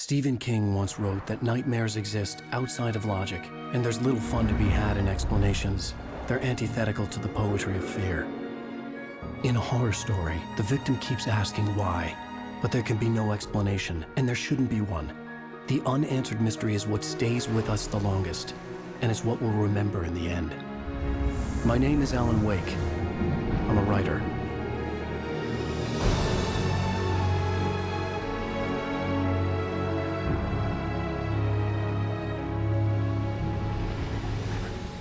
Stephen King once wrote that nightmares exist outside of logic, and there's little fun to be had in explanations. They're antithetical to the poetry of fear. In a horror story, the victim keeps asking why, but there can be no explanation, and there shouldn't be one. The unanswered mystery is what stays with us the longest, and it's what we'll remember in the end. My name is Alan Wake. I'm a writer.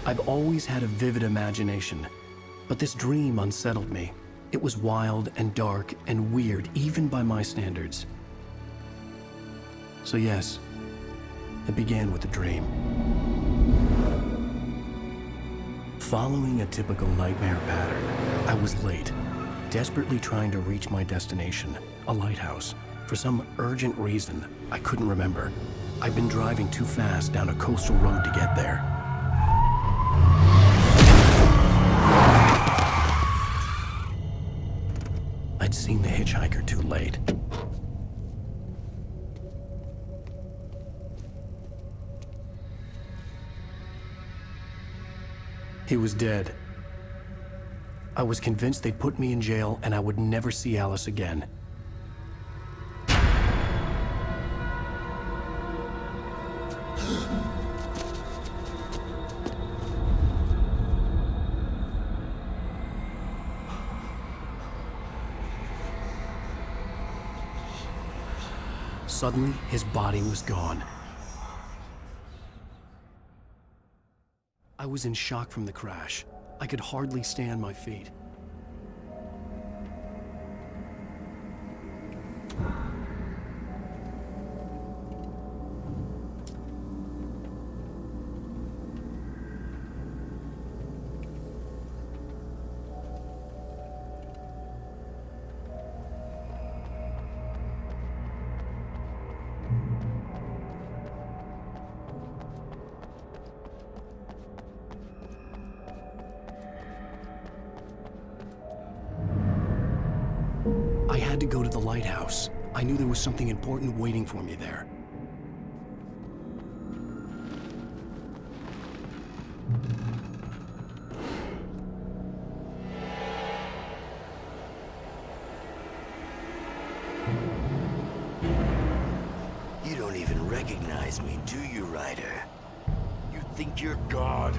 I've always had a vivid imagination, but this dream unsettled me. It was wild and dark and weird, even by my standards. So yes, it began with a dream. Following a typical nightmare pattern, I was late, desperately trying to reach my destination, a lighthouse. For some urgent reason, I couldn't remember. I'd been driving too fast down a coastal road to get there. I'd seen the hitchhiker too late. He was dead. I was convinced they'd put me in jail and I would never see Alice again. Suddenly, his body was gone. I was in shock from the crash. I could hardly stay on my feet. I had to go to the lighthouse. I knew there was something important waiting for me there. You don't even recognize me, do you, Ryder? You think you're God?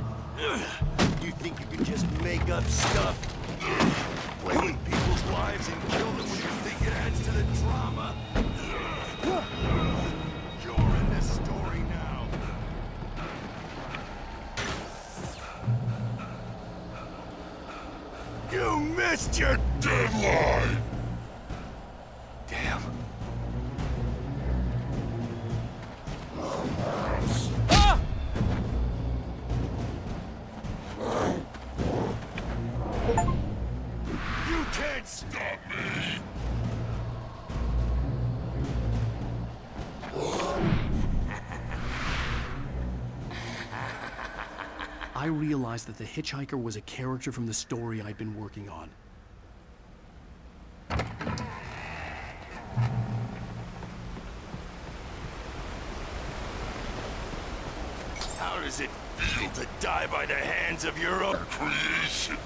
You think you can just make up stuff? Play with people's lives and kill them when you think it adds to the drama? You're in this story now. You missed your deadline! Damn. Ah! You can't stop me! I realized that the hitchhiker was a character from the story I'd been working on. How does it feel to die by the hands of your own creation?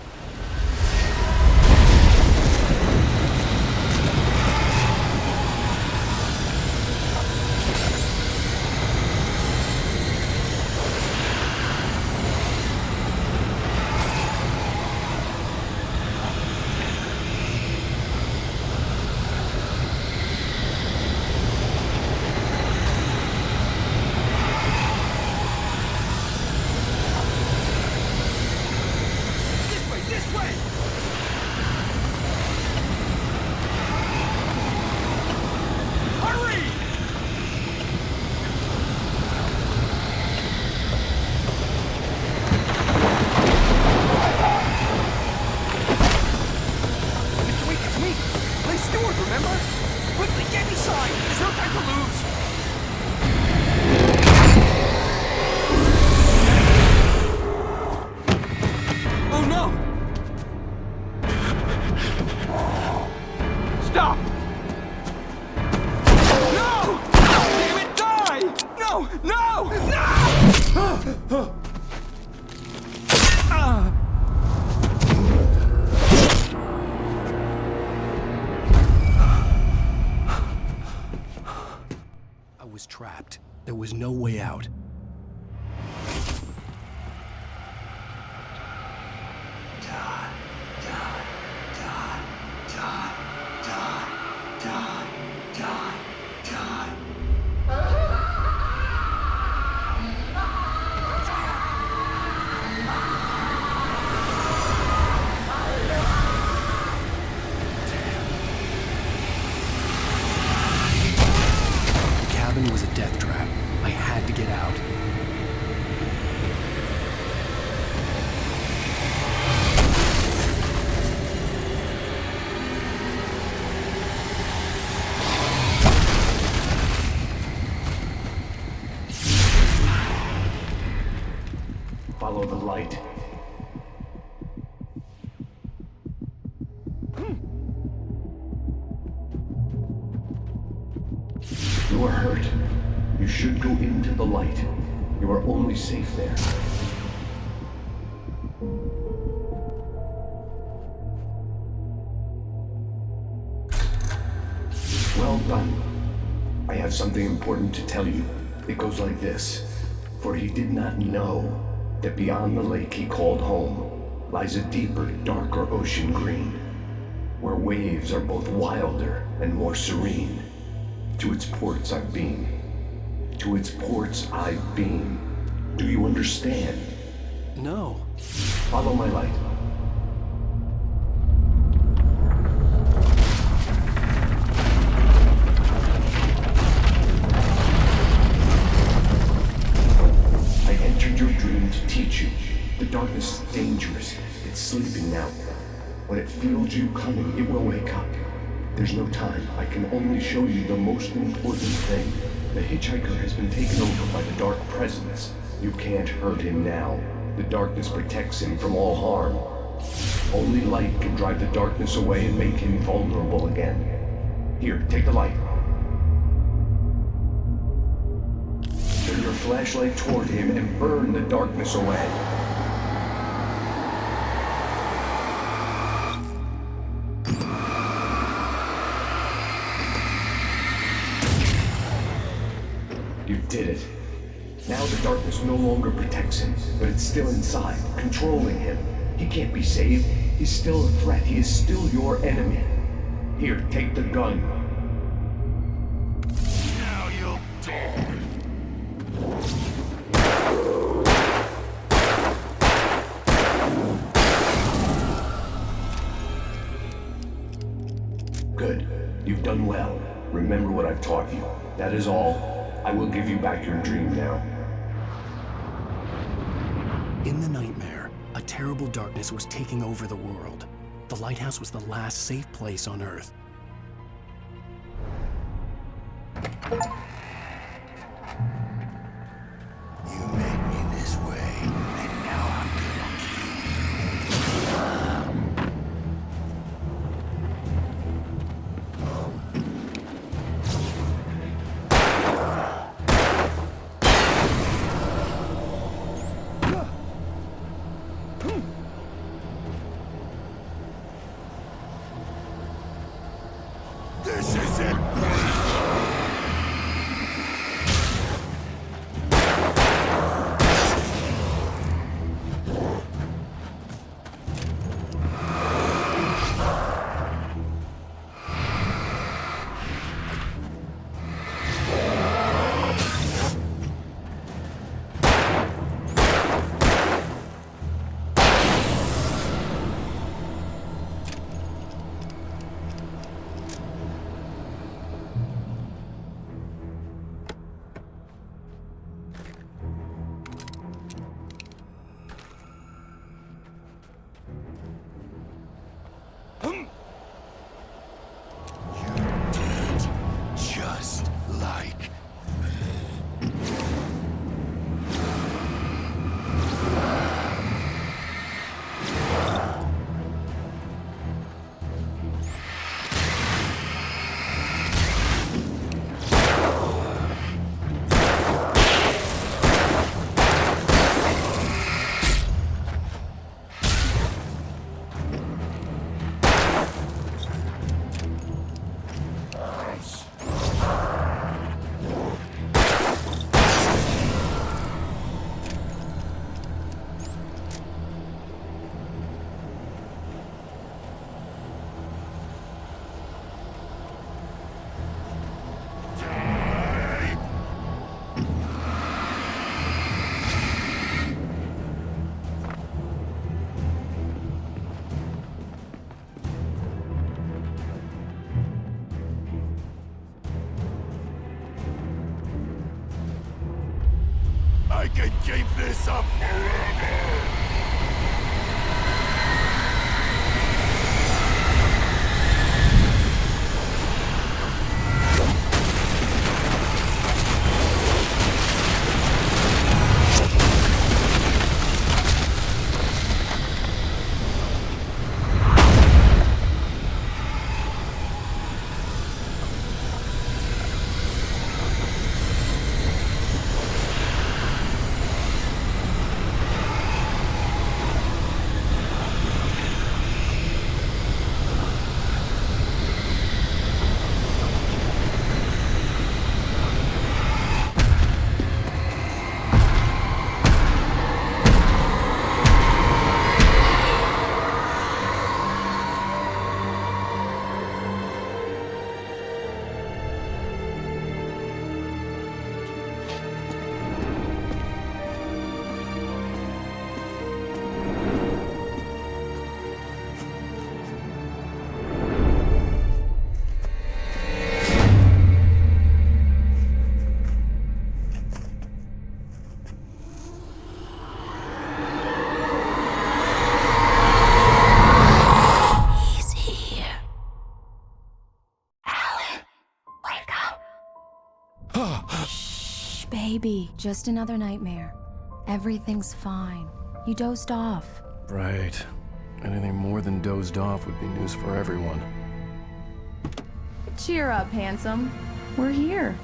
This way! Hurry! Mr. Week, it's me! Lynn Stewart, remember? Quickly, get inside! There's no time to lose! Oh no! Stop! No! Damn it! There was no way out. The cabin was a death trap. I had to get out. Follow the light. You are hurt. You should go into the light. You are only safe there. Well done. I have something important to tell you. It goes like this. For he did not know that beyond the lake he called home lies a deeper, darker ocean green, where waves are both wilder and more serene. To its ports I've been. To its ports I've been. Do you understand? No. Follow my light. I entered your dream to teach you. The darkness is dangerous. It's sleeping now. When it feels you coming, it will wake up. There's no time. I can only show you the most important thing. The hitchhiker has been taken over by the dark presence. You can't hurt him now. The darkness protects him from all harm. Only light can drive the darkness away and make him vulnerable again. Here, take the light. Turn your flashlight toward him and burn the darkness away. You did it. Now the darkness no longer protects him, but it's still inside, controlling him. He can't be saved. He's still a threat. He is still your enemy. Here, take the gun. Now you'll die. Good. You've done well. Remember what I've taught you. That is all. I will give you back your dream now. In the nightmare, a terrible darkness was taking over the world. The lighthouse was the last safe place on Earth. You made me this way, and now I'm gonna This is it! can keep this up forever! Baby, just another nightmare. Everything's fine. You dozed off. Right. Anything more than dozed off would be news for everyone. Cheer up, handsome. We're here.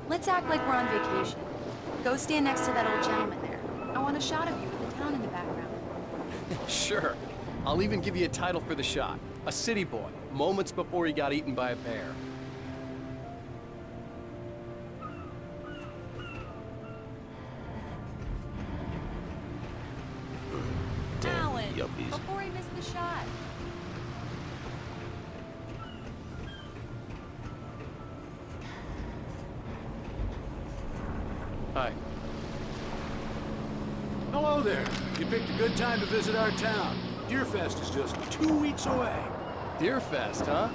Let's act like we're on vacation. Go stand next to that old gentleman there. I want a shot of you with the town in the background. Sure. I'll even give you a title for the shot. A city boy, moments before he got eaten by a bear. Alan, yuppies. before he missed the shot. Hi. Hello there. You picked a good time to visit our town. Deerfest is just 2 weeks away. Deerfest, huh?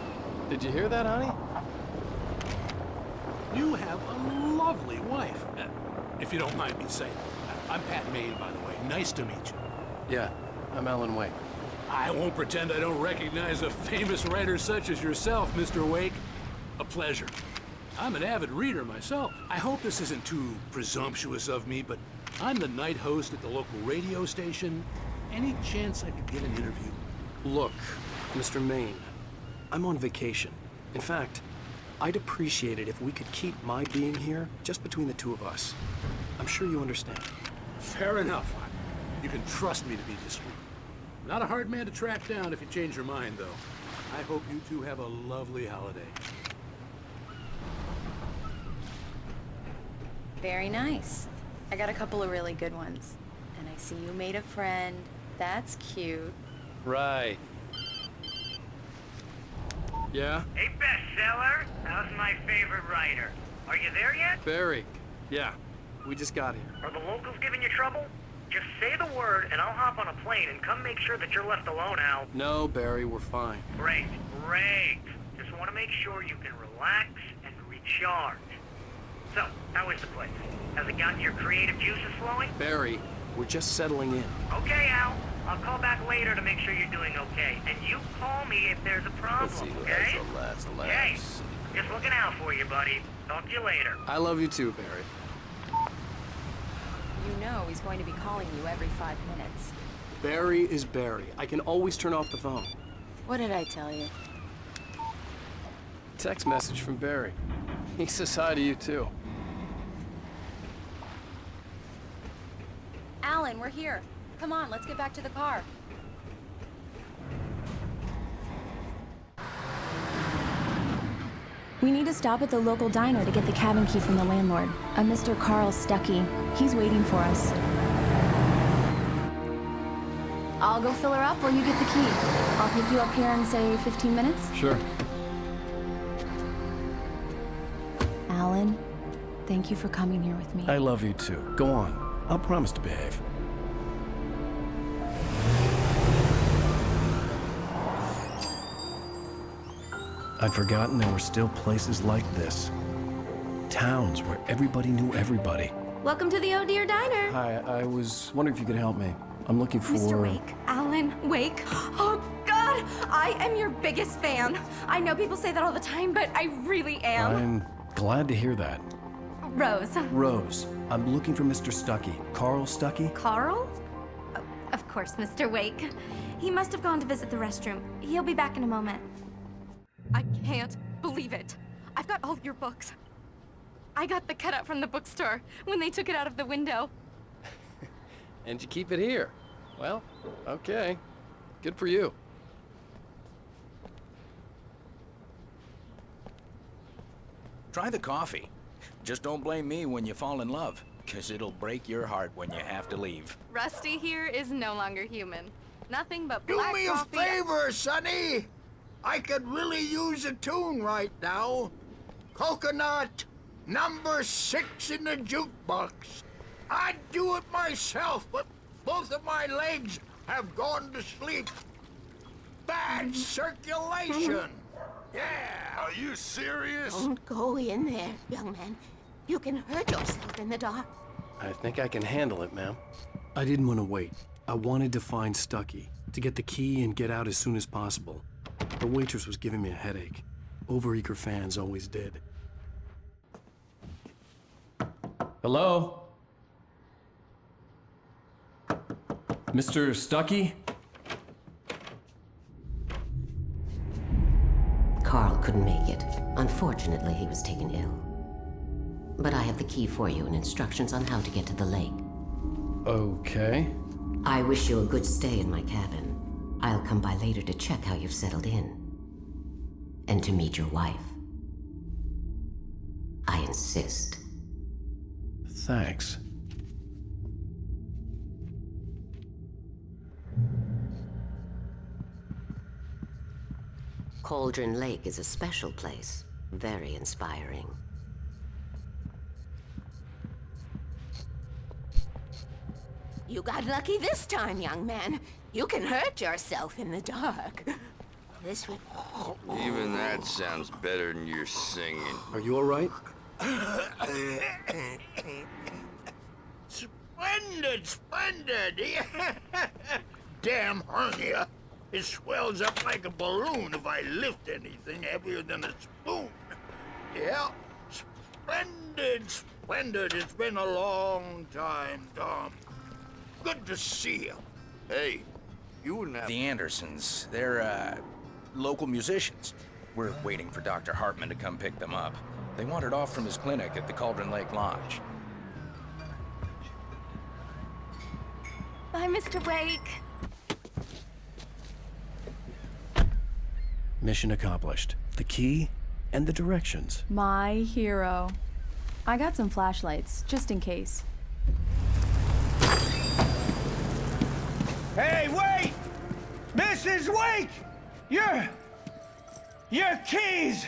Did you hear that, honey? You have a lovely wife. If you don't mind me saying. I'm Pat Maine, by the way. Nice to meet you. Yeah, I'm Alan Wake. I won't pretend I don't recognize a famous writer such as yourself, Mr. Wake. A pleasure. I'm an avid reader myself. I hope this isn't too presumptuous of me, but I'm the night host at the local radio station. Any chance I could get an interview? Look, Mr. Maine, I'm on vacation. In fact, I'd appreciate it if we could keep my being here just between the two of us. I'm sure you understand. Fair enough. You can trust me to be discreet. Not a hard man to track down if you change your mind, though. I hope you two have a lovely holiday. Very nice. I got a couple of really good ones. And I see you made a friend. That's cute. Right. Yeah? Hey, bestseller! How's my favorite writer? Are you there yet? Barry. Yeah, we just got here. Are the locals giving you trouble? Just say the word and I'll hop on a plane and come make sure that you're left alone, Al. No, Barry, we're fine. Great, great. Just want to make sure you can relax and recharge. So, how is the place? Has it gotten your creative juices flowing? Barry, we're just settling in. Okay, Al. I'll call back later to make sure you're doing okay. And you call me if there's a problem, okay? Okay. Just looking out for you, buddy. Talk to you later. I love you too, Barry. You know he's going to be calling you every 5 minutes. Barry is Barry. I can always turn off the phone. What did I tell you? Text message from Barry. He says hi to you too. Alan, we're here. Come on, let's get back to the car. We need to stop at the local diner to get the cabin key from the landlord, a Mr. Carl Stuckey. He's waiting for us. I'll go fill her up while you get the key. I'll pick you up here in, say, 15 minutes? Sure. Alan, thank you for coming here with me. I love you too. Go on. I'll promise to behave. I'd forgotten there were still places like this. Towns where everybody knew everybody. Welcome to the Oh Dear Diner. Hi, I was wondering if you could help me. I'm looking for... Mr. Wake. Alan Wake. Oh, God! I am your biggest fan. I know people say that all the time, but I really am. I'm glad to hear that. Rose. Rose, I'm looking for Mr. Stuckey. Carl Stuckey? Carl? Oh, of course, Mr. Wake. He must have gone to visit the restroom. He'll be back in a moment. I can't believe it. I've got all your books. I got the cutout from the bookstore when they took it out of the window. And you keep it here. Well, okay. Good for you. Try the coffee. Just don't blame me when you fall in love, 'cause it'll break your heart when you have to leave. Rusty here is no longer human. Nothing but Do black me a coffee. favor, Sonny. I could really use a tune right now. Coconut, number 6 in the jukebox. I'd do it myself, but both of my legs have gone to sleep. Bad circulation. Yeah. Are you serious? Don't go in there, young man. You can hurt yourself in the dark. I think I can handle it, ma'am. I didn't want to wait. I wanted to find Stuckey, to get the key and get out as soon as possible. The waitress was giving me a headache. Overeager fans always did. Hello? Mr. Stuckey? Carl couldn't make it. Unfortunately, he was taken ill. But I have the key for you and instructions on how to get to the lake. Okay. I wish you a good stay in my cabin. I'll come by later to check how you've settled in. And to meet your wife. I insist. Thanks. Cauldron Lake is a special place. Very inspiring. You got lucky this time, young man. You can hurt yourself in the dark. This would... Even that sounds better than your singing. Are you all right? Splendid, splendid. Damn hernia. It swells up like a balloon if I lift anything heavier than a spoon. Yeah, splendid, splendid. It's been a long time, Tom. Good to see you. Hey, you wouldn't have... The Andersons, they're, local musicians. We're waiting for Dr. Hartman to come pick them up. They wandered off from his clinic at the Cauldron Lake Lodge. Bye, Mr. Wake. Mission accomplished. The key and the directions. My hero. I got some flashlights, just in case. Hey, wait! Mrs. Wake! Your keys!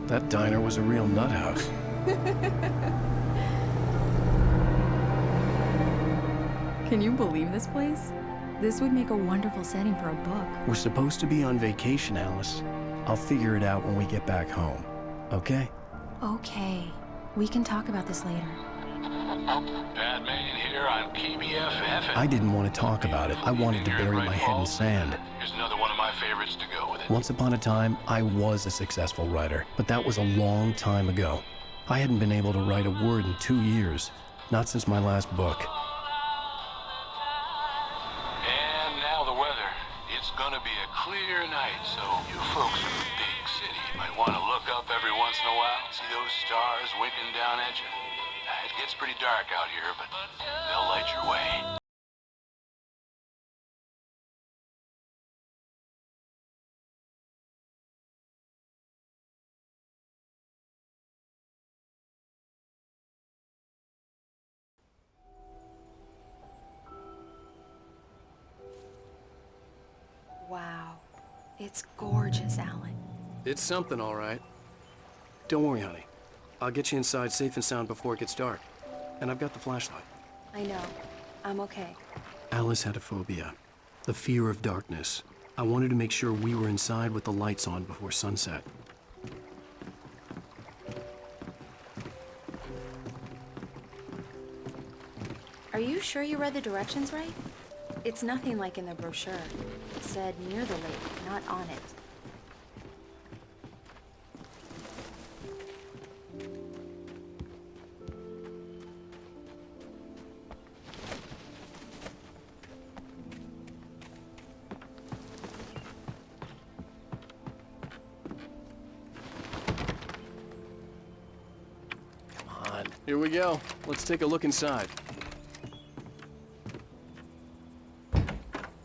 That diner was a real nut house. Can you believe this place? This would make a wonderful setting for a book. We're supposed to be on vacation, Alice. I'll figure it out when we get back home. Okay? Okay. We can talk about this later. Bad man here on KBFF. I didn't want to talk about it. I wanted to bury my head in sand. Here's another one of my favorites to go with it. Once upon a time, I was a successful writer, but that was a long time ago. I hadn't been able to write a word in 2 years, not since my last book. And now the weather. It's gonna be a clear night, so you folks in the big city might want to look up every once in a while, see those stars winking down at you. gets pretty dark out here, but they'll light your way. Wow. It's gorgeous, Alan. It's something, all right. Don't worry, honey. I'll get you inside safe and sound before it gets dark. And I've got the flashlight. I know. I'm okay. Alice had a phobia. The fear of darkness. I wanted to make sure we were inside with the lights on before sunset. Are you sure you read the directions right? It's nothing like in the brochure. It said near the lake, not on it. Come on. Here we go. Let's take a look inside.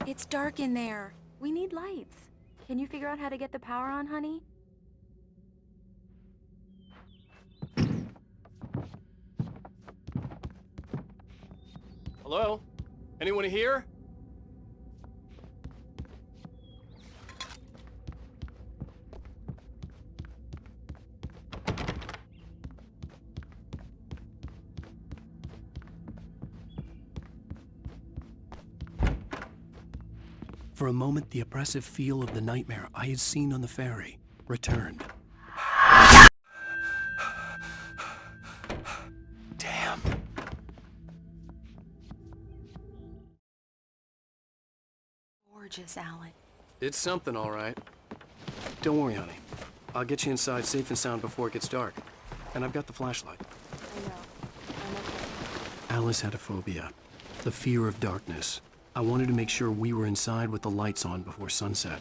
It's dark in there. We need lights. Can you figure out how to get the power on, honey? Hello? Anyone here? For a moment, the oppressive feel of the nightmare I had seen on the ferry returned. Damn. Gorgeous, Alan. It's something, all right. Don't worry, honey. I'll get you inside safe and sound before it gets dark. And I've got the flashlight. I know. I'm okay. Alice had a phobia. The fear of darkness. I wanted to make sure we were inside with the lights on before sunset.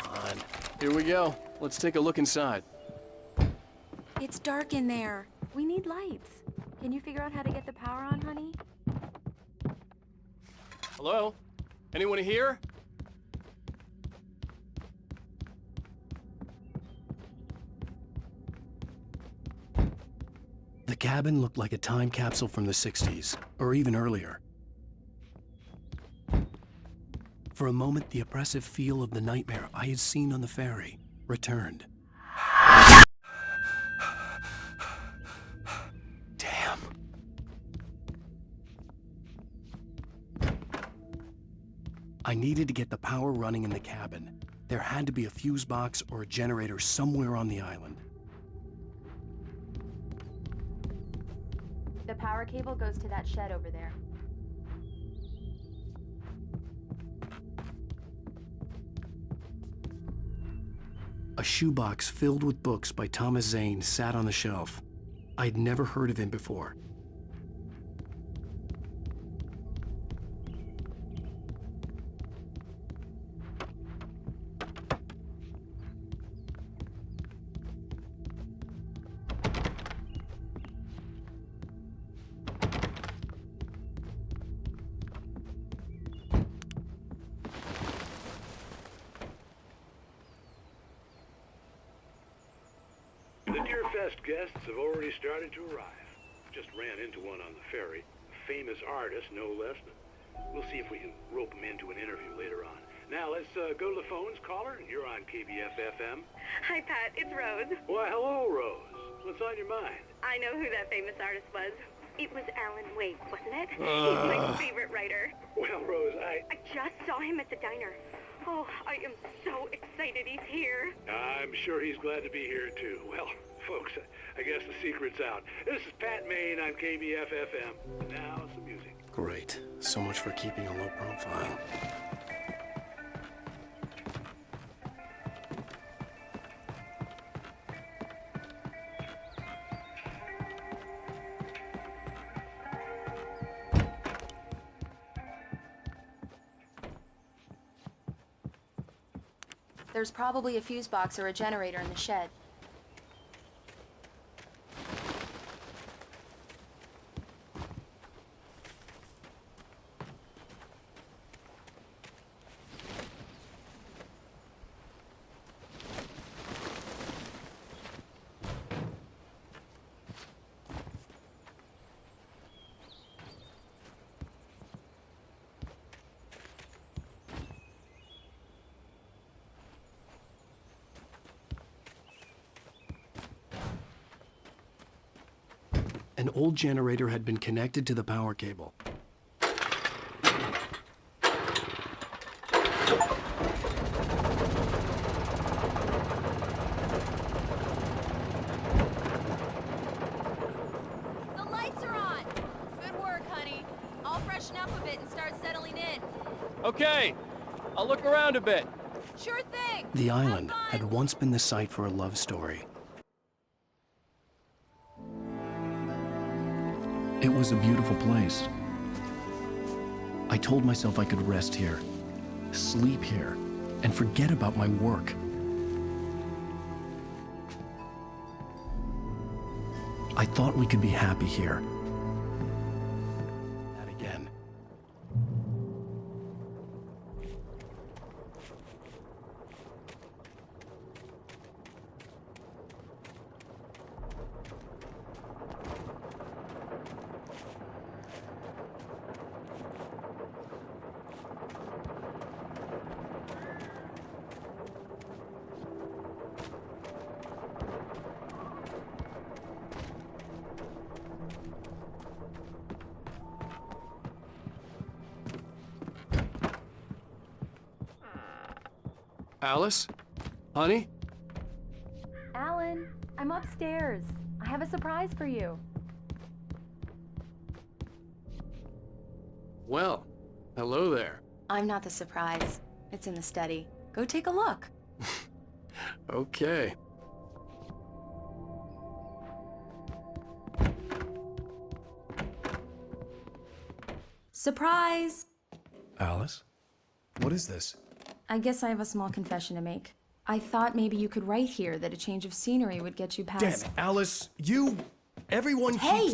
Come on. Here we go. Let's take a look inside. It's dark in there. We need lights. Can you figure out how to get the power on, honey? Hello? Anyone here? The cabin looked like a time capsule from the 60s, or even earlier. For a moment, the oppressive feel of the nightmare I had seen on the ferry returned. Damn. I needed to get the power running in the cabin. There had to be a fuse box or a generator somewhere on the island. The power cable goes to that shed over there. A shoebox filled with books by Thomas Zane sat on the shelf. I'd never heard of him before. The Deerfest guests have already started to arrive. Just ran into one on the ferry. A famous artist, no less. But we'll see if we can rope him into an interview later on. Now, let's go to the phones. Caller, you're on KBF-FM. Hi, Pat. It's Rose. Why, hello, Rose. What's on your mind? I know who that famous artist was. It was Alan Wake, wasn't it? He's my favorite writer. Well, Rose, I just saw him at the diner. Oh, I am so excited he's here. I'm sure he's glad to be here, too. Well, folks, I guess the secret's out. This is Pat Maine on KBF-FM. Now, some music. Great. So much for keeping a low profile. There's probably a fuse box or a generator in the shed. An old generator had been connected to the power cable. The lights are on! Good work, honey. I'll freshen up a bit and start settling in. Okay, I'll look around a bit. Sure thing! The island had once been the site for a love story. It was a beautiful place. I told myself I could rest here, sleep here, and forget about my work. I thought we could be happy here. That again. Alice? Honey? Alan, I'm upstairs. I have a surprise for you. Well, hello there. I'm not the surprise. It's in the study. Go take a look. Okay. Surprise! Alice? What is this? I guess I have a small confession to make. I thought maybe you could write here that a change of scenery would get you past... Damn it, Alice, everyone Hey,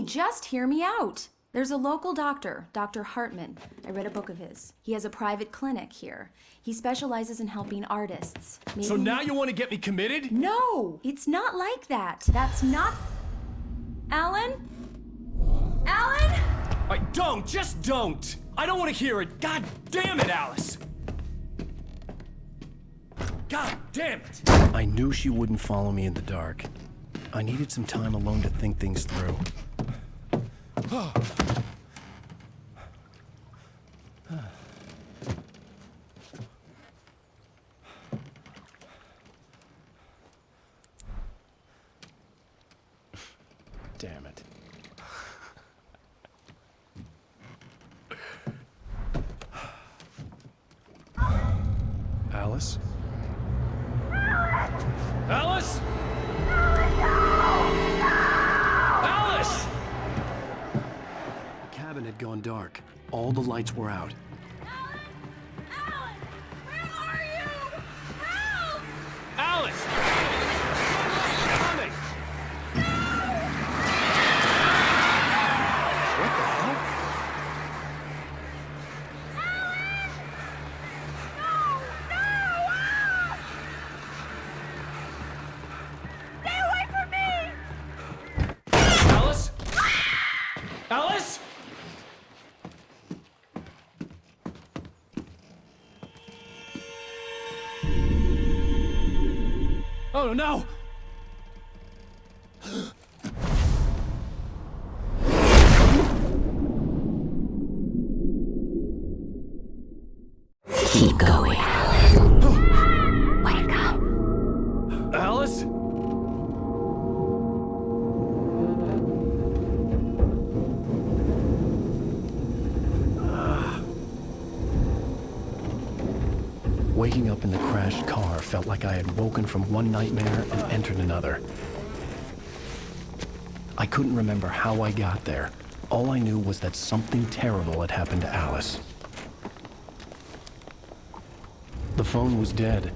just hear me out. There's a local doctor, Dr. Hartman. I read a book of his. He has a private clinic here. He specializes in helping artists. Maybe... So now you want to get me committed? No, it's not like that. That's not... Alan? Alan? Just don't! I don't want to hear it! God damn it, Alice! God damn it! I knew she wouldn't follow me in the dark. I needed some time alone to think things through. Damn it. Alice? Alice? Alice! The cabin had gone dark. All the lights were out. Alice! Coming! What the hell? Stay away from me! Alice? Alice? Oh no! Keep going. Wake up. Alice? Waking up in the crashed car felt like I had woken from one nightmare and entered another. I couldn't remember how I got there. All I knew was that something terrible had happened to Alice. The phone was dead,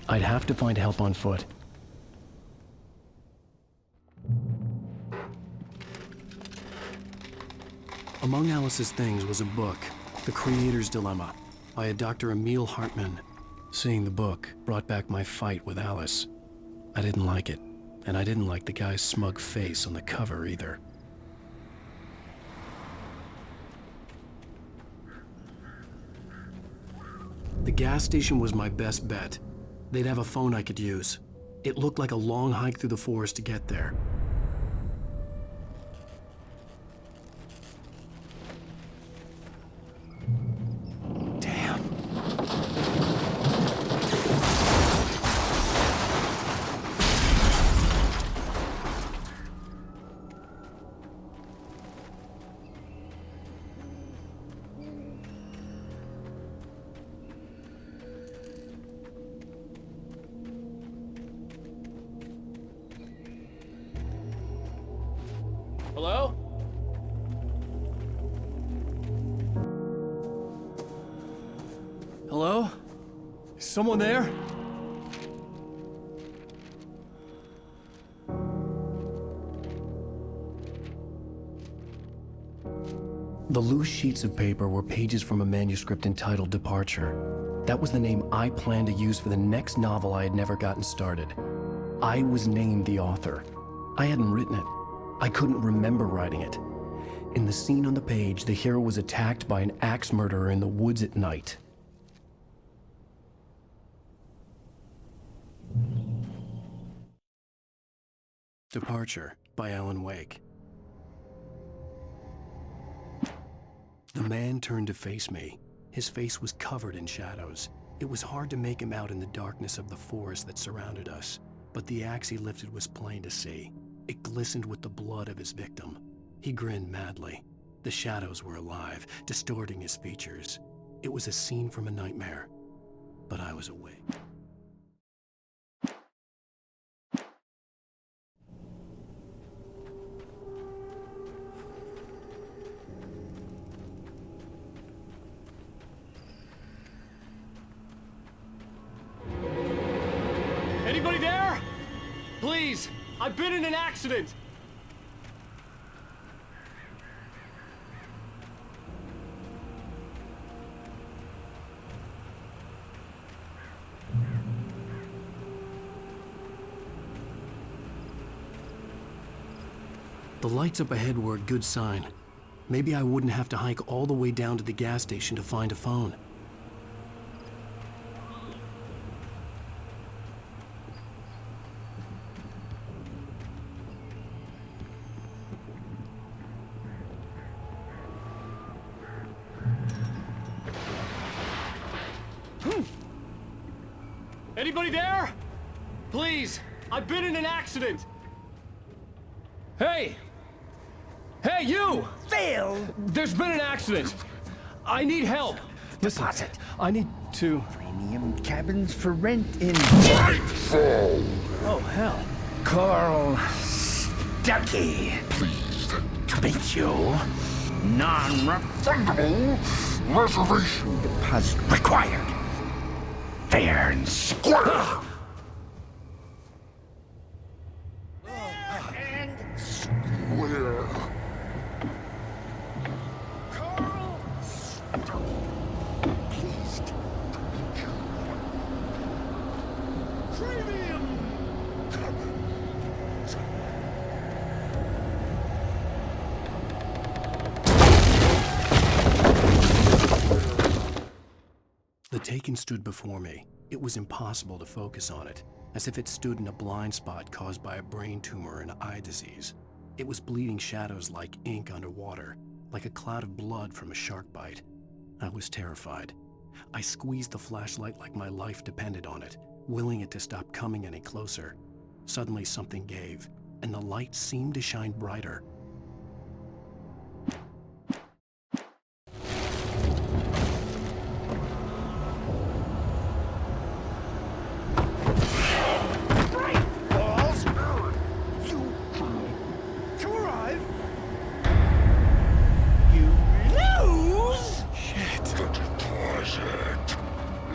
I'd have to find help on foot. Among Alice's things was a book, The Creator's Dilemma, by a Dr. Emil Hartman. Seeing the book brought back my fight with Alice. I didn't like it, and I didn't like the guy's smug face on the cover either. The gas station was my best bet. They'd have a phone I could use. It looked like a long hike through the forest to get there. Hello? Hello? Is someone there? The loose sheets of paper were pages from a manuscript entitled Departure. That was the name I planned to use for the next novel I had never gotten started. I was named the author. I hadn't written it. I couldn't remember writing it. In the scene on the page, the hero was attacked by an axe murderer in the woods at night. Departure by Alan Wake. The man turned to face me. His face was covered in shadows. It was hard to make him out in the darkness of the forest that surrounded us, but the axe he lifted was plain to see. It glistened with the blood of his victim. He grinned madly. The shadows were alive, distorting his features. It was a scene from a nightmare, but I was awake. Anybody there? Please, I've been in an accident. The lights up ahead were a good sign. Maybe I wouldn't have to hike all the way down to the gas station to find a phone. Anybody there? Please, I've been in an accident. Hey! Hey, you! Phil! There's been an accident. I need help. Listen, I need to... Premium cabins for rent in... Nightfall! Oh, hell. Carl Stuckey. Pleased to meet you. Non-refundable reservation deposit required. Fair and square. Where? Carl Stuckey. Pleased to meet you. Premium cabins. The Taken stood before me. It was impossible to focus on it, as if it stood in a blind spot caused by a brain tumor and eye disease. It was bleeding shadows like ink underwater, like a cloud of blood from a shark bite. I was terrified. I squeezed the flashlight like my life depended on it, willing it to stop coming any closer. Suddenly something gave, and the light seemed to shine brighter.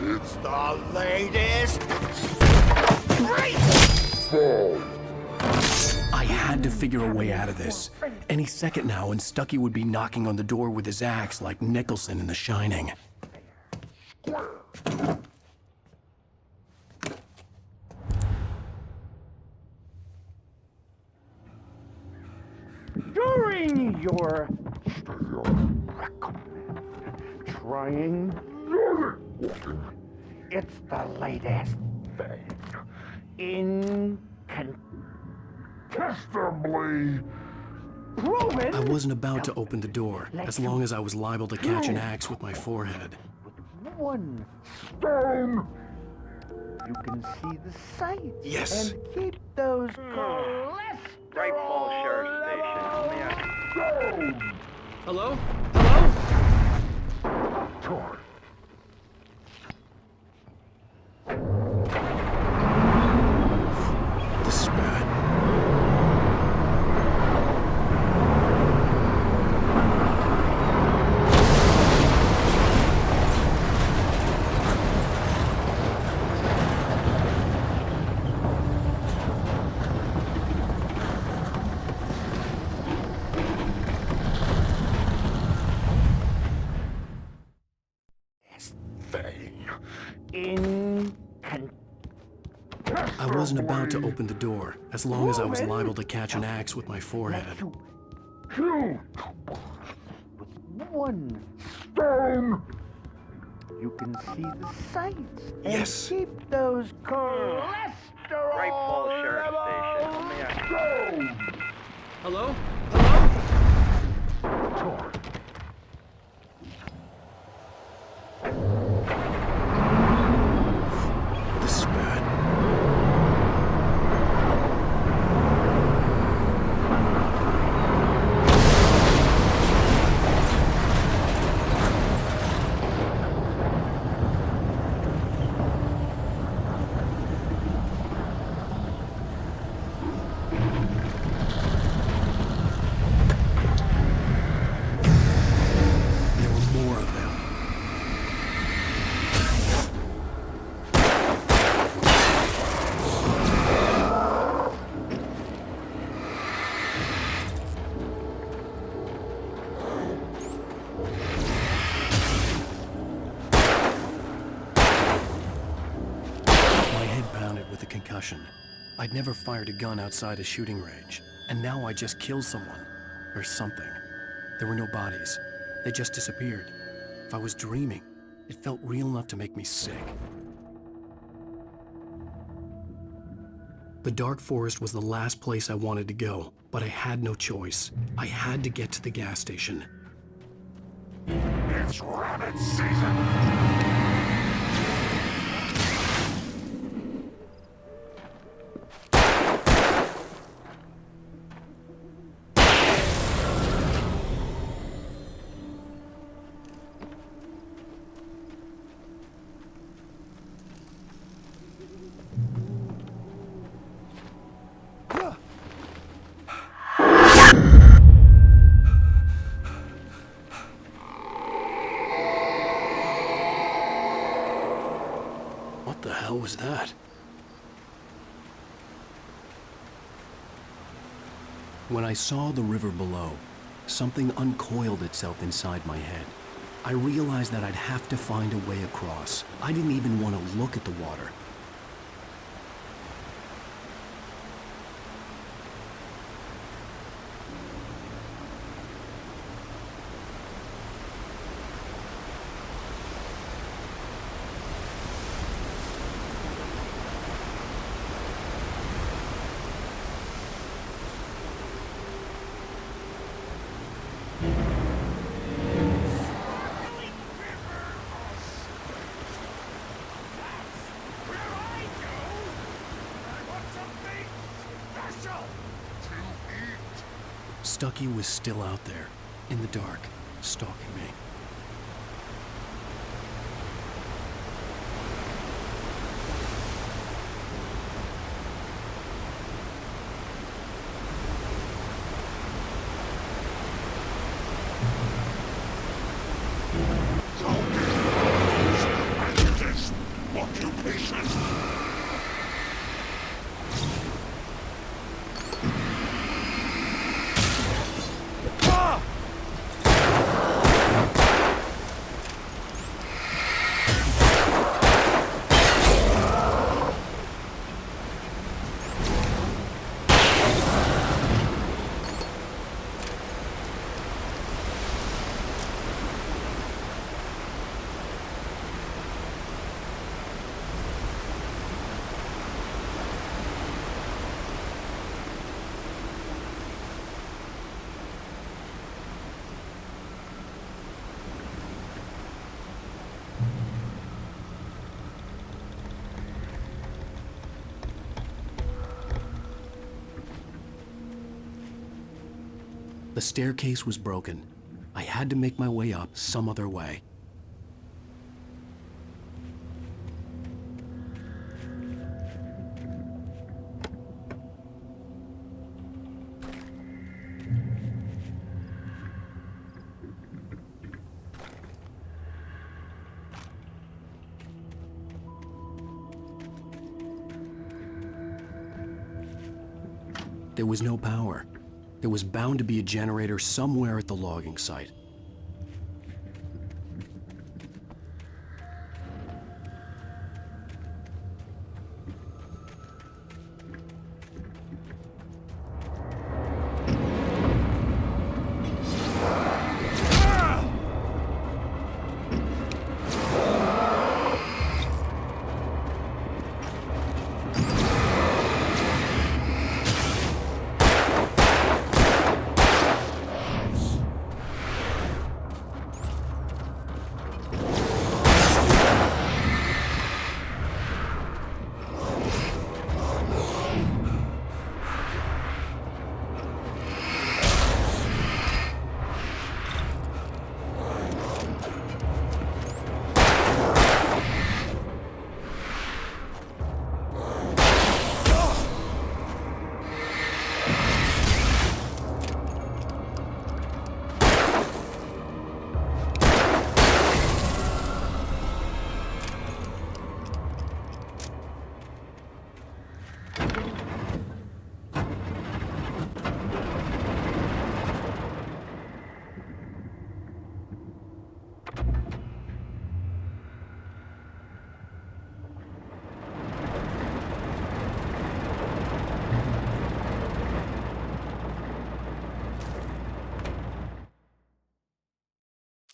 It's the latest had to figure a way out of this. Any second now, and Stucky would be knocking on the door with his axe like Nicholson in The Shining. During your trying, it's the latest thing. Incontestably proven. I wasn't about to open the door, as long as I was liable to catch an axe with my forehead. One stone. You can see the sights. Yes. And keep those cholesterol Great Falls Sheriff Station. Hello? Hello? Tor. This is bad. I wasn't about to open the door, as long as I was liable to catch an axe with my forehead. Two. With one stone. You can see the sights. Yes. And keep those cholesterol Great Falls Sheriff Station. Hello? Hello? Tor. This is bad. There were more of them. My head pounded with a concussion. I'd never fired a gun outside a shooting range, and now I just killed someone. Or something. There were no bodies. They just disappeared. If I was dreaming, it felt real enough to make me sick. The dark forest was the last place I wanted to go, but I had no choice. I had to get to the gas station. It's rabbit season! What the hell was that? When I saw the river below, something uncoiled itself inside my head. I realized that I'd have to find a way across. I didn't even want to look at the water. Stucky was still out there, in the dark, stalking me. The staircase was broken. I had to make my way up some other way. There was no power. There was bound to be a generator somewhere at the logging site.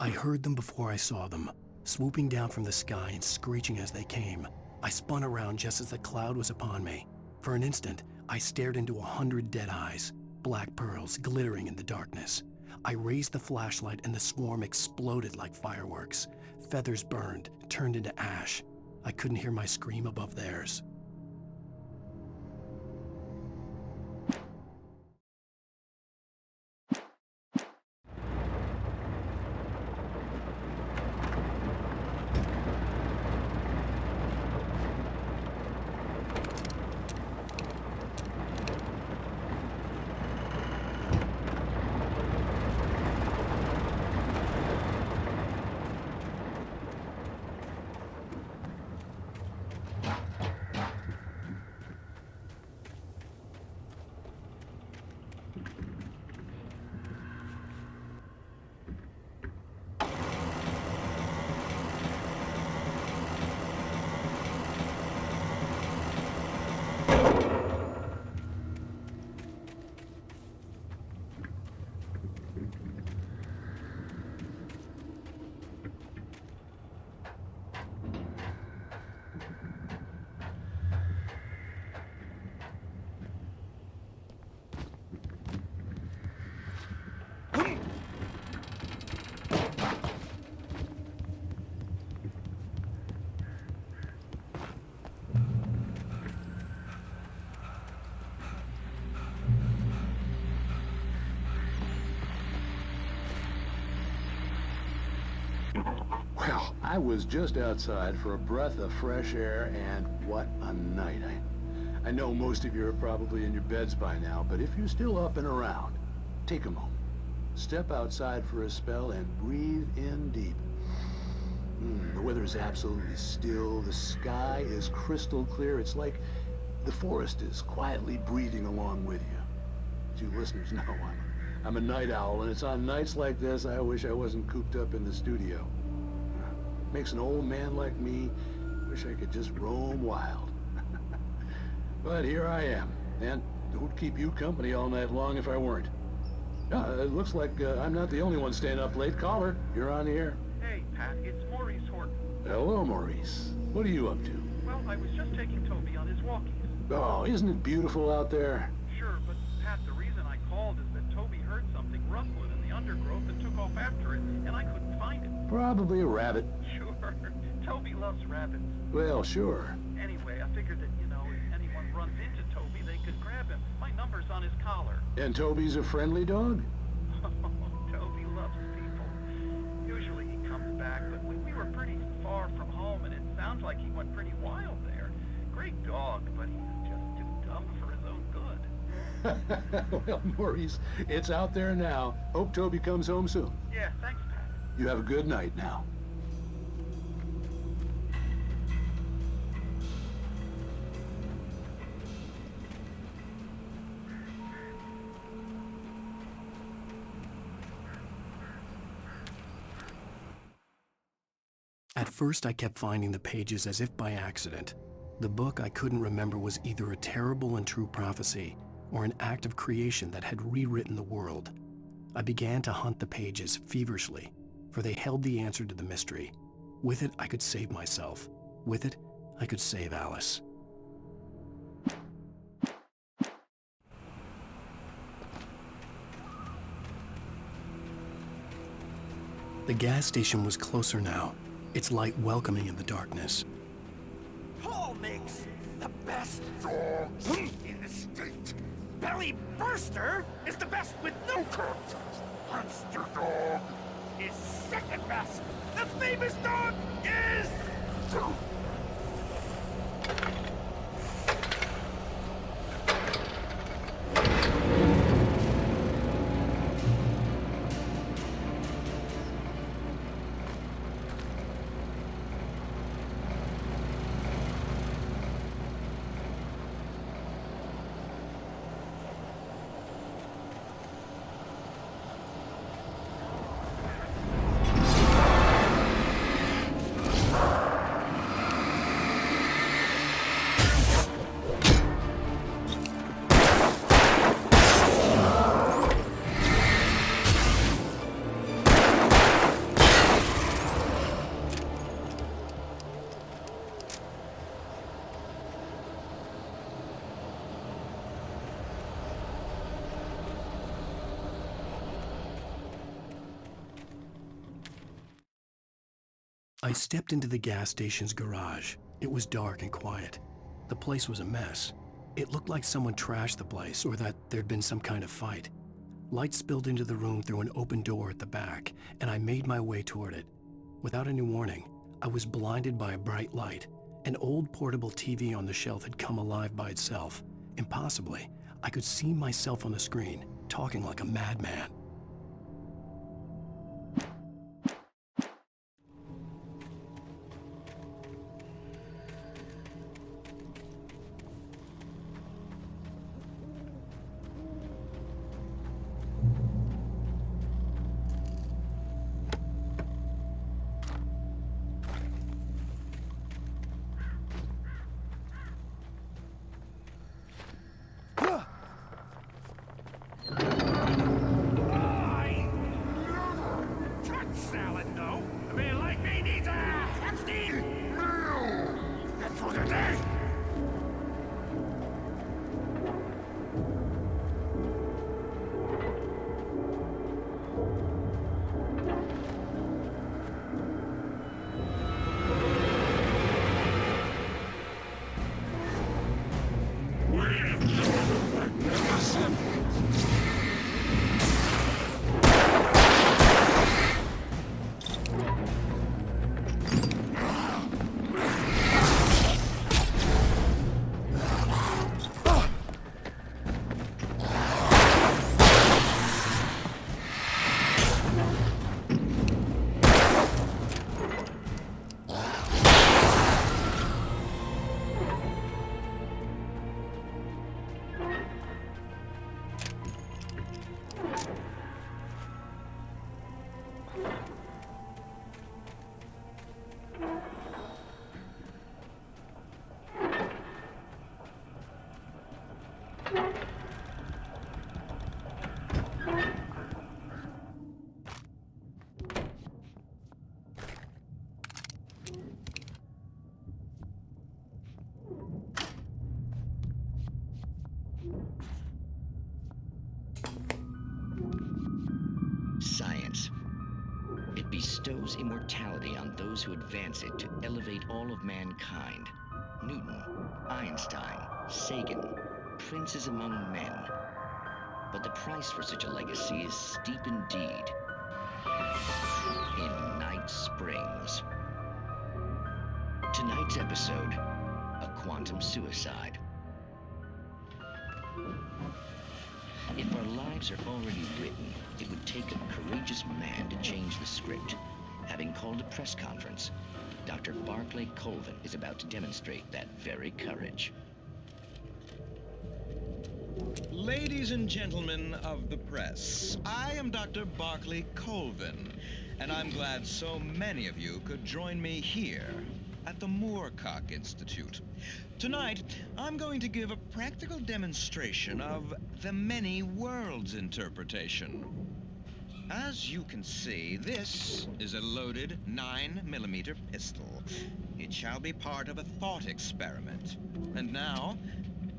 I heard them before I saw them, swooping down from the sky and screeching as they came. I spun around just as the cloud was upon me. For an instant, I stared into 100 dead eyes, black pearls glittering in the darkness. I raised the flashlight and the swarm exploded like fireworks. Feathers burned, turned into ash. I couldn't hear my scream above theirs. Well, I was just outside for a breath of fresh air, and what a night. I know most of you are probably in your beds by now, but if you're still up and around, take a moment. Step outside for a spell and breathe in deep. The weather is absolutely still. The sky is crystal clear. It's like the forest is quietly breathing along with you. As you listeners know, I'm a night owl, and it's on nights like this I wish I wasn't cooped up in the studio. Makes an old man like me wish I could just roam wild. But here I am, and it would keep you company all night long if I weren't. It looks like I'm not the only one staying up late. Caller, you're on the air. Hey, Pat, it's Maurice Horton. Hello, Maurice. What are you up to? Well, I was just taking Toby on his walkies. Oh, isn't it beautiful out there? Sure, but Pat, the reason I called is that Toby heard something rustling in the undergrowth and took off after it, and I couldn't find it. Probably a rabbit. Sure. Toby loves rabbits. Well, sure. Anyway, I figured that, if anyone runs into Toby, they could grab him. My number's on his collar. And Toby's a friendly dog? like he went pretty wild there. Great dog, but he's just too dumb for his own good. Well, Maurice, it's out there now. Hope Toby comes home soon. Yeah, thanks, Pat. You have a good night now. At first, I kept finding the pages as if by accident. The book I couldn't remember was either a terrible and true prophecy or an act of creation that had rewritten the world. I began to hunt the pages feverishly, for they held the answer to the mystery. With it, I could save myself. With it, I could save Alice. The gas station was closer now, its light welcoming in the darkness. Paul makes the best dogs in the state. Belly Burster is the best with no contest. Monster Dog is second best. The famous dog is... I stepped into the gas station's garage. It was dark and quiet. The place was a mess. It looked like someone trashed the place or that there'd been some kind of fight. Light spilled into the room through an open door at the back, and I made my way toward it. Without any warning, I was blinded by a bright light. An old portable TV on the shelf had come alive by itself. Impossibly, I could see myself on the screen, talking like a madman. Science. It bestows immortality on those who advance it to elevate all of mankind. Newton, Einstein, Sagan, princes among men. But the price for such a legacy is steep indeed. In Night Springs. To tonight's episode, a quantum suicide. If our lives are already written, it would take a courageous man to change the script. Having called a press conference, Dr. Barclay Colvin is about to demonstrate that very courage. Ladies and gentlemen of the press, I am Dr. Barclay Colvin, and I'm glad so many of you could join me here at the Moorcock Institute. Tonight, I'm going to give a practical demonstration of the many worlds interpretation. As you can see, this is a loaded 9mm pistol. It shall be part of a thought experiment. And now,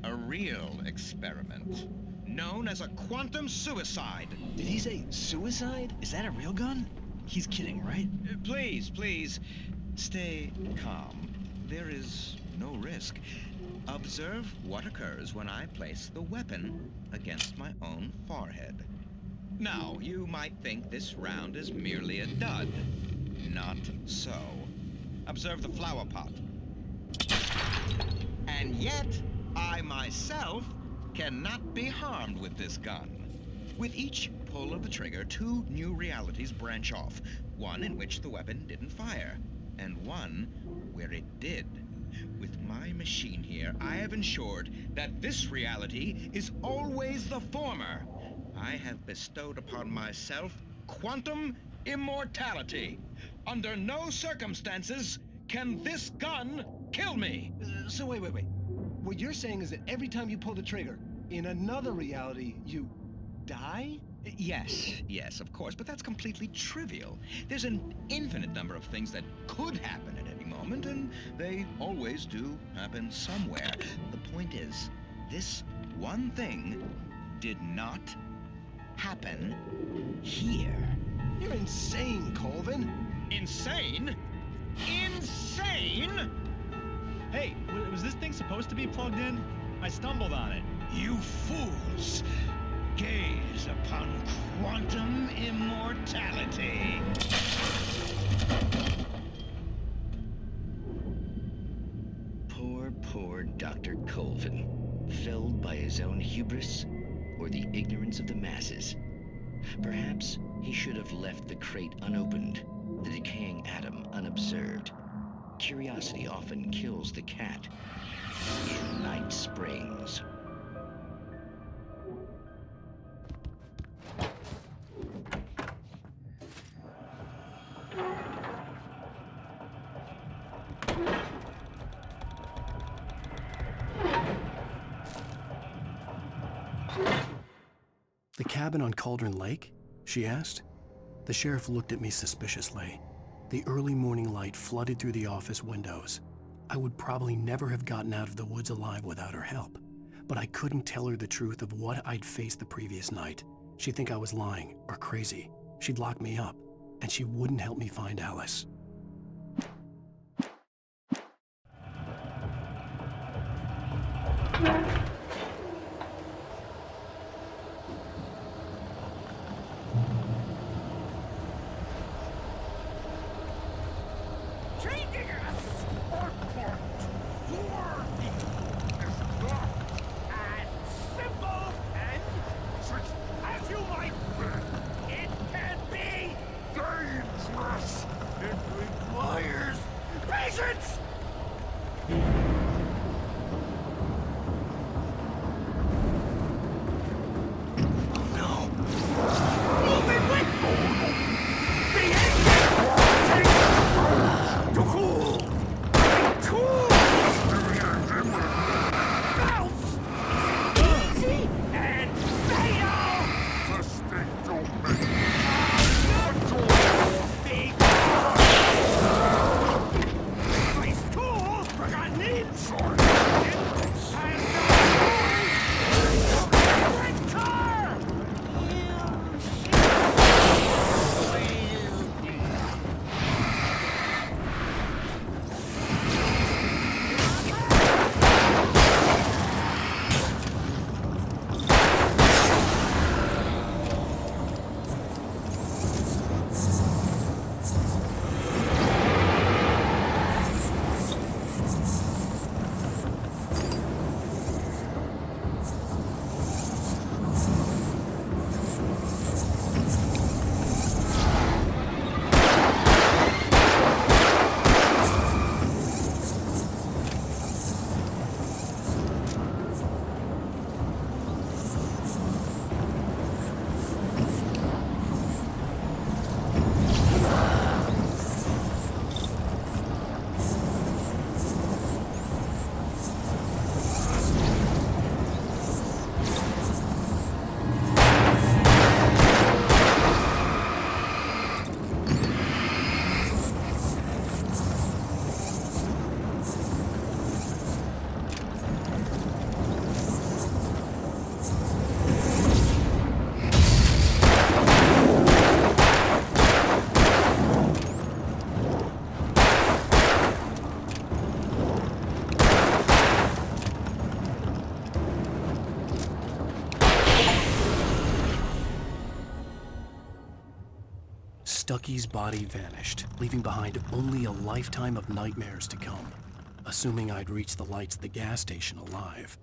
a real experiment, known as a quantum suicide. Did he say suicide? Is that a real gun? He's kidding, right? Please, stay calm. There is no risk. Observe what occurs when I place the weapon against my own forehead. Now, you might think this round is merely a dud. Not so. Observe the flower pot. And yet, I myself cannot be harmed with this gun. With each pull of the trigger, 2 new realities branch off. One in which the weapon didn't fire, and one where it did. With my machine here, I have ensured that this reality is always the former. I have bestowed upon myself quantum immortality. Under no circumstances can this gun kill me. So wait. What you're saying is that every time you pull the trigger, in another reality, you die? Yes, of course, but that's completely trivial. There's an infinite number of things that could happen at any moment, and they always do happen somewhere. The point is, this one thing did not happen here. You're insane, Colvin. Insane? Insane? Hey, was this thing supposed to be plugged in? I stumbled on it. You fools! Gaze upon quantum immortality. Poor Dr. Colvin, felled by his own hubris or the ignorance of the masses. Perhaps he should have left the crate unopened, the decaying atom unobserved. Curiosity often kills the cat. In Night Springs. The cabin on Cauldron Lake? She asked. The sheriff looked at me suspiciously. The early morning light flooded through the office windows. I would probably never have gotten out of the woods alive without her help, but I couldn't tell her the truth of what I'd faced the previous night. She'd think I was lying or crazy. She'd lock me up, and she wouldn't help me find Alice. It Stucky's body vanished, leaving behind only a lifetime of nightmares to come, assuming I'd reached the lights of the gas station alive.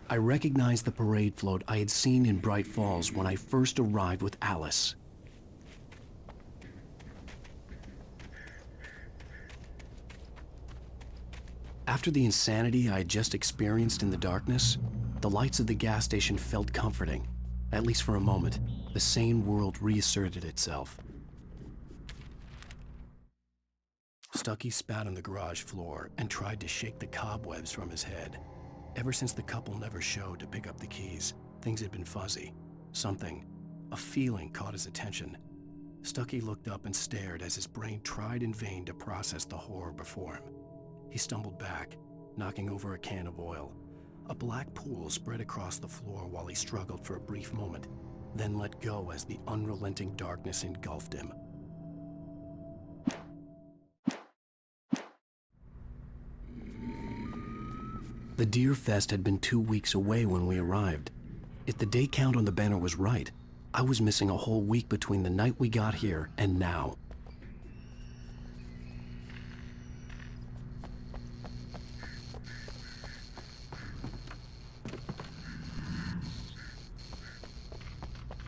I recognized the parade float I had seen in Bright Falls when I first arrived with Alice. After the insanity I had just experienced in the darkness, the lights of the gas station felt comforting. At least for a moment, the sane world reasserted itself. Stucky spat on the garage floor and tried to shake the cobwebs from his head. Ever since the couple never showed to pick up the keys, things had been fuzzy. Something, a feeling, caught his attention. Stucky looked up and stared as his brain tried in vain to process the horror before him. He stumbled back, knocking over a can of oil. A black pool spread across the floor while he struggled for a brief moment, then let go as the unrelenting darkness engulfed him. The Deer Fest had been 2 weeks away when we arrived. If the day count on the banner was right, I was missing a whole week between the night we got here and now.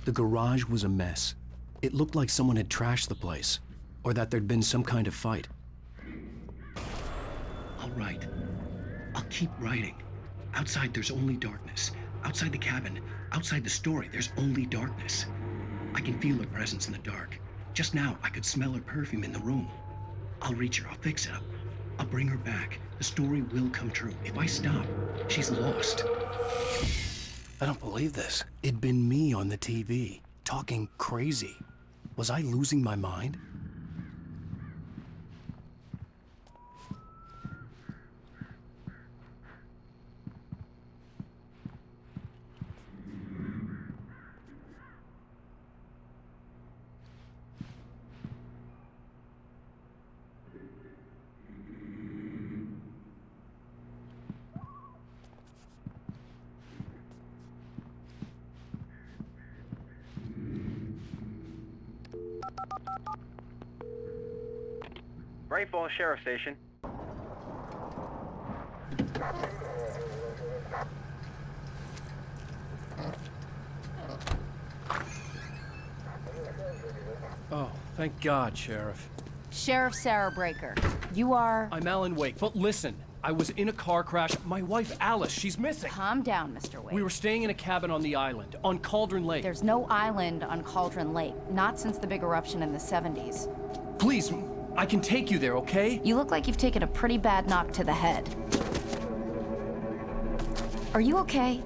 The garage was a mess. It looked like someone had trashed the place, or that there'd been some kind of fight. I'll write. I'll keep writing. Outside, there's only darkness. Outside the cabin, outside the story, there's only darkness. I can feel her presence in the dark. Just now, I could smell her perfume in the room. I'll reach her. I'll fix it. I'll bring her back. The story will come true. If I stop, she's lost. I don't believe this. It'd been me on the TV, talking crazy. Was I losing my mind? Bright Falls Sheriff Station. Oh, thank God, Sheriff. Sheriff Sarah Breaker. You are... I'm Alan Wake, but listen. I was in a car crash. My wife, Alice, she's missing. Calm down, Mr. Wake. We were staying in a cabin on the island, on Cauldron Lake. There's no island on Cauldron Lake. Not since the big eruption in the 70s. Please, I can take you there, okay? You look like you've taken a pretty bad knock to the head. Are you okay?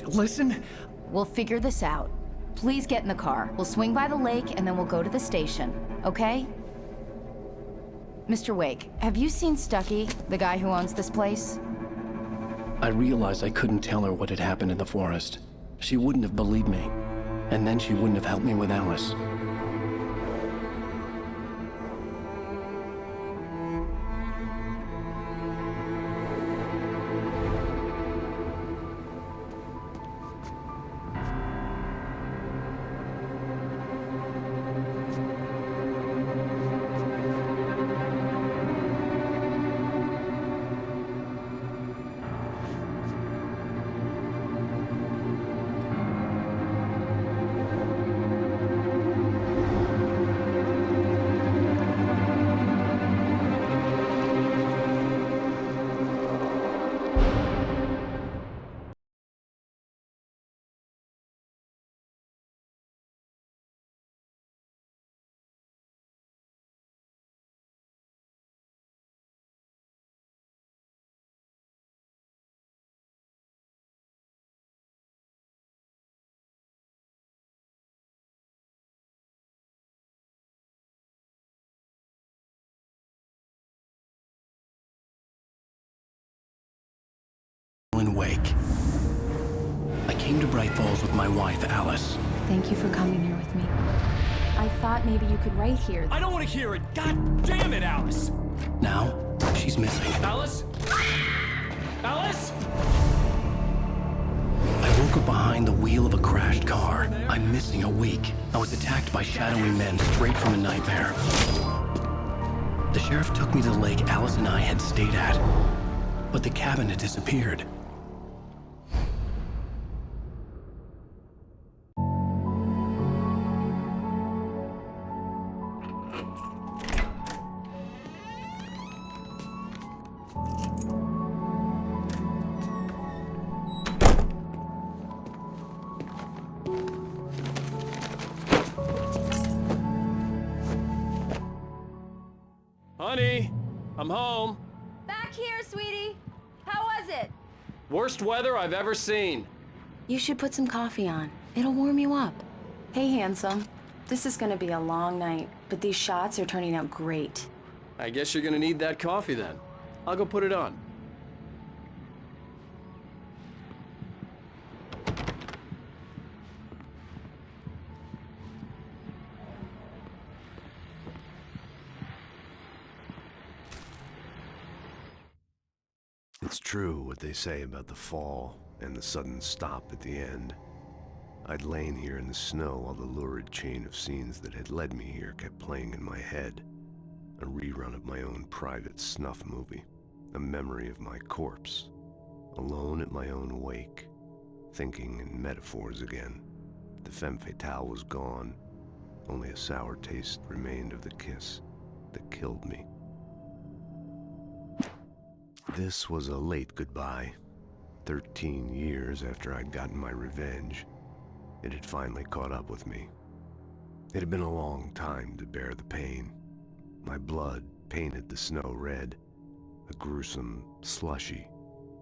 Listen. We'll figure this out. Please get in the car. We'll swing by the lake and then we'll go to the station, okay? Mr. Wake, have you seen Stucky, the guy who owns this place? I realized I couldn't tell her what had happened in the forest. She wouldn't have believed me, and then she wouldn't have helped me with Alice. Alan Wake. I came to Bright Falls with my wife, Alice. Thank you for coming here with me. I thought maybe you could write here. I don't want to hear it! God damn it, Alice! Now, she's missing. Alice? Alice? I woke up behind the wheel of a crashed car. I'm missing a week. I was attacked by shadowy men straight from a nightmare. The sheriff took me to the lake Alice and I had stayed at, but the cabin had disappeared. Honey, I'm home. Back here, sweetie. How was it? Worst weather I've ever seen. You should put some coffee on. It'll warm you up. Hey, handsome. This is gonna be a long night, but these shots are turning out great. I guess you're gonna need that coffee then. I'll go put it on. It's true what they say about the fall and the sudden stop at the end. I'd lain here in the snow while the lurid chain of scenes that had led me here kept playing in my head. A rerun of my own private snuff movie. A memory of my corpse. Alone at my own wake. Thinking in metaphors again. The femme fatale was gone. Only a sour taste remained of the kiss that killed me. This was a late goodbye. 13 years after I'd gotten my revenge, it had finally caught up with me. It had been a long time to bear the pain. My blood painted the snow red. A gruesome slushy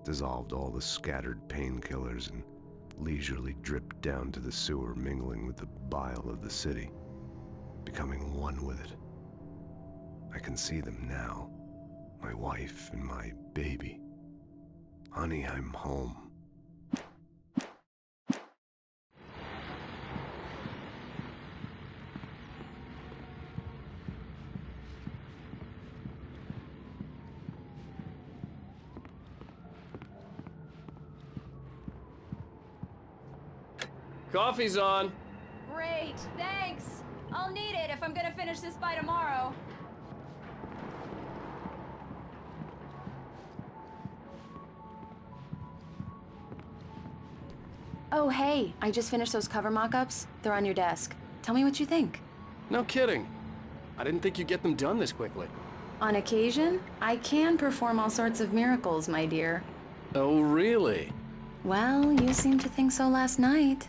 dissolved all the scattered painkillers and leisurely dripped down to the sewer, mingling with the bile of the city, becoming one with it. I can see them now. My wife and my baby. Honey, I'm home. Coffee's on. Great, thanks. I'll need it if I'm gonna finish this by tomorrow. Oh, hey, I just finished those cover mock-ups. They're on your desk. Tell me what you think. No kidding. I didn't think you'd get them done this quickly. On occasion, I can perform all sorts of miracles, my dear. Oh, really? Well, you seemed to think so last night.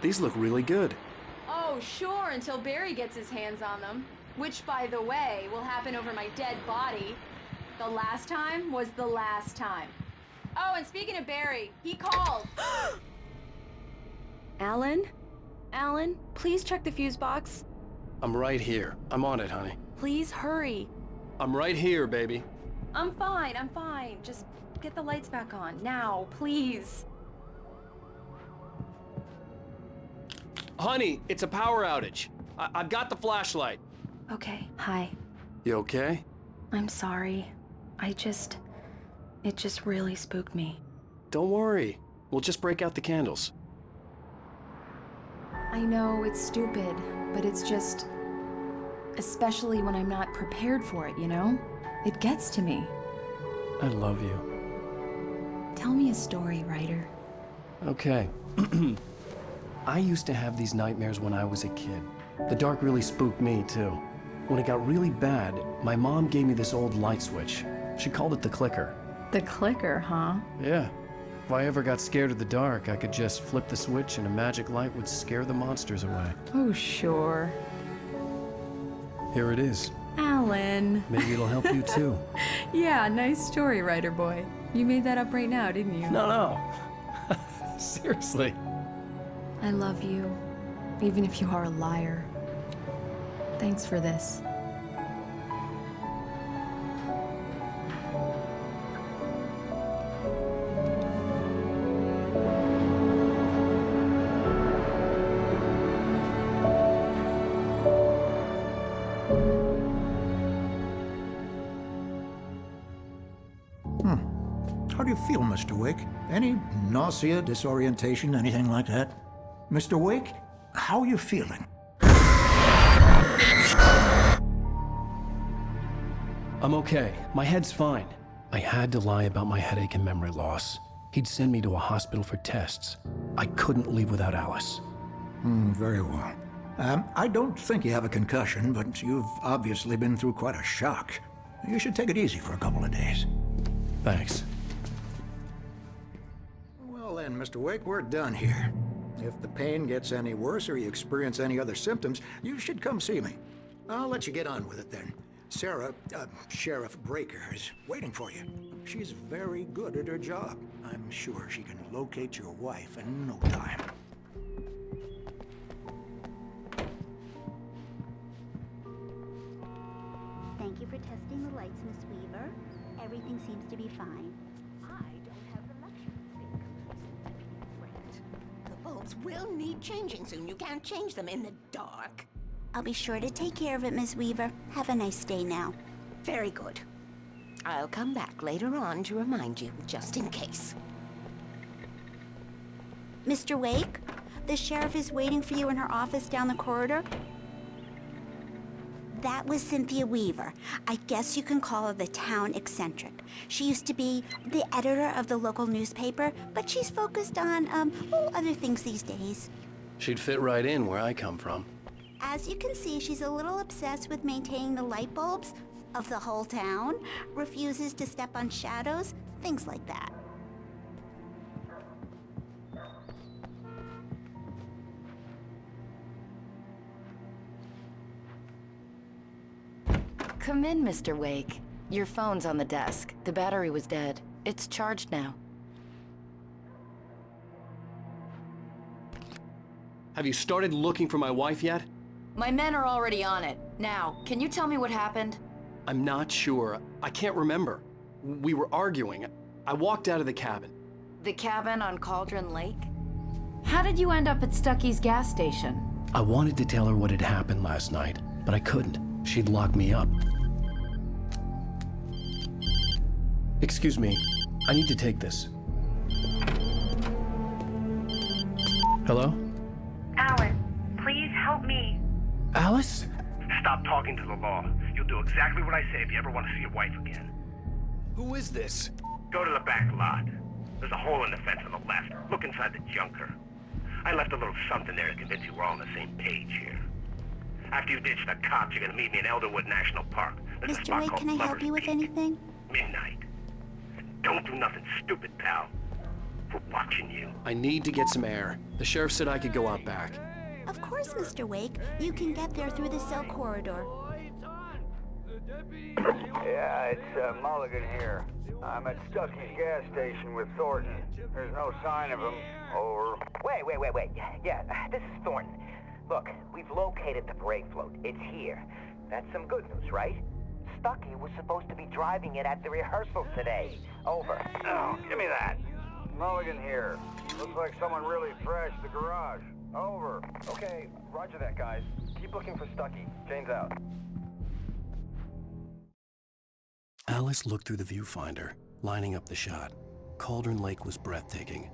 These look really good. Oh, sure, until Barry gets his hands on them. Which, by the way, will happen over my dead body. The last time was the last time. Oh, and speaking of Barry, he called. Alan? Alan, please check the fuse box. I'm right here. I'm on it, honey. Please hurry. I'm right here, baby. I'm fine, I'm fine. Just get the lights back on. Now, please. Honey, it's a power outage. I've got the flashlight. Okay, hi. You okay? I'm sorry. It just really spooked me. Don't worry. We'll just break out the candles. I know it's stupid, but it's just... especially when I'm not prepared for it, you know? It gets to me. I love you. Tell me a story, writer. Okay. I used to have these nightmares when I was a kid. The dark really spooked me, too. When it got really bad, my mom gave me this old light switch. She called it the clicker. The clicker, huh? Yeah. If I ever got scared of the dark, I could just flip the switch and a magic light would scare the monsters away. Oh, sure. Here it is. Alan. Maybe it'll help you, too. Yeah, nice story, writer boy. You made that up right now, didn't you? No. Seriously. I love you, even if you are a liar. Thanks for this. How do you feel, Mr. Wake? Any nausea, disorientation, anything like that? Mr. Wake, how are you feeling? I'm okay. My head's fine. I had to lie about my headache and memory loss. He'd send me to a hospital for tests. I couldn't leave without Alice. Very well. I don't think you have a concussion, but you've obviously been through quite a shock. You should take it easy for a couple of days. Thanks. Well then, Mr. Wake, we're done here. If the pain gets any worse or you experience any other symptoms, you should come see me. I'll let you get on with it then. Sarah, Sheriff Breaker, is waiting for you. She's very good at her job. I'm sure she can locate your wife in no time. Thank you for testing the lights, Miss Weaver. Everything seems to be fine. I don't have the luxury of being completely wet. The bulbs will need changing soon. You can't change them in the dark. I'll be sure to take care of it, Miss Weaver. Have a nice day now. Very good. I'll come back later on to remind you, just in case. Mr. Wake, the sheriff is waiting for you in her office down the corridor. That was Cynthia Weaver. I guess you can call her the town eccentric. She used to be the editor of the local newspaper, but she's focused on, other things these days. She'd fit right in where I come from. As you can see, she's a little obsessed with maintaining the light bulbs of the whole town, refuses to step on shadows, things like that. Come in, Mr. Wake. Your phone's on the desk. The battery was dead. It's charged now. Have you started looking for my wife yet? My men are already on it. Now, can you tell me what happened? I'm not sure. I can't remember. We were arguing. I walked out of the cabin. The cabin on Cauldron Lake? How did you end up at Stucky's gas station? I wanted to tell her what had happened last night, but I couldn't. She'd locked me up. Excuse me. I need to take this. Hello? Alan, please help me. Alice? Stop talking to the law. You'll do exactly what I say if you ever want to see your wife again. Who is this? Go to the back lot. There's a hole in the fence on the left. Look inside the junker. I left a little something there to convince you we're all on the same page here. After you ditch the cops, you're gonna meet me in Elderwood National Park. There's a Mr. spot Wake, called can I help Lover's you with Peak. anything? Midnight. Don't do nothing stupid, pal. We're watching you. I need to get some air. The sheriff said I could go out back. Of course, Mr. Wake. You can get there through the cell corridor. Yeah, it's Mulligan here. I'm at Stucky's gas station with Thornton. There's no sign of him. Over. Wait. Yeah, this is Thornton. Look, we've located the parade float. It's here. That's some good news, right? Stucky was supposed to be driving it at the rehearsal today. Over. Oh, give me that. Mulligan here. Looks like someone really thrashed the garage. Over. Okay, roger that, guys. Keep looking for Stucky. Jane's out. Alice looked through the viewfinder, lining up the shot. Cauldron Lake was breathtaking.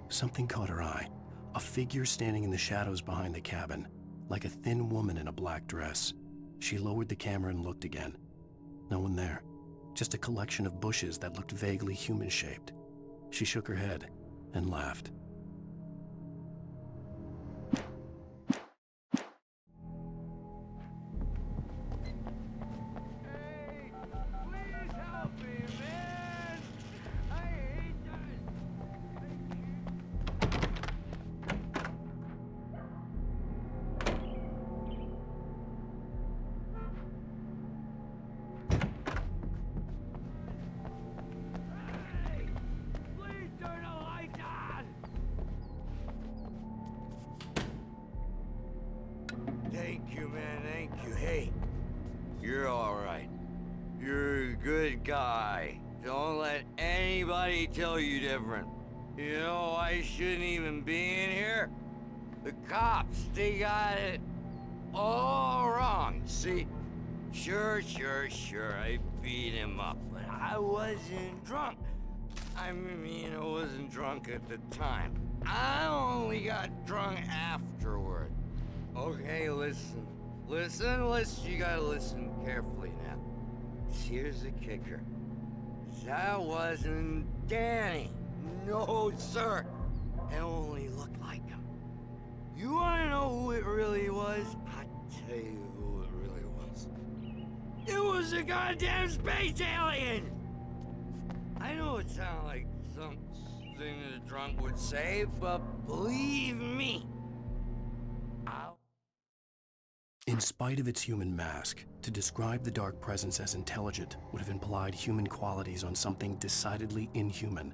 Something caught her eye. A figure standing in the shadows behind the cabin, like a thin woman in a black dress. She lowered the camera and looked again. No one there. Just a collection of bushes that looked vaguely human-shaped. She shook her head and laughed. Thank you, man, thank you. Hey, you're all right. You're a good guy. Don't let anybody tell you different. You know, I shouldn't even be in here. The cops, they got it all wrong. See, Sure, I beat him up, but I wasn't drunk. I mean, I wasn't drunk at the time. I only got drunk afterward. Okay, listen. You gotta listen carefully now. Here's the kicker. That wasn't Danny. No, sir. It only looked like him. You wanna know who it really was? I'll tell you who it really was. It was a goddamn space alien! I know it sounds like something a drunk would say, but believe me, In spite of its human mask, to describe the dark presence as intelligent would have implied human qualities on something decidedly inhuman.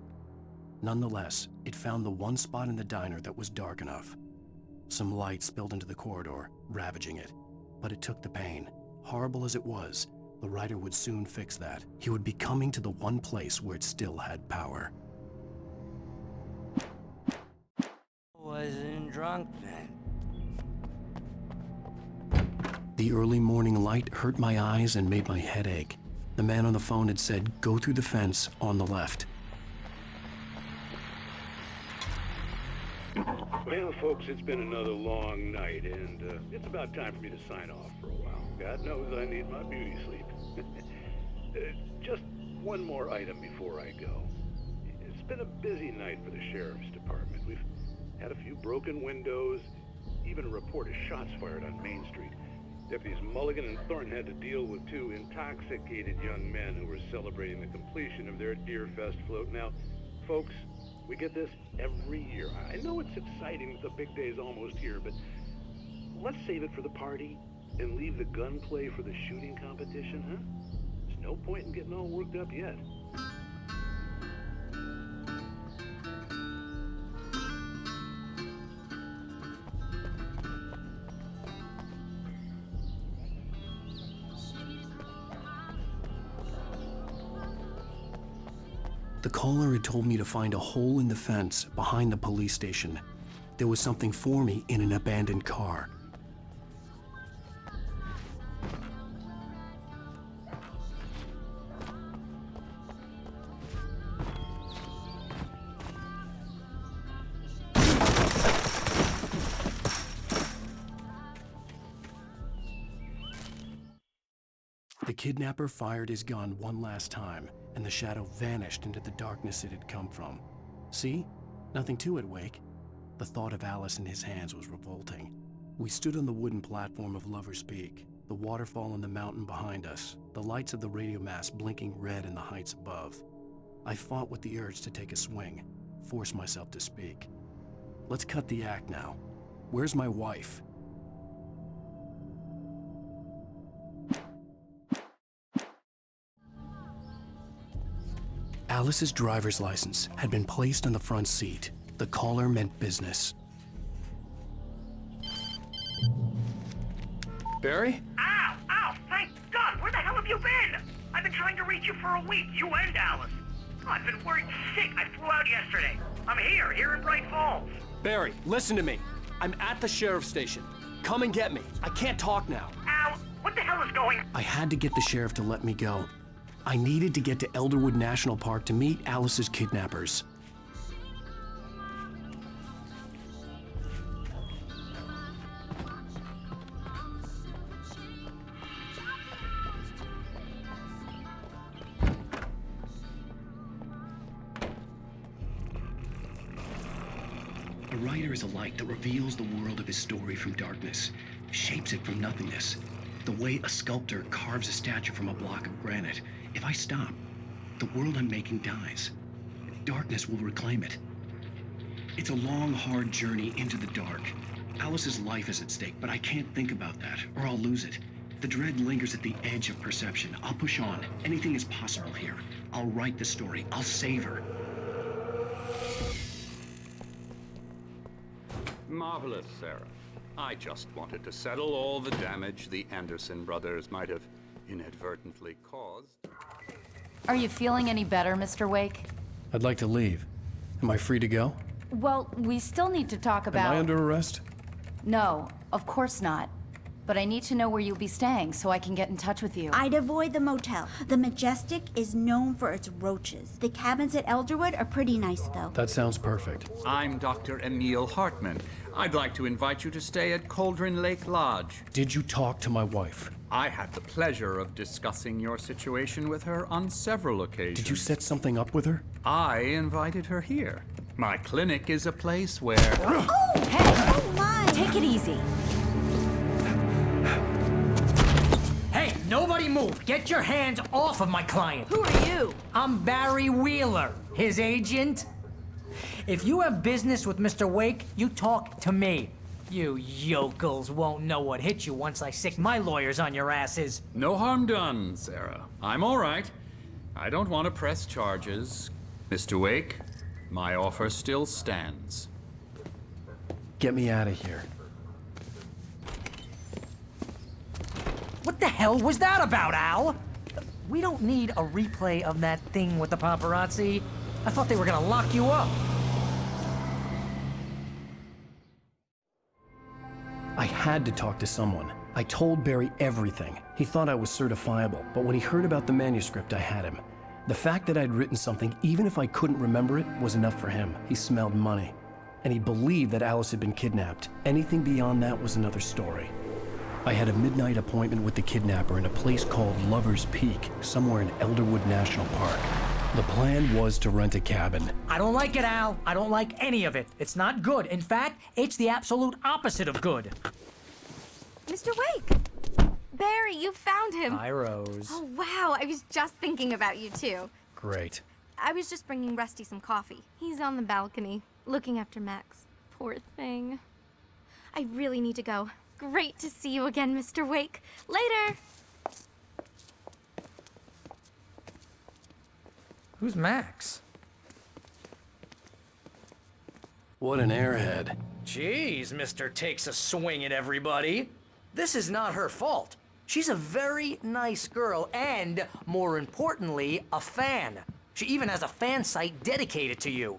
Nonetheless, it found the one spot in the diner that was dark enough. Some light spilled into the corridor, ravaging it. But it took the pain. Horrible as it was, the writer would soon fix that. He would be coming to the one place where it still had power. wasn't drunk then. The early morning light hurt my eyes and made my head ache. The man on the phone had said, "Go through the fence on the left." Well, folks, it's been another long night, and it's about time for me to sign off for a while. God knows I need my beauty sleep. Just one more item before I go. It's been a busy night for the Sheriff's Department. We've had a few broken windows, even a report of shots fired on Main Street. Deputies Mulligan and Thornton had to deal with two intoxicated young men who were celebrating the completion of their Deerfest float. Now, folks, we get this every year. I know it's exciting, the big day's almost here, but let's save it for the party and leave the gunplay for the shooting competition, huh? There's no point in getting all worked up yet. The caller had told me to find a hole in the fence behind the police station. There was something for me in an abandoned car. The kidnapper fired his gun one last time, and the shadow vanished into the darkness it had come from. See? Nothing to it, Wake. The thought of Alice in his hands was revolting. We stood on the wooden platform of Lover's Peak, the waterfall on the mountain behind us, the lights of the radio mast blinking red in the heights above. I fought with the urge to take a swing, force myself to speak. Let's cut the act now. Where's my wife? Alice's driver's license had been placed on the front seat. The caller meant business. Barry? Ow! Ow! Thank God! Where the hell have you been? I've been trying to reach you for a week, you and Alice. Oh, I've been worried sick. I flew out yesterday. I'm here in Bright Falls. Barry, listen to me. I'm at the sheriff's station. Come and get me. I can't talk now. Ow! What the hell is going on? I had to get the sheriff to let me go. I needed to get to Elderwood National Park to meet Alice's kidnappers. A writer is a light that reveals the world of his story from darkness, shapes it from nothingness. The way a sculptor carves a statue from a block of granite. If I stop, the world I'm making dies. Darkness will reclaim it. It's a long, hard journey into the dark. Alice's life is at stake, but I can't think about that, or I'll lose it. The dread lingers at the edge of perception. I'll push on. Anything is possible here. I'll write the story. I'll save her. Marvelous, Sarah. I just wanted to settle all the damage the Anderson brothers might have inadvertently caused. Are you feeling any better, Mr. Wake? I'd like to leave. Am I free to go? Well, we still need to talk about... Am I under arrest? No, of course not. but I need to know where you'll be staying so I can get in touch with you. I'd avoid the motel. The Majestic is known for its roaches. The cabins at Elderwood are pretty nice, though. That sounds perfect. I'm Dr. Emil Hartman. I'd like to invite you to stay at Cauldron Lake Lodge. Did you talk to my wife? I had the pleasure of discussing your situation with her on several occasions. Did you set something up with her? I invited her here. My clinic is a place where... Oh! Hey! Oh, my! Take it easy. Hey, nobody move! Get your hands off of my client! Who are you? I'm Barry Wheeler, his agent. If you have business with Mr. Wake, you talk to me. You yokels won't know what hit you once I sick my lawyers on your asses. No harm done, Sarah. I'm all right. I don't want to press charges. Mr. Wake, my offer still stands. Get me out of here. What the hell was that about, Al? We don't need a replay of that thing with the paparazzi. I thought they were gonna lock you up. I had to talk to someone. I told Barry everything. He thought I was certifiable, but when he heard about the manuscript, I had him. The fact that I'd written something, even if I couldn't remember it, was enough for him. He smelled money. And he believed that Alice had been kidnapped. Anything beyond that was another story. I had a midnight appointment with the kidnapper in a place called Lover's Peak, somewhere in Elderwood National Park. The plan was to rent a cabin. I don't like it, Al. I don't like any of it. It's not good. In fact, it's the absolute opposite of good. Mr. Wake! Barry, you found him. Hi, Rose. Oh, wow. I was just thinking about you, too. Great. I was just bringing Rusty some coffee. He's on the balcony, looking after Max. Poor thing. I really need to go. Great to see you again, Mr. Wake. Later! Who's Max? What an airhead. Jeez, Mr. Takes a swing at everybody. This is not her fault. She's a very nice girl and, more importantly, a fan. She even has a fan site dedicated to you.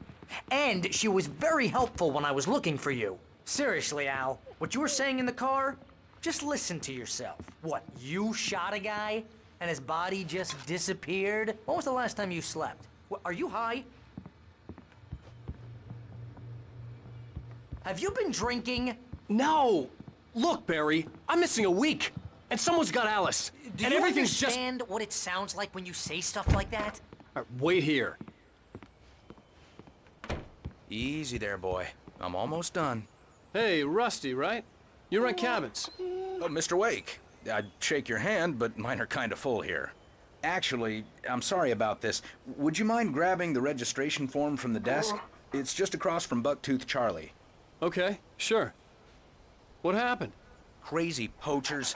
And she was very helpful when I was looking for you. Seriously, Al, what you were saying in the car, just listen to yourself. What, you shot a guy and his body just disappeared? When was the last time you slept? What, are you high? Have you been drinking? No! Look, Barry, I'm missing a week, and someone's got Alice. Do and you everything's understand what it sounds like when you say stuff like that? Wait here. Easy there, boy. I'm almost done. Hey, Rusty, right? You rent cabins. Oh, Mr. Wake. I'd shake your hand, but mine are kind of full here. Actually, I'm sorry about this. Would you mind grabbing the registration form from the desk? It's just across from Bucktooth Charlie. Okay, sure. What happened? Crazy poachers.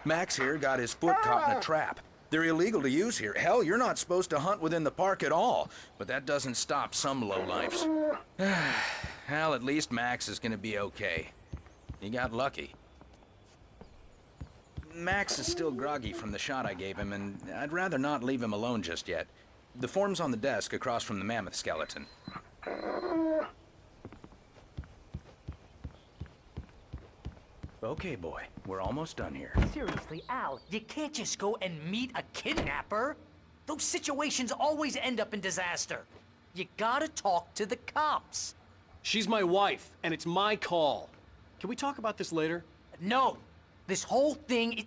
Max here got his foot caught in a trap. They're illegal to use here. Hell, you're not supposed to hunt within the park at all. But that doesn't stop some lowlifes. Well, at least Max is gonna be okay. He got lucky. Max is still groggy from the shot I gave him, and I'd rather not leave him alone just yet. The form's on the desk across from the mammoth skeleton. Okay, boy. We're almost done here. Seriously, Al, you can't just go and meet a kidnapper. Those situations always end up in disaster. You gotta talk to the cops. She's my wife, and it's my call. Can we talk about this later? No. This whole thing...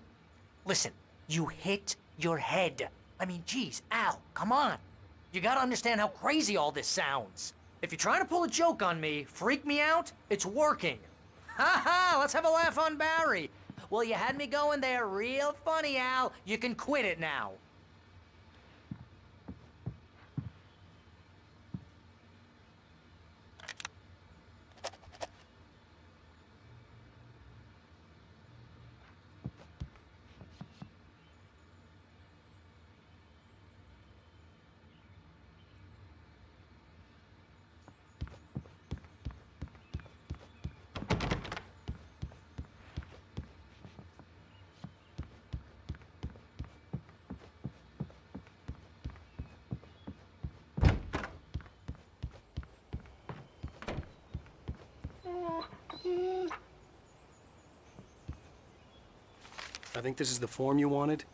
Listen, you hit your head. I mean, geez, Al, come on. You gotta understand how crazy all this sounds. If you're trying to pull a joke on me, freak me out, it's working. Ha ha! Let's have a laugh on Barry. Well, you had me going there real funny, Al. You can quit it now. I think this is the form you wanted.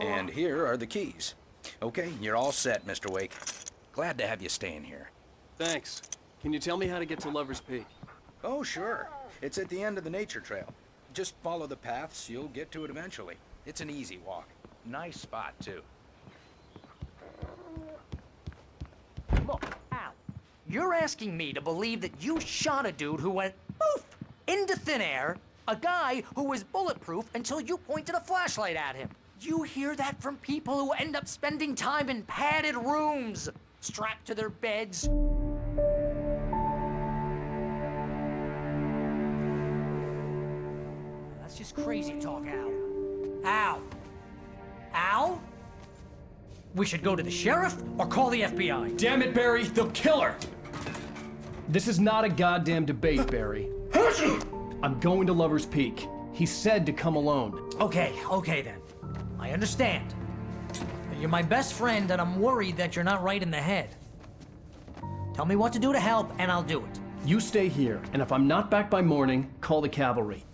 And here are the keys. Okay, you're all set, Mr. Wake. Glad to have you staying here. Thanks. Can you tell me how to get to Lover's Peak? Oh, sure. It's at the end of the nature trail. Just follow the paths, you'll get to it eventually. It's an easy walk. Nice spot, too. Look, Al, you're asking me to believe that you shot a dude who went poof into thin air, a guy who was bulletproof until you pointed a flashlight at him. You hear that from people who end up spending time in padded rooms, strapped to their beds. That's just crazy talk, Al. Al? Al? We should go to the sheriff or call the FBI. Damn it, Barry, they'll kill her! This is not a goddamn debate, Barry. I'm going to Lover's Peak. He said to come alone. Okay then. I understand. You're my best friend and I'm worried that you're not right in the head. Tell me what to do to help and I'll do it. You stay here, and if I'm not back by morning, call the cavalry.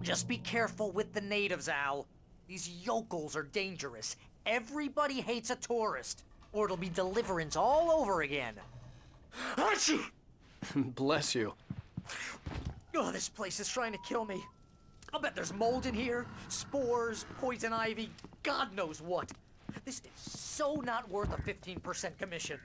Just be careful with the natives, Al. These yokels are dangerous. Everybody hates a tourist, or it'll be Deliverance all over again. Bless you. Oh, this place is trying to kill me. I'll bet there's mold in here, spores, poison ivy, God knows what. This is so not worth a 15% commission.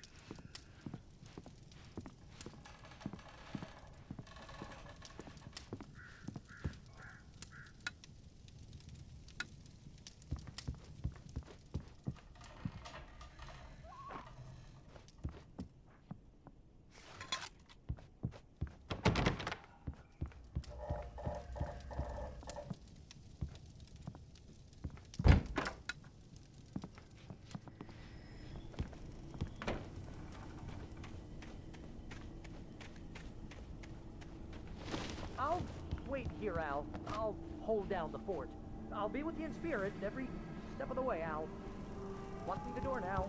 I'll wait here, Al. I'll hold down the fort. I'll be with you in spirit every step of the way, Al. Lock me the door now.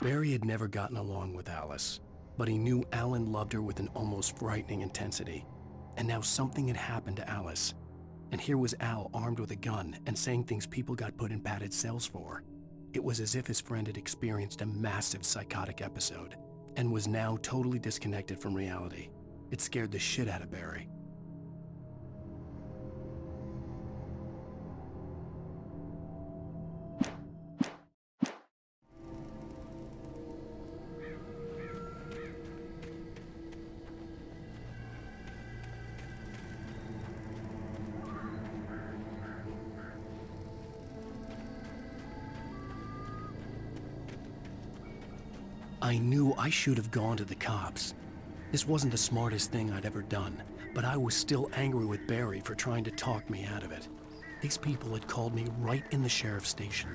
Barry had never gotten along with Alice, but he knew Alan loved her with an almost frightening intensity. And now something had happened to Alice. And here was Al armed with a gun and saying things people got put in padded cells for. It was as if his friend had experienced a massive psychotic episode and was now totally disconnected from reality. It scared the shit out of Barry. I knew I should have gone to the cops. This wasn't the smartest thing I'd ever done, but I was still angry with Barry for trying to talk me out of it. These people had called me right in the sheriff's station.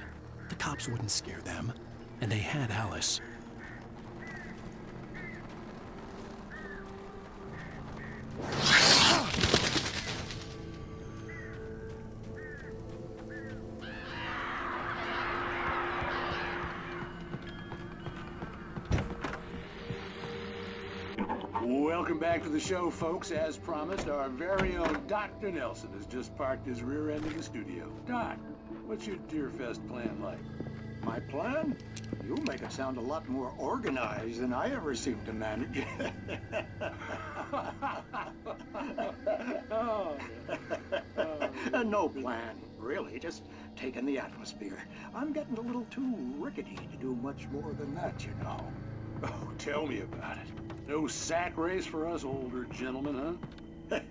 The cops wouldn't scare them, and they had Alice. Welcome back to the show, folks. As promised, our very own Dr. Nelson has just parked his rear end in the studio. Doc, what's your Deerfest plan like? My plan? You make it sound a lot more organized than I ever seem to manage. No plan, really. Just taking the atmosphere. I'm getting a little too rickety to do much more than that, you know. Oh, tell me about it. No sack race for us older gentlemen, huh?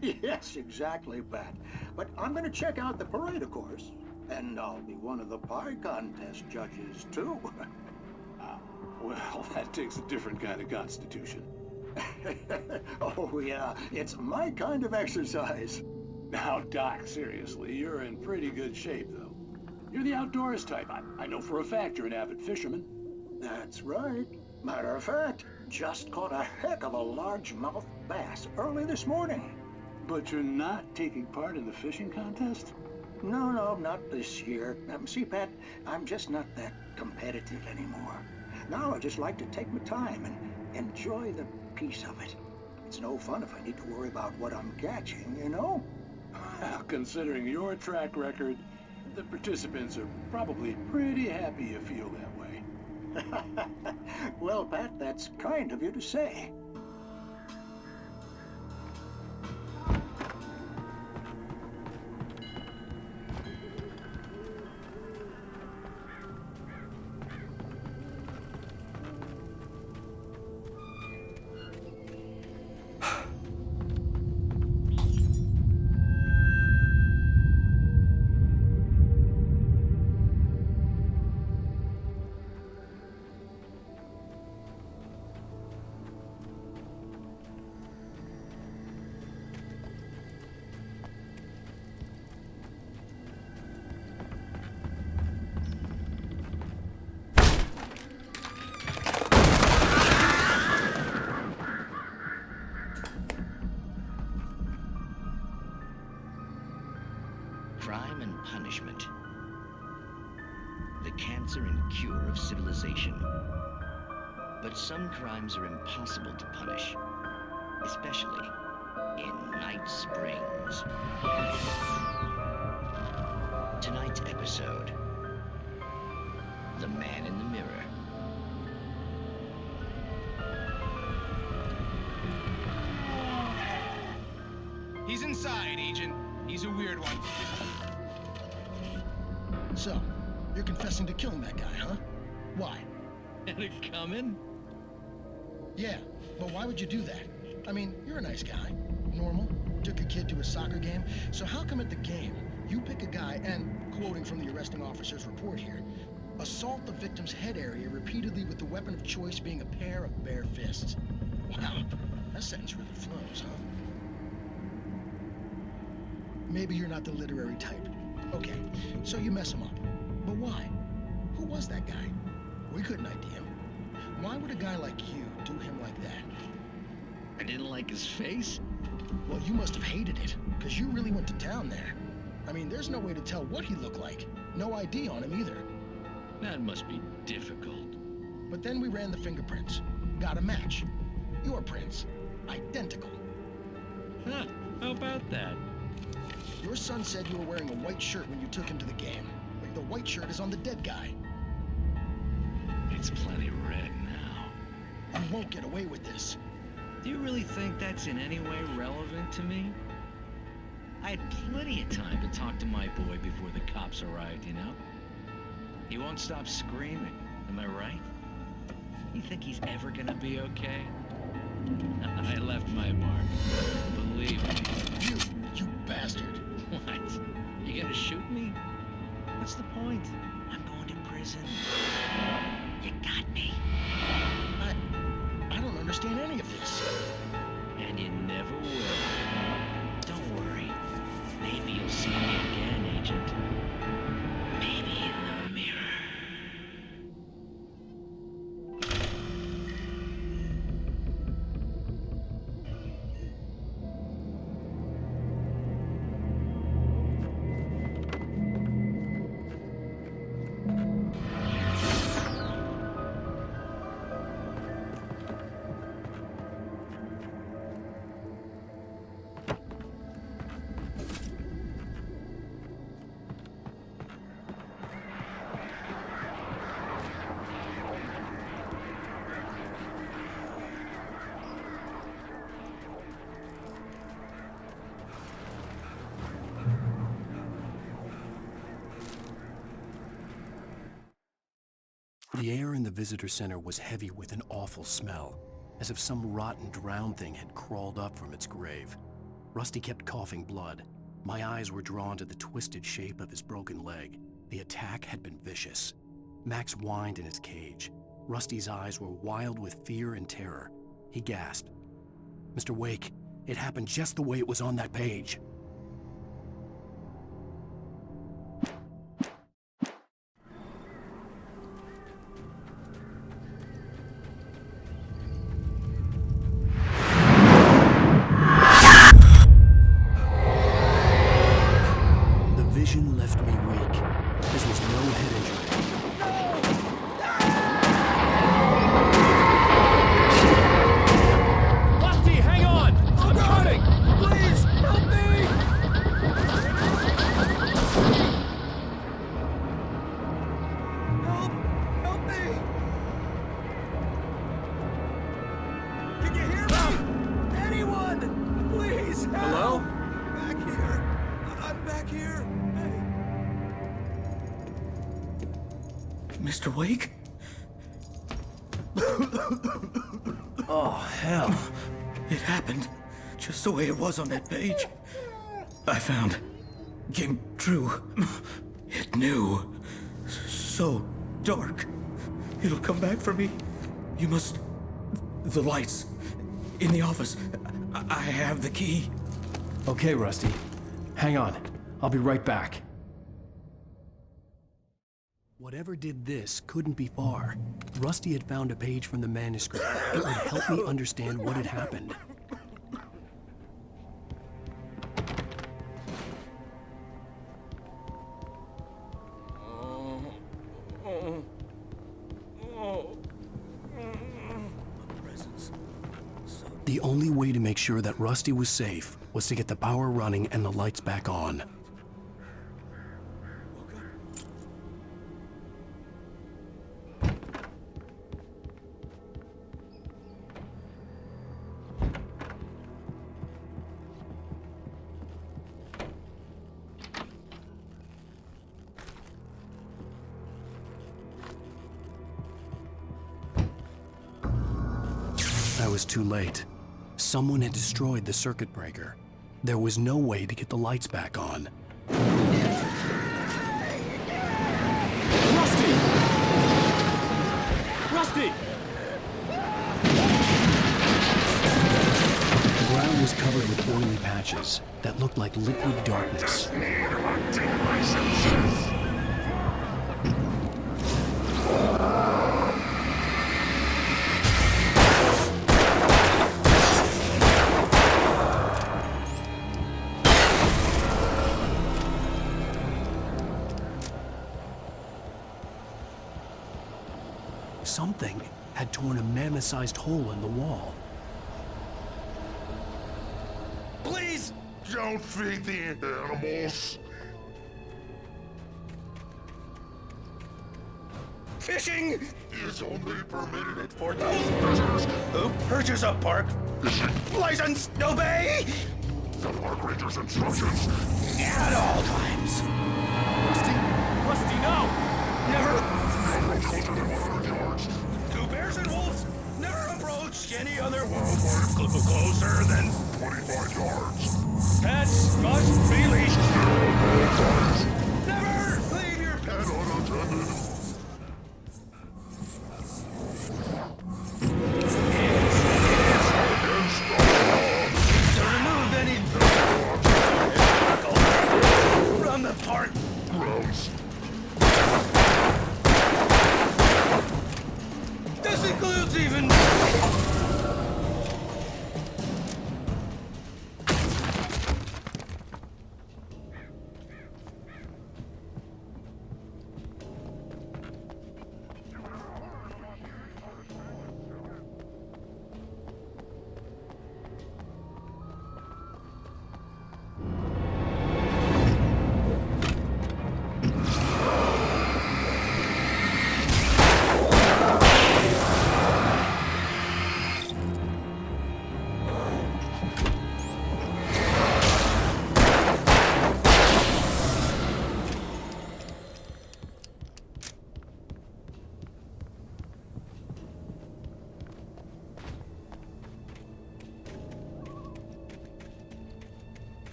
Yes, exactly, Pat. But I'm gonna check out the parade, of course. And I'll be one of the pie contest judges, too. Well, that takes a different kind of constitution. Oh, yeah. It's my kind of exercise. Now, Doc, seriously, you're in pretty good shape, though. You're the outdoors type. I know for a fact you're an avid fisherman. That's right. Matter of fact, just caught a heck of a largemouth bass early this morning. But you're not taking part in the fishing contest? No, not this year. See, Pat, I'm just not that competitive anymore. Now I just like to take my time and enjoy the peace of it. It's no fun if I need to worry about what I'm catching, you know? Well, considering your track record, the participants are probably pretty happy you feel that way. Well, Pat, that's kind of you to say. Crime and punishment. The cancer and cure of civilization. But some crimes are impossible to punish, especially in Night Springs. Tonight's episode, The Man in the Mirror. He's inside, Agent. He's a weird one. So, you're confessing to killing that guy, huh? Why? Had it coming? Yeah, but why would you do that? I mean, you're a nice guy. Normal. Took a kid to a soccer game. So how come at the game, you pick a guy and, quoting from the arresting officer's report here, assault the victim's head area repeatedly with the weapon of choice being a pair of bare fists? Wow, that sentence really flows, huh? Maybe you're not the literary type. Okay, so you mess him up. But why? Who was that guy? We couldn't ID him. Why would a guy like you do him like that? I didn't like his face? Well, you must have hated it, because you really went to town there. I mean, there's no way to tell what he looked like. No ID on him either. That must be difficult. But then we ran the fingerprints. Got a match. Your prints. Identical. Huh, how about that? Your son said you were wearing a white shirt when you took him to the game. Like the white shirt is on the dead guy. It's plenty red now. You won't get away with this. Do you really think that's in any way relevant to me? I had plenty of time to talk to my boy before the cops arrived, you know? He won't stop screaming, am I right? You think he's ever gonna be okay? I left my mark. Believe me. You bastard. What? You gonna shoot me? What's the point? I'm going to prison. You got me. I don't understand any of this. And you never will. Don't worry. Maybe you'll see me again, Agent. Maybe in the mirror. The air in the visitor center was heavy with an awful smell, as if some rotten drowned thing had crawled up from its grave. Rusty kept coughing blood. My eyes were drawn to the twisted shape of his broken leg. The attack had been vicious. Max whined in his cage. Rusty's eyes were wild with fear and terror. He gasped. "Mr. Wake, it happened just the way it was on that page." Mr. Wake? Oh, hell. It happened just the way it was on that page. I found. Came true. It knew. So dark. It'll come back for me. You must... The lights. In the office. I have the key. Okay, Rusty. Hang on. I'll be right back. Whatever did this couldn't be far. Rusty had found a page from the manuscript. It would help me understand what had happened. The only way to make sure that Rusty was safe was to get the power running and the lights back on. I was too late. Someone had destroyed the circuit breaker. There was no way to get the lights back on. Rusty! Rusty! The ground was covered with oily patches that looked like liquid darkness. Something had torn a mammoth-sized hole in the wall. Please don't feed the animals. Fishing is only permitted for those visitors who purchase a park license. Obey the park ranger's instructions at all times. Rusty! Rusty, no! Never. Never go to the 100 yards. Two bears and wolves never approach any other wildlife closer than 25 yards. Pets must be leashed. Times. Never leave your pet unattended. To remove any from the park grounds. This includes even...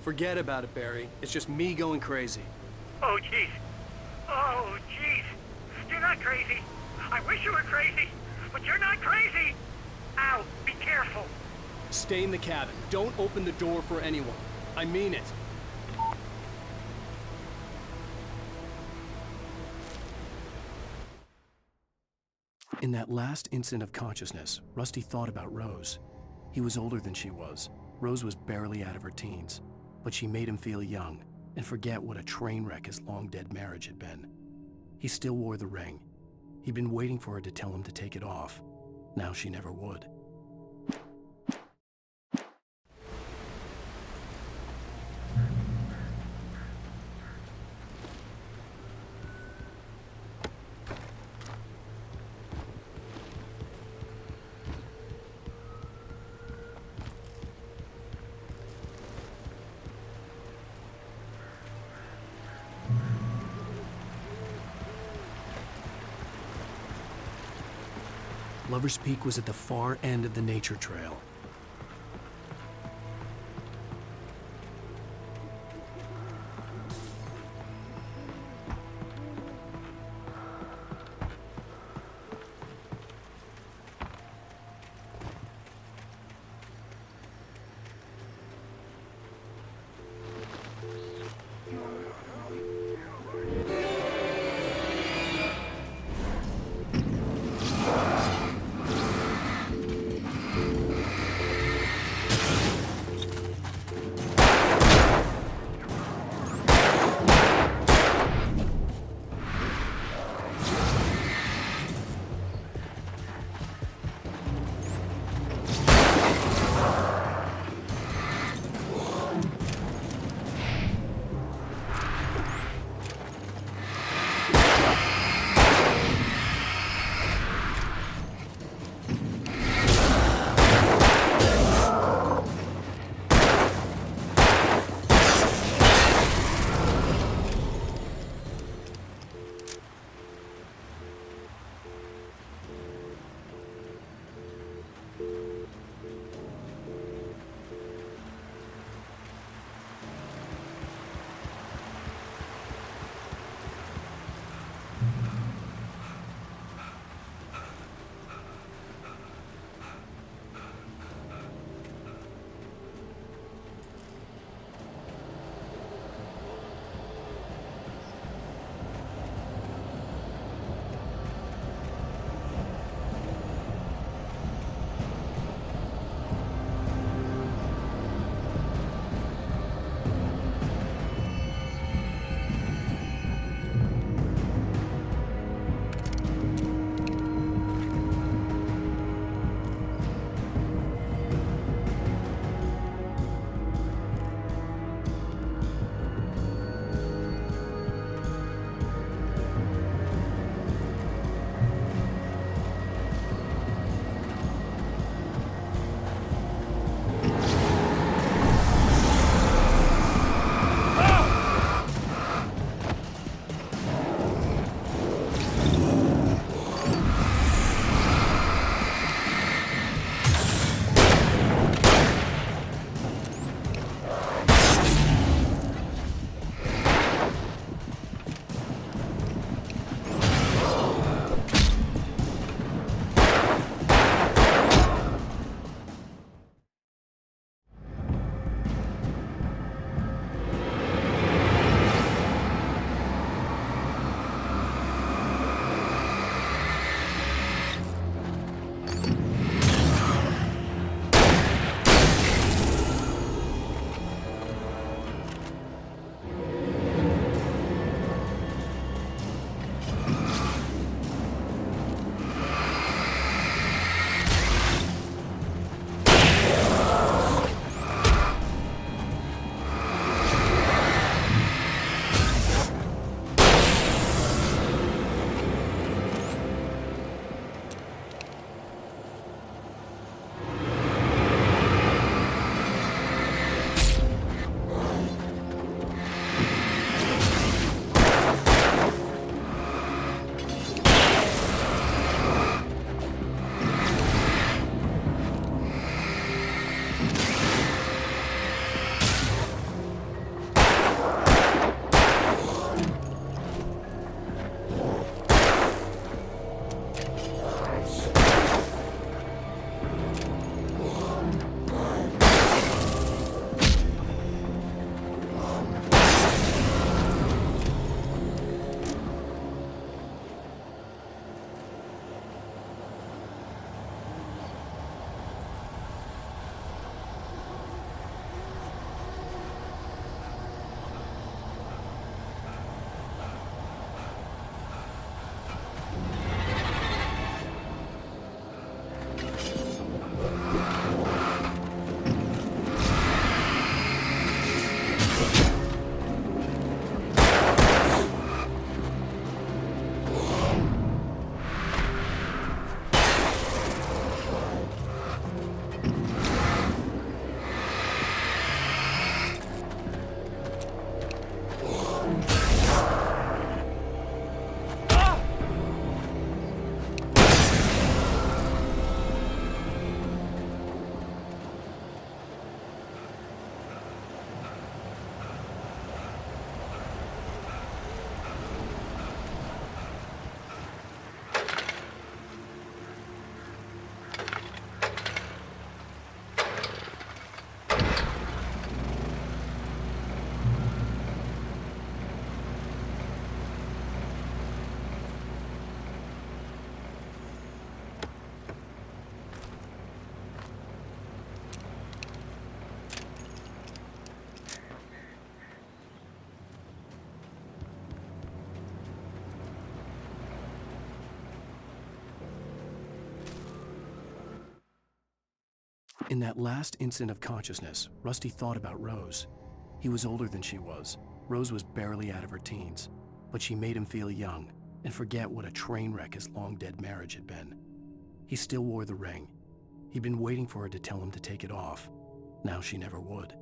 Forget about it, Barry. It's just me going crazy. Oh, jeez. Oh, jeez. You're not crazy. I wish you were crazy, but you're not crazy. Ow, be careful. Stay in the cabin. Don't open the door for anyone. I mean it. In that last instant of consciousness, Rusty thought about Rose. He was older than she was. Rose was barely out of her teens, but she made him feel young and forget what a train wreck his long-dead marriage had been. He still wore the ring. He'd been waiting for her to tell him to take it off. Now she never would. Lover's Peak was at the far end of the nature trail. In that last instant of consciousness, Rusty thought about Rose. He was older than she was. Rose was barely out of her teens, but she made him feel young and forget what a train wreck his long-dead marriage had been. He still wore the ring. He'd been waiting for her to tell him to take it off. Now she never would.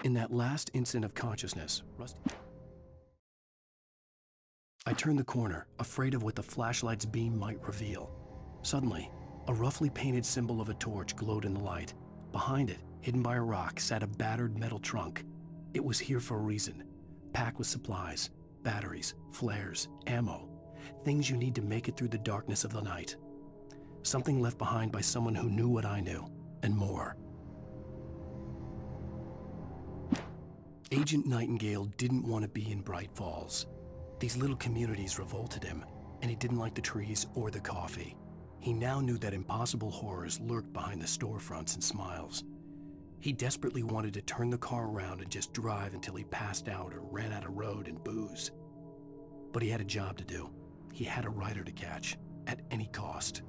In that last instant of consciousness, I turned the corner, afraid of what the flashlight's beam might reveal. Suddenly, a roughly painted symbol of a torch glowed in the light. Behind it, hidden by a rock, sat a battered metal trunk. It was here for a reason, packed with supplies, batteries, flares, ammo, things you need to make it through the darkness of the night. Something left behind by someone who knew what I knew, and more. Agent Nightingale didn't want to be in Bright Falls. These little communities revolted him, and he didn't like the trees or the coffee. He now knew that impossible horrors lurked behind the storefronts and smiles. He desperately wanted to turn the car around and just drive until he passed out or ran out of road and booze. But he had a job to do. He had a rider to catch, at any cost.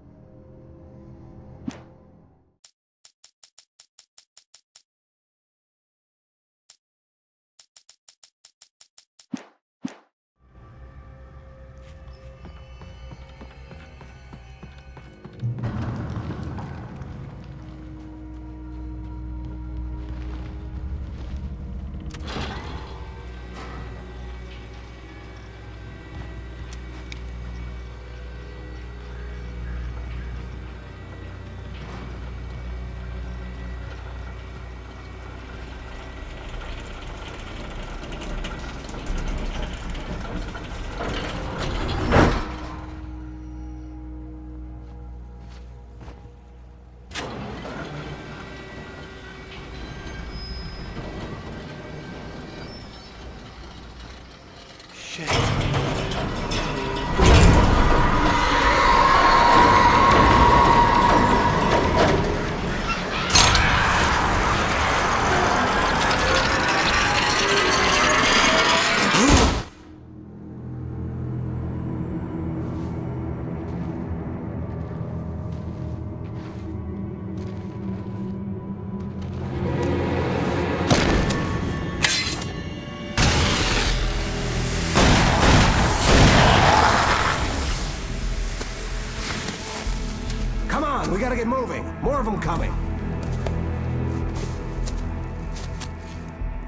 We gotta get moving. More of them coming.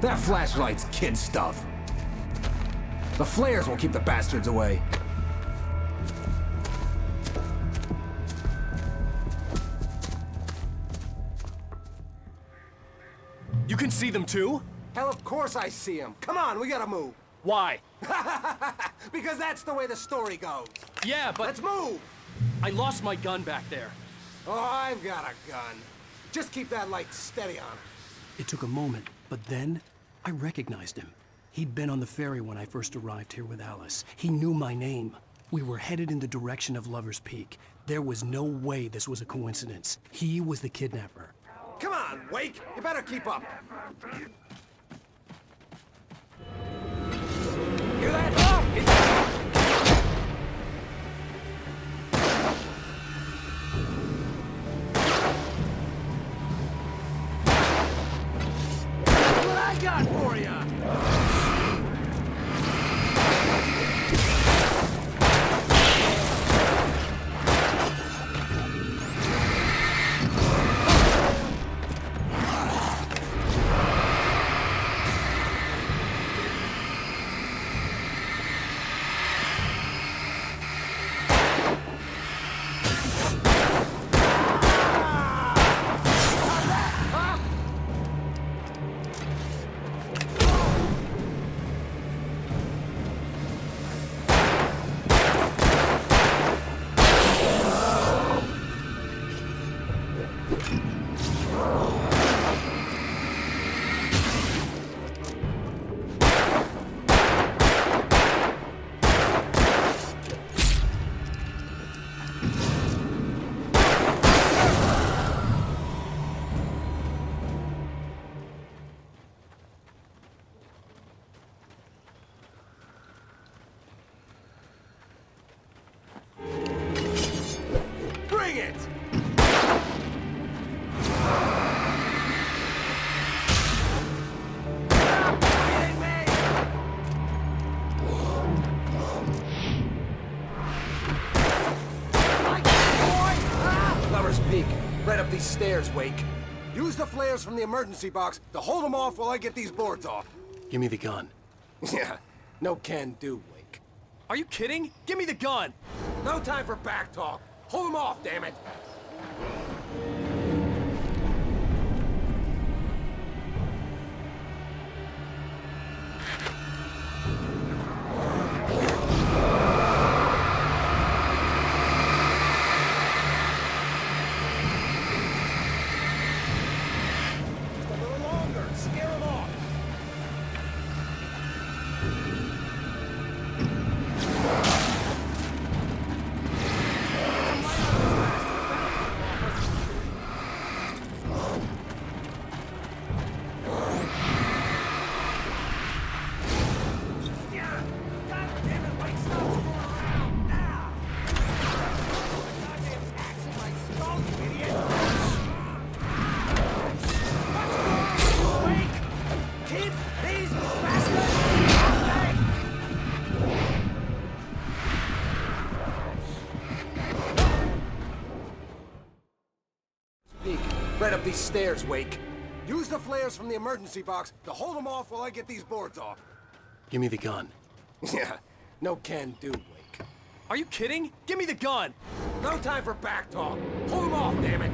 That flashlight's kid stuff. The flares will keep the bastards away. You can see them too? Hell, of course I see them. Come on, we gotta move. Why? Because that's the way the story goes. Yeah, but... Let's move! I lost my gun back there. Oh, I've got a gun. Just keep that light steady on her. It took a moment, but then I recognized him. He'd been on the ferry when I first arrived here with Alice. He knew my name. We were headed in the direction of Lover's Peak. There was no way this was a coincidence. He was the kidnapper. Come on, Wake! You better keep up. Hear that? What I got for you? Bring it! Lover's Peak. Right up these stairs, Wake. Use the flares from the emergency box to hold them off while I get these boards off. Give me the gun. Yeah, no can do, Wake. Are you kidding? Give me the gun! No time for back talk. Hold them off, damn it! Right up these stairs, Wake. Use the flares from the emergency box to hold them off while I get these boards off. Give me the gun. Yeah, no can do, Wake. Are you kidding? Give me the gun! No time for back talk. Hold them off, damn it!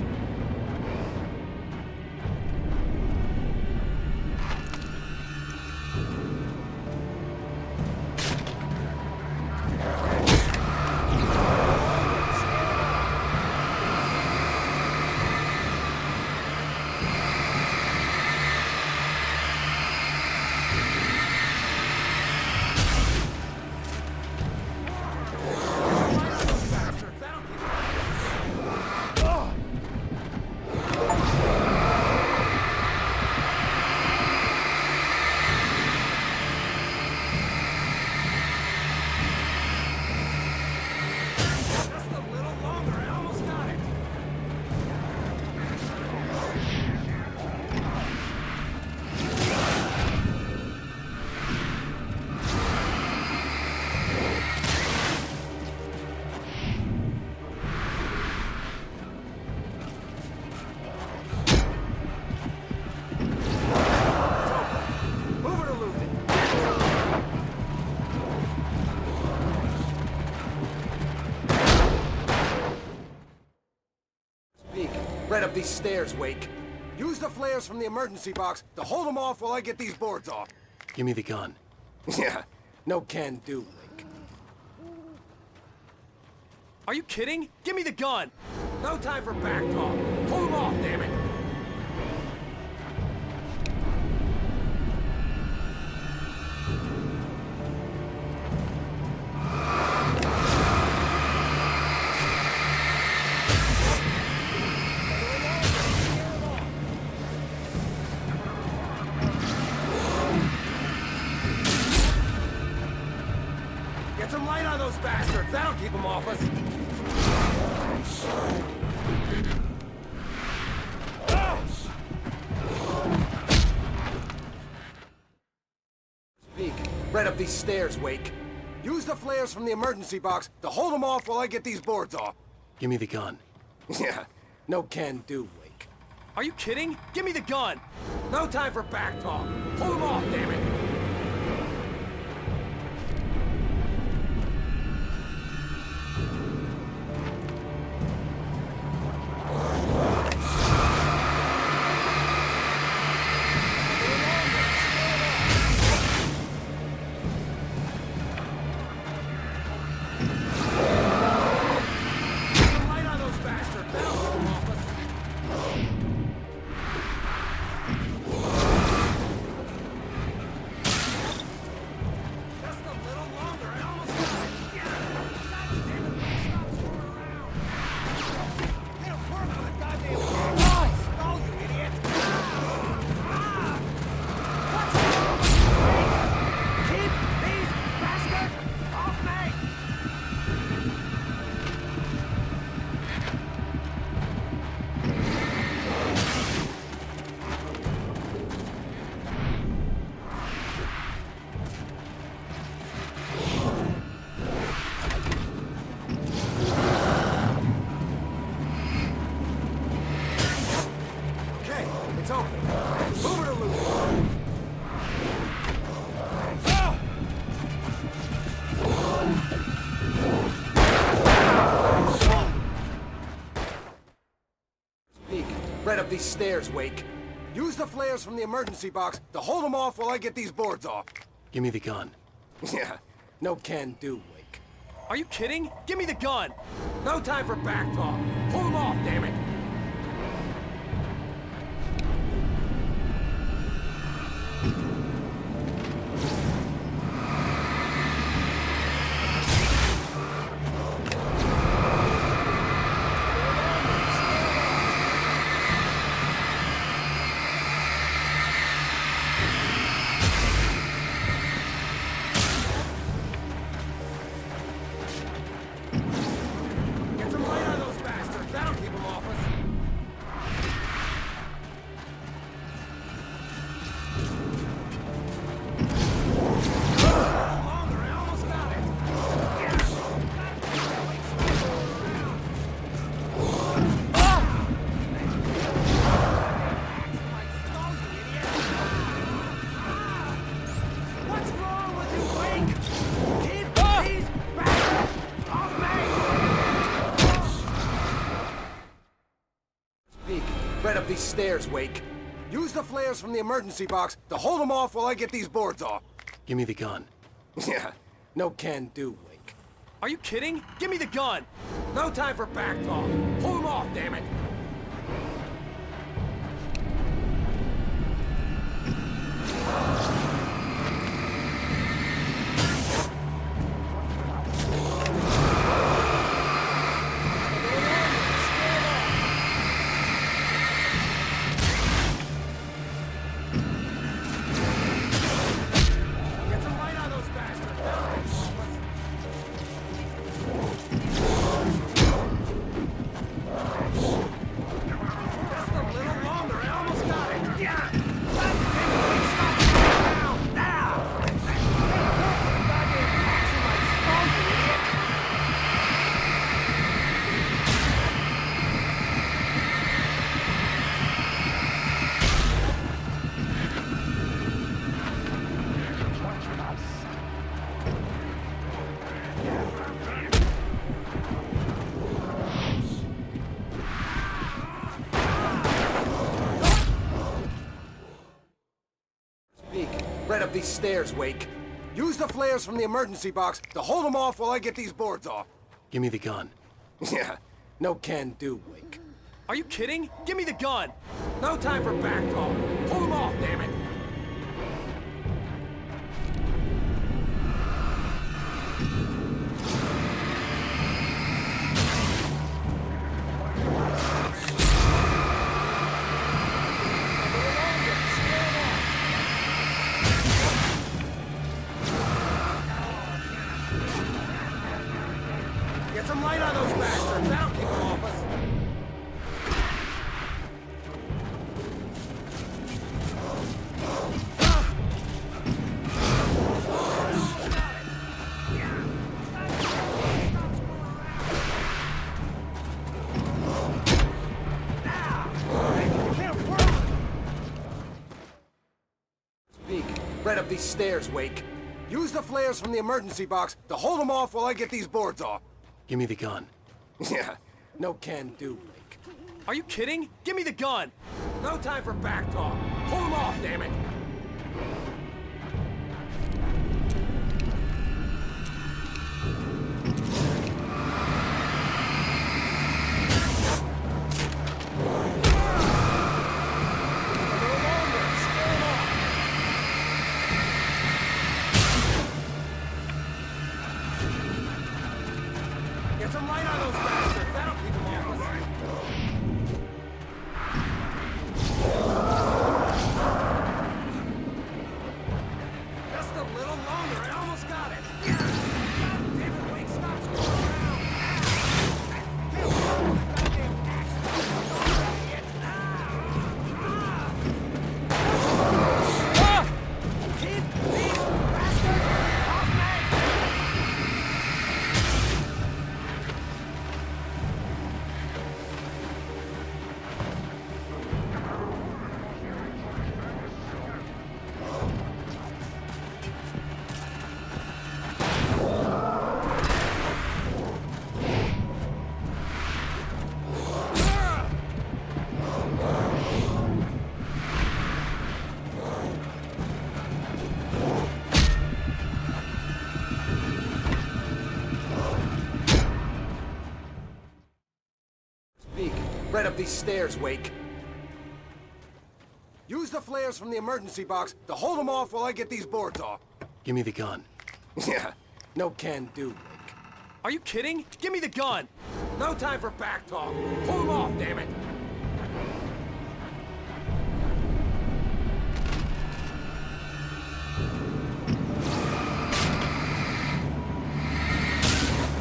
Right up these stairs, Wake. Use the flares from the emergency box to hold them off while I get these boards off. Give me the gun. Yeah, no can do, Wake. Are you kidding? Give me the gun! No time for back talk. Hold them off, damn it! Get some light on those bastards. That'll keep them off us. Speak. Right up these stairs, Wake. Use the flares from the emergency box to hold them off while I get these boards off. Give me the gun. Yeah, no can do, Wake. Are you kidding? Give me the gun! No time for back talk. Hold them off, damn it! right up these stairs, Wake. Use the flares from the emergency box to hold them off while I get these boards off. Give me the gun. Yeah, no can do, Wake. Are you kidding? Give me the gun! No time for back talk. Hold them off, damn it! Get some light on those bastards. That'll keep them off us. What's wrong with you, Wake? Keep these bastards off me! Speak. Right up these stairs, Wake. Use the flares from the emergency box to hold them off while I get these boards off. Give me the gun. Yeah, no can do, Wake. Are you kidding? Give me the gun! No time for back talk. Hold them off, damn it! Get some light on those bastards. That'll keep them off us. Just a little longer. I almost got it. Yeah. Speak. Right up these stairs, Wake. Use the flares from the emergency box to hold them off while I get these boards off. Give me the gun. Yeah, no can do, Wake. Are you kidding? Give me the gun! No time for back talk. Hold them off, damn it! Get some light on those bastards. That'll keep them off us. Speak. Right up these stairs, Wake. Use the flares from the emergency box to hold them off while I get these boards off. Give me the gun. Yeah, no can do, Wake. Are you kidding? Give me the gun! No time for back talk. Hold them off, damn it! Get some light on those bastards. That'll keep them off us. right up these stairs, Wake. Use the flares from the emergency box to hold them off while I get these boards off. Give me the gun. Yeah, no can do, Wake. Are you kidding? Give me the gun! No time for back talk. Pull them off, damn it!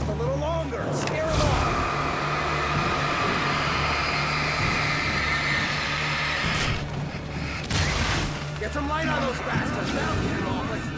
A little longer. Scare them off. Get some light on those bastards down here, office.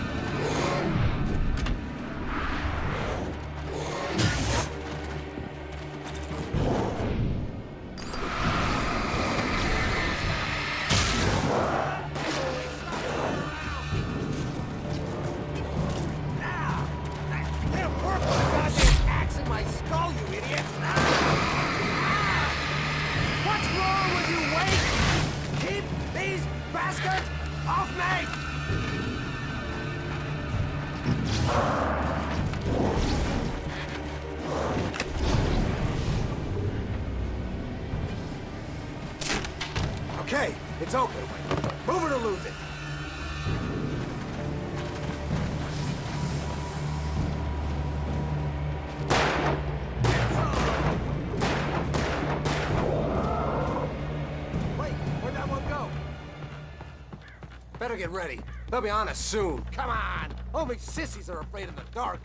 Okay, it's open. Move it or lose it. Wait, where'd that one go? Better get ready. They'll be on us soon. Come on! Only sissies are afraid of the dark.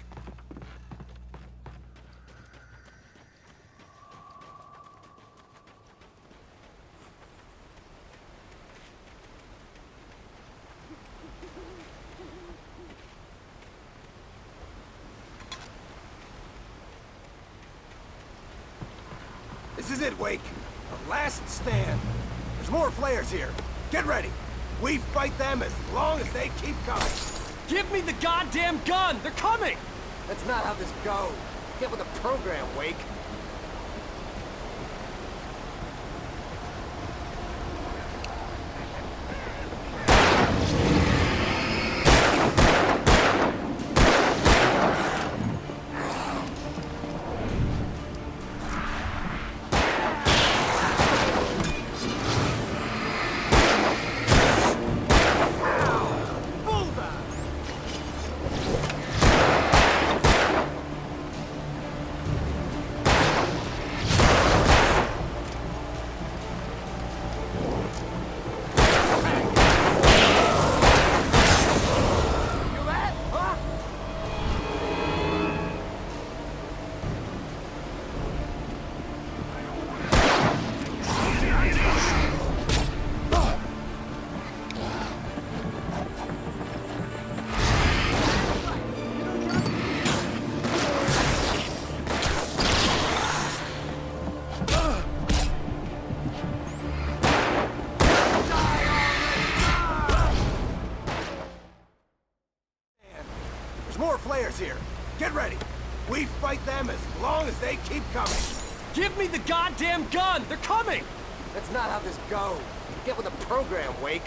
This is it, Wake. The last stand. There's more flares here. Get ready. We fight them as long as they keep coming. Give me the goddamn gun! They're coming! That's not how this goes. Get with the program, Wake. More flares here. Get ready. We fight them as long as they keep coming. Give me the goddamn gun! They're coming! That's not how this goes. Get with the program, Wake.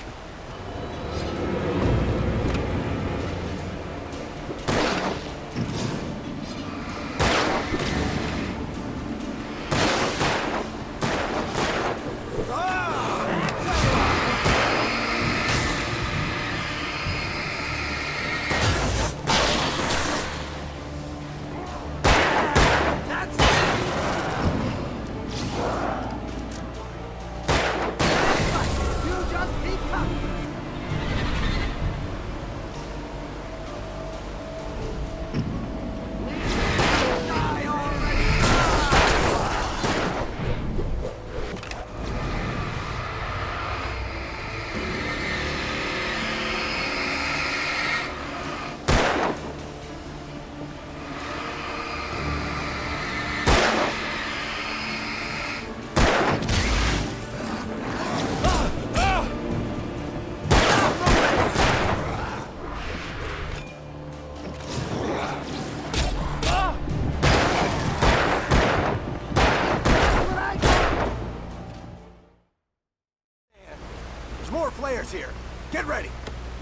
More flares here. Get ready.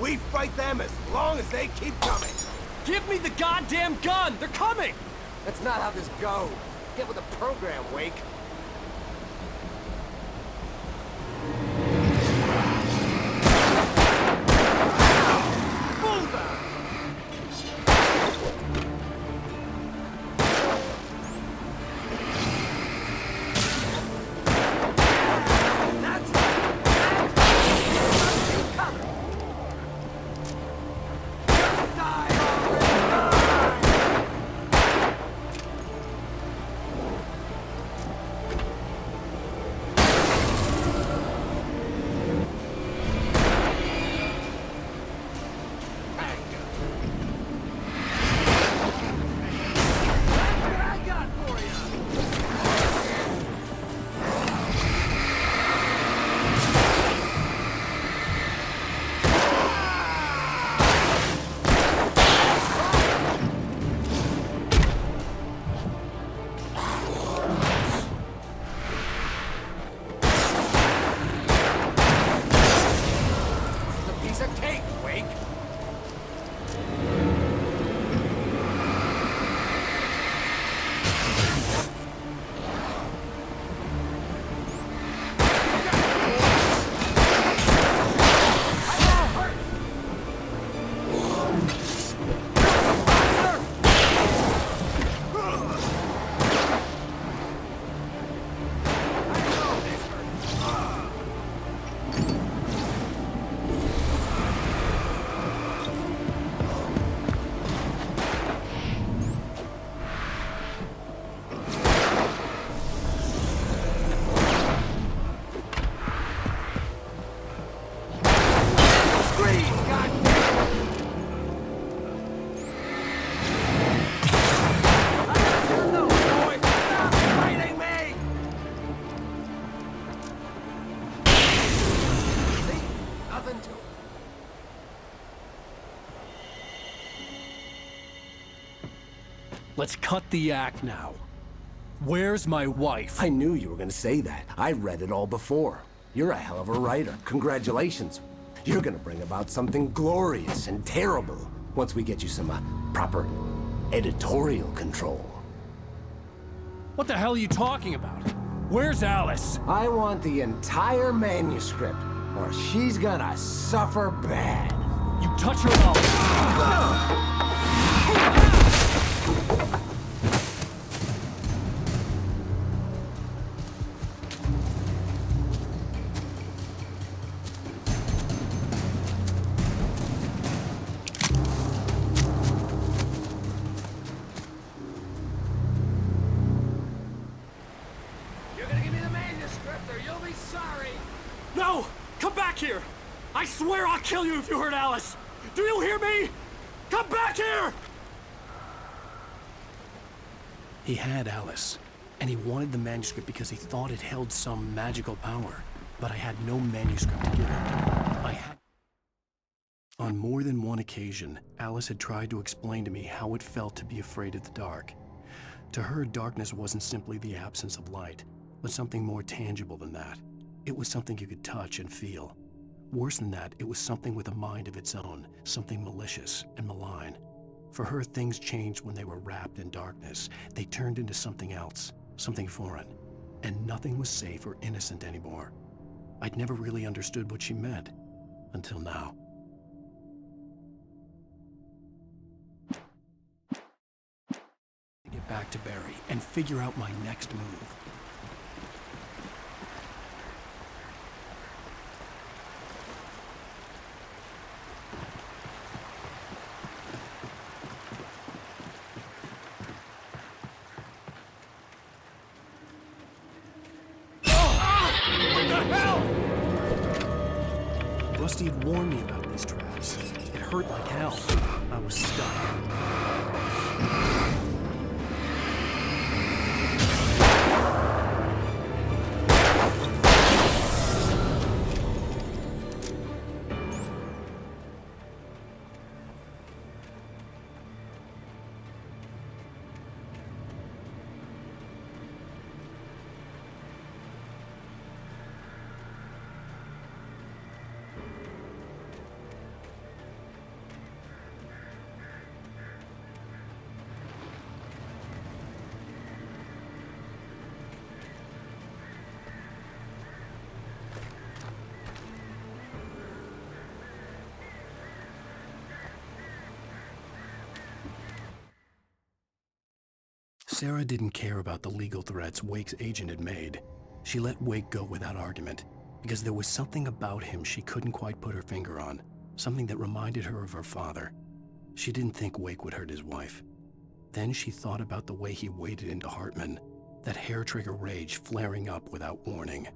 We fight them as long as they keep coming. Give me the goddamn gun! They're coming! That's not how this goes. Get with the program, Wake. Let's cut the act now. Where's my wife? I knew you were gonna say that. I read it all before. You're a hell of a writer. Congratulations. You're gonna bring about something glorious and terrible once we get you some proper editorial control. What the hell are you talking about? Where's Alice? I want the entire manuscript, or she's gonna suffer bad. You touch her up. You're gonna give me the manuscript or you'll be sorry! No! Come back here! I swear I'll kill you if you hurt Alice! Do you hear me? Come back here! He had Alice, and he wanted the manuscript because he thought it held some magical power. But I had no manuscript to give him. I had... On more than one occasion, Alice had tried to explain to me how it felt to be afraid of the dark. To her, darkness wasn't simply the absence of light, but something more tangible than that. It was something you could touch and feel. Worse than that, it was something with a mind of its own, something malicious and malign. For her, things changed when they were wrapped in darkness. They turned into something else, something foreign, and nothing was safe or innocent anymore. I'd never really understood what she meant, until now. Get back to Barry and figure out my next move. Rusty had warned me about these traps. It hurt like hell. I was stuck. Sarah didn't care about the legal threats Wake's agent had made. She let Wake go without argument, because there was something about him she couldn't quite put her finger on, something that reminded her of her father. She didn't think Wake would hurt his wife. Then she thought about the way he waded into Hartman, that hair-trigger rage flaring up without warning.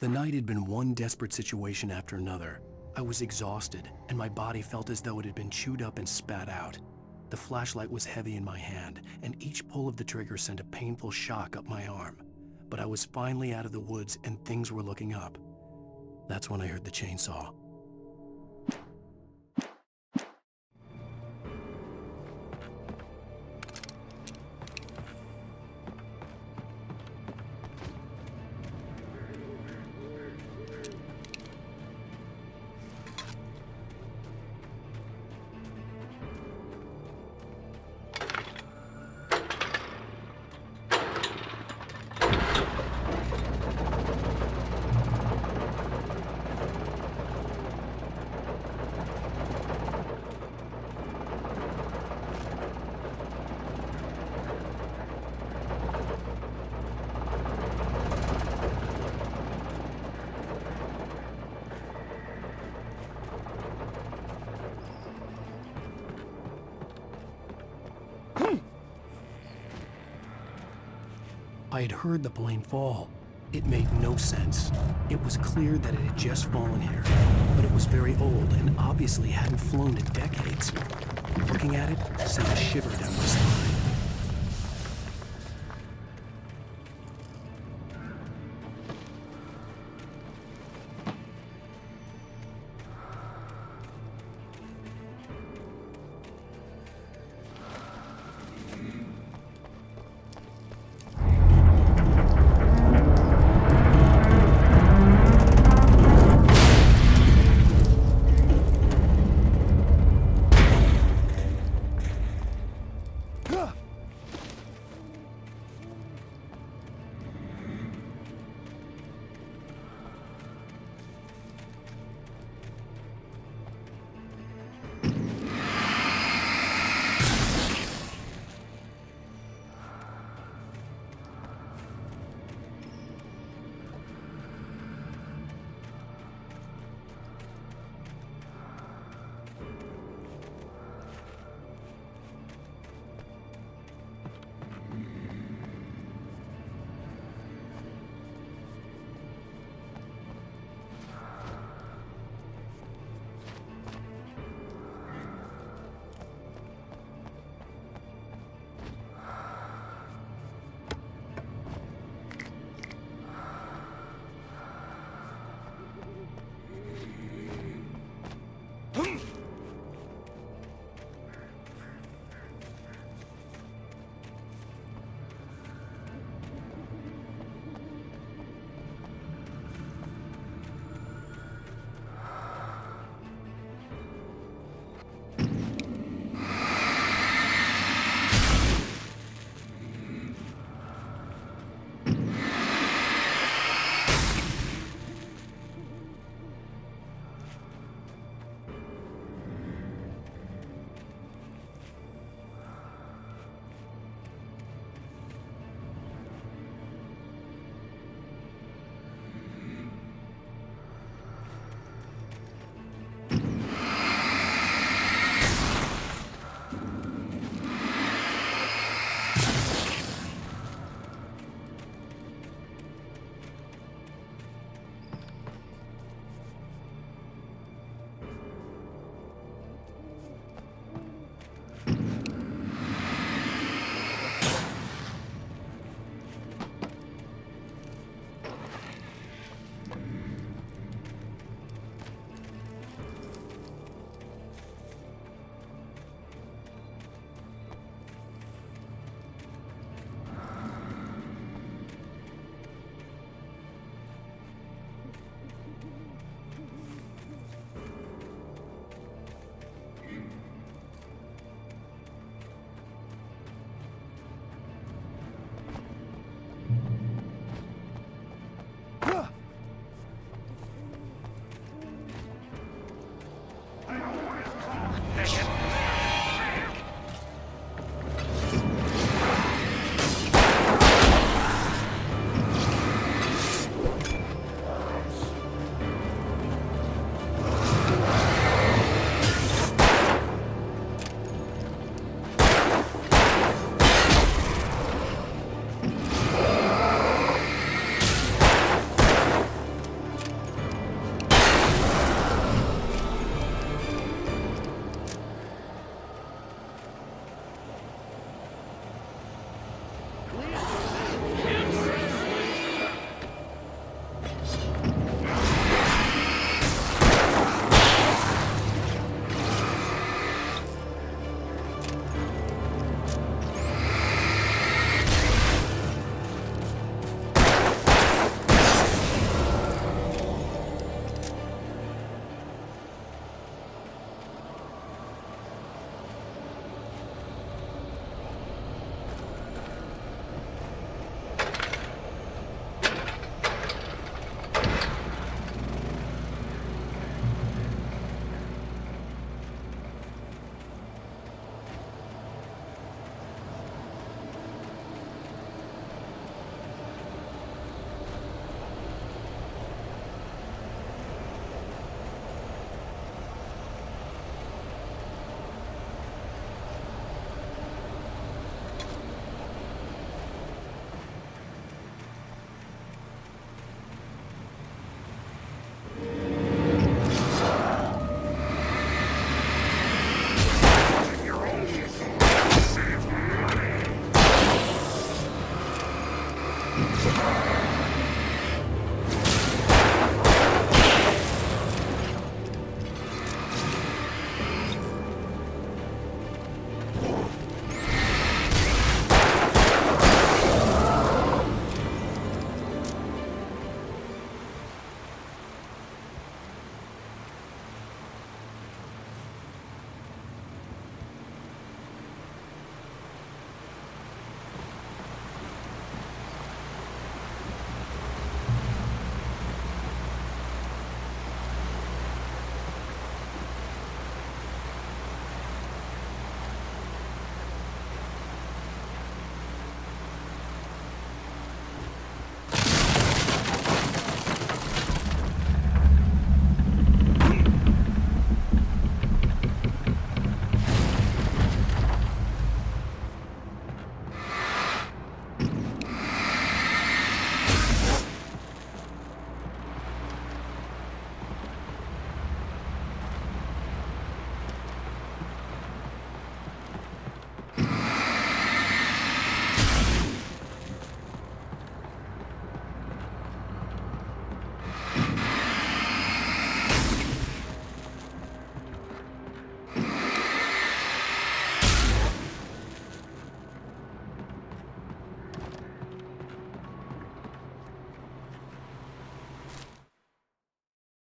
The night had been one desperate situation after another. I was exhausted, and my body felt as though it had been chewed up and spat out. The flashlight was heavy in my hand, and each pull of the trigger sent a painful shock up my arm. But I was finally out of the woods, and things were looking up. That's when I heard the chainsaw. I had heard the plane fall. It made no sense. It was clear that it had just fallen here, but it was very old and obviously hadn't flown in decades. Looking at it sent a shiver down my spine.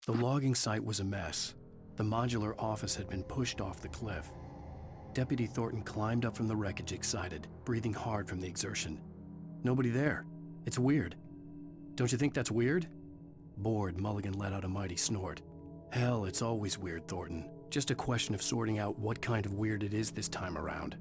The logging site was a mess. The modular office had been pushed off the cliff. Deputy Thornton climbed up from the wreckage excited, breathing hard from the exertion. Nobody there. It's weird. Don't you think that's weird? Bored, Mulligan let out a mighty snort. Hell, it's always weird, Thornton. Just a question of sorting out what kind of weird it is this time around.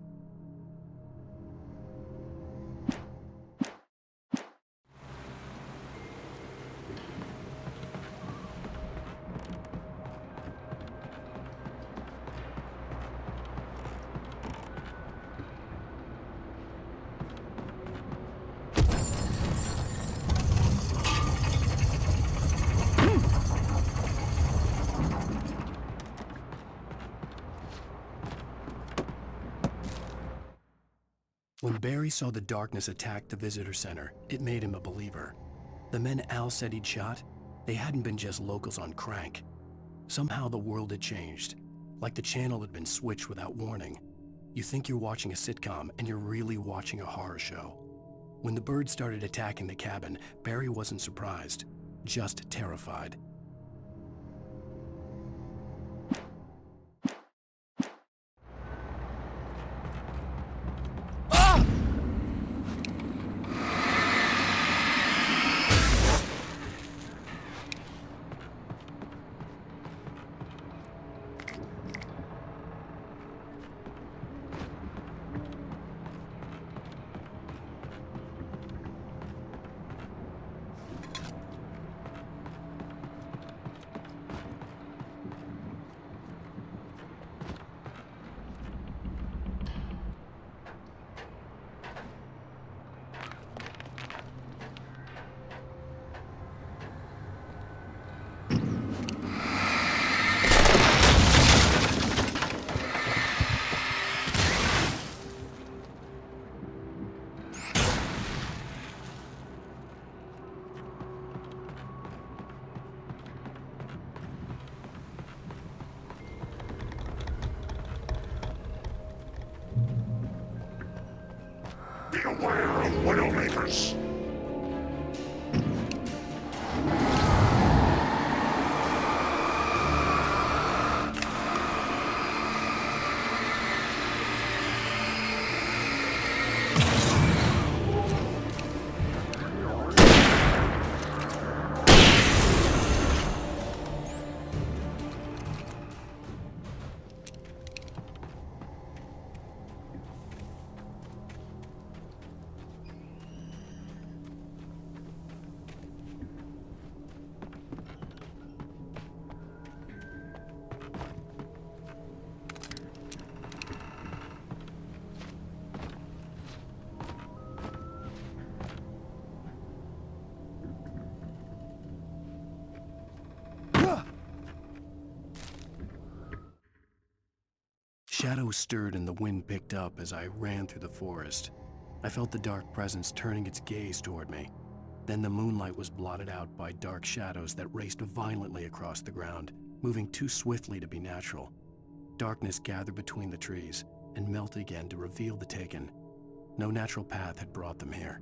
When Barry saw the darkness attack the visitor center, it made him a believer. The men Al said he'd shot, they hadn't been just locals on crank. Somehow the world had changed, like the channel had been switched without warning. You think you're watching a sitcom, and you're really watching a horror show. When the birds started attacking the cabin, Barry wasn't surprised, just terrified. Beware of Widowmakers! Shadows stirred and the wind picked up as I ran through the forest. I felt the dark presence turning its gaze toward me. Then the moonlight was blotted out by dark shadows that raced violently across the ground, moving too swiftly to be natural. Darkness gathered between the trees and melted again to reveal the Taken. No natural path had brought them here.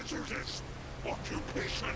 hazardous occupation.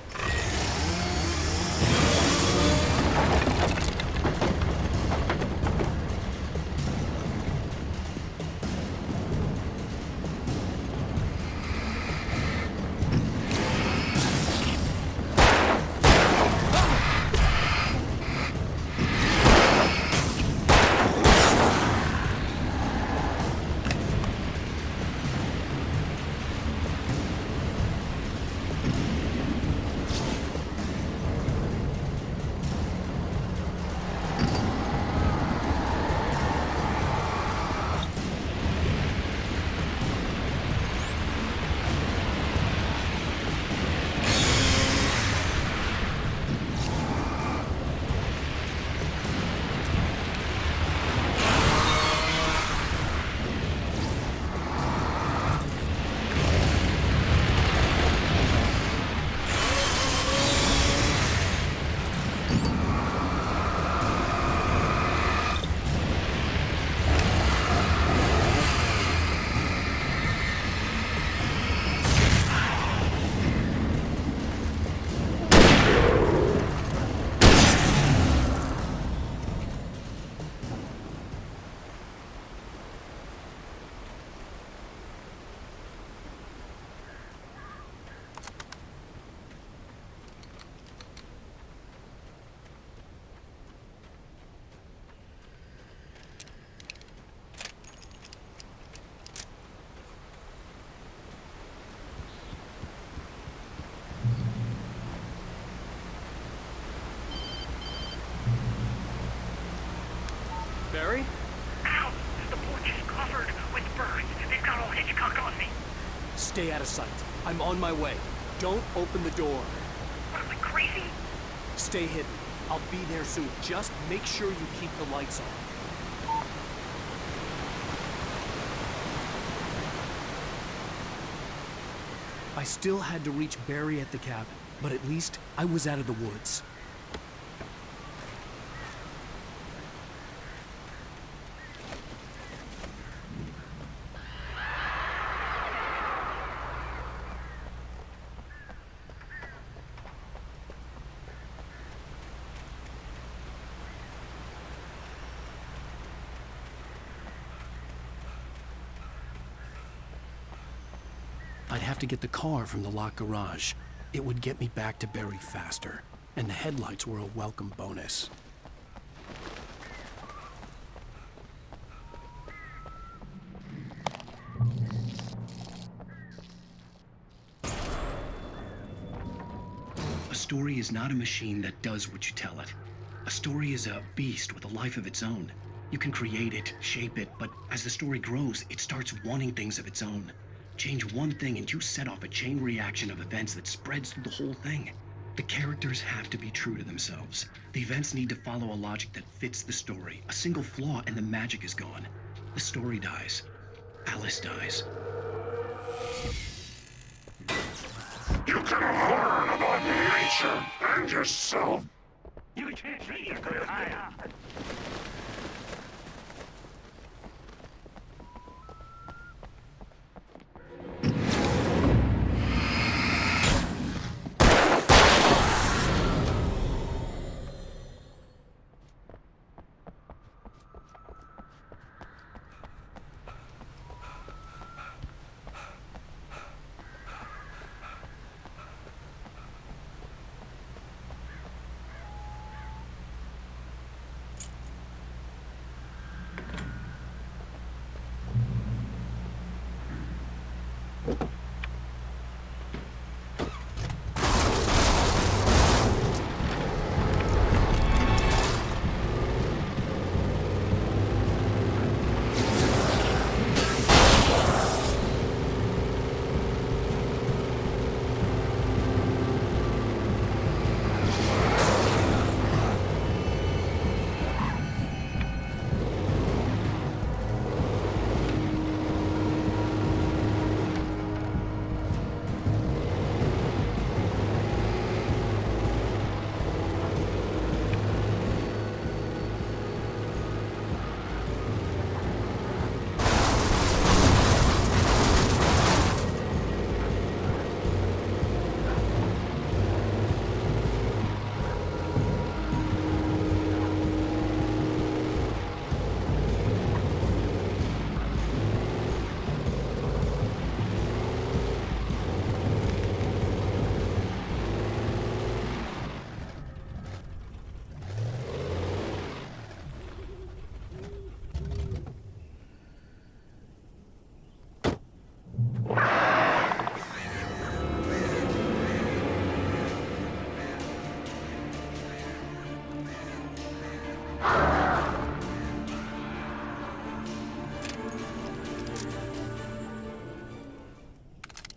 Barry? Ow! The porch is covered with birds. They've got all Hitchcock on me. Stay out of sight. I'm on my way. Don't open the door. What, am I crazy? Stay hidden. I'll be there soon. Just make sure you keep the lights on. I still had to reach Barry at the cabin, but at least I was out of the woods. I'd have to get the car from the locked garage. It would get me back to Barry faster, and the headlights were a welcome bonus. A story is not a machine that does what you tell it. A story is a beast with a life of its own. You can create it, shape it, but as the story grows, it starts wanting things of its own. Change one thing and you set off a chain reaction of events that spreads through the whole thing. The characters have to be true to themselves. The events need to follow a logic that fits the story. A single flaw and the magic is gone. The story dies. Alice dies. You can learn about nature and yourself. You can't be a good high.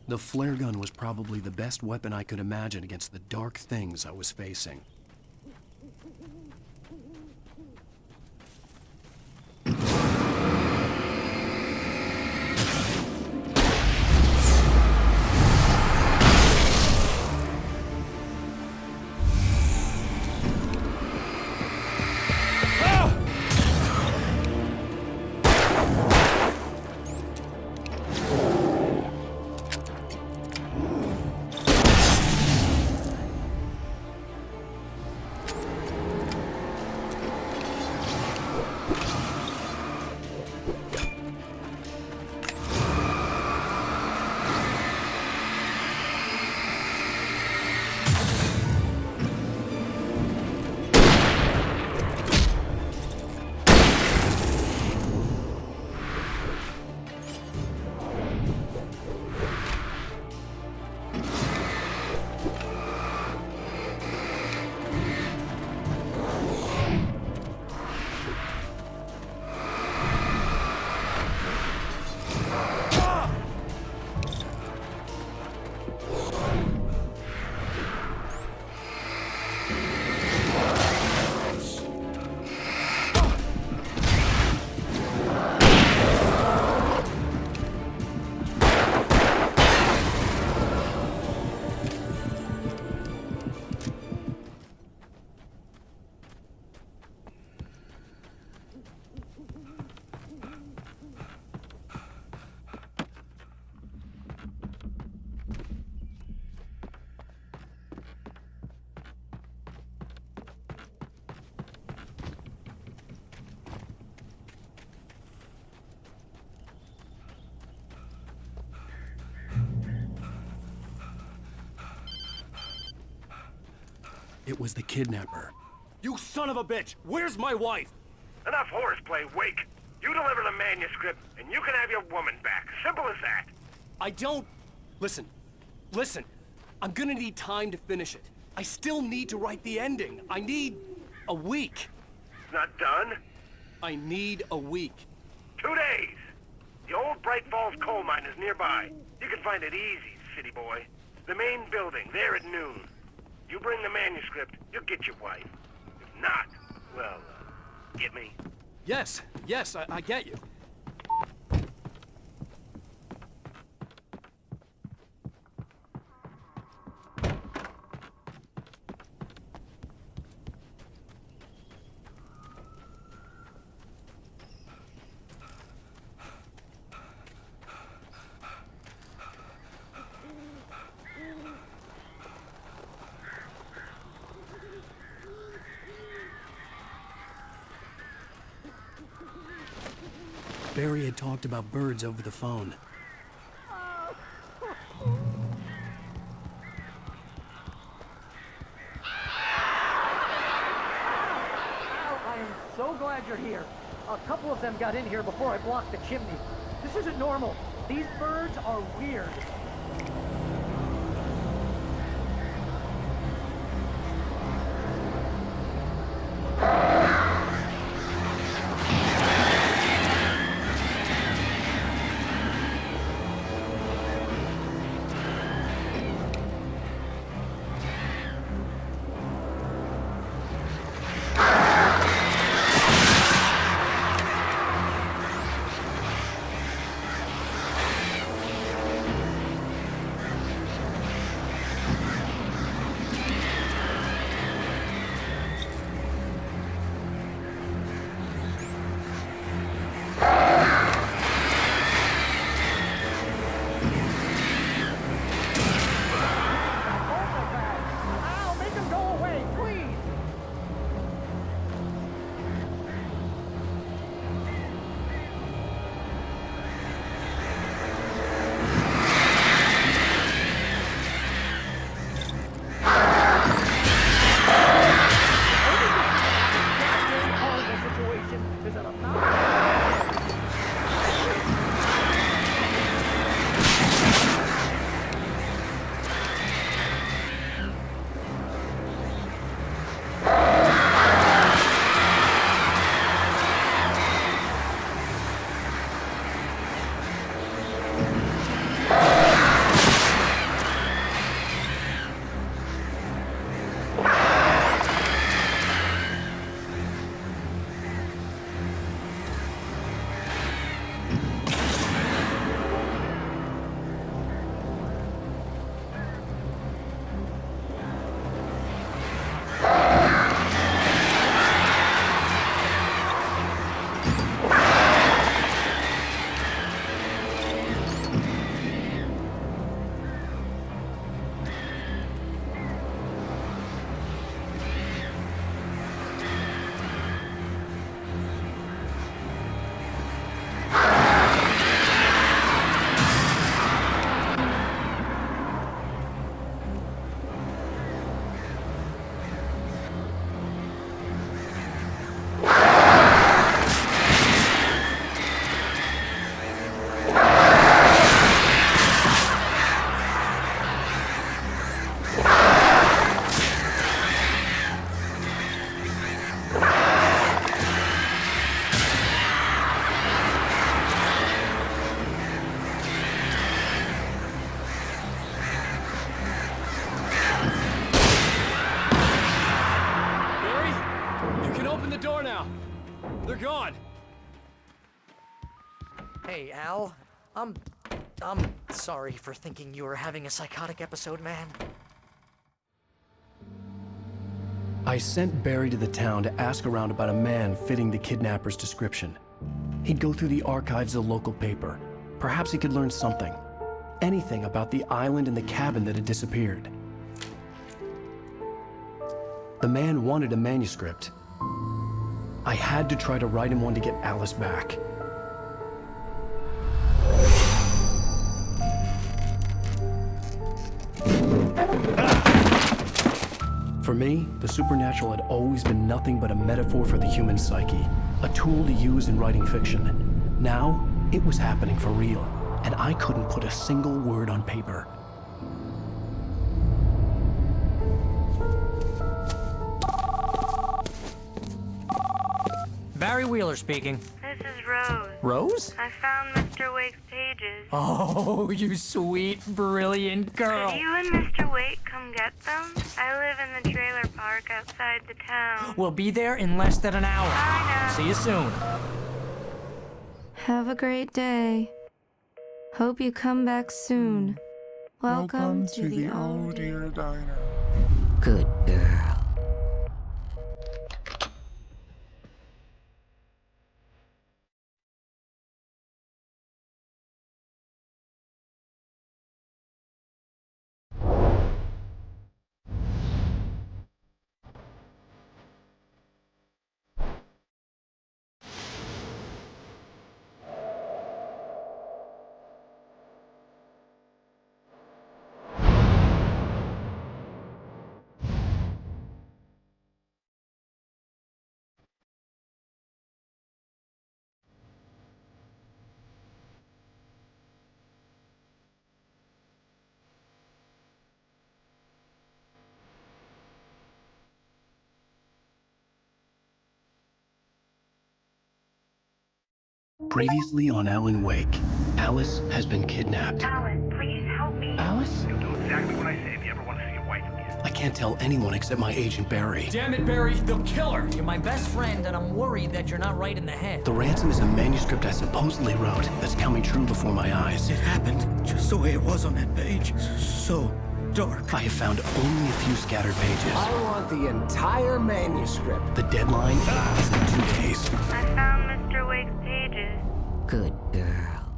The flare gun was probably the best weapon I could imagine against the dark things I was facing. It was the kidnapper. You son of a bitch! Where's my wife? Enough horseplay, Wake. You deliver the manuscript, and you can have your woman back. Simple as that. I don't... Listen. I'm gonna need time to finish it. I still need to write the ending. I need a week. It's not done? I need a week. 2 days. The old Bright Falls coal mine is nearby. You can find it easy, city boy. The main building, there at noon. You bring the manuscript, you'll get your wife. If not, well, get me? Yes, I get you. Barry had talked about birds over the phone. I am so glad you're here. A couple of them got in here before I blocked the chimney. This isn't normal. These birds are weird. Hey, Al. I'm sorry for thinking you were having a psychotic episode, man. I sent Barry to the town to ask around about a man fitting the kidnapper's description. He'd go through the archives of the local paper. Perhaps he could learn something. Anything about the island and the cabin that had disappeared. The man wanted a manuscript. I had to try to write him one to get Alice back. For me, the supernatural had always been nothing but a metaphor for the human psyche, a tool to use in writing fiction. Now, it was happening for real, and I couldn't put a single word on paper. Barry Wheeler speaking. This is Rose. Rose? I found Mr. Wake's pages. Oh, you sweet, brilliant girl. Could you and Mr. Wake come get them? I live in the trailer park outside the town. We'll be there in less than an hour. Bye now. See you soon. Have a great day. Hope you come back soon. Welcome to the Oh Dear Diner. Good girl. Previously on Alan Wake, Alice has been kidnapped. Alan, please help me. Alice? You'll do exactly what I say if you ever want to see your wife again. I can't tell anyone except my agent Barry. Damn it, Barry, they'll kill her! You're my best friend, and I'm worried that you're not right in the head. The ransom is a manuscript I supposedly wrote that's coming true before my eyes. It happened just the way it was on that page. So dark. I have found only a few scattered pages. I want the entire manuscript. The deadline is in 2 days. I found Mr. Wake's pages. Good girl.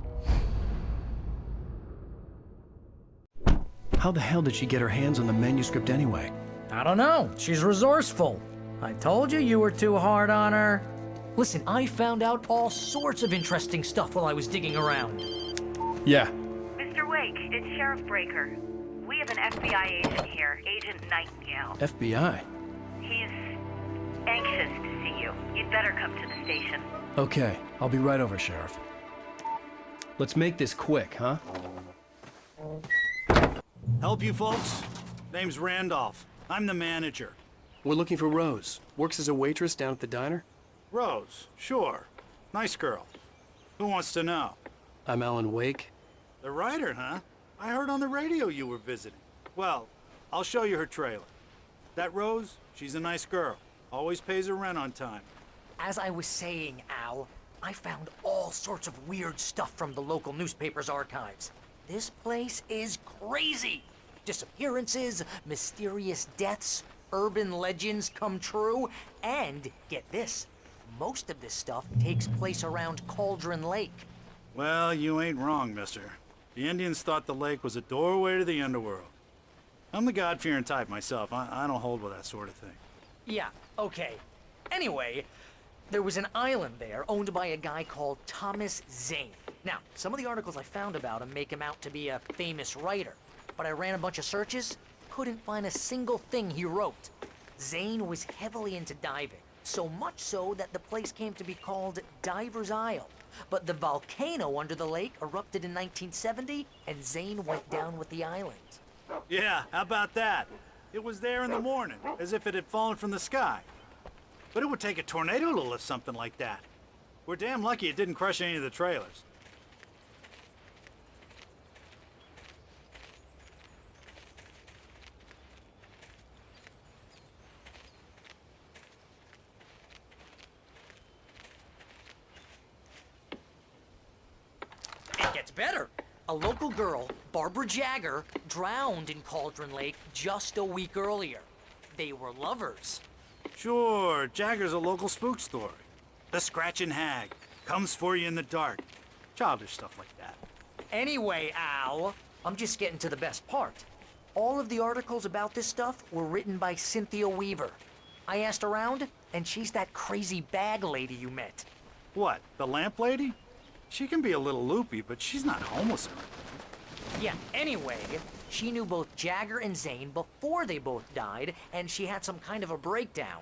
How the hell did she get her hands on the manuscript anyway? I don't know. She's resourceful. I told you were too hard on her. Listen, I found out all sorts of interesting stuff while I was digging around. Yeah. Mr. Wake, it's Sheriff Breaker. We have an FBI agent here, Agent Nightingale. FBI? He's anxious to see you. You'd better come to the station. Okay, I'll be right over, Sheriff. Let's make this quick, huh? Help you folks? Name's Randolph. I'm the manager. We're looking for Rose. Works as a waitress down at the diner. Rose, sure. Nice girl. Who wants to know? I'm Alan Wake. The writer, huh? I heard on the radio you were visiting. Well, I'll show you her trailer. That Rose, she's a nice girl. Always pays her rent on time. As I was saying, Al, I found all sorts of weird stuff from the local newspaper's archives. This place is crazy. Disappearances, mysterious deaths, urban legends come true, and get this, most of this stuff takes place around Cauldron Lake. Well, you ain't wrong, mister. The Indians thought the lake was a doorway to the underworld. I'm the God-fearing type myself. I don't hold with that sort of thing. Yeah, okay. Anyway, there was an island there owned by a guy called Thomas Zane. Now, some of the articles I found about him make him out to be a famous writer, but I ran a bunch of searches, couldn't find a single thing he wrote. Zane was heavily into diving, so much so that the place came to be called Diver's Isle. But the volcano under the lake erupted in 1970, and Zane went down with the island. Yeah, how about that? It was there in the morning, as if it had fallen from the sky. But it would take a tornado to lift something like that. We're damn lucky it didn't crush any of the trailers. gets better. A local girl, Barbara Jagger, drowned in Cauldron Lake just a week earlier. They were lovers. Sure, Jagger's a local spook story. The Scratching Hag comes for you in the dark. Childish stuff like that. Anyway, Al, I'm just getting to the best part. All of the articles about this stuff were written by Cynthia Weaver. I asked around, and she's that crazy bag lady you met. What, the lamp lady? She can be a little loopy, but she's not homeless or anything. Yeah, anyway, she knew both Jagger and Zane before they both died, and she had some kind of a breakdown.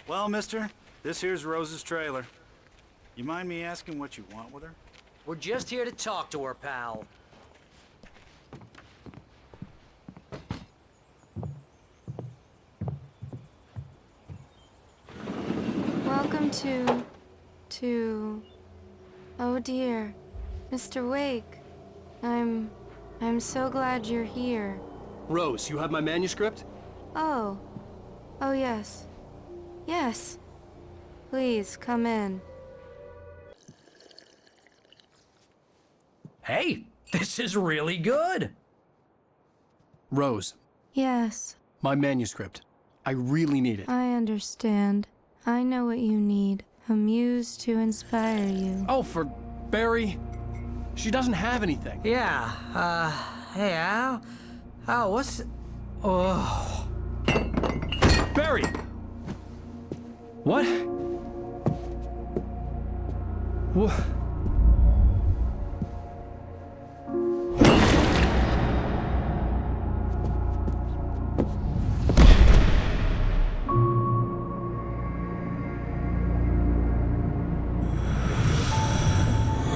Well, mister, this here's Rose's trailer. You mind me asking what you want with her? We're just here to talk to her, pal. Welcome to... Oh dear, Mr. Wake. I'm so glad you're here. Rose, you have my manuscript? Oh. Oh yes. Yes. Please, come in. Hey, this is really good. Rose, Yes, my manuscript. I really need it. I understand. I know what you need. A muse to inspire you. Oh, for Barry? She doesn't have anything. Yeah, hey, Al? Al, what's... Oh... Barry! What? What?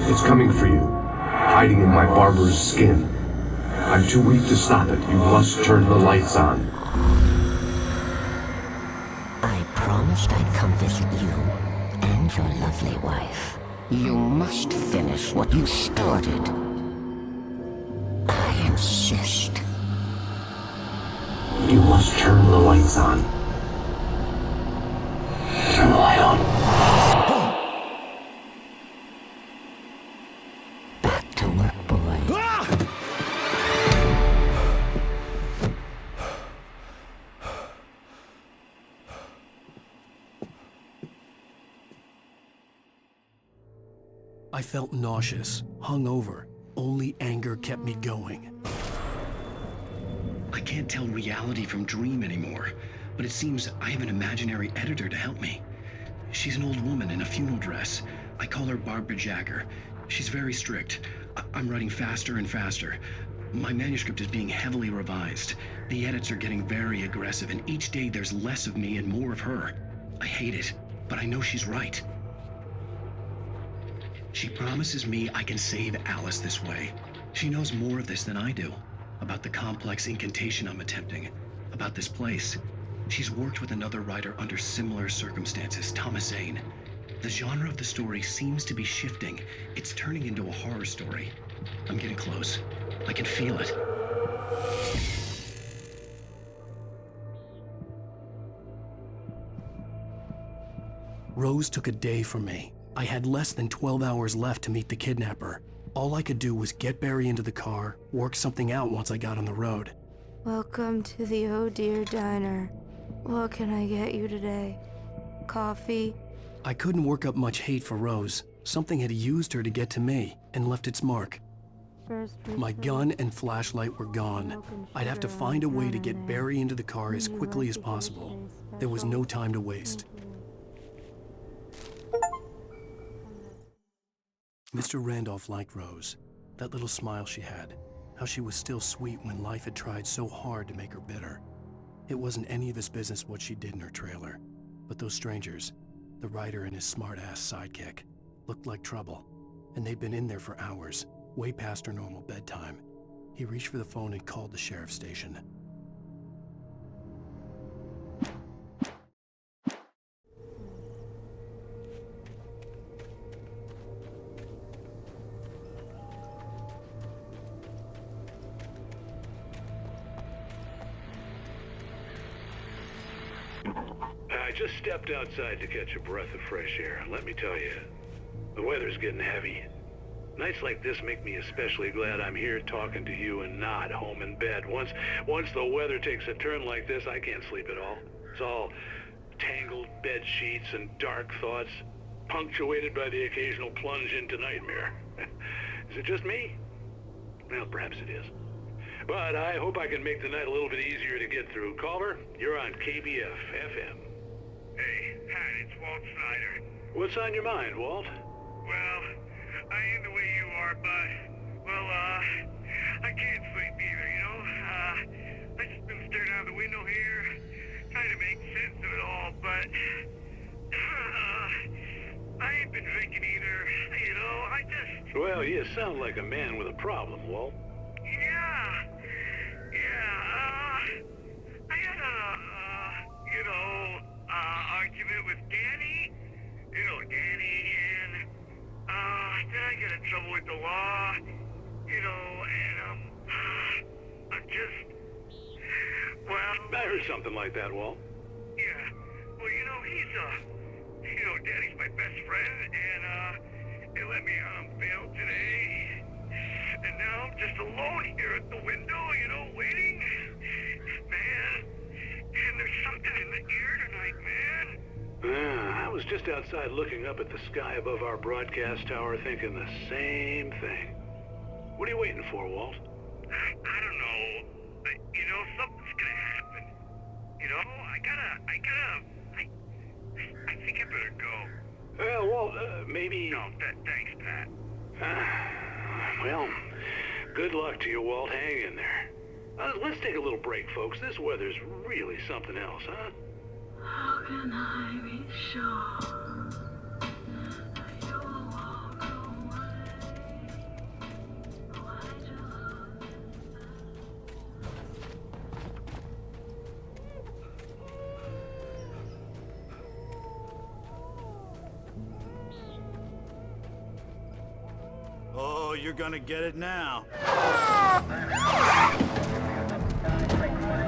It's coming for you, hiding in my barber's skin. I'm too weak to stop it. You must turn the lights on. I promised I'd come visit you and your lovely wife. You must finish what you started. I insist. You must turn the lights on. Turn the light on. Back to work, boy. I felt nauseous, hungover. Only anger kept me going. I can't tell reality from dream anymore, but it seems I have an imaginary editor to help me. She's an old woman in a funeral dress. I call her Barbara Jagger. She's very strict. I'm writing faster and faster. My manuscript is being heavily revised. The edits are getting very aggressive, and each day there's less of me and more of her. I hate it, but I know she's right. She promises me I can save Alice this way. She knows more of this than I do. About the complex incantation I'm attempting. About this place. She's worked with another writer under similar circumstances, Thomas Zane. The genre of the story seems to be shifting. It's turning into a horror story. I'm getting close. I can feel it. Rose took a day from me. I had less than 12 hours left to meet the kidnapper. All I could do was get Barry into the car, work something out once I got on the road. Welcome to the Oh Dear Diner. What can I get you today? Coffee? I couldn't work up much hate for Rose. Something had used her to get to me and left its mark. My gun and flashlight were gone. I'd have to find a way to get Barry into the car as quickly as possible. There was no time to waste. Mr. Randolph liked Rose. That little smile she had. How she was still sweet when life had tried so hard to make her bitter. It wasn't any of his business what she did in her trailer. But those strangers, the writer and his smart-ass sidekick, looked like trouble. And they'd been in there for hours, way past her normal bedtime. He reached for the phone and called the sheriff's station. I just stepped outside to catch a breath of fresh air. Let me tell you, the weather's getting heavy. Nights like this make me especially glad I'm here talking to you and not home in bed. Once the weather takes a turn like this, I can't sleep at all. It's all tangled bed sheets and dark thoughts, punctuated by the occasional plunge into nightmare. Is it just me? Well, perhaps it is. But I hope I can make the night a little bit easier to get through. Culver, you're on KBF FM. Hey, Pat, it's Walt Snyder. What's on your mind, Walt? Well, I ain't the way you are, but, well, I can't sleep either, you know? I just been staring out the window here, trying to make sense of it all, but, I ain't been drinking either, you know? I just... Well, you sound like a man with a problem, Walt. I had argument with Danny. You know Danny, and, then I get in trouble with the law, you know, and, I'm just, well... I heard something like that, Walt. Yeah, well, you know, Danny's my best friend, and, they let me out on bail today. And now I'm just alone here at the window, you know, waiting. Man, and there's something in the air tonight, man. I was just outside looking up at the sky above our broadcast tower thinking the same thing. What are you waiting for, Walt? I don't know. You know, something's gonna happen. You know, I think I better go. Well, Walt, maybe... No, thanks, Pat. Well, good luck to you, Walt. Hang in there. Let's take a little break, folks. This weather's really something else, huh? How can I be sure? Oh, you're gonna get it now.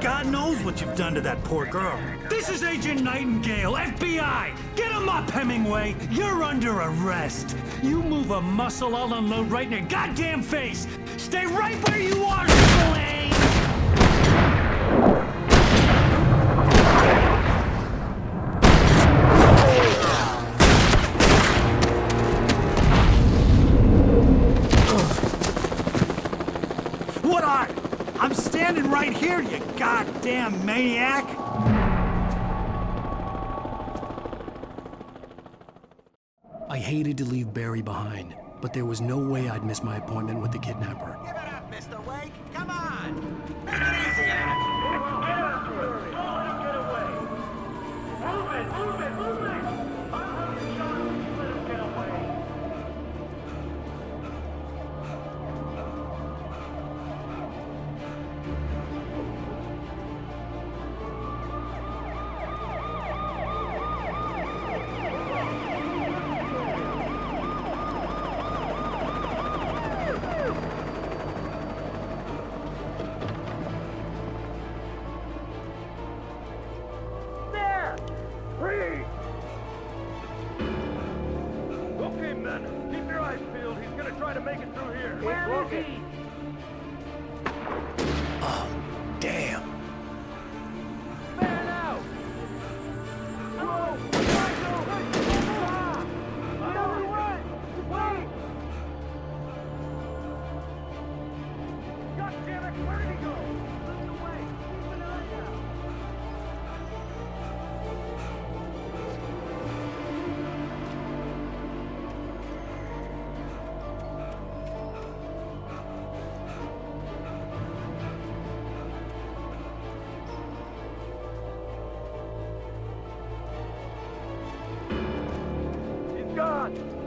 God knows what you've done to that poor girl. This is Agent Nightingale, FBI! Get him up, Hemingway! You're under arrest! You move a muscle, I'll unload right in your goddamn face! Stay right where you are, Spillane! What are? I'm standing right here, you goddamn maniac! I hated to leave Barry behind, but there was no way I'd miss my appointment with the kidnapper. Give it up, Mr. Wake! Come on! Make it easy on him! Get after it! Don't let him get away! Move it! Move it! Move it! I'll have you shot if you let him get away!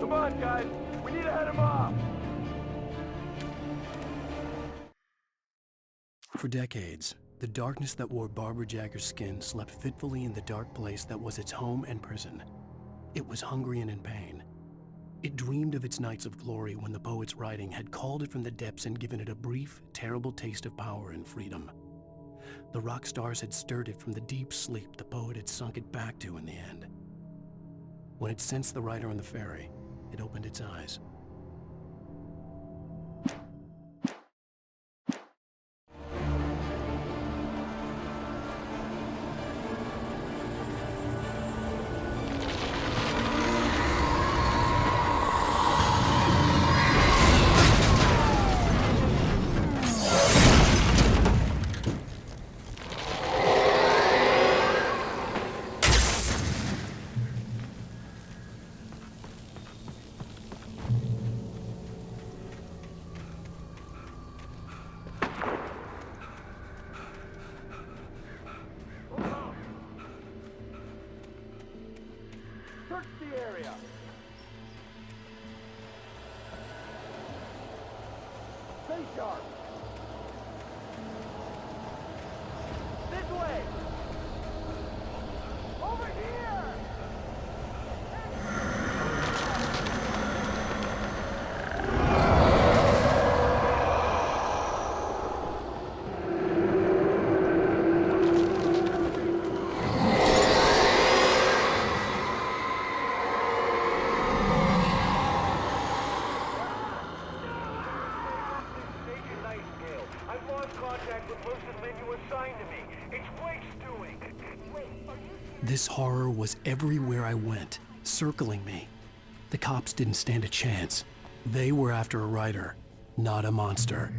Come on, guys. We need to head him off. For decades, the darkness that wore Barbara Jagger's skin slept fitfully in the dark place that was its home and prison. It was hungry and in pain. It dreamed of its nights of glory when the poet's writing had called it from the depths and given it a brief, terrible taste of power and freedom. The rock stars had stirred it from the deep sleep the poet had sunk it back to in the end. When it sensed the rider on the ferry, it opened its eyes. Search the area. Stay sharp. This way. Over here. This horror was everywhere I went, circling me. The cops didn't stand a chance. They were after a writer, not a monster.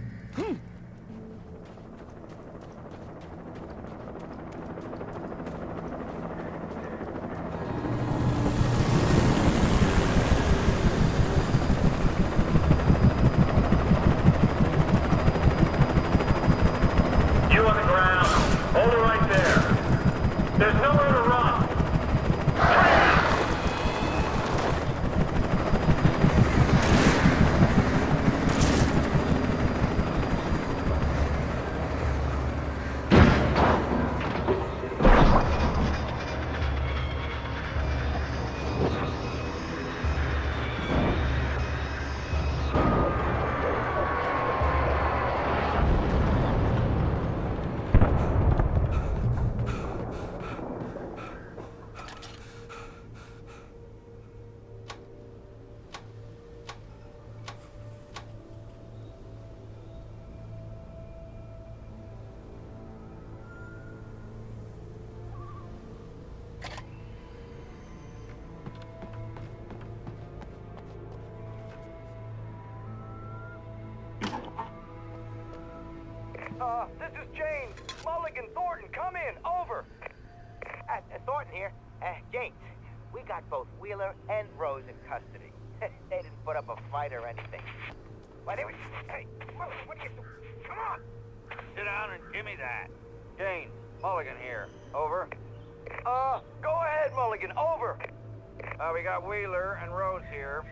You on the ground. Hold it right there. There's nowhere to run. This is James. Mulligan, Thornton, come in. Over. Thornton here. James, we got both Wheeler and Rose in custody. They didn't put up a fight or anything. Why, they were... Hey, what are you doing? Come on! Sit down and give me that. James, Mulligan here. Over. Go ahead, Mulligan. Over. We got Wheeler and Rose here.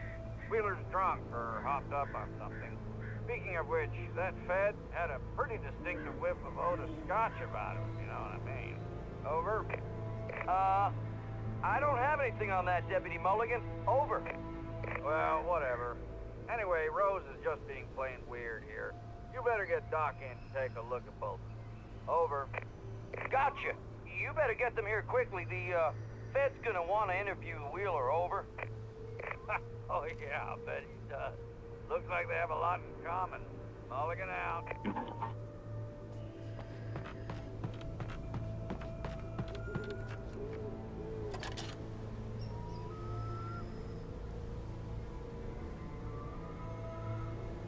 Wheeler's drunk or hopped up on something. Speaking of which, that Fed had a pretty distinctive whiff of Otis Scotch about him, if you know what I mean. Over. I don't have anything on that, Deputy Mulligan. Over. Well, whatever. Anyway, Rose is just being plain weird here. You better get Doc in to take a look at both. Over. Gotcha. You better get them here quickly. The, Fed's gonna want to interview Wheeler. Over. Oh, yeah, I'll bet he does. Looks like they have a lot in common. Mulligan out.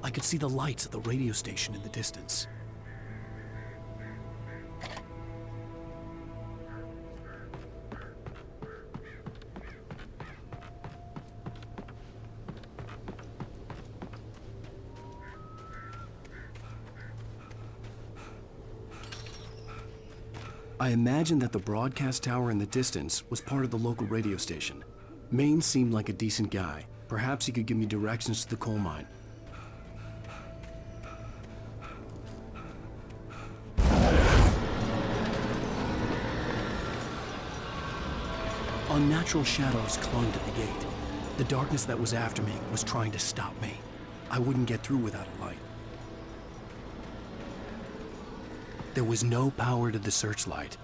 I could see the lights of the radio station in the distance. I imagined that the broadcast tower in the distance was part of the local radio station. Maine seemed like a decent guy. Perhaps he could give me directions to the coal mine. Unnatural shadows clung to the gate. The darkness that was after me was trying to stop me. I wouldn't get through without a light. There was no power to the searchlight.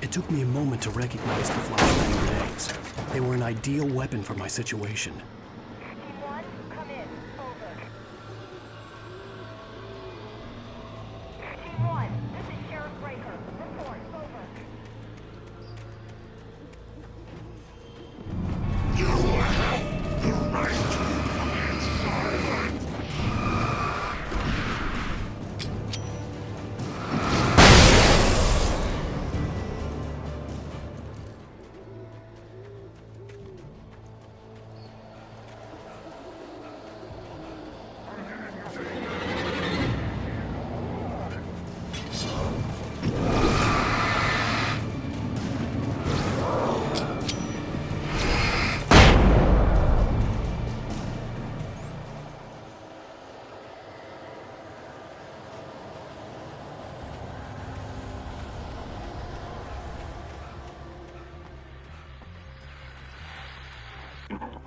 It took me a moment to recognize the flashbang grenades. They were an ideal weapon for my situation. Team 1, come in. Over. Team 1, this is Sheriff Breaker. Report. Over. You have the right to be silent.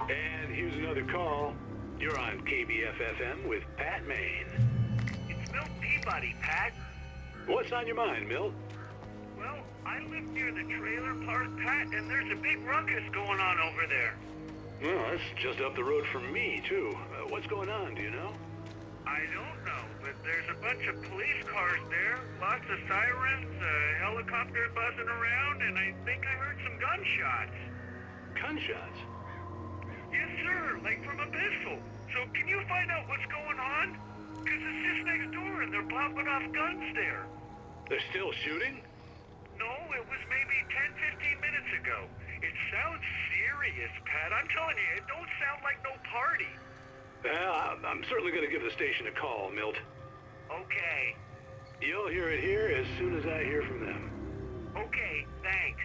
And here's another call. You're on KBF-FM with Pat Maine. It's Milt Peabody, Pat. What's on your mind, Milt? Well, I live near the trailer park, Pat, and there's a big ruckus going on over there. Well, that's just up the road from me, too. What's going on, do you know? I don't know, but there's a bunch of police cars there, lots of sirens, a helicopter buzzing around, and I think I heard some gunshots. Gunshots? Yes, sir, like from a pistol. So can you find out what's going on? Because it's just next door and they're popping off guns there. They're still shooting? No, it was maybe 10, 15 minutes ago. It sounds serious, Pat. I'm telling you, it don't sound like no party. Well, I'm certainly going to give the station a call, Milt. Okay. You'll hear it here as soon as I hear from them. Okay, thanks.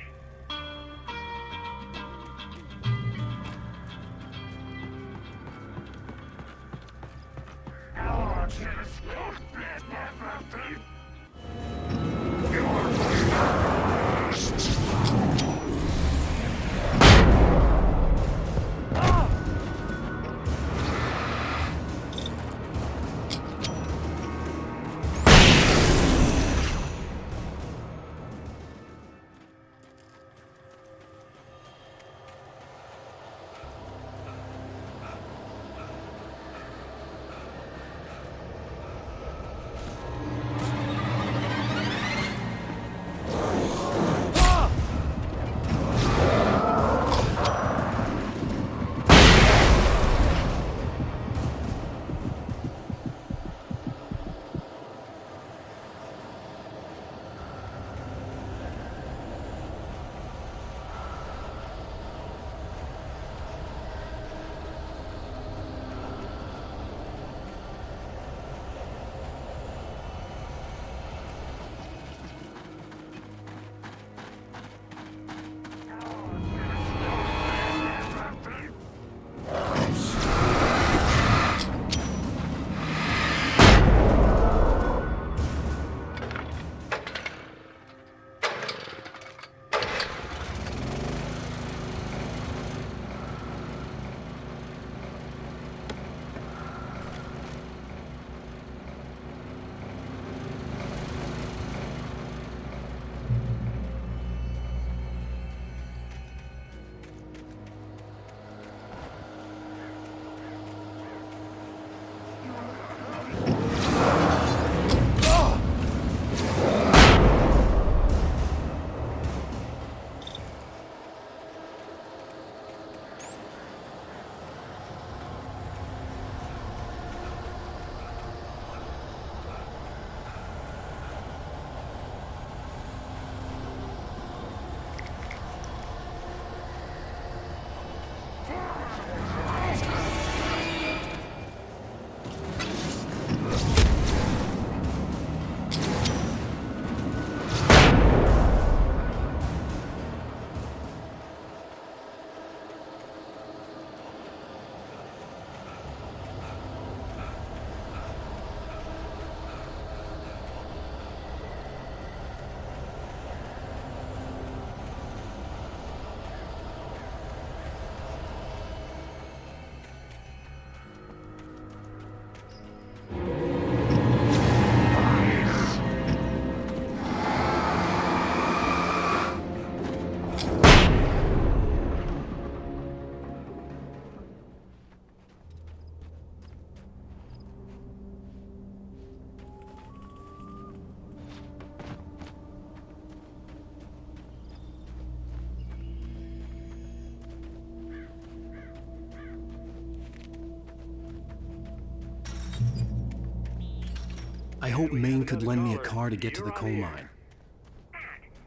I hope Maine could lend me a car to get to the coal mine.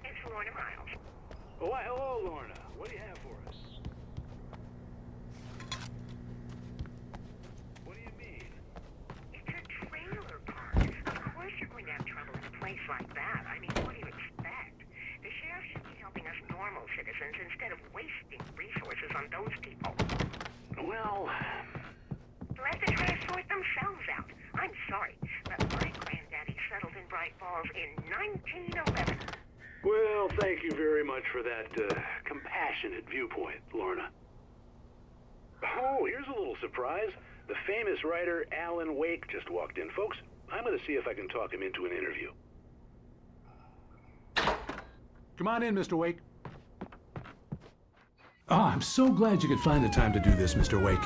It's Lorna Miles. Oh, why, hello, Lorna. What do you have for us? What do you mean? It's a trailer park. Of course you're going to have trouble in a place like that. I mean, what do you expect? The sheriff should be helping us normal citizens instead of wasting resources on those people. Well... Let the trash sort themselves out. I'm sorry, but my granddaddy settled in Bright Falls in 1911. Well, thank you very much for that compassionate viewpoint, Lorna. Oh, here's a little surprise. The famous writer Alan Wake just walked in. Folks, I'm going to see if I can talk him into an interview. Come on in, Mr. Wake. Oh, I'm so glad you could find the time to do this, Mr. Wake.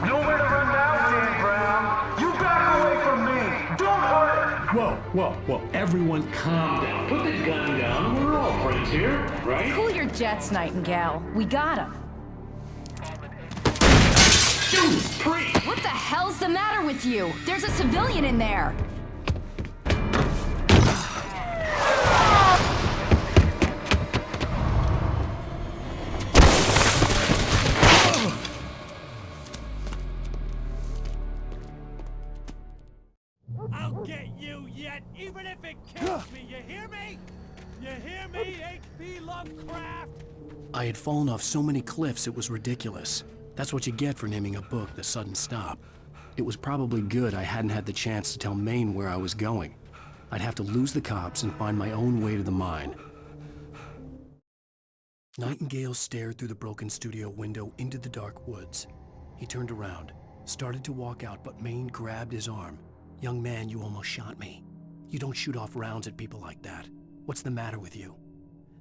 Nowhere to run now, Dan Brown. You back away from me. Don't hurt her. Whoa. Everyone calm down. Put the gun down. We're all friends here, right? Cool your jets, Nightingale. We got him. Judas Priest! What the hell's the matter with you? There's a civilian in there. I'll get you yet, even if it kills me, you hear me? You hear me, H.P. Lovecraft? I had fallen off so many cliffs it was ridiculous. That's what you get for naming a book The Sudden Stop. It was probably good I hadn't had the chance to tell Maine where I was going. I'd have to lose the cops and find my own way to the mine. Nightingale stared through the broken studio window into the dark woods. He turned around, started to walk out, but Maine grabbed his arm. "Young man, you almost shot me. You don't shoot off rounds at people like that. What's the matter with you?"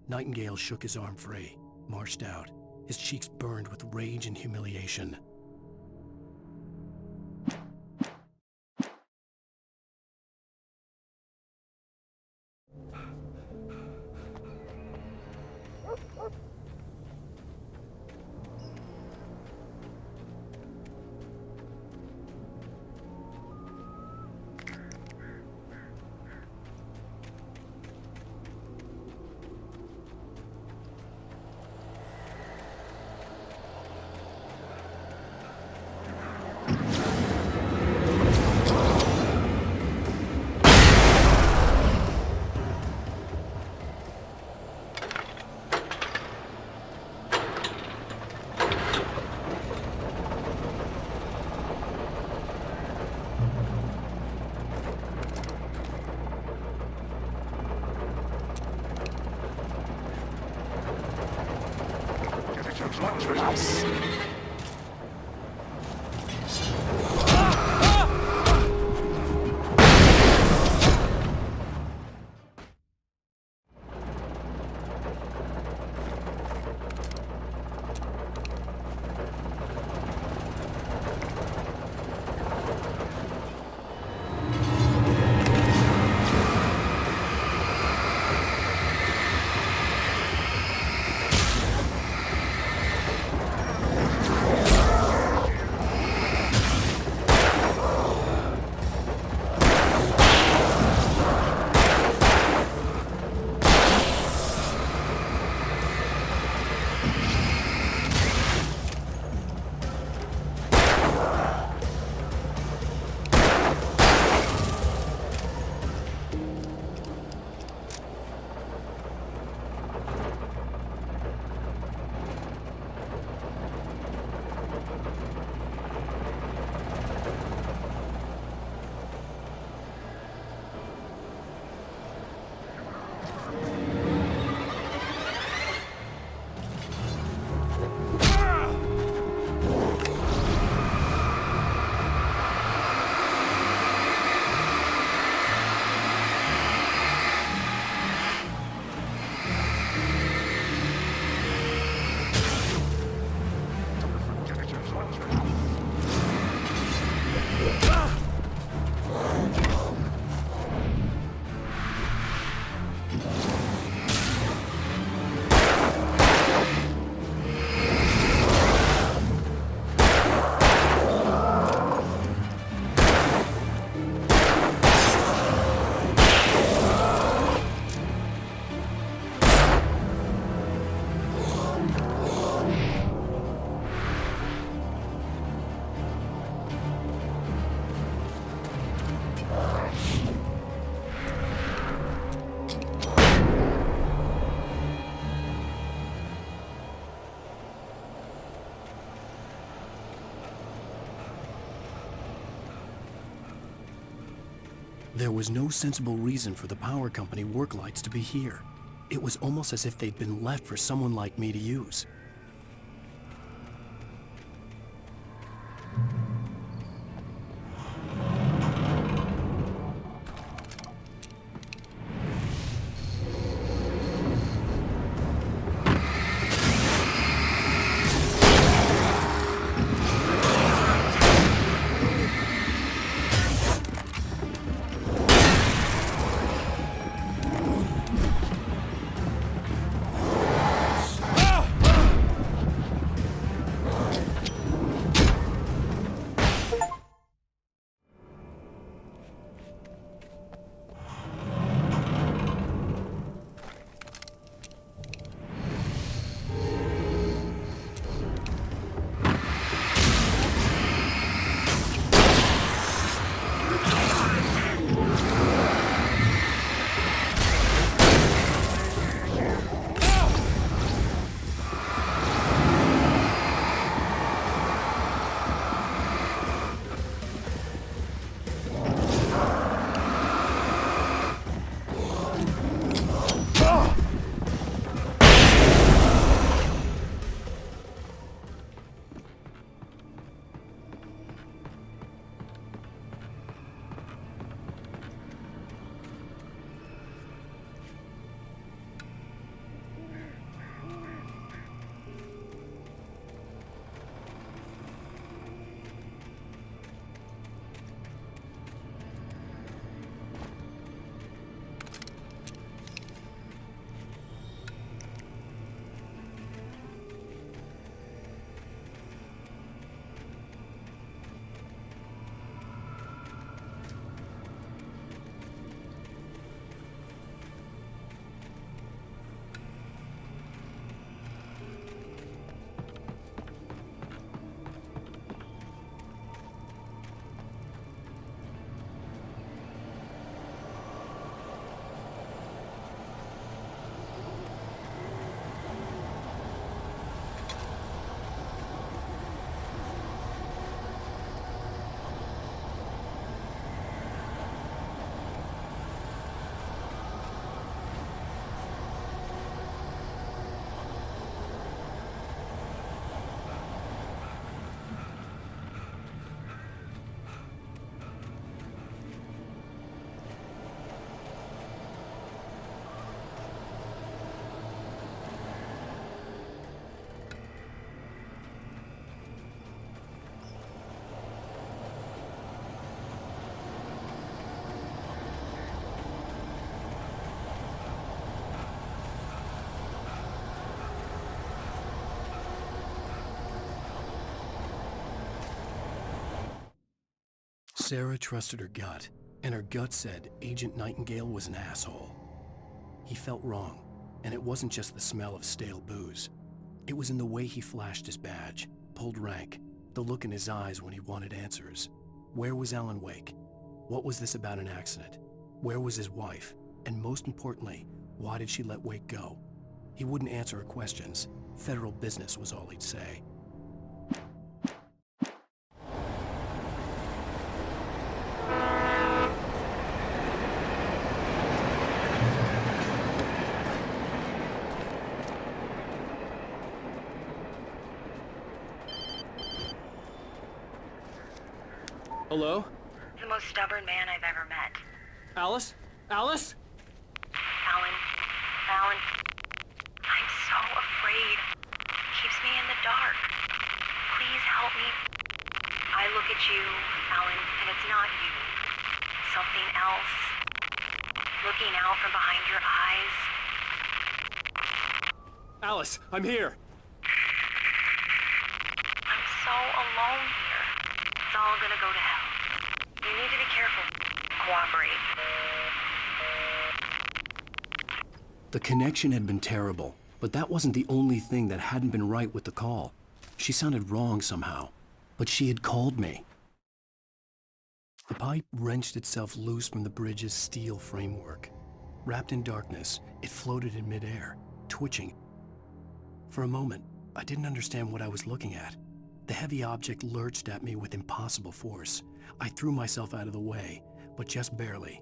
Nightingale shook his arm free, marched out. His cheeks burned with rage and humiliation. Mouse. There was no sensible reason for the power company work lights to be here. It was almost as if they'd been left for someone like me to use. Sarah trusted her gut, and her gut said Agent Nightingale was an asshole. He felt wrong, and it wasn't just the smell of stale booze. It was in the way he flashed his badge, pulled rank, the look in his eyes when he wanted answers. Where was Alan Wake? What was this about an accident? Where was his wife? And most importantly, why did she let Wake go? He wouldn't answer her questions. Federal business was all he'd say. Hello? The most stubborn man I've ever met. Alice? Alice? Alan. I'm so afraid. Keeps me in the dark. Please help me. I look at you, Alan, and it's not you. Something else. Looking out from behind your eyes. Alice, I'm here. I'm so alone here. It's all gonna go to hell. You need to be careful. Cooperate. The connection had been terrible, but that wasn't the only thing that hadn't been right with the call. She sounded wrong somehow, but she had called me. The pipe wrenched itself loose from the bridge's steel framework. Wrapped in darkness, it floated in midair, twitching. For a moment, I didn't understand what I was looking at. The heavy object lurched at me with impossible force. I threw myself out of the way, but just barely.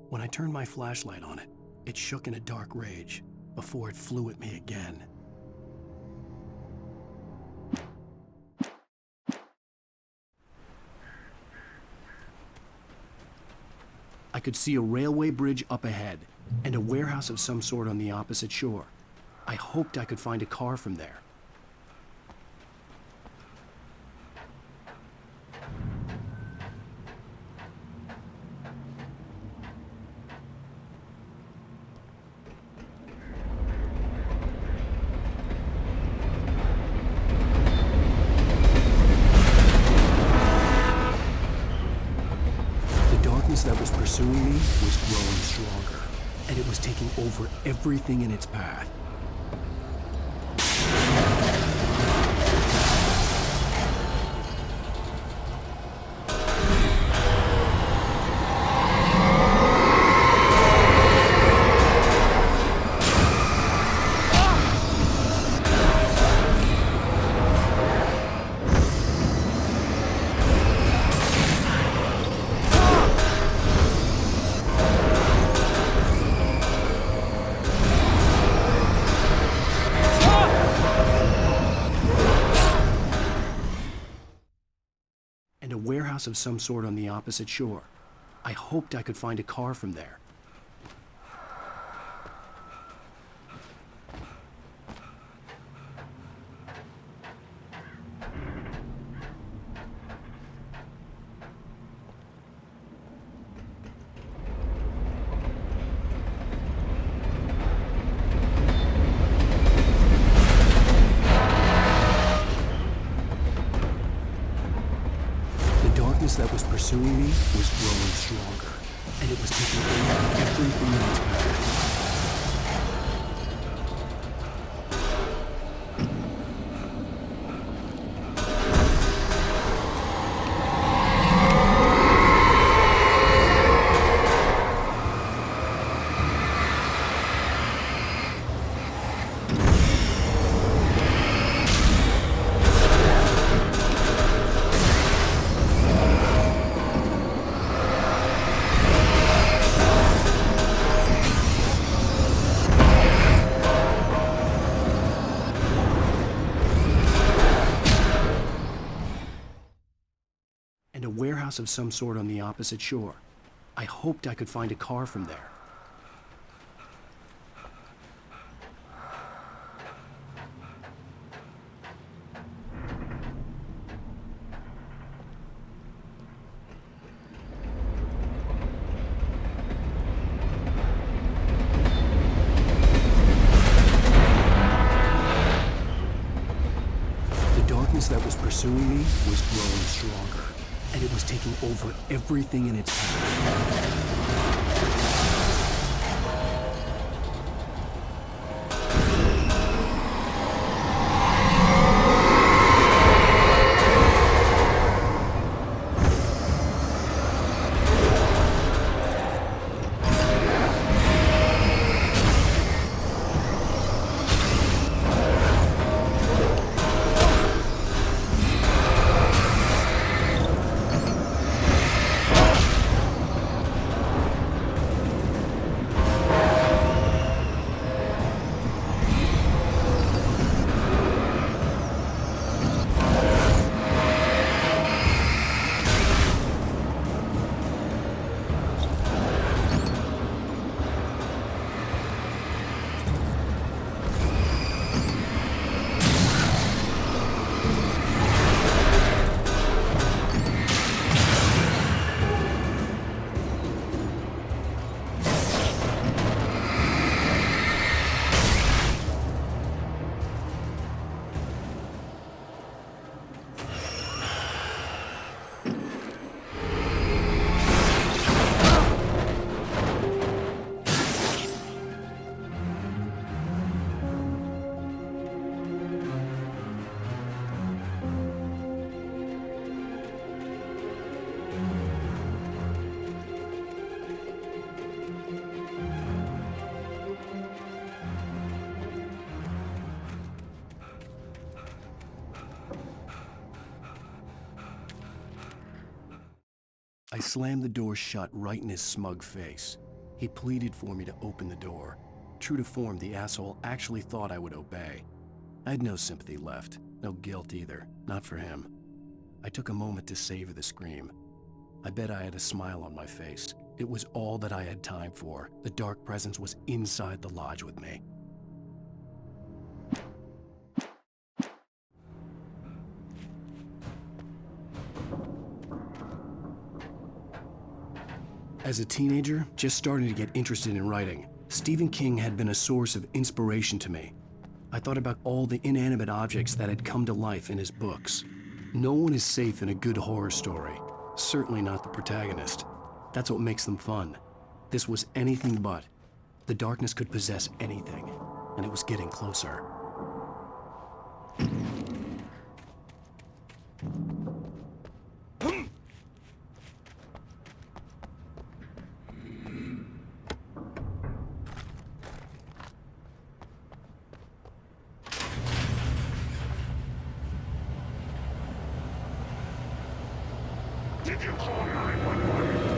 When I turned my flashlight on it, it shook in a dark rage before it flew at me again. I could see a railway bridge up ahead and a warehouse of some sort on the opposite shore. I hoped I could find a car from there. That was pursuing me was growing stronger, and it was taking over everything in its path. Of some sort on the opposite shore. I hoped I could find a car from there. That was pursuing me was growing stronger, and it was taking over everything in its path. Of some sort on the opposite shore. I hoped I could find a car from there. The darkness that was pursuing me was growing stronger, and it was taking over everything in its path. slammed the door shut right in his smug face. He pleaded for me to open the door. True to form, the asshole actually thought I would obey. I had no sympathy left, no guilt either, not for him. I took a moment to savor the scream. I bet I had a smile on my face. It was all that I had time for. The dark presence was inside the lodge with me. As a teenager, just starting to get interested in writing, Stephen King had been a source of inspiration to me. I thought about all the inanimate objects that had come to life in his books. No one is safe in a good horror story, certainly not the protagonist. That's what makes them fun. This was anything but. The darkness could possess anything, and it was getting closer. Did you call 911?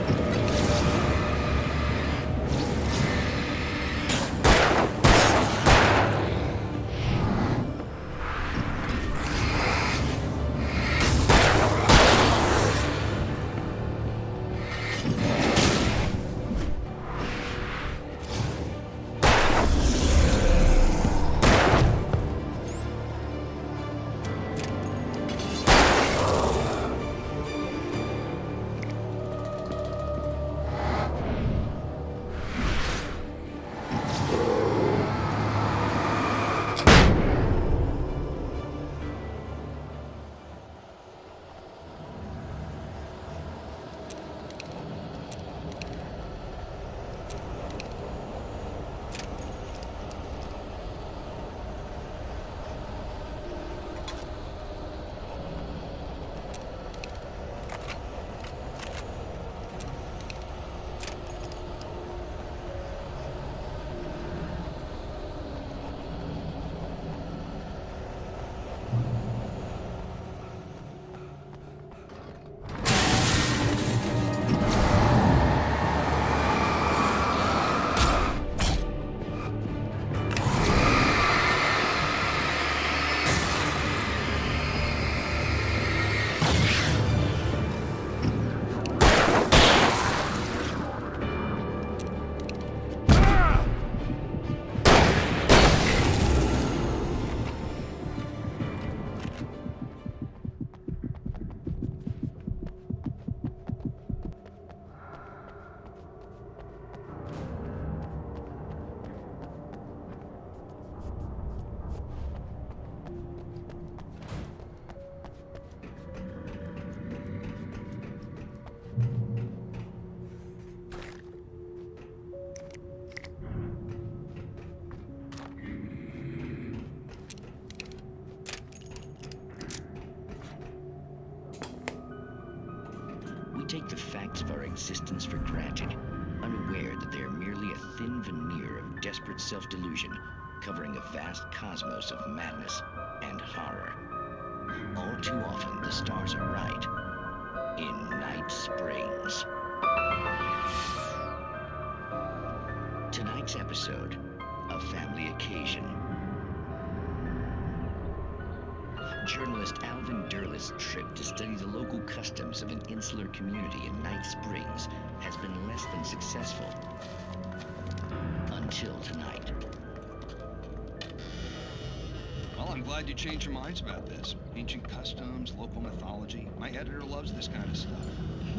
Take the facts of our existence for granted, unaware that they are merely a thin veneer of desperate self-delusion covering a vast cosmos of madness and horror. All too often, the stars are right. In Night Springs. Tonight's episode, A Family Occasion. Journalist Alvin Derleth's trip to study the local customs of an insular community in Night Springs has been less than successful. Until tonight. Well, I'm glad you changed your minds about this. Ancient customs, local mythology. My editor loves this kind of stuff.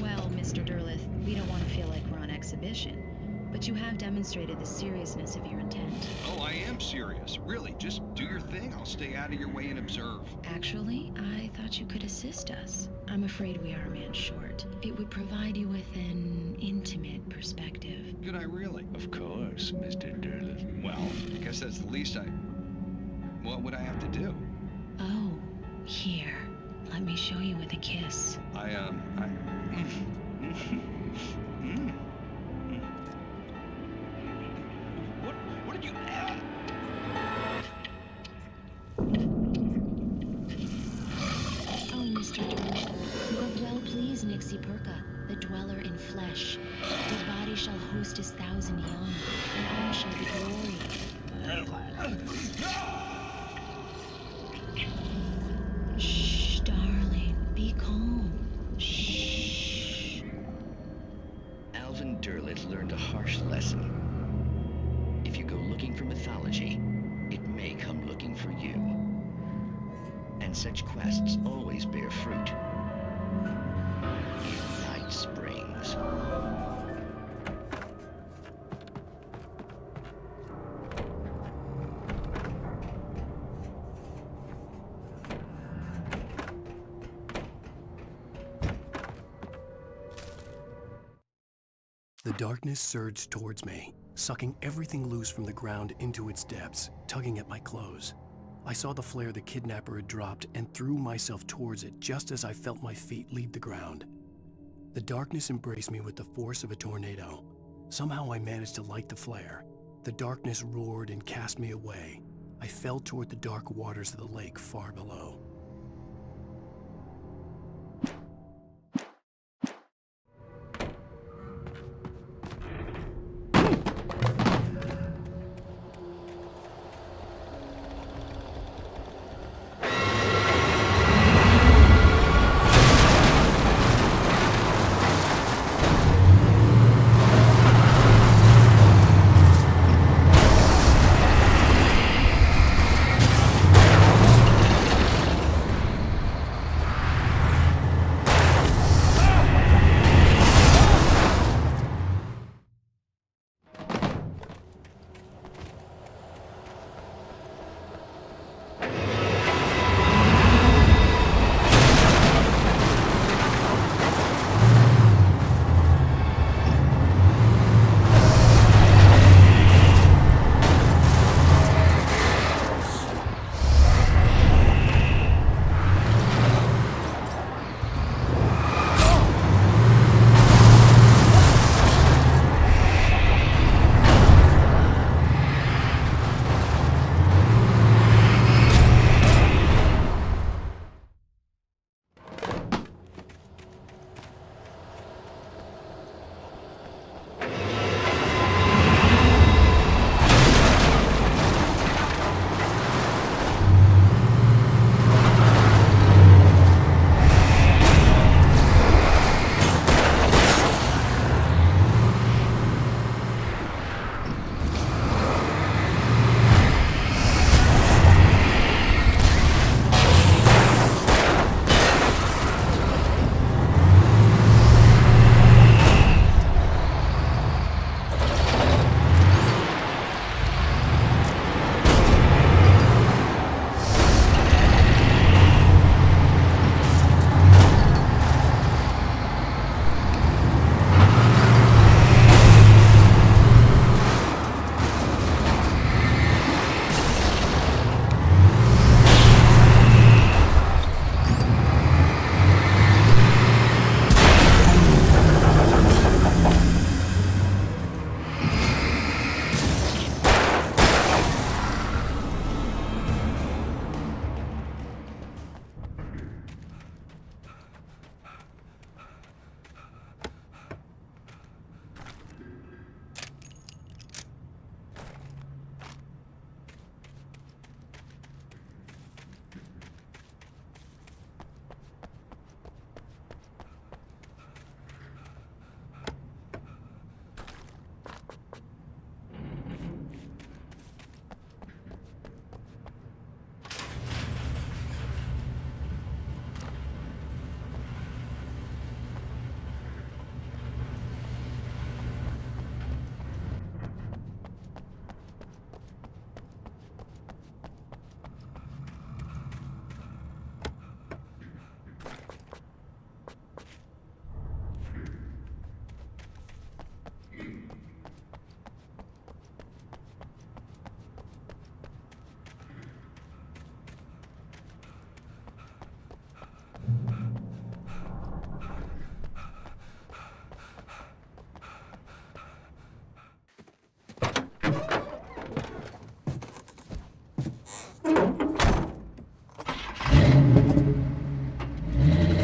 Well, Mr. Derleth, we don't want to feel like we're on exhibition. But you have demonstrated the seriousness of your intent. Oh, I am serious. Really, just do your thing. I'll stay out of your way and observe. Actually, I thought you could assist us. I'm afraid we are a man short. It would provide you with an intimate perspective. Could I really? Of course, Mr. Derleth. Well, I guess that's the least What would I have to do? Oh, here. Let me show you with a kiss. What did you add? Oh, Mr. Derleth, you have well pleased Nixie Perka, the dweller in flesh. His body shall host his 1,000 young, and all shall be glory. Shh, darling, be calm. Shh. Alvin Derleth learned a harsh lesson. If you go looking for mythology, it may come looking for you. And such quests always bear fruit. In Night Springs. The darkness surged towards me, sucking everything loose from the ground into its depths, tugging at my clothes. I saw the flare the kidnapper had dropped and threw myself towards it just as I felt my feet leave the ground. The darkness embraced me with the force of a tornado. Somehow I managed to light the flare. The darkness roared and cast me away. I fell toward the dark waters of the lake far below.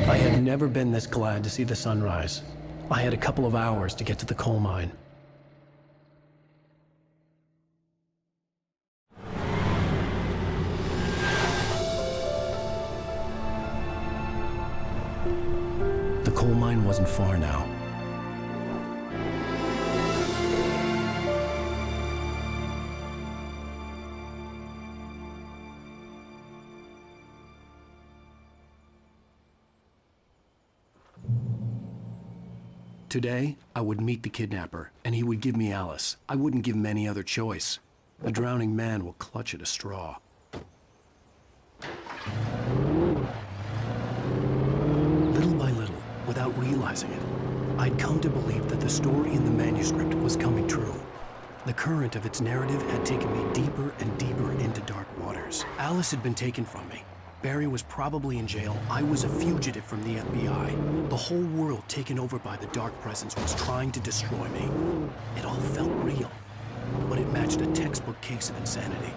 I had never been this glad to see the sunrise. I had a couple of hours to get to the coal mine. The coal mine wasn't far now. Today, I would meet the kidnapper, and he would give me Alice. I wouldn't give him any other choice. A drowning man will clutch at a straw. Little by little, without realizing it, I'd come to believe that the story in the manuscript was coming true. The current of its narrative had taken me deeper and deeper into dark waters. Alice had been taken from me. Barry was probably in jail. I was a fugitive from the FBI. The whole world taken over by the Dark Presence was trying to destroy me. It all felt real, but it matched a textbook case of insanity.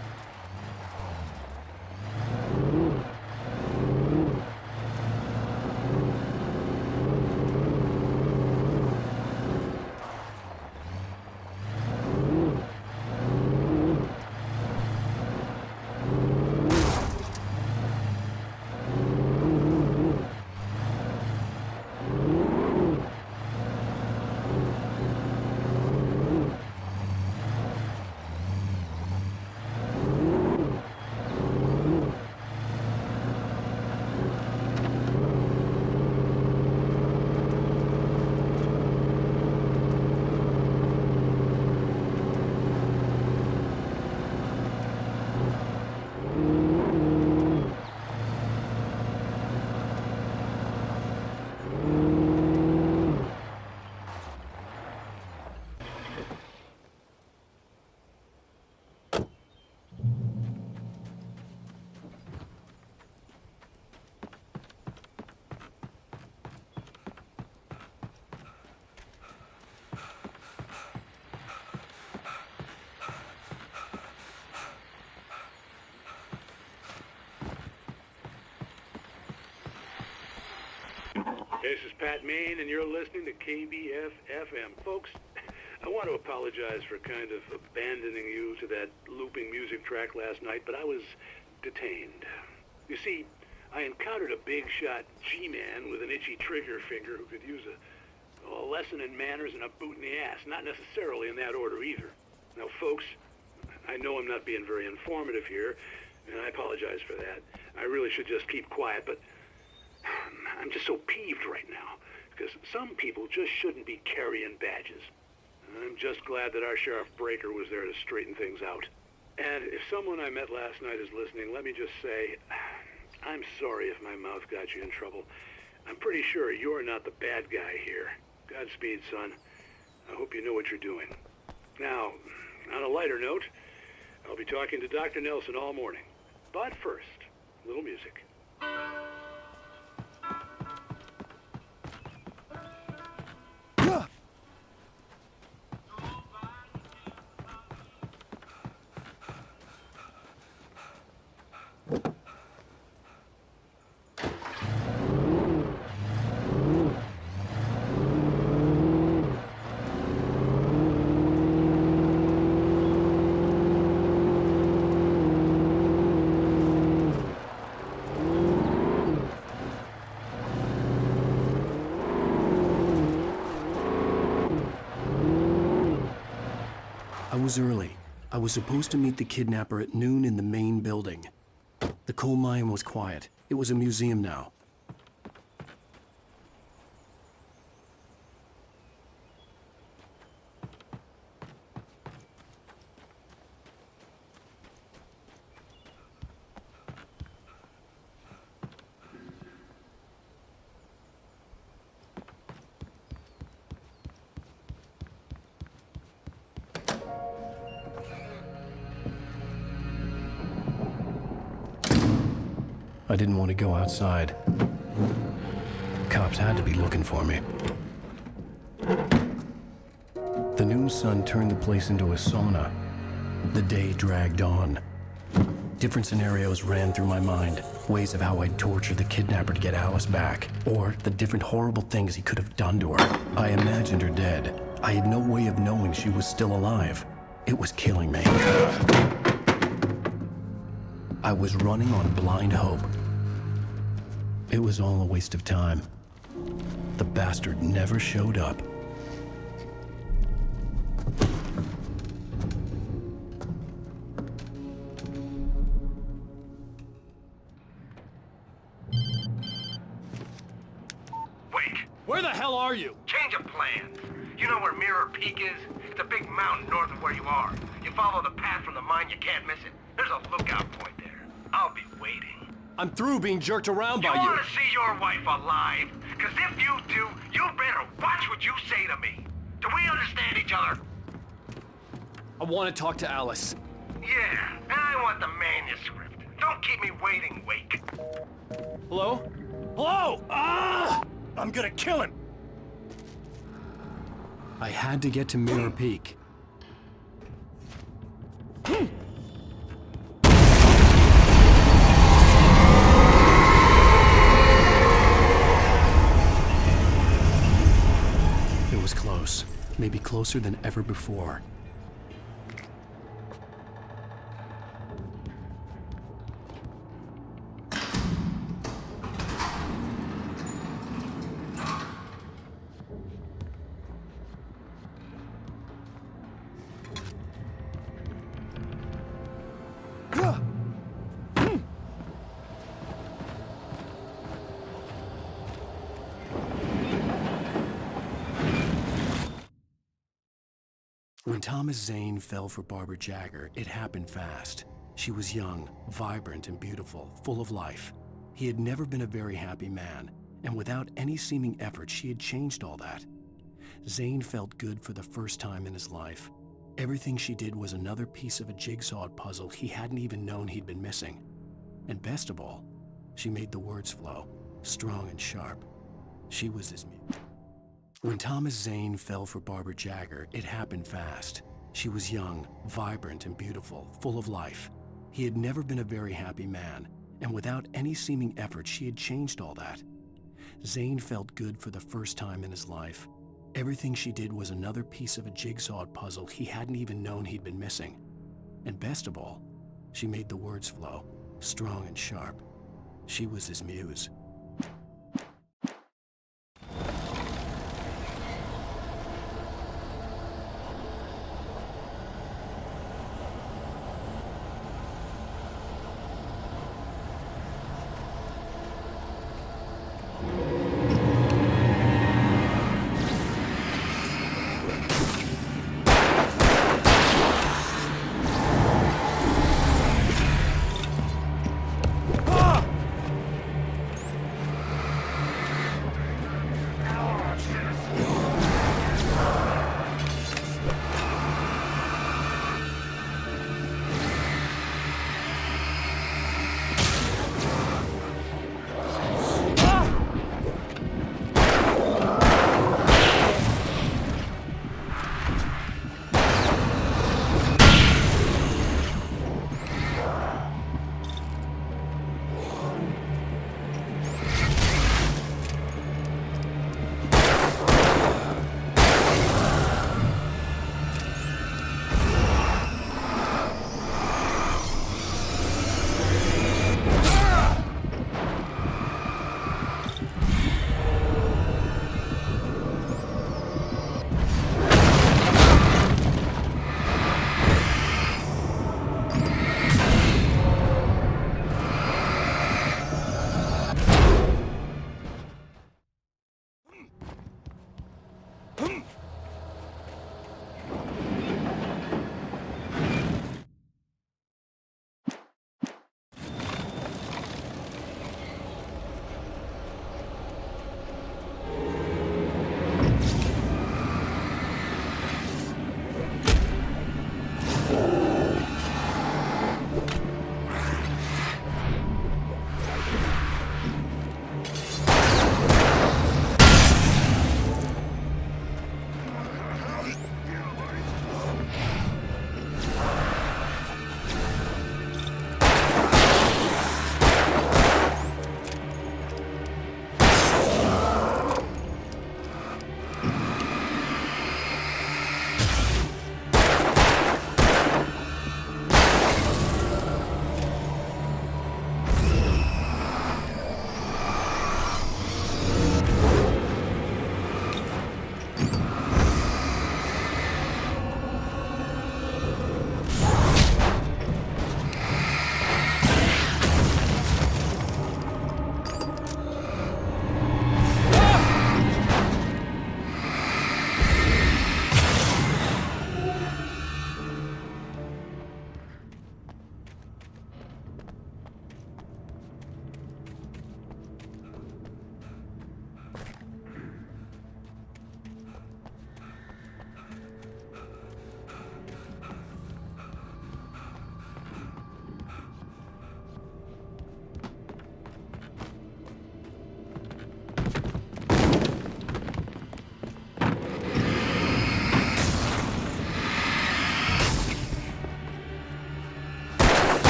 This is Pat Main, and you're listening to KBF-FM. Folks, I want to apologize for kind of abandoning you to that looping music track last night, but I was detained. You see, I encountered a big-shot G-man with an itchy trigger finger who could use a lesson in manners and a boot in the ass, not necessarily in that order either. Now, folks, I know I'm not being very informative here, and I apologize for that. I really should just keep quiet, but I'm just so peeved right now, because some people just shouldn't be carrying badges. I'm just glad that our Sheriff Breaker was there to straighten things out. And if someone I met last night is listening, let me just say, I'm sorry if my mouth got you in trouble. I'm pretty sure you're not the bad guy here. Godspeed, son. I hope you know what you're doing. Now, on a lighter note, I'll be talking to Dr. Nelson all morning. But first, a little music. I was early. I was supposed to meet the kidnapper at noon in the main building. The coal mine was quiet. It was a museum now. I didn't want to go outside. Cops had to be looking for me. The noon sun turned the place into a sauna. The day dragged on. Different scenarios ran through my mind, ways of how I'd torture the kidnapper to get Alice back, or the different horrible things he could have done to her. I imagined her dead. I had no way of knowing she was still alive. It was killing me. I was running on blind hope. It was all a waste of time. The bastard never showed up. Where the hell are you? Change of plans. You know where Mirror Peak is? It's a big mountain north of where you are. You follow the path from the mine, you can't miss it. There's a lookout point there. I'll be waiting. I'm through being jerked around by you. You want to see your wife alive? Because if you do, you better watch what you say to me. Do we understand each other? I want to talk to Alice. Yeah, and I want the manuscript. Don't keep me waiting, Wake. Hello? Hello! Ah! I'm gonna kill him! I had to get to Mirror Peak. It was close. Maybe closer than ever before. When Thomas Zane fell for Barbara Jagger, it happened fast. She was young, vibrant, and beautiful, full of life. He had never been a very happy man, and without any seeming effort, she had changed all that. Zane felt good for the first time in his life. Everything she did was another piece of a jigsaw puzzle he hadn't even known he'd been missing. And best of all, she made the words flow, strong and sharp. She was his muse. When Thomas Zane fell for Barbara Jagger, it happened fast. She was young, vibrant, and beautiful, full of life. He had never been a very happy man, and without any seeming effort, she had changed all that. Zane felt good for the first time in his life. Everything she did was another piece of a jigsaw puzzle he hadn't even known he'd been missing. And best of all, she made the words flow, strong and sharp. She was his muse.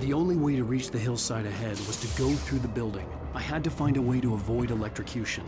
The only way to reach the hillside ahead was to go through the building. I had to find a way to avoid electrocution.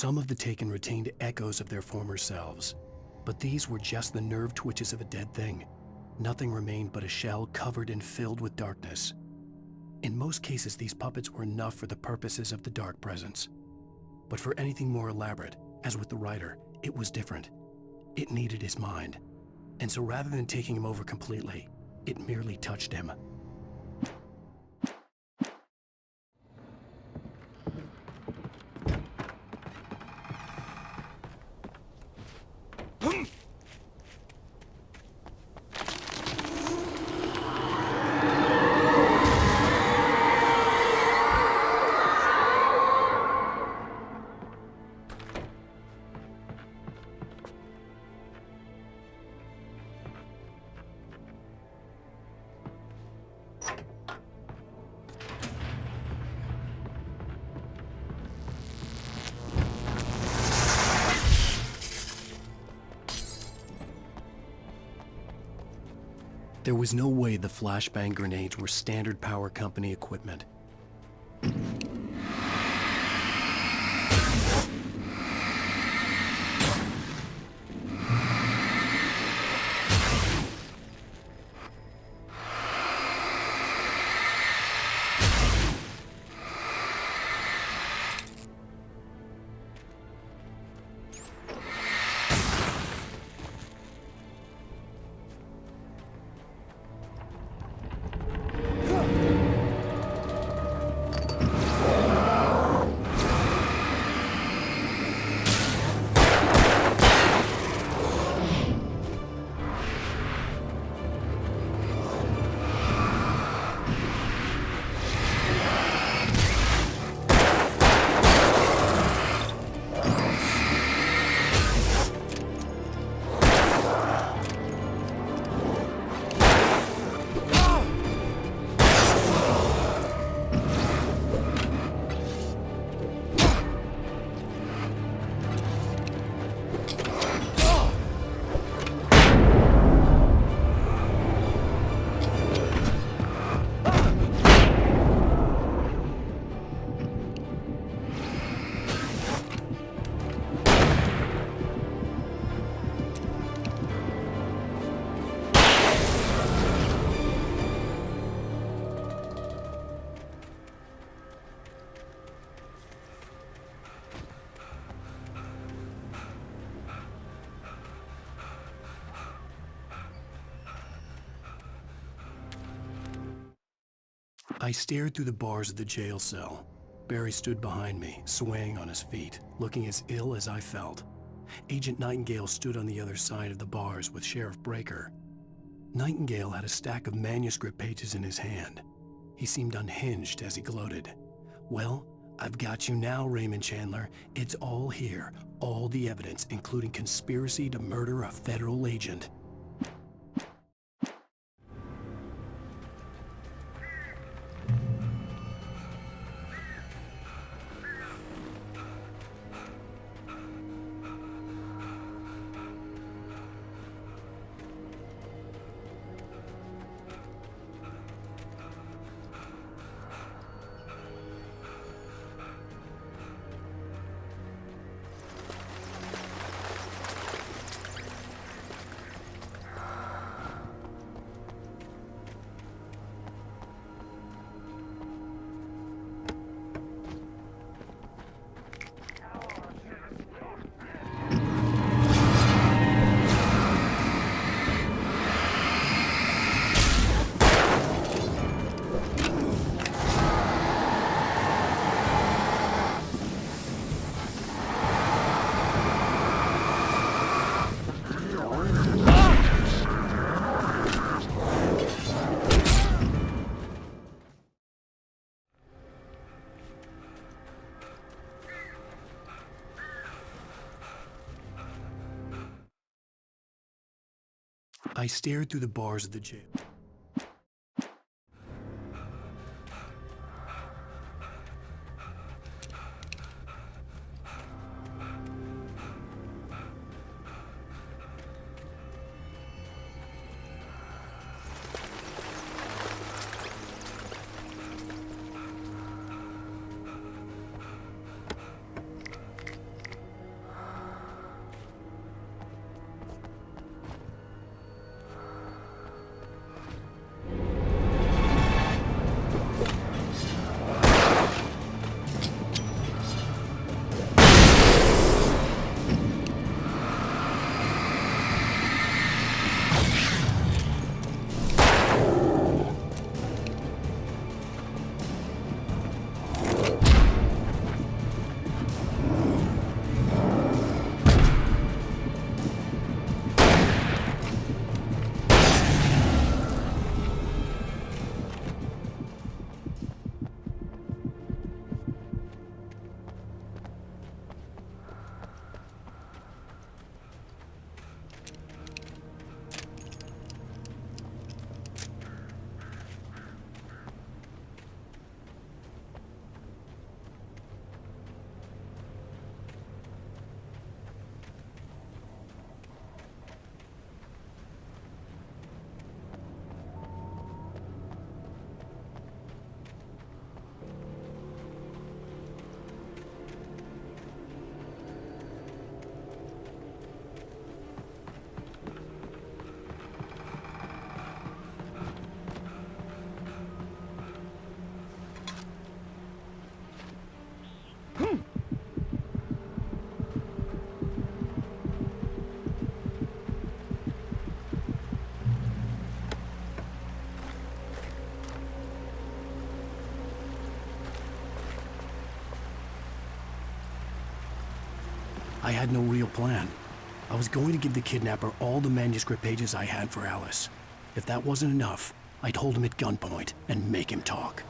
Some of the taken retained echoes of their former selves, but these were just the nerve twitches of a dead thing. Nothing remained but a shell covered and filled with darkness. In most cases, these puppets were enough for the purposes of the Dark Presence. But for anything more elaborate, as with the writer, it was different. It needed his mind. And so rather than taking him over completely, it merely touched him. There was no way the flashbang grenades were Standard Power Company equipment. I stared through the bars of the jail cell. Barry stood behind me, swaying on his feet, looking as ill as I felt. Agent Nightingale stood on the other side of the bars with Sheriff Breaker. Nightingale had a stack of manuscript pages in his hand. He seemed unhinged as he gloated. "Well, I've got you now, Raymond Chandler. It's all here. All the evidence, including conspiracy to murder a federal agent." I stared through the bars of the jail. I had no real plan. I was going to give the kidnapper all the manuscript pages I had for Alice. If that wasn't enough, I'd hold him at gunpoint and make him talk.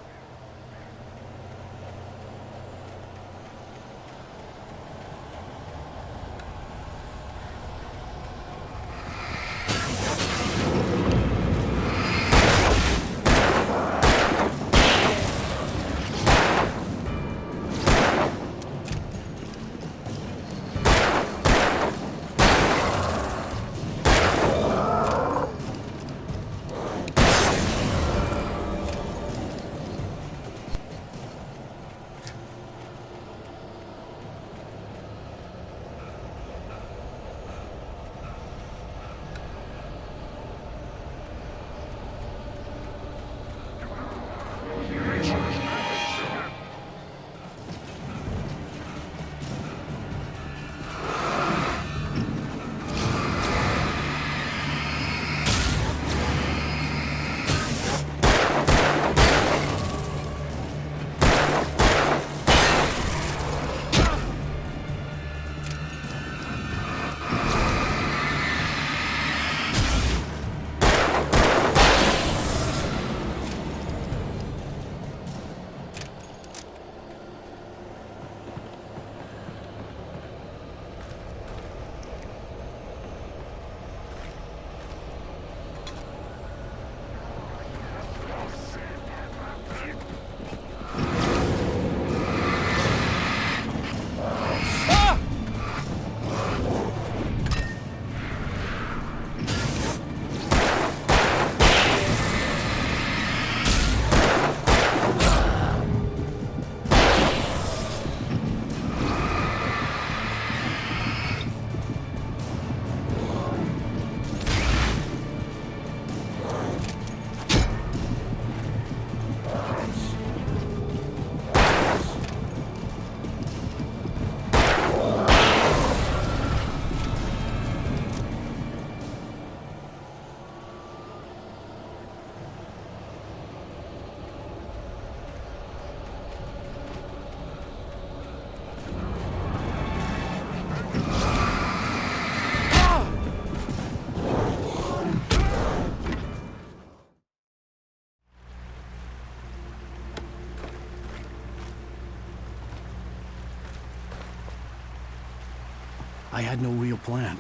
I had no real plan.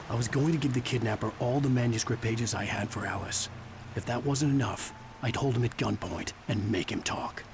I was going to give the kidnapper all the manuscript pages I had for Alice. If that wasn't enough, I'd hold him at gunpoint and make him talk.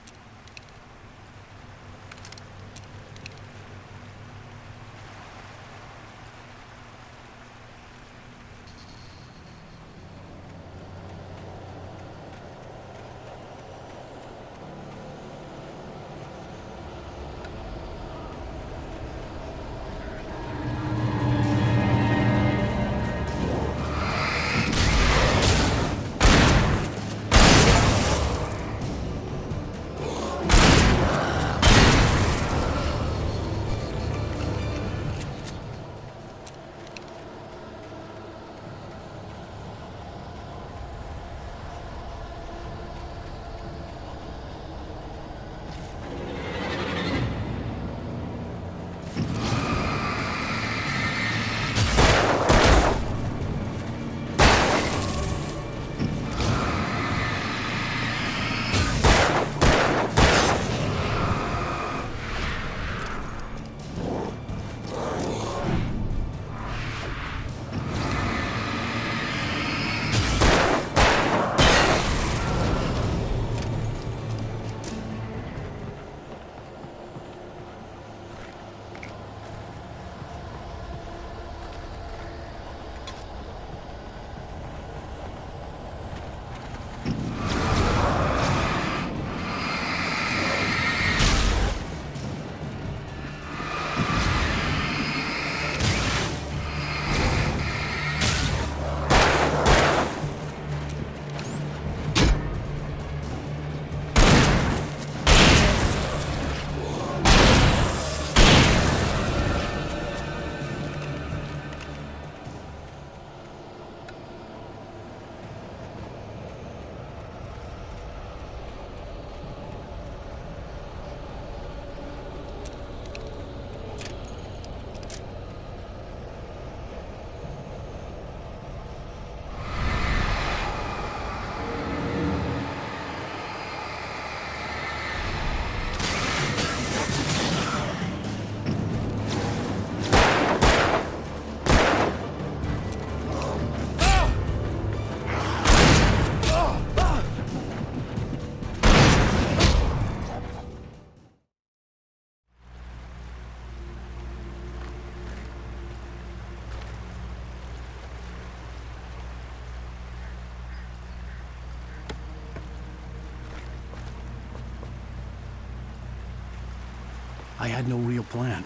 I had no real plan.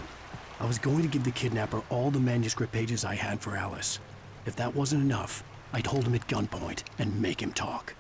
I was going to give the kidnapper all the manuscript pages I had for Alice. If that wasn't enough, I'd hold him at gunpoint and make him talk.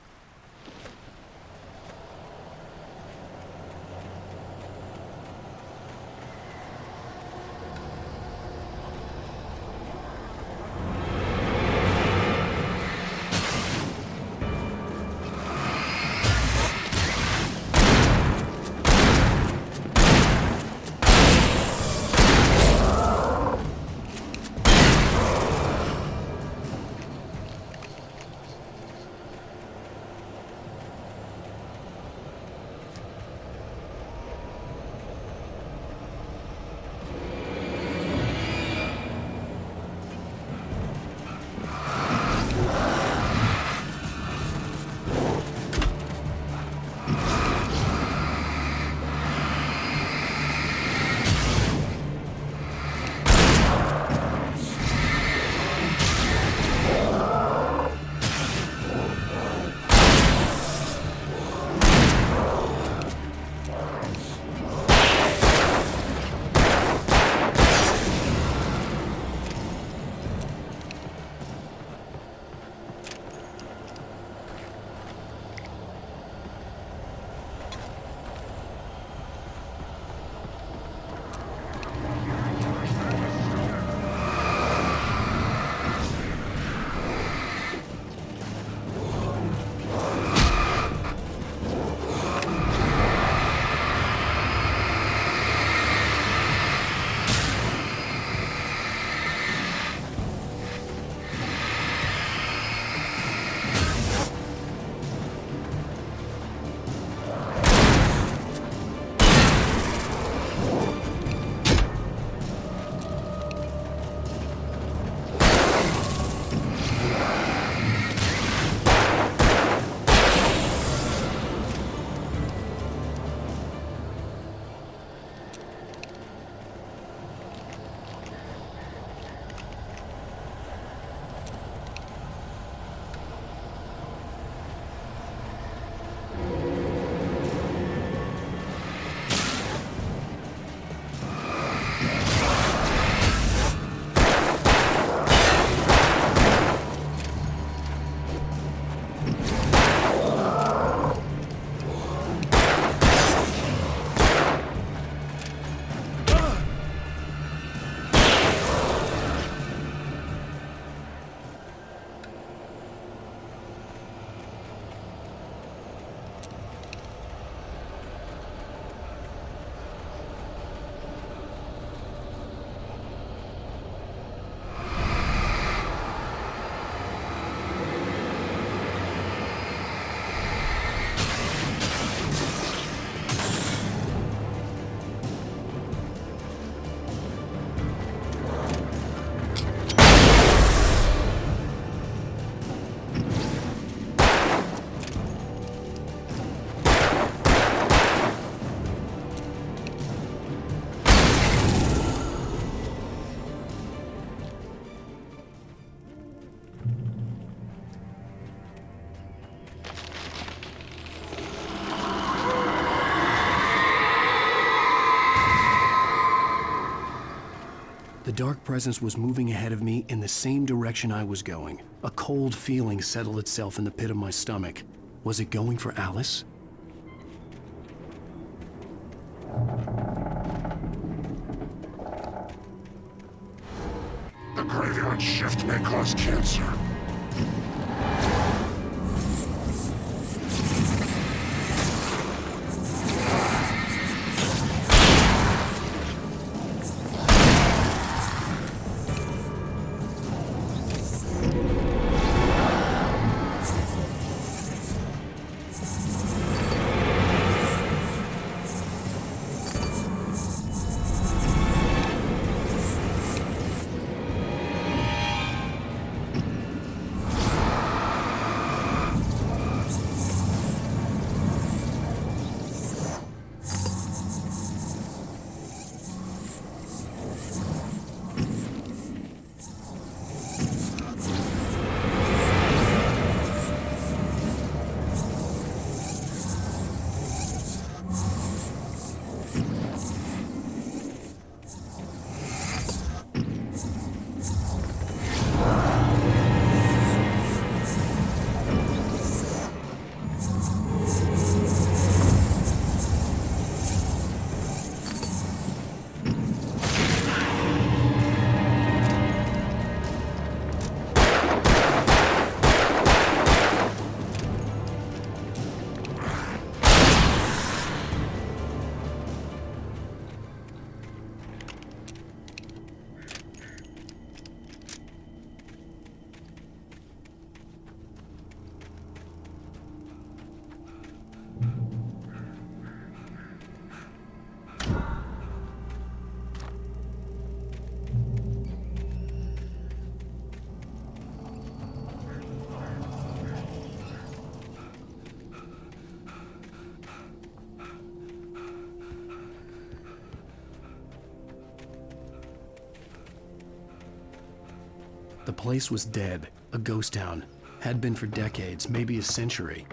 The dark presence was moving ahead of me in the same direction I was going. A cold feeling settled itself in the pit of my stomach. Was it going for Alice? The graveyard shift may cause cancer. The place was dead, a ghost town. Had been for decades, maybe a century.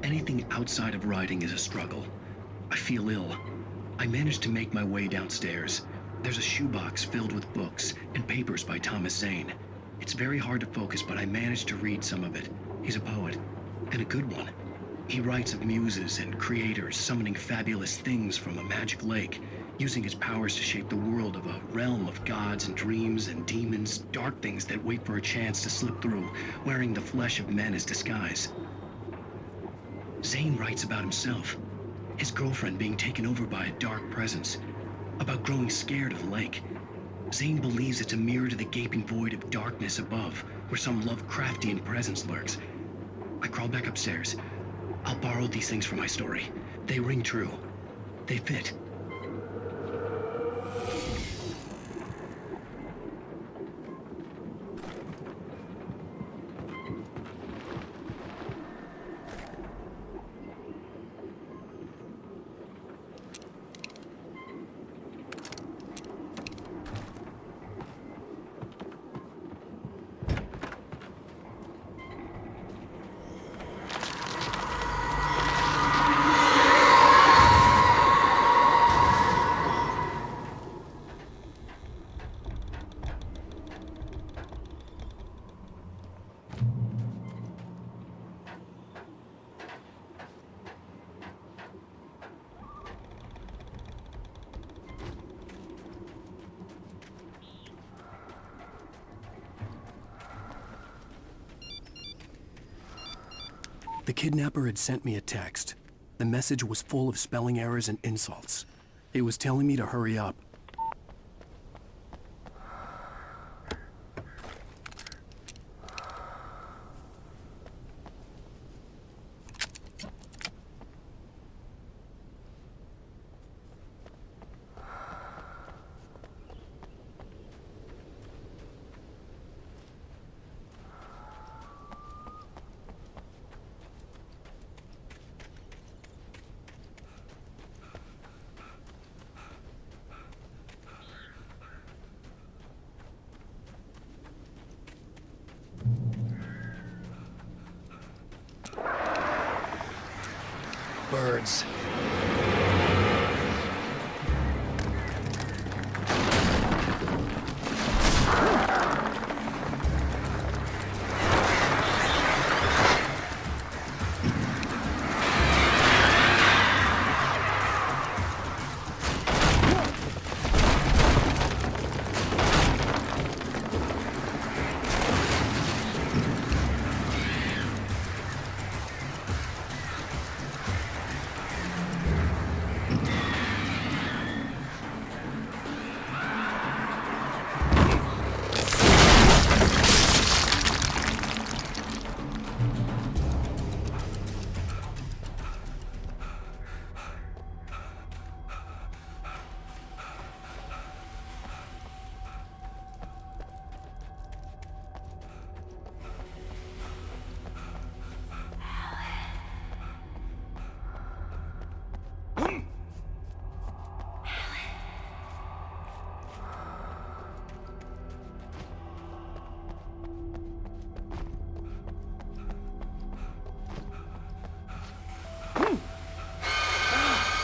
Anything outside of riding is a struggle. I feel ill. I managed to make my way downstairs, There's a shoebox filled with books and papers by Thomas Zane. It's very hard to focus, but I managed to read some of it. He's a poet, and a good one. He writes of muses and creators summoning fabulous things from a magic lake, using his powers to shape the world of a realm of gods and dreams and demons, dark things that wait for a chance to slip through, wearing the flesh of men as disguise. Zane writes about himself, his girlfriend being taken over by a dark presence, about growing scared of the lake. Zane believes it's a mirror to the gaping void of darkness above, where some Lovecraftian presence lurks. I crawl back upstairs. I'll borrow these things for my story. They ring true. They fit. The kidnapper had sent me a text. The message was full of spelling errors and insults. It was telling me to hurry up. Birds.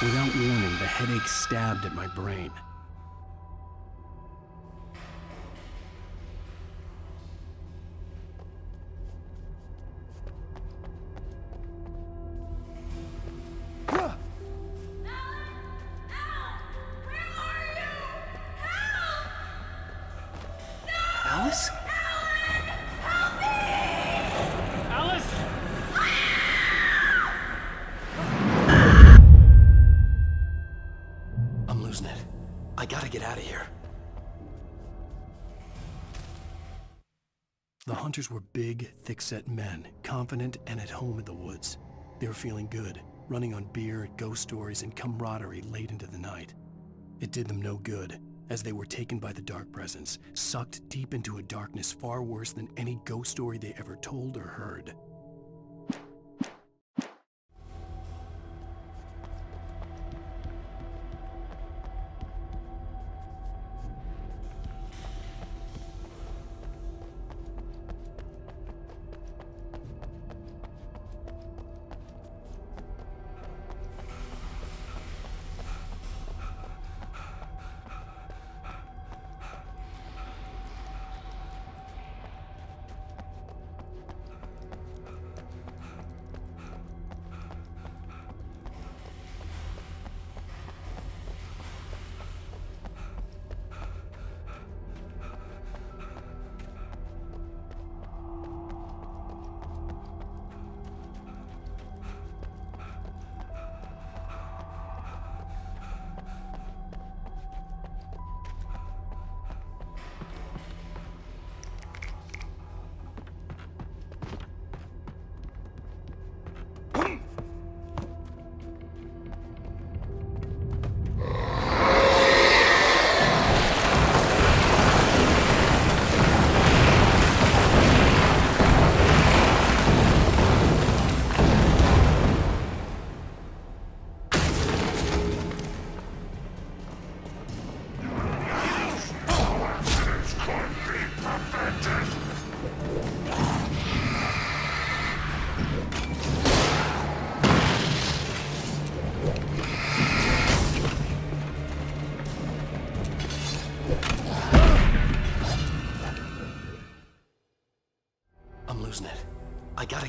Without warning, the headache stabbed at my brain. Alice? I'm losing it. I gotta get out of here. The hunters were big, thick-set men, confident and at home in the woods. They were feeling good, running on beer, ghost stories, and camaraderie late into the night. It did them no good, as they were taken by the dark presence, sucked deep into a darkness far worse than any ghost story they ever told or heard.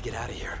get out of here.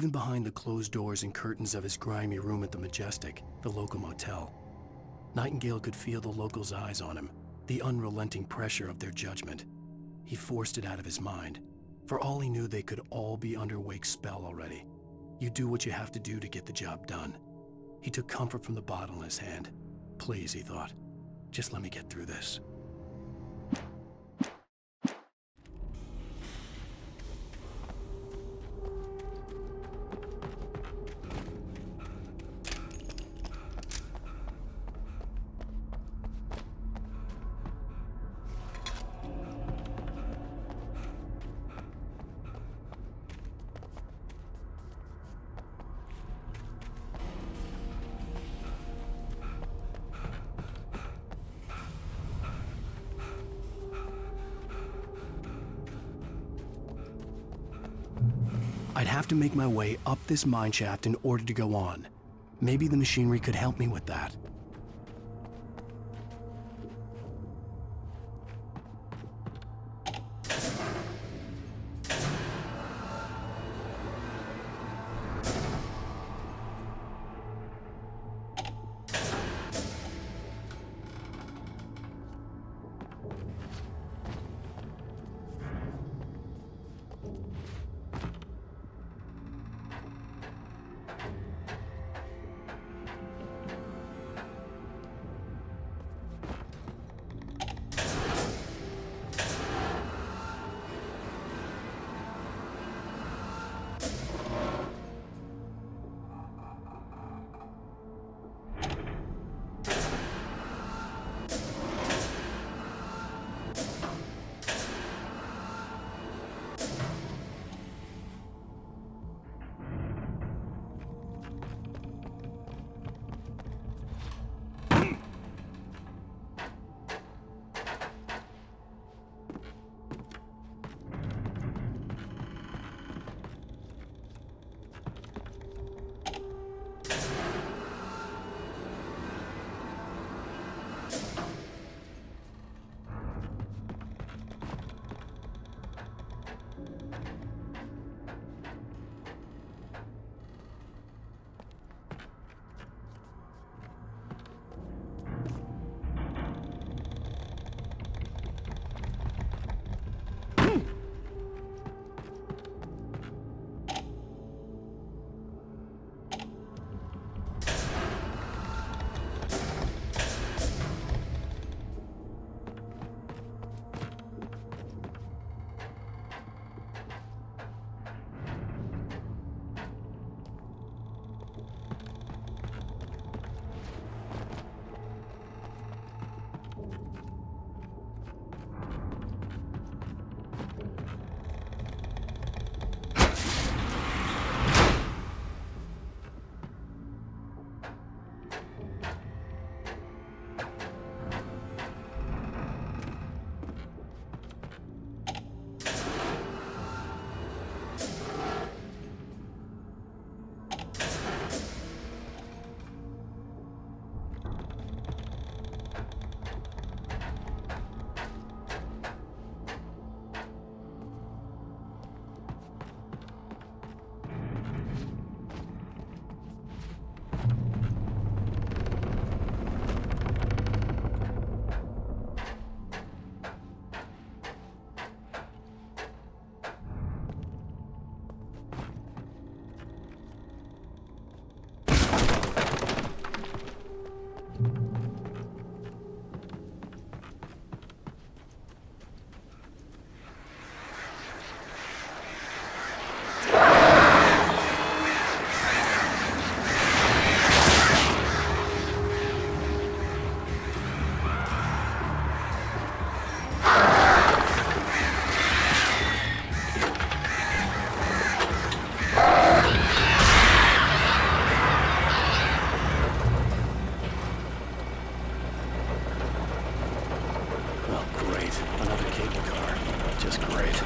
Even behind the closed doors and curtains of his grimy room at the Majestic, the local motel, Nightingale could feel the locals' eyes on him, the unrelenting pressure of their judgment. He forced it out of his mind. For all he knew, they could all be under Wake's spell already. You do what you have to do to get the job done. He took comfort from the bottle in his hand. Please, he thought, just let me get through this. I'd have to make my way up this mine shaft in order to go on. Maybe the machinery could help me with that. Great. Another cable car. Just great.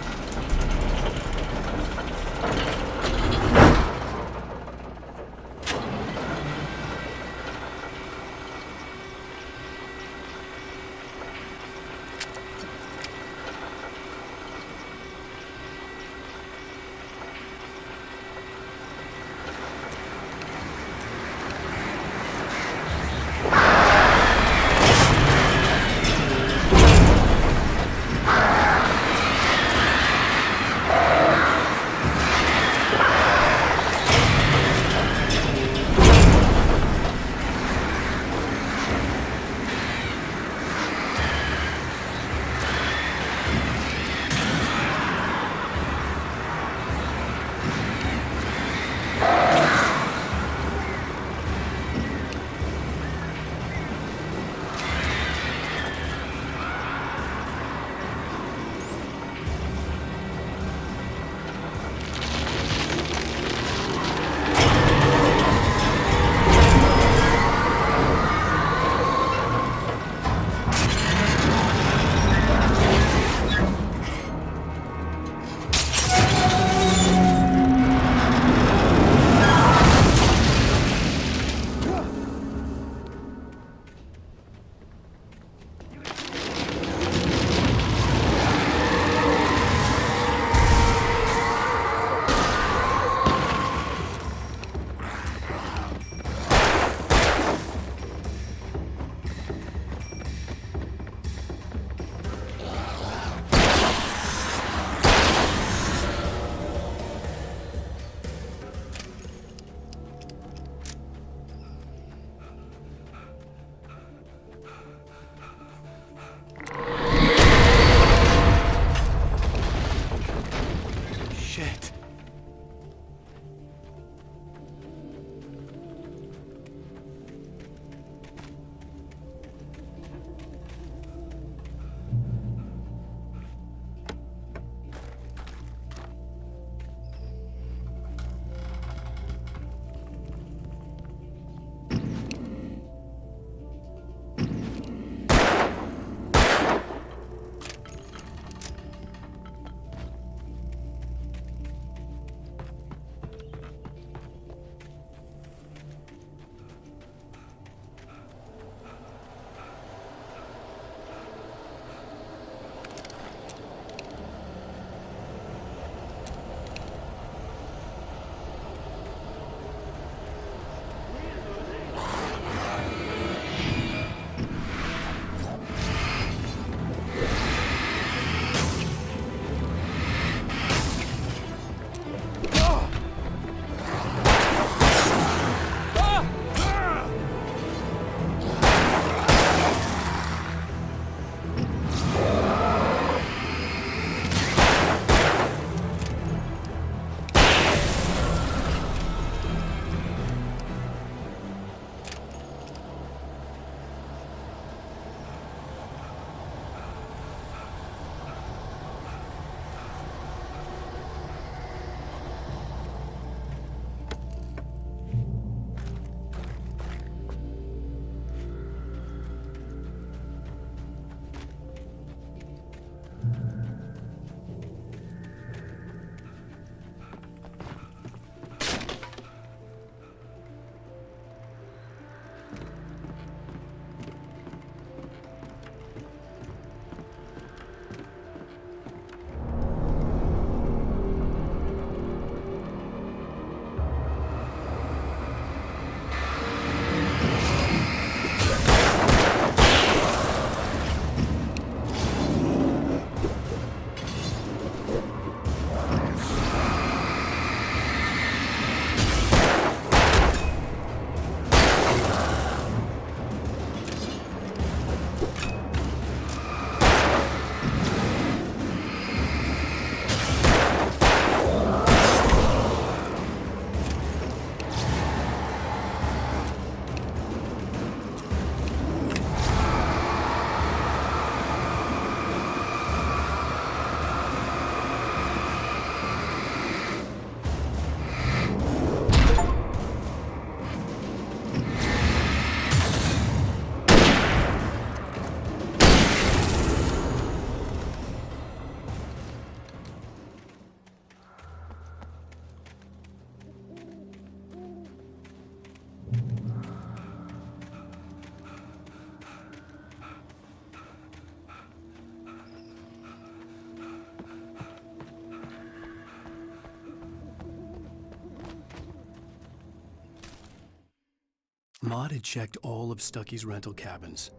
Maude had checked all of Stucky's rental cabins.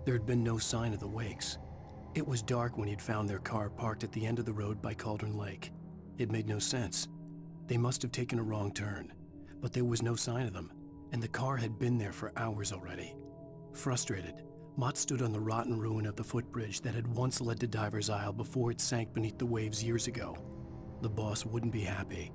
There had been no sign of the Wakes. It was dark when he'd found their car parked at the end of the road by Cauldron Lake. It made no sense. They must have taken a wrong turn, but there was no sign of them, and the car had been there for hours already. Frustrated, Mott stood on the rotten ruin of the footbridge that had once led to Diver's Isle before it sank beneath the waves years ago. The boss wouldn't be happy.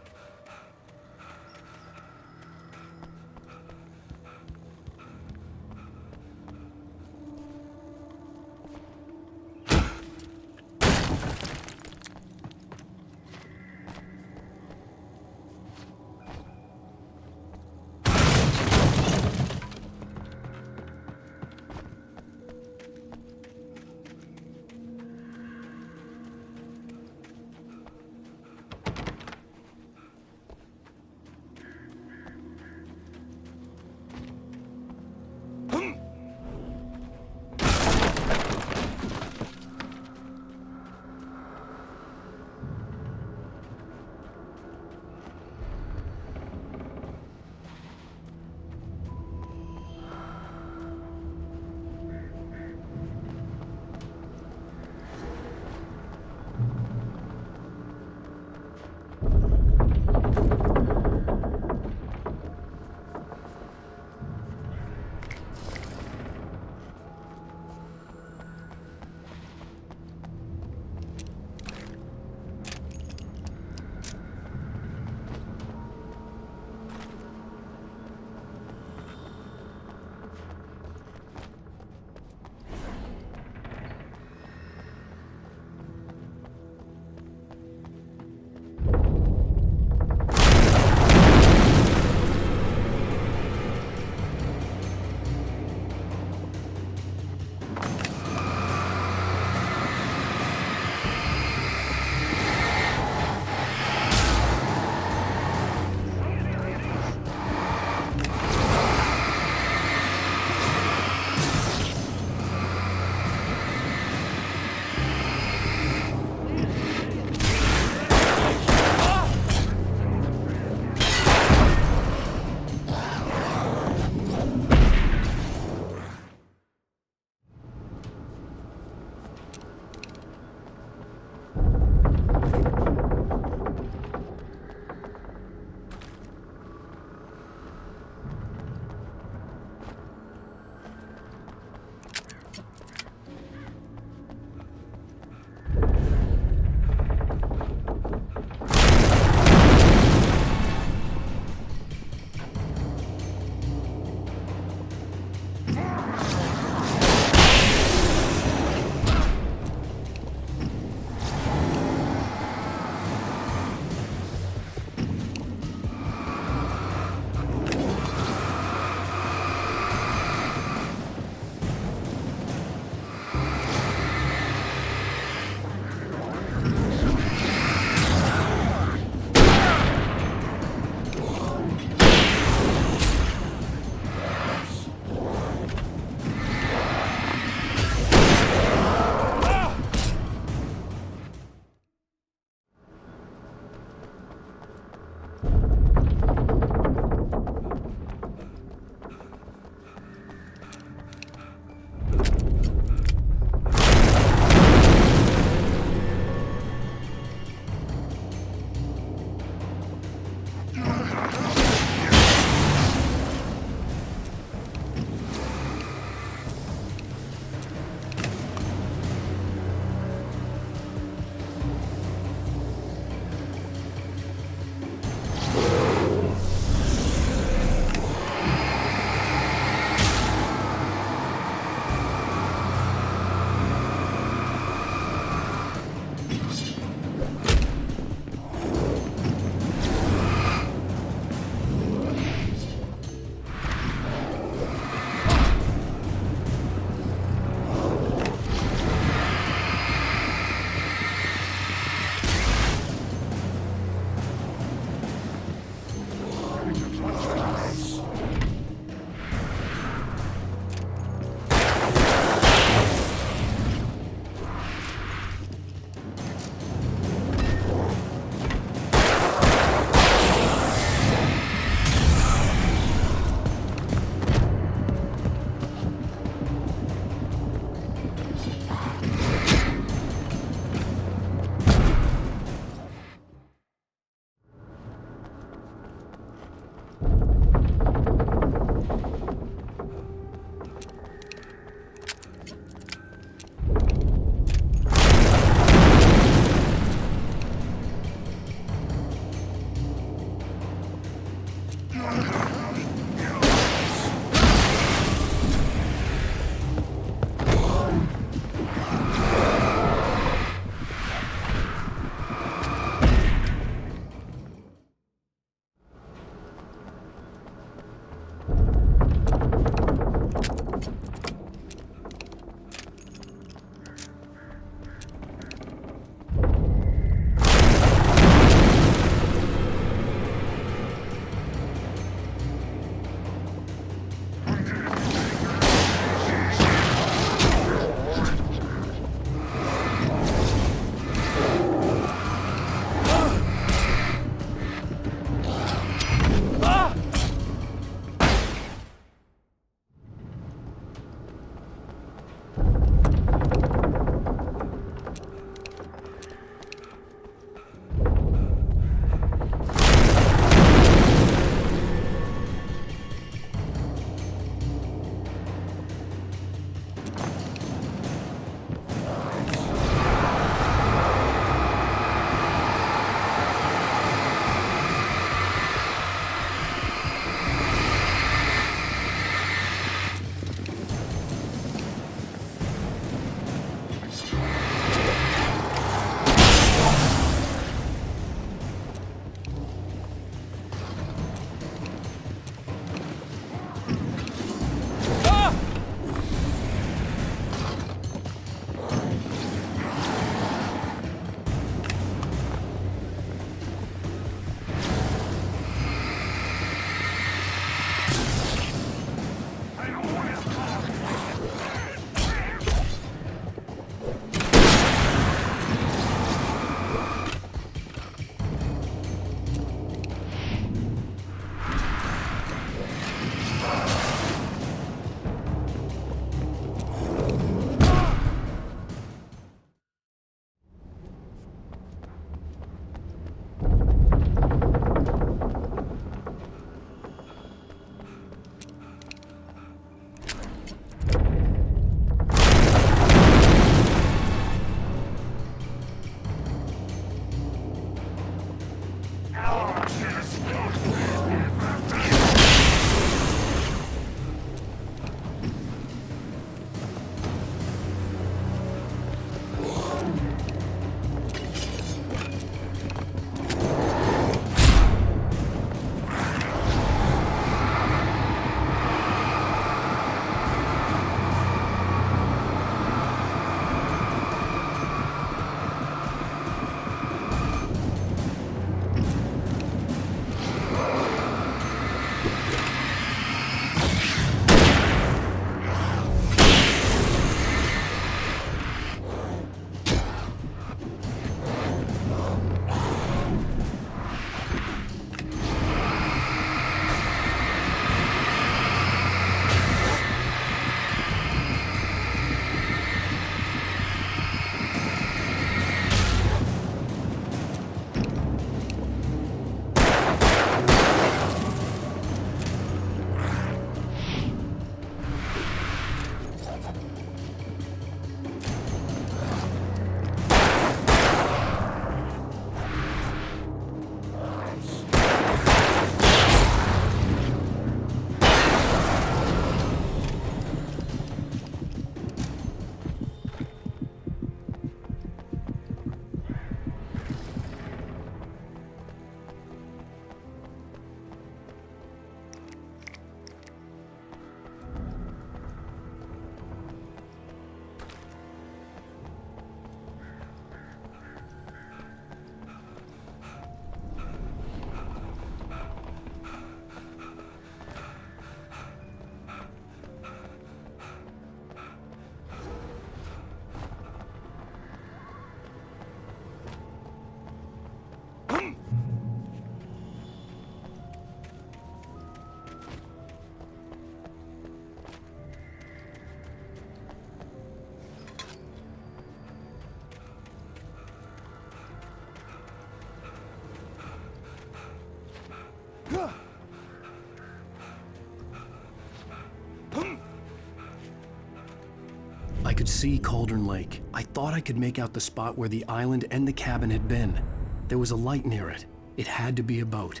I could see Cauldron Lake. I thought I could make out the spot where the island and the cabin had been. There was a light near it. It had to be a boat.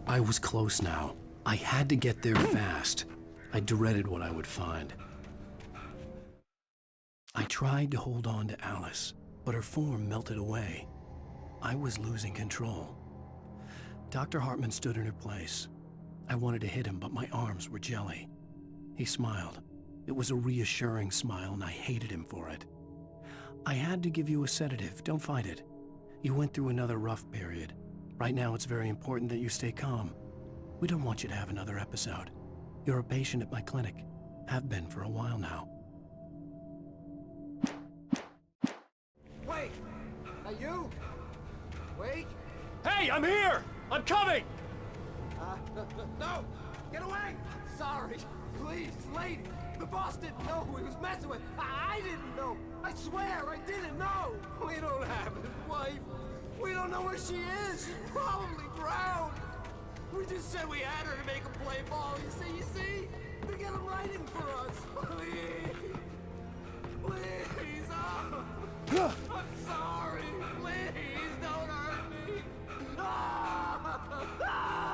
I was close now. I had to get there fast. I dreaded what I would find. I tried to hold on to Alice, but her form melted away. I was losing control. Dr. Hartman stood in her place. I wanted to hit him, but my arms were jelly. He smiled. It was a reassuring smile, and I hated him for it. I had to give you a sedative. Don't fight it. You went through another rough period. Right now, it's very important that you stay calm. We don't want you to have another episode. You're a patient at my clinic. Have been for a while now. Wait! Are you? Wait! Hey, I'm here! I'm coming! No! Get away! Sorry. Please, lady. The boss didn't know who he was messing with. I didn't know. I swear I didn't know. We don't have his wife. We don't know where she is. She's probably drowned. We just said we had her to make him play ball. You see? To get him writing for us. Please. Please. Oh. I'm sorry. Please don't hurt me. Ah! Ah!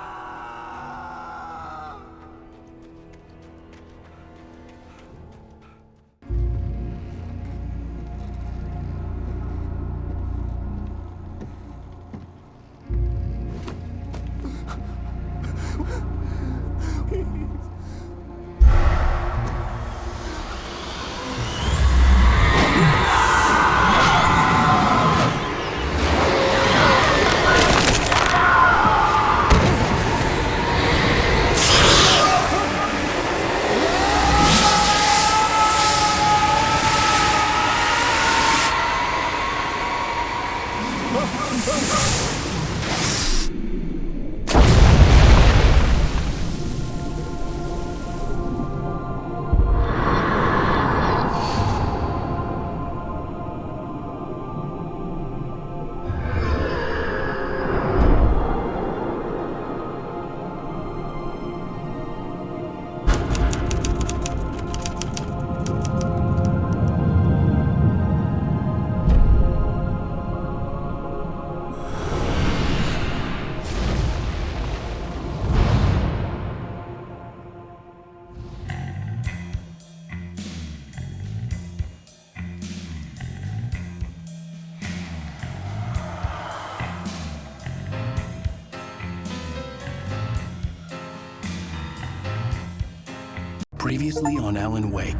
Previously on Alan Wake,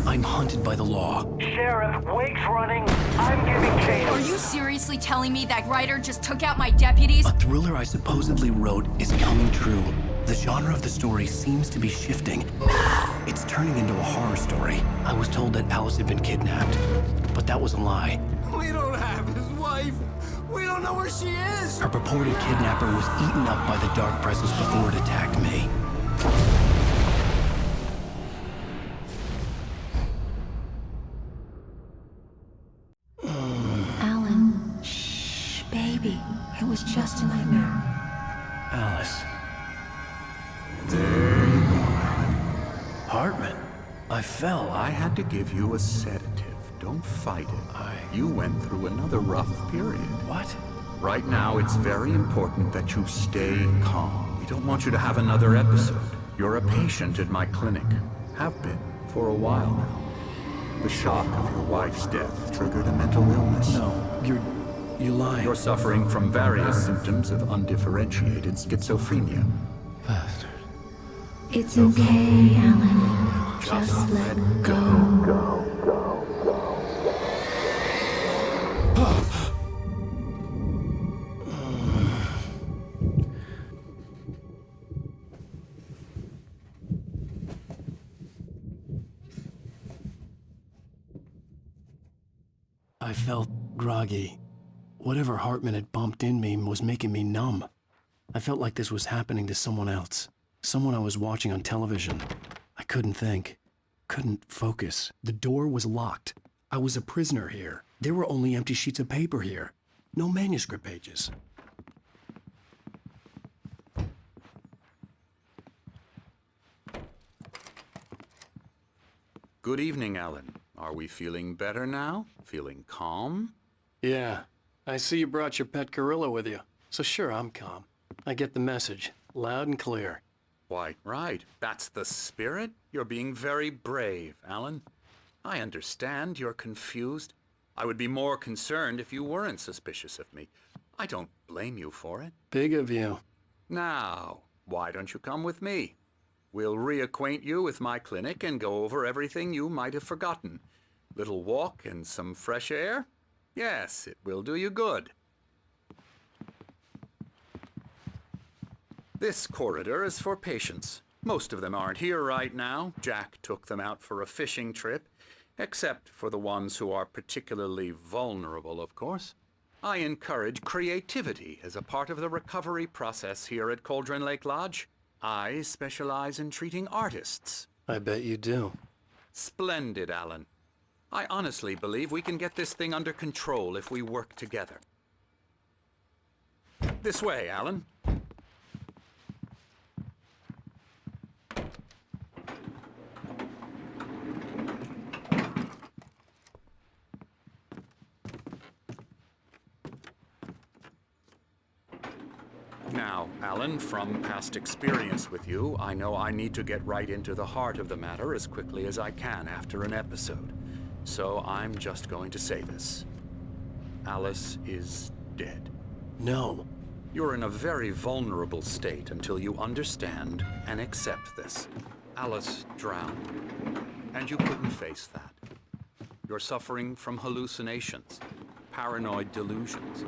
I'm hunted by the law. Sheriff, Wake's running. I'm giving chase. Are you seriously telling me that writer just took out my deputies? A thriller I supposedly wrote is coming true. The genre of the story seems to be shifting. It's turning into a horror story. I was told that Alice had been kidnapped, but that was a lie. We don't have his wife. We don't know where she is. Her purported kidnapper was eaten up by the dark presence before it attacked me. Alan, shh, baby. It was just a nightmare. Alice. There you go, Alan. Hartman, I fell. I had to give you a sedative. Don't fight it. You went through another rough period. What? Right now, it's very important that you stay calm. We don't want you to have another episode. You're a patient at my clinic. Have been for a while now. The shock of your wife's death triggered a mental illness. No, you lie. You're suffering from various symptoms of undifferentiated schizophrenia. Bastard. It's okay, Alan. Just let go. I felt groggy. Whatever Hartman had bumped in me was making me numb. I felt like this was happening to someone else. Someone I was watching on television. I couldn't think. Couldn't focus. The door was locked. I was a prisoner here. There were only empty sheets of paper here. No manuscript pages. Good evening, Alan. Are we feeling better now? Feeling calm? Yeah. I see you brought your pet gorilla with you. So sure, I'm calm. I get the message. Loud and clear. Why, right. That's the spirit. You're being very brave, Alan. I understand you're confused. I would be more concerned if you weren't suspicious of me. I don't blame you for it. Big of you. Now, why don't you come with me? We'll reacquaint you with my clinic and go over everything you might have forgotten. Little walk and some fresh air? Yes, it will do you good. This corridor is for patients. Most of them aren't here right now. Jack took them out for a fishing trip, except for the ones who are particularly vulnerable, of course. I encourage creativity as a part of the recovery process here at Cauldron Lake Lodge. I specialize in treating artists. I bet you do. Splendid, Alan. I honestly believe we can get this thing under control if we work together. This way, Alan. Now, Alan, from past experience with you, I know I need to get right into the heart of the matter as quickly as I can after an episode. So I'm just going to say this. Alice is dead. No. You're in a very vulnerable state until you understand and accept this. Alice drowned, and you couldn't face that. You're suffering from hallucinations, paranoid delusions,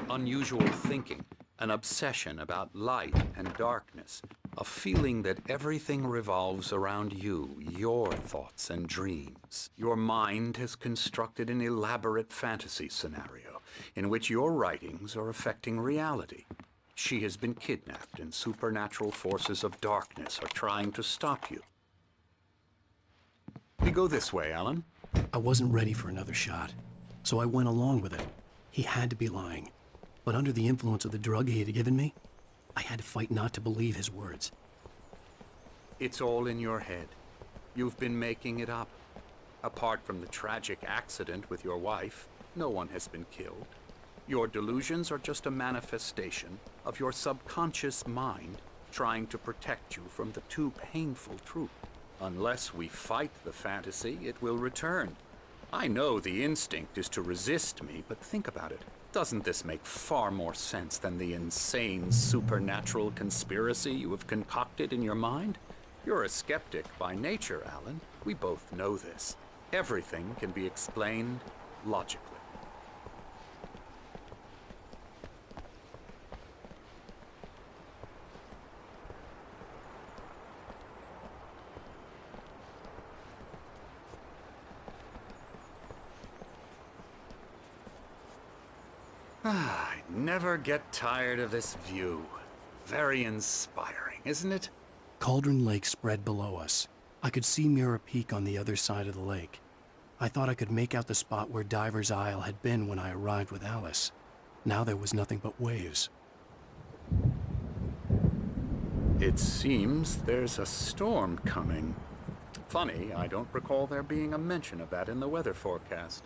unusual thinking, an obsession about light and darkness, a feeling that everything revolves around you, your thoughts and dreams. Your mind has constructed an elaborate fantasy scenario in which your writings are affecting reality. She has been kidnapped and supernatural forces of darkness are trying to stop you. We go this way, Alan. I wasn't ready for another shot, so I went along with it. He had to be lying. But under the influence of the drug he had given me, I had to fight not to believe his words. It's all in your head. You've been making it up. Apart from the tragic accident with your wife, no one has been killed. Your delusions are just a manifestation of your subconscious mind trying to protect you from the too painful truth. Unless we fight the fantasy, it will return. I know the instinct is to resist me, but think about it. Doesn't this make far more sense than the insane supernatural conspiracy you have concocted in your mind? You're a skeptic by nature, Alan. We both know this. Everything can be explained logically. I never get tired of this view. Very inspiring, isn't it? Cauldron Lake spread below us. I could see Mirror Peak on the other side of the lake. I thought I could make out the spot where Diver's Isle had been when I arrived with Alice. Now there was nothing but waves. It seems there's a storm coming. Funny, I don't recall there being a mention of that in the weather forecast.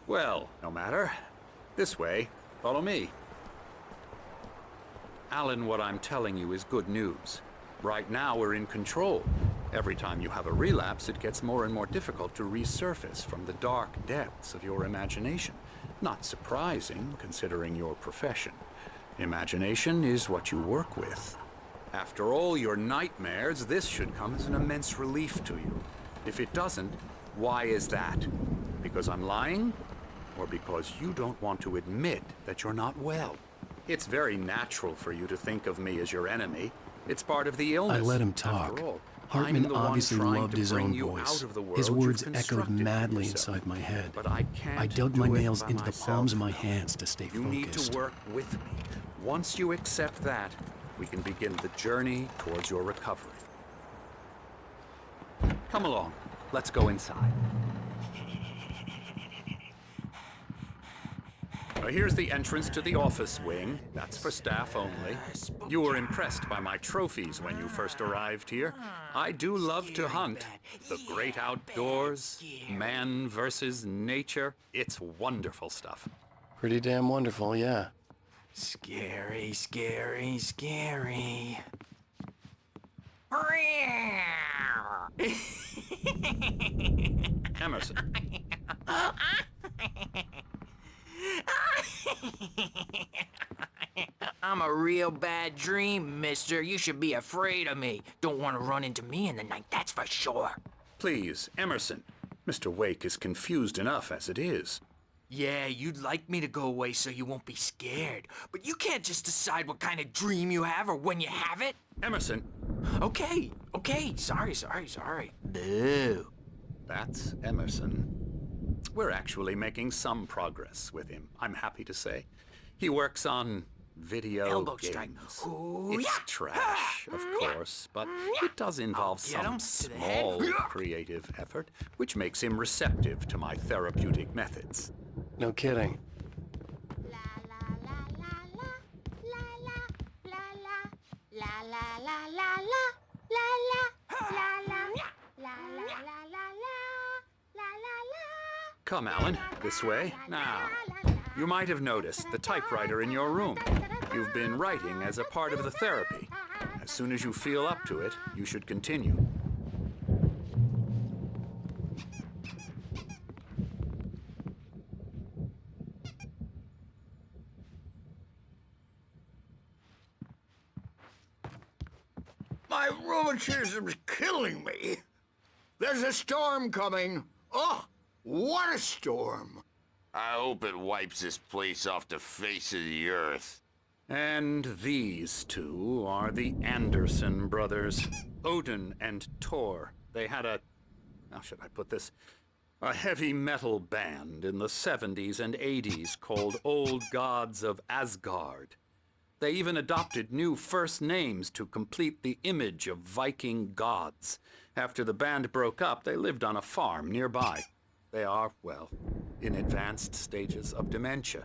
Well, no matter. This way. Follow me. Alan, what I'm telling you is good news. Right now, we're in control. Every time you have a relapse, it gets more and more difficult to resurface from the dark depths of your imagination. Not surprising, considering your profession. Imagination is what you work with. After all your nightmares, this should come as an immense relief to you. If it doesn't, why is that? Because I'm lying? Or because you don't want to admit that you're not well? It's very natural for you to think of me as your enemy. It's part of the illness. I let him talk. Hartman obviously loved his own voice. His words echoed madly inside my head. But I dug my nails into the palms of my hands to stay focused. You need to work with me. Once you accept that, we can begin the journey towards your recovery. Come along. Let's go inside. Here's the entrance to the office wing. That's for staff only. You were impressed by my trophies when you first arrived here. I do love to hunt. The great outdoors, man versus nature. It's wonderful stuff. Pretty damn wonderful, yeah. Scary, scary, scary. Emerson. I'm a real bad dream, mister. You should be afraid of me. Don't want to run into me in the night, that's for sure. Please, Emerson. Mr. Wake is confused enough as it is. Yeah, you'd like me to go away so you won't be scared. But you can't just decide what kind of dream you have or when you have it. Emerson. Okay. Sorry. Boo. That's Emerson. We're actually making some progress with him, I'm happy to say. He works on video Elbow games. strike. Ooh, It's trash, of course, but it does involve some small creative effort, which makes him receptive to my therapeutic methods. No kidding. Come, Alan, this way. Now, you might have noticed the typewriter in your room. You've been writing as a part of the therapy. As soon as you feel up to it, you should continue. My rheumatism's killing me. There's a storm coming. Oh, what a storm. I hope it wipes this place off the face of the earth. And these two are the Anderson brothers, Odin and Tor. They had how should I put this? A heavy metal band in the 70s and 80s called Old Gods of Asgard. They even adopted new first names to complete the image of Viking gods. After the band broke up, they lived on a farm nearby. They are, well, in advanced stages of dementia.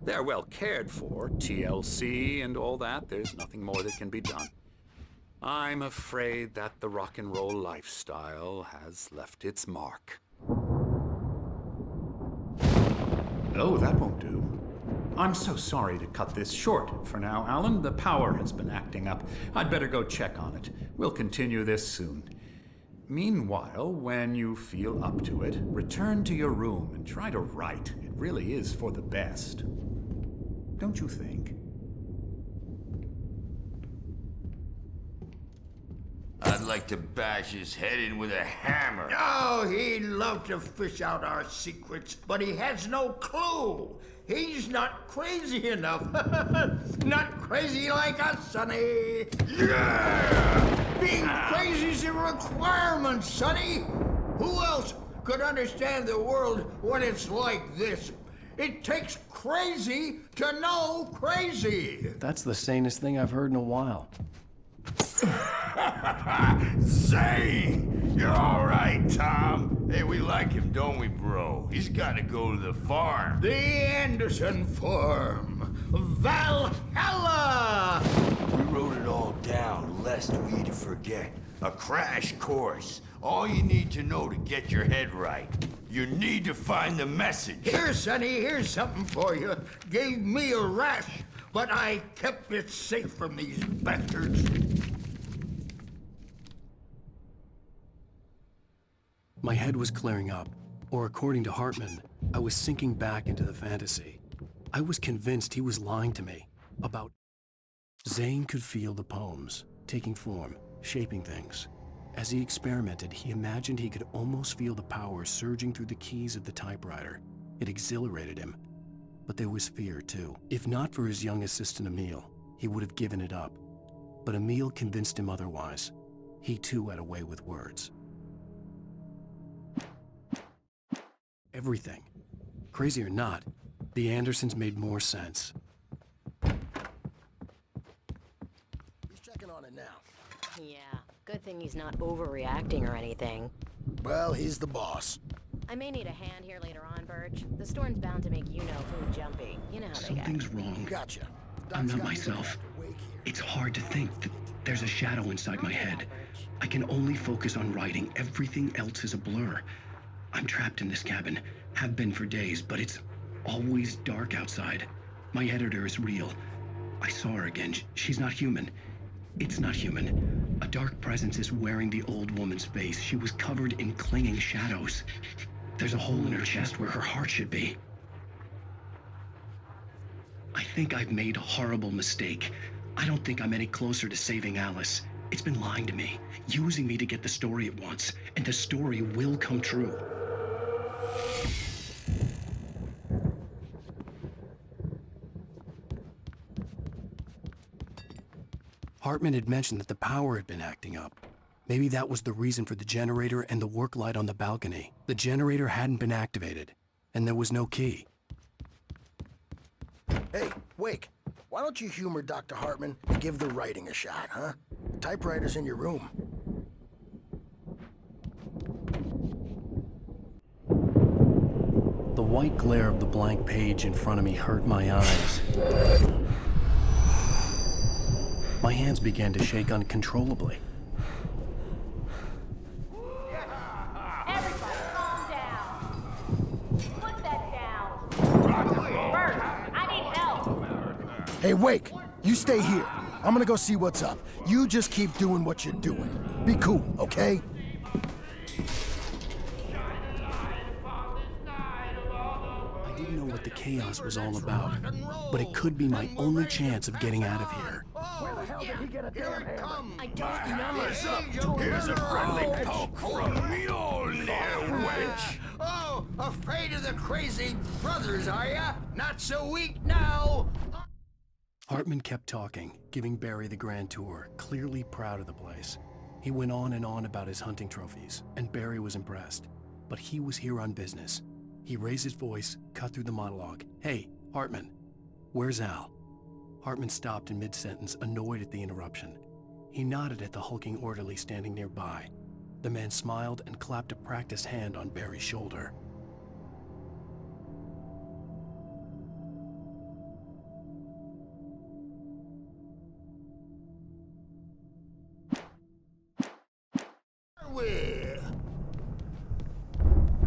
They're well cared for, TLC and all that. There's nothing more that can be done. I'm afraid that the rock and roll lifestyle has left its mark. Oh, that won't do. I'm so sorry to cut this short for now, Alan. The power has been acting up. I'd better go check on it. We'll continue this soon. Meanwhile, when you feel up to it, return to your room and try to write. It really is for the best. Don't you think? I'd like to bash his head in with a hammer. Oh, he'd love to fish out our secrets, but he has no clue. He's not crazy enough. Not crazy like us, Sonny. Yeah! Being crazy's a requirement, Sonny. Who else could understand the world when it's like this? It takes crazy to know crazy. That's the sanest thing I've heard in a while. Zane! You're all right, Tom. Hey, we like him, don't we, bro? He's got to go to the farm. The Anderson farm. Valhalla! We wrote it all down, lest we'd forget. A crash course. All you need to know to get your head right. You need to find the message. Here, Sonny, here's something for you. Gave me a rash, but I kept it safe from these bastards. My head was clearing up, or according to Hartman, I was sinking back into the fantasy. I was convinced he was lying to me about... Zane could feel the poems, taking form, shaping things. As he experimented, he imagined he could almost feel the power surging through the keys of the typewriter. It exhilarated him. But there was fear, too. If not for his young assistant Emil, he would have given it up. But Emil convinced him otherwise. He too had a way with words. Everything. Crazy or not, the Andersons made more sense. He's checking on it now. Yeah, good thing he's not overreacting or anything. Well, he's the boss. I may need a hand here later on, Birch. The storm's bound to make you-know-who jumpy. You know how they get. Something's wrong. Gotcha. I'm not myself. It's hard to think that there's a shadow inside my head. I can only focus on writing. Everything else is a blur. I'm trapped in this cabin. Have been for days, but it's always dark outside. My editor is real. I saw her again. She's not human. It's not human. A dark presence is wearing the old woman's face. She was covered in clinging shadows. There's a hole in her chest where her heart should be. I think I've made a horrible mistake. I don't think I'm any closer to saving Alice. It's been lying to me, using me to get the story it wants, and the story will come true. Hartman had mentioned that the power had been acting up. Maybe that was the reason for the generator and the work light on the balcony. The generator hadn't been activated, and there was no key. Hey, Wake, why don't you humor Dr. Hartman and give the writing a shot, huh? The typewriter's in your room. The white glare of the blank page in front of me hurt my eyes. My hands began to shake uncontrollably. Everybody, calm down. Put that down. Bert, I need help. Hey, Wake, you stay here. I'm gonna go see what's up. You just keep doing what you're doing. Be cool, okay? I didn't know what the chaos was all about, but it could be my only chance of getting out of here. Where the hell did he get a damn hammer? I don't know. Here's a friendly poke from Mjolnir, wench. Oh, afraid of the crazy brothers, are ya? Not so weak now. Hartman kept talking, giving Barry the grand tour, clearly proud of the place. He went on and on about his hunting trophies, and Barry was impressed. But he was here on business. He raised his voice, cut through the monologue. Hey, Hartman, where's Al? Hartman stopped in mid-sentence, annoyed at the interruption. He nodded at the hulking orderly standing nearby. The man smiled and clapped a practiced hand on Barry's shoulder.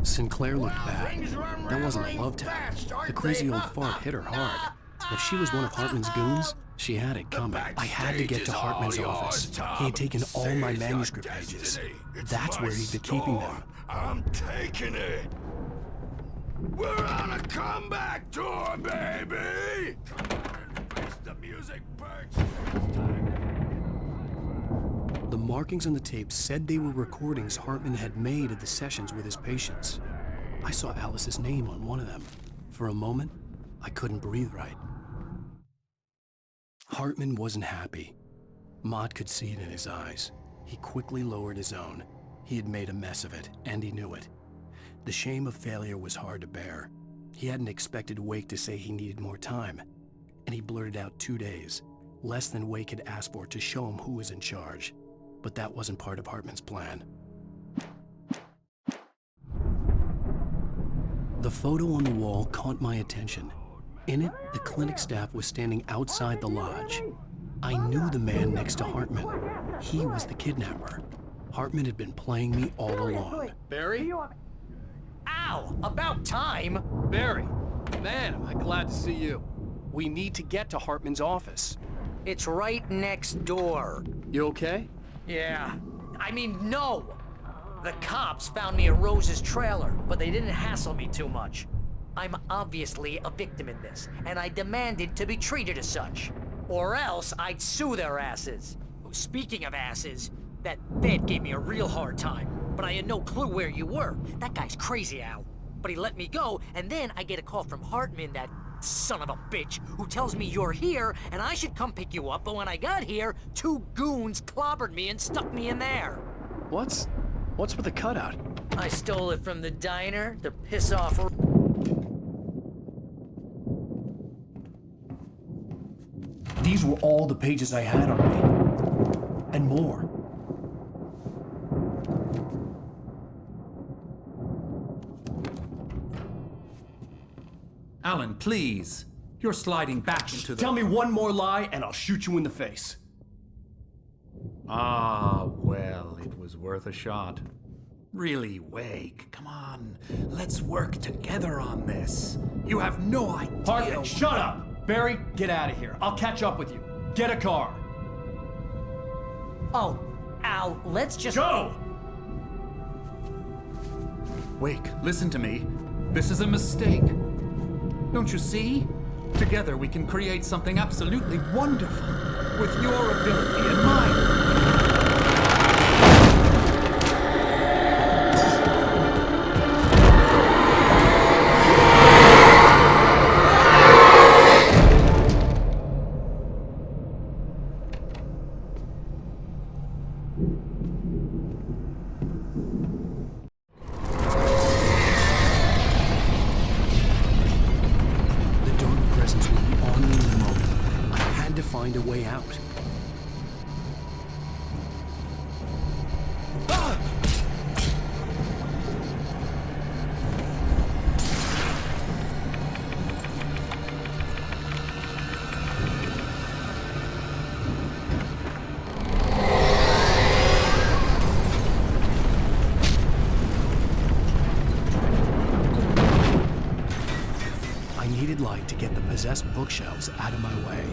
Sinclair looked bad. That wasn't a love tap. The crazy old fart hit her hard. If she was one of Hartman's goons, she had it coming. I had to get to Hartman's office. He had taken all my manuscript pages. That's where he'd been keeping them. I'm taking it. We're on a comeback tour, baby! Come on and face the music, Birch. The markings on the tape said they were recordings Hartman had made of the sessions with his patients. I saw Alice's name on one of them. For a moment, I couldn't breathe right. Hartman wasn't happy. Maude could see it in his eyes. He quickly lowered his own. He had made a mess of it, and he knew it. The shame of failure was hard to bear. He hadn't expected Wake to say he needed more time, and he blurted out 2 days, less than Wake had asked for to show him who was in charge. But that wasn't part of Hartman's plan. The photo on the wall caught my attention. In it, the clinic staff was standing outside the lodge. I knew the man next to Hartman. He was the kidnapper. Hartman had been playing me all along. Barry? Ow! About time! Barry! Man, am I glad to see you. We need to get to Hartman's office. It's right next door. You okay? Yeah. I mean, no! The cops found me at Rose's trailer, but they didn't hassle me too much. I'm obviously a victim in this, and I demanded to be treated as such. Or else I'd sue their asses. Speaking of asses, that vet gave me a real hard time, but I had no clue where you were. That guy's crazy, Al. But he let me go, and then I get a call from Hartman, that son of a bitch, who tells me you're here, and I should come pick you up, but when I got here, 2 goons clobbered me and stuck me in there. What's with the cutout? I stole it from the diner to piss off... These were all the pages I had on me. And more. Alan, please. You're sliding back into the... Tell me one more lie and I'll shoot you in the face. Ah, well, it was worth a shot. Really, Wake, come on. Let's work together on this. You have no idea... Hartman, shut up! Barry, get out of here. I'll catch up with you. Get a car. Oh, Al, let's just... Go! Wake, listen to me. This is a mistake. Don't you see? Together we can create something absolutely wonderful. With your ability and mine. Find a way out. I needed light to get the possessed bookshelves out of my way.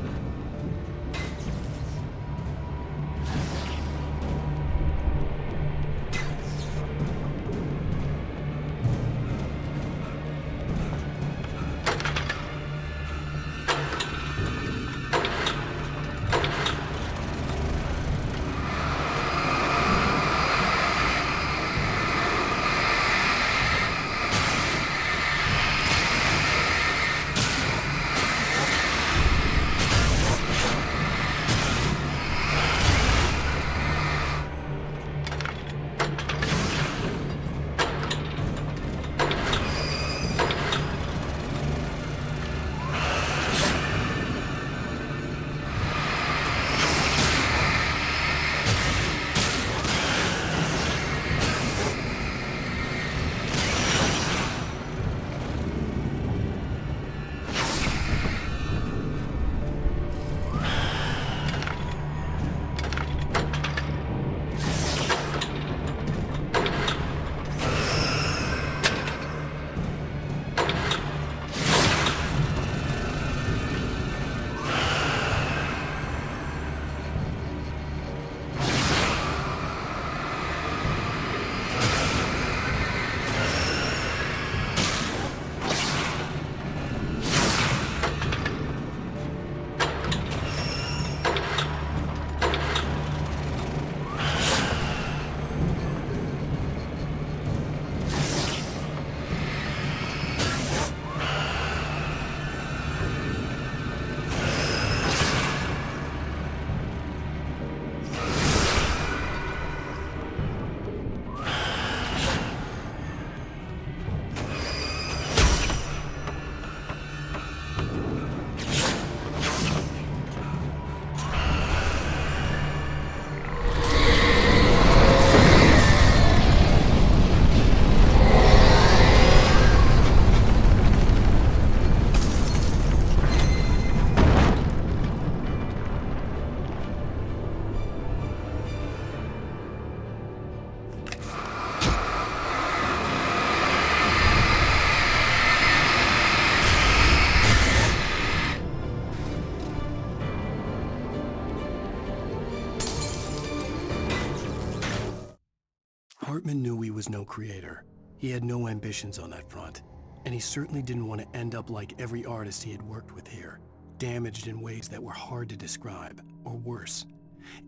Hartman knew he was no creator. He had no ambitions on that front, and he certainly didn't want to end up like every artist he had worked with here, damaged in ways that were hard to describe, or worse.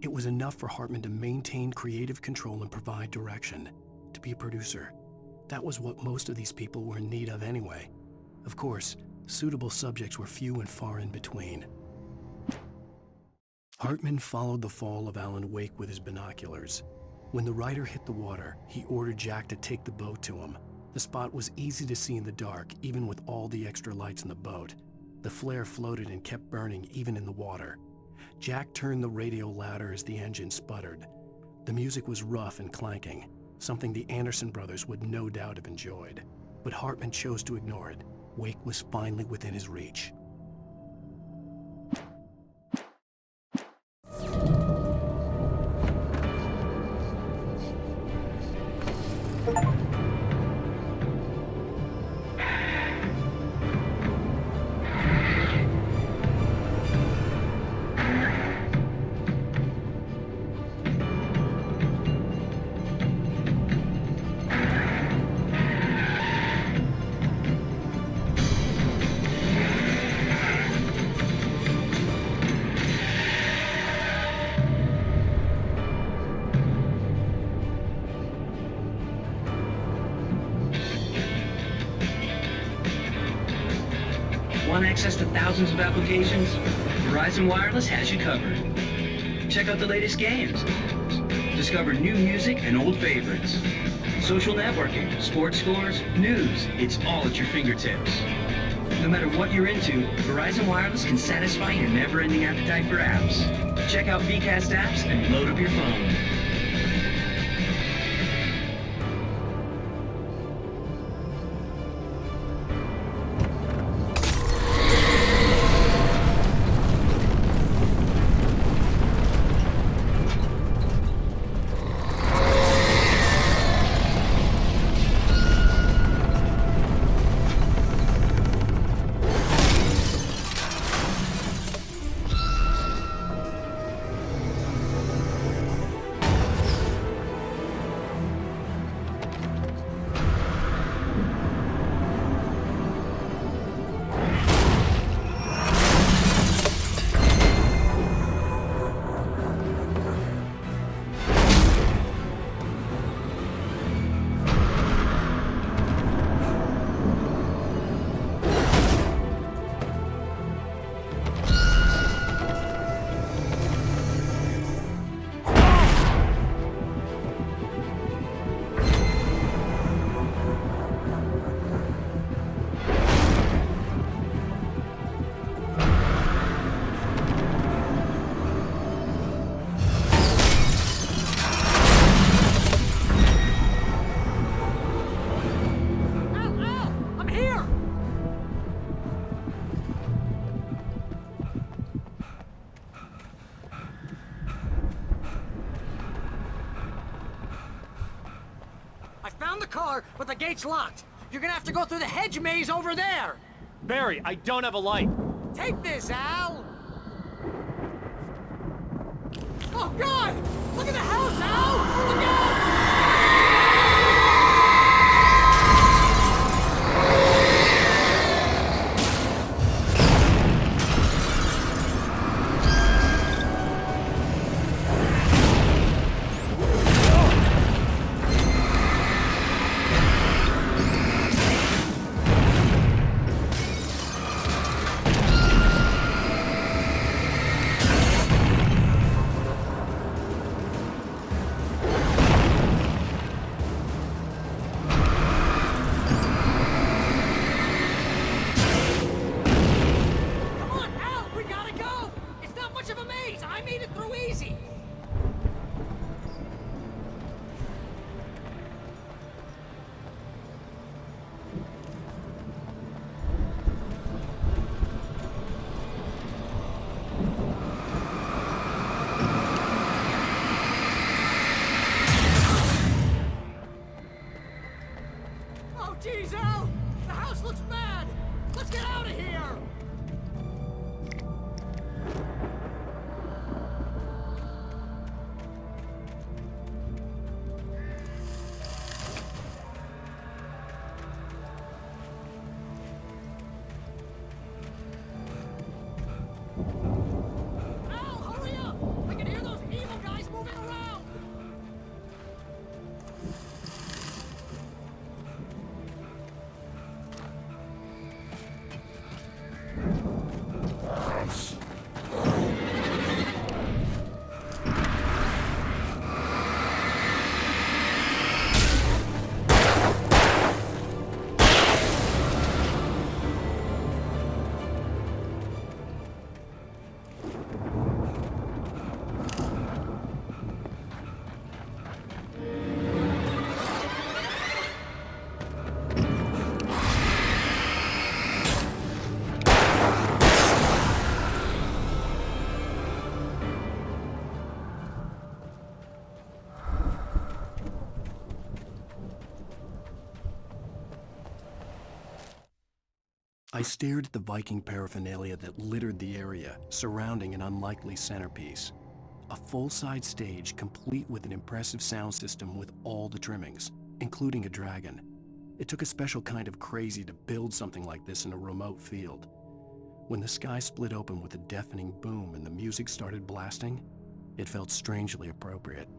It was enough for Hartman to maintain creative control and provide direction, to be a producer. That was what most of these people were in need of anyway. Of course, suitable subjects were few and far in between. Hartman followed the fall of Alan Wake with his binoculars. When the rider hit the water, he ordered Jack to take the boat to him. The spot was easy to see in the dark, even with all the extra lights in the boat. The flare floated and kept burning even in the water. Jack turned the radio louder as the engine sputtered. The music was rough and clanking, something the Anderson brothers would no doubt have enjoyed. But Hartman chose to ignore it. Wake was finally within his reach. Want access to thousands of applications? Verizon Wireless has you covered. Check out the latest games. Discover new music and old favorites. Social networking, sports scores, news. It's all at your fingertips. No matter what you're into, Verizon Wireless can satisfy your never-ending appetite for apps. Check out VCast apps and load up your phone. But the gate's locked. You're gonna have to go through the hedge maze over there. Barry, I don't have a light. Take this, Al. Oh, God! Look at the house, Al! Look out! I stared at the Viking paraphernalia that littered the area, surrounding an unlikely centerpiece. A full-size stage complete with an impressive sound system with all the trimmings, including a dragon. It took a special kind of crazy to build something like this in a remote field. When the sky split open with a deafening boom and the music started blasting, it felt strangely appropriate.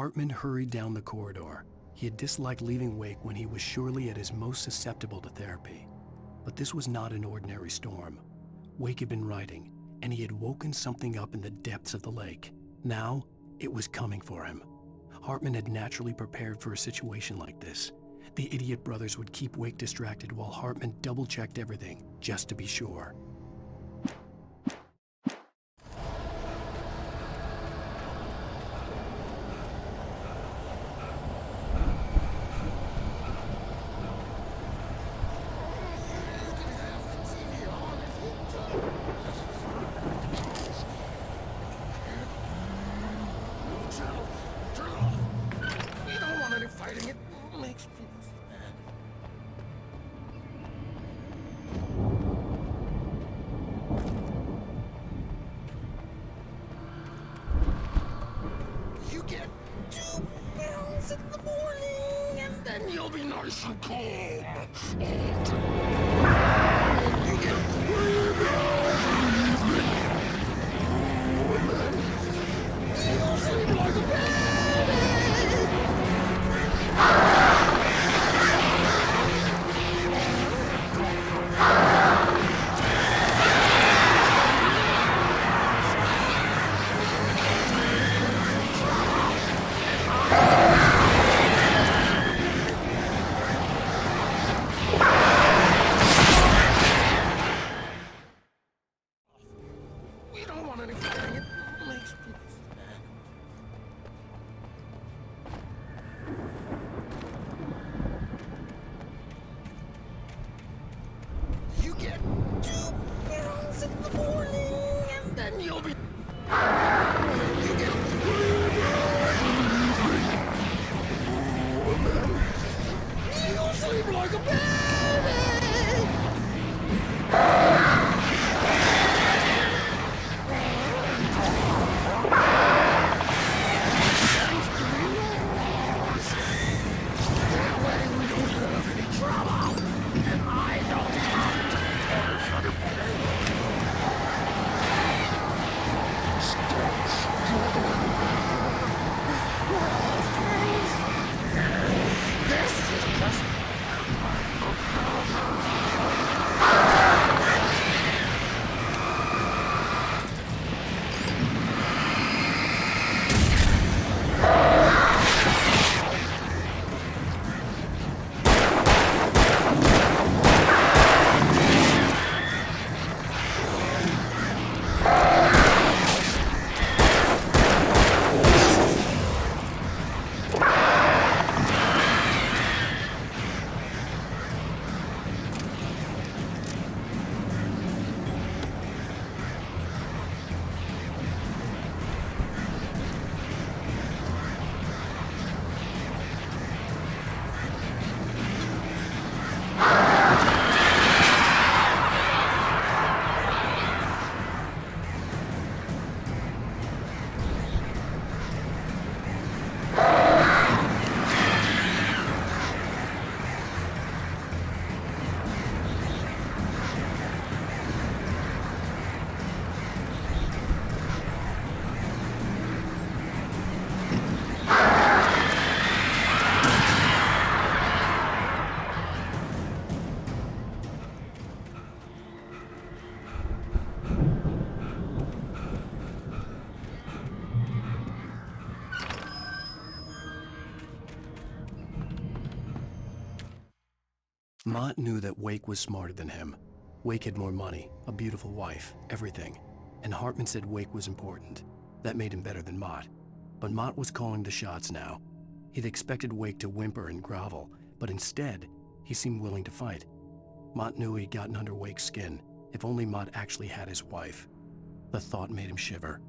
Hartman hurried down the corridor. He had disliked leaving Wake when he was surely at his most susceptible to therapy. But this was not an ordinary storm. Wake had been writing, and he had woken something up in the depths of the lake. Now, it was coming for him. Hartman had naturally prepared for a situation like this. The idiot brothers would keep Wake distracted while Hartman double-checked everything, just to be sure. Mott knew that Wake was smarter than him. Wake had more money, a beautiful wife, everything. And Hartman said Wake was important. That made him better than Mott. But Mott was calling the shots now. He'd expected Wake to whimper and grovel, but instead, he seemed willing to fight. Mott knew he'd gotten under Wake's skin. If only Mott actually had his wife. The thought made him shiver.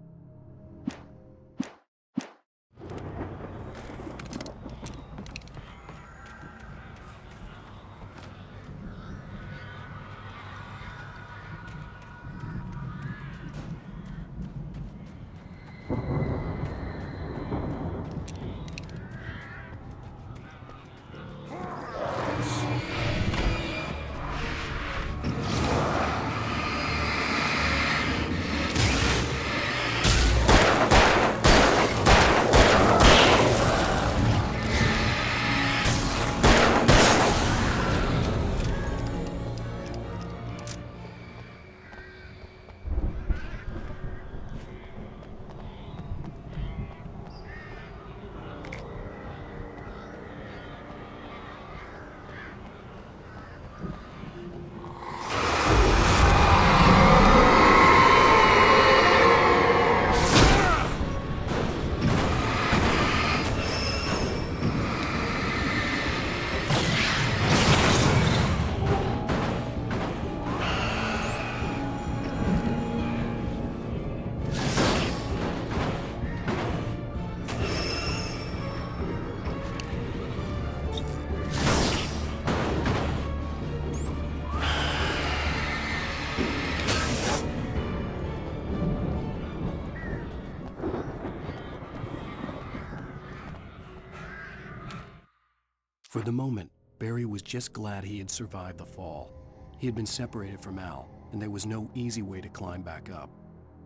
For the moment, Barry was just glad he had survived the fall. He had been separated from Al, and there was no easy way to climb back up.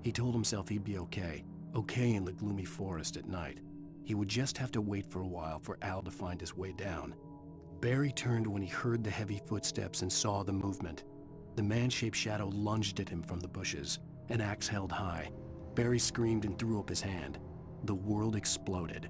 He told himself he'd be okay in the gloomy forest at night. He would just have to wait for a while for Al to find his way down. Barry turned when he heard the heavy footsteps and saw the movement. The man-shaped shadow lunged at him from the bushes, an axe held high. Barry screamed and threw up his hand. The world exploded.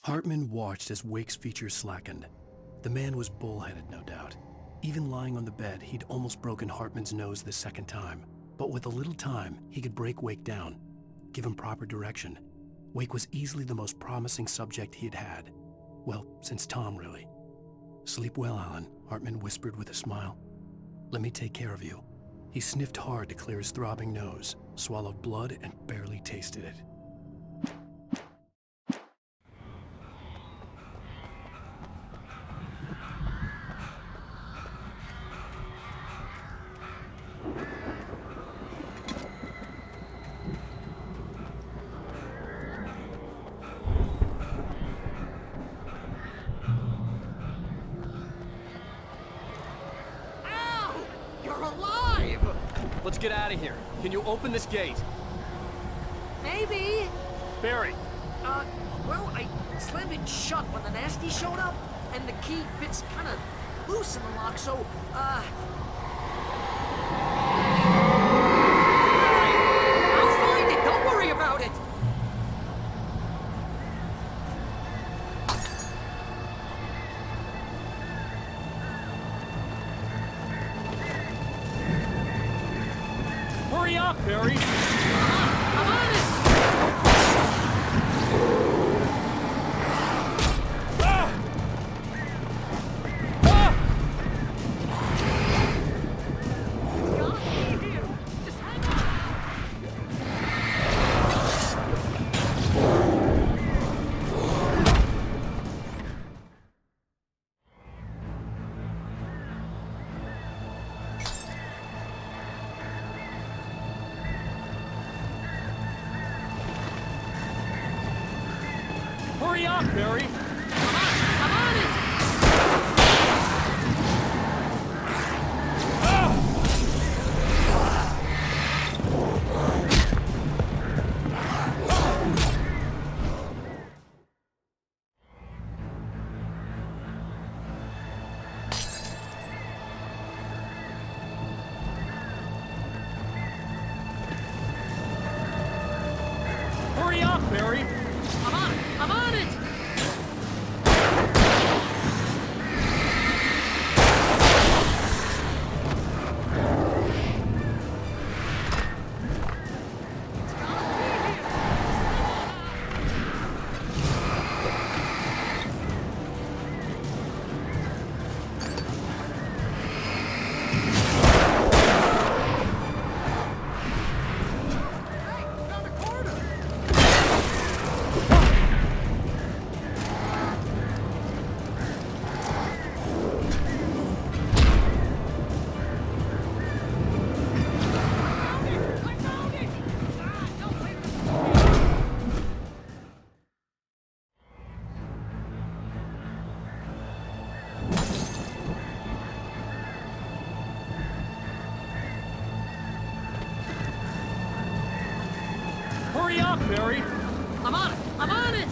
Hartman watched as Wake's features slackened. The man was bullheaded, no doubt. Even lying on the bed, he'd almost broken Hartman's nose the second time. But with a little time, he could break Wake down, give him proper direction. Wake was easily the most promising subject he'd had. Well, since Tom, really. "Sleep well, Alan," Hartman whispered with a smile. "Let me take care of you." He sniffed hard to clear his throbbing nose. swallowed blood, and barely tasted it. Let's get out of here. Can you open this gate? Maybe. Barry. Well, I slammed it shut when the nasty showed up, and the key fits kind of loose in the lock, so, Barry, I'll find it. Don't worry about it. Hurry up, Barry! I'm on it! Hurry up, Barry! I'm on it! Hurry up, Barry! I'm on it! I'm on it! Hurry up, Barry! I'm on it! I'm on it!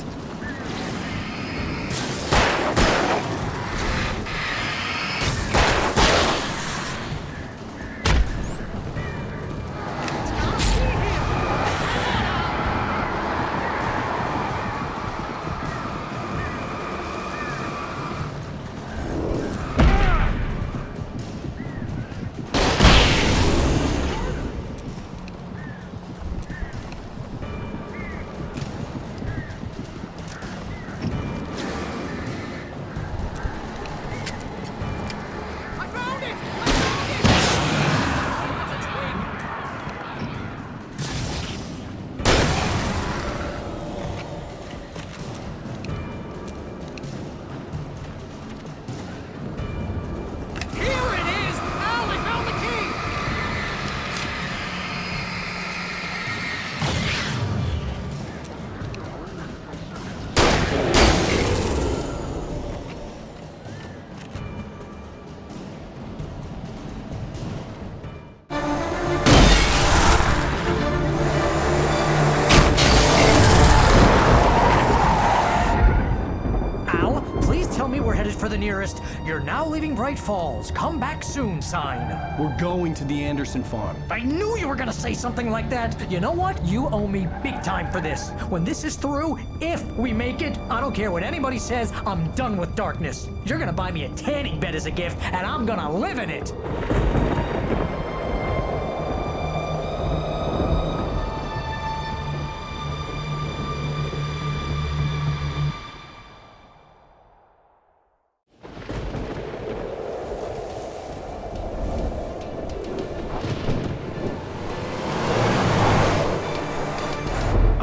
For the nearest, "You're now leaving Bright Falls. Come back soon" sign. We're going to the Anderson farm. I knew you were gonna say something like that. You know what? You owe me big time for this. When this is through, if we make it, I don't care what anybody says, I'm done with darkness. You're gonna buy me a tanning bed as a gift, and I'm gonna live in it.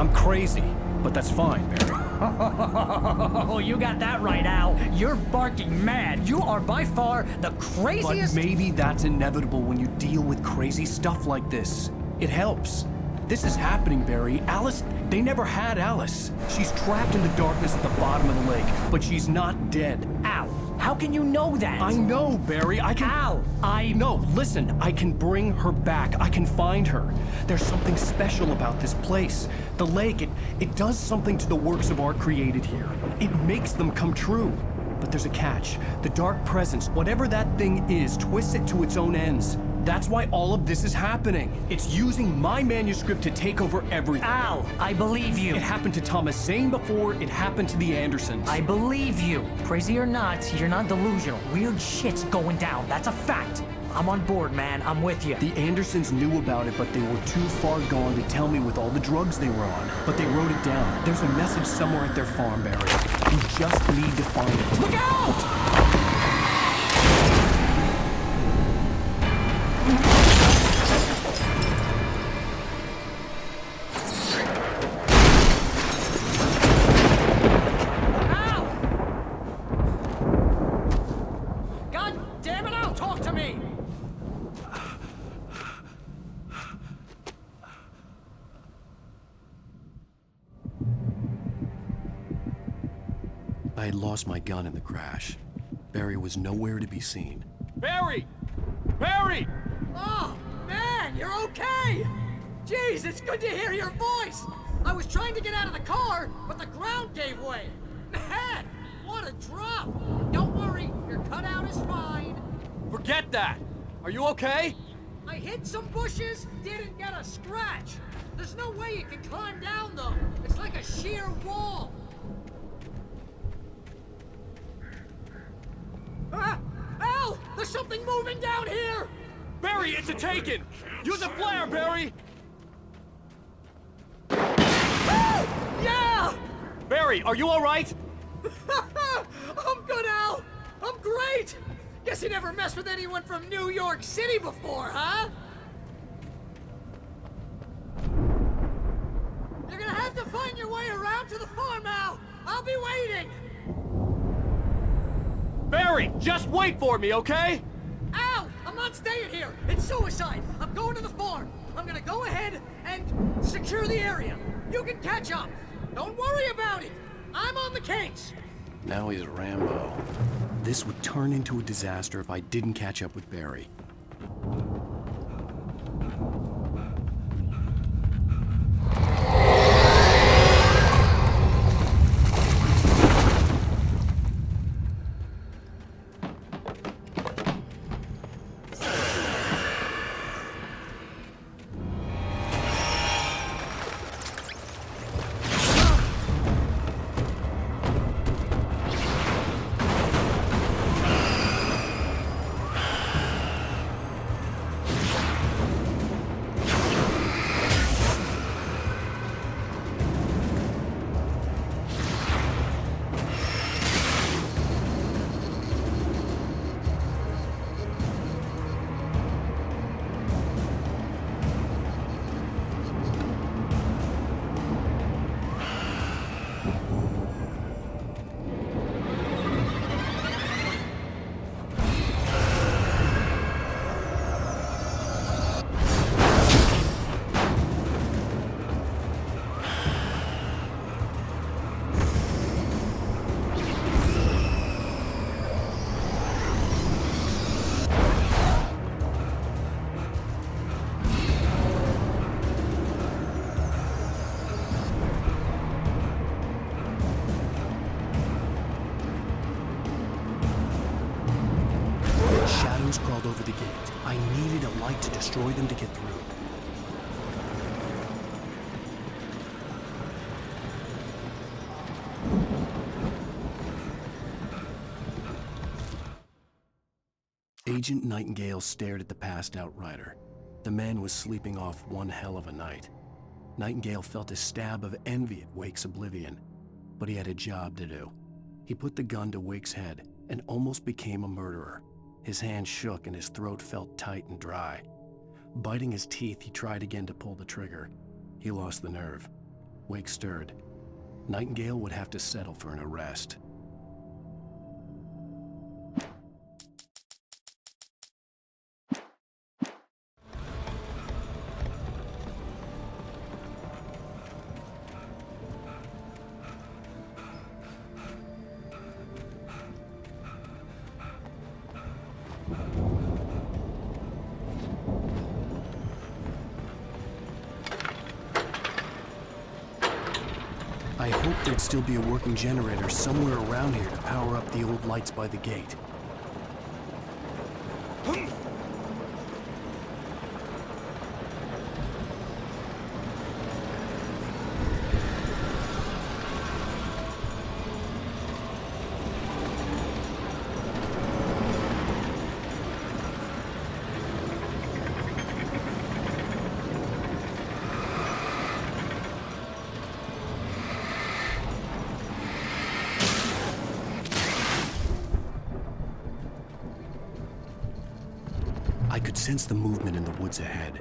I'm crazy, but that's fine, Barry. Oh, you got that right, Al. You're barking mad. You are by far the craziest... But maybe that's inevitable when you deal with crazy stuff like this. It helps. This is happening, Barry. Alice, they never had Alice. She's trapped in the darkness at the bottom of the lake, but she's not dead. Al, how can you know that? I know, Barry. I can... Al, No, listen. I can bring her back. I can find her. There's something special about this place. The lake, it does something to the works of art created here. It makes them come true. But there's a catch. The dark presence, whatever that thing is, twists it to its own ends. That's why all of this is happening. It's using my manuscript to take over everything. Al, I believe you. It happened to Thomas Zane before, it happened to the Andersons. I believe you. Crazy or not, you're not delusional. Weird shit's going down. That's a fact. I'm on board, man. I'm with you. The Andersons knew about it, but they were too far gone to tell me with all the drugs they were on. But they wrote it down. There's a message somewhere at their farm, Barry. You just need to find it. Look out! I had lost my gun in the crash. Barry was nowhere to be seen. Barry! Barry! Oh, man, you're okay! Jeez, it's good to hear your voice! I was trying to get out of the car, but the ground gave way. Man, what a drop! Don't worry, your cutout is fine. Forget that! Are you okay? I hit some bushes, didn't get a scratch. There's no way you can climb down, though. It's like a sheer wall. Al! There's something moving down here! Barry, it's a Taken! Use a flare, Barry! Yeah! Barry, are you alright? I'm good, Al! I'm great! Guess you never messed with anyone from New York City before, huh? You're gonna have to find your way around to the farm, Al! I'll be waiting! Barry, just wait for me, okay? Al! I'm not staying here! It's suicide! I'm going to the farm! I'm gonna go ahead and secure the area! You can catch up! Don't worry about it! I'm on the case! Now he's Rambo. This would turn into a disaster if I didn't catch up with Barry. Crawled over the gate. I needed a light to destroy them to get through. Agent Nightingale stared at the passed-out rider. The man was sleeping off one hell of a night. Nightingale felt a stab of envy at Wake's oblivion, but he had a job to do. He put the gun to Wake's head and almost became a murderer. His hand shook and his throat felt tight and dry. Biting his teeth, he tried again to pull the trigger. He lost the nerve. Wake stirred. Nightingale would have to settle for an arrest. I hoped there'd still be a working generator somewhere around here to power up the old lights by the gate. I could sense the movement in the woods ahead.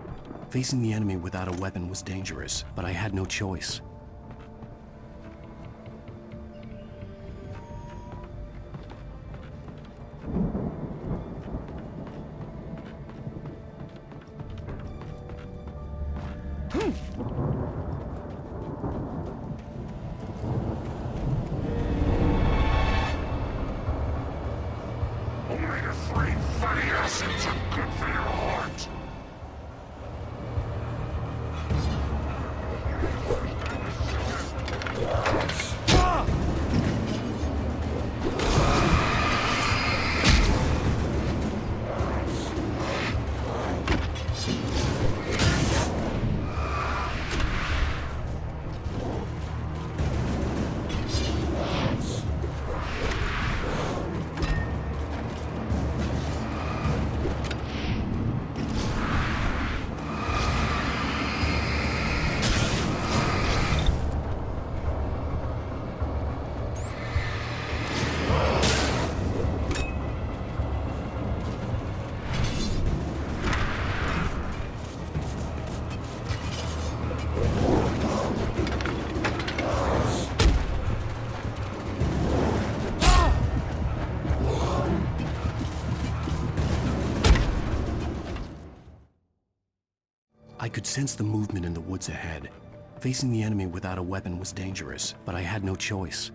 Facing the enemy without a weapon was dangerous, but I had no choice. Omega-3 fatty acids are good for your heart. I could sense the movement in the woods ahead. Facing the enemy without a weapon was dangerous, but I had no choice.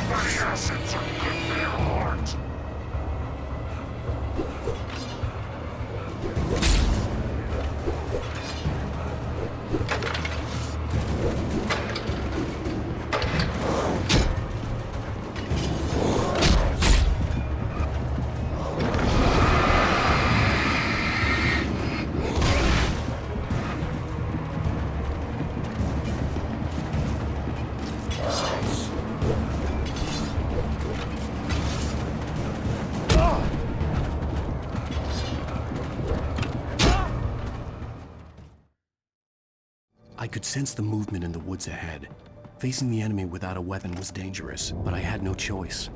Fatty acids are good for your heart. I could sense the movement in the woods ahead. Facing the enemy without a weapon was dangerous, but I had no choice.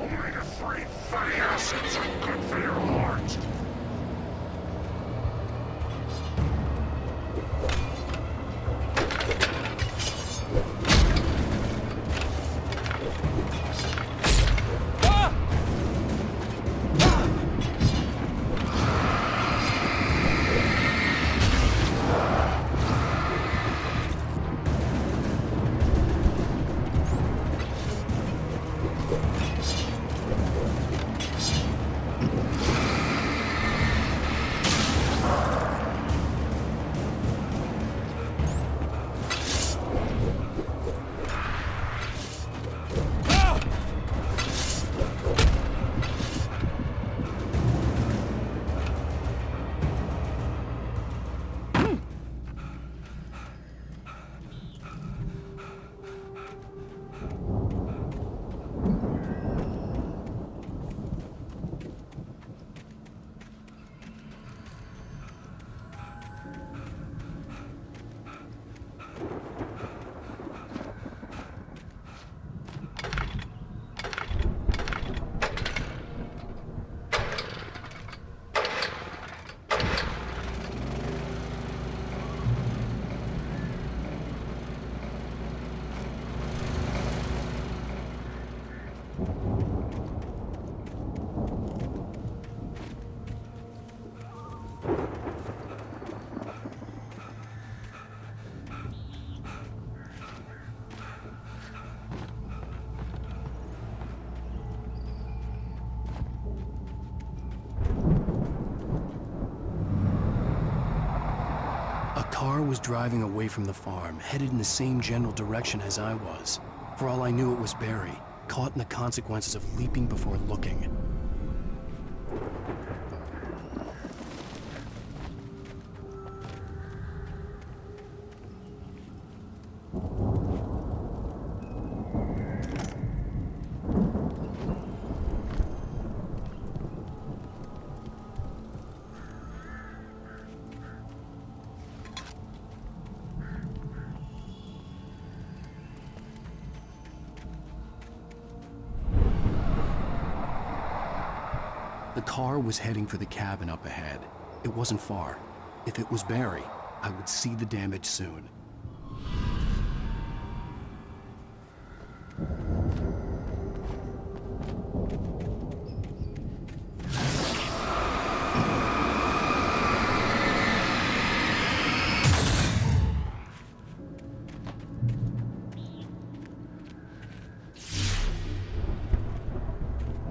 Omega-3 fatty acids are good for your heart. car was driving away from the farm, headed in the same general direction as I was. For all I knew, it was Barry, caught in the consequences of leaping before looking. The car was heading for the cabin up ahead. It wasn't far. If it was Barry, I would see the damage soon.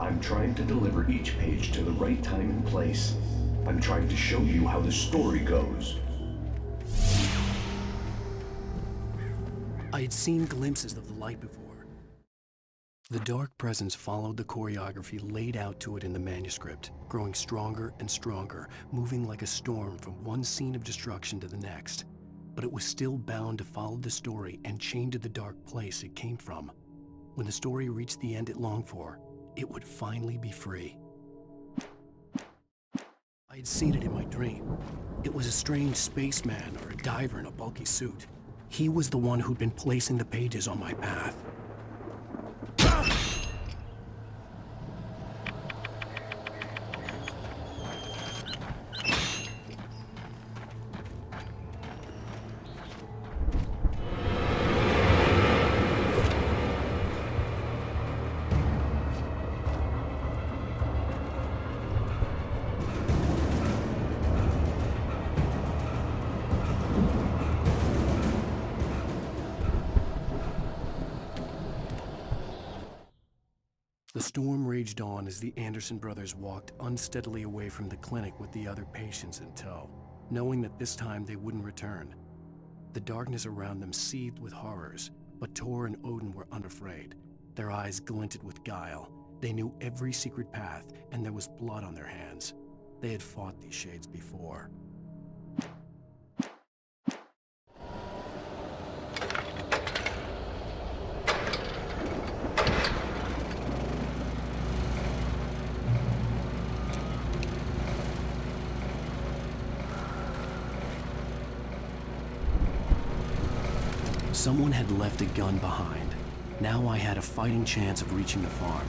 I'm trying to deliver each page to the right time and place. I'm trying to show you how the story goes. I had seen glimpses of the light before. The dark presence followed the choreography laid out to it in the manuscript, growing stronger and stronger, moving like a storm from one scene of destruction to the next. But it was still bound to follow the story and chain to the dark place it came from. When the story reached the end it longed for, it would finally be free. I had seen it in my dream. It was a strange spaceman or a diver in a bulky suit. He was the one who'd been placing the pages on my path. The storm raged on as the Anderson brothers walked unsteadily away from the clinic with the other patients in tow, knowing that this time they wouldn't return. The darkness around them seethed with horrors, but Tor and Odin were unafraid. Their eyes glinted with guile. They knew every secret path, and there was blood on their hands. They had fought these shades before. Someone had left a gun behind. Now I had a fighting chance of reaching the farm.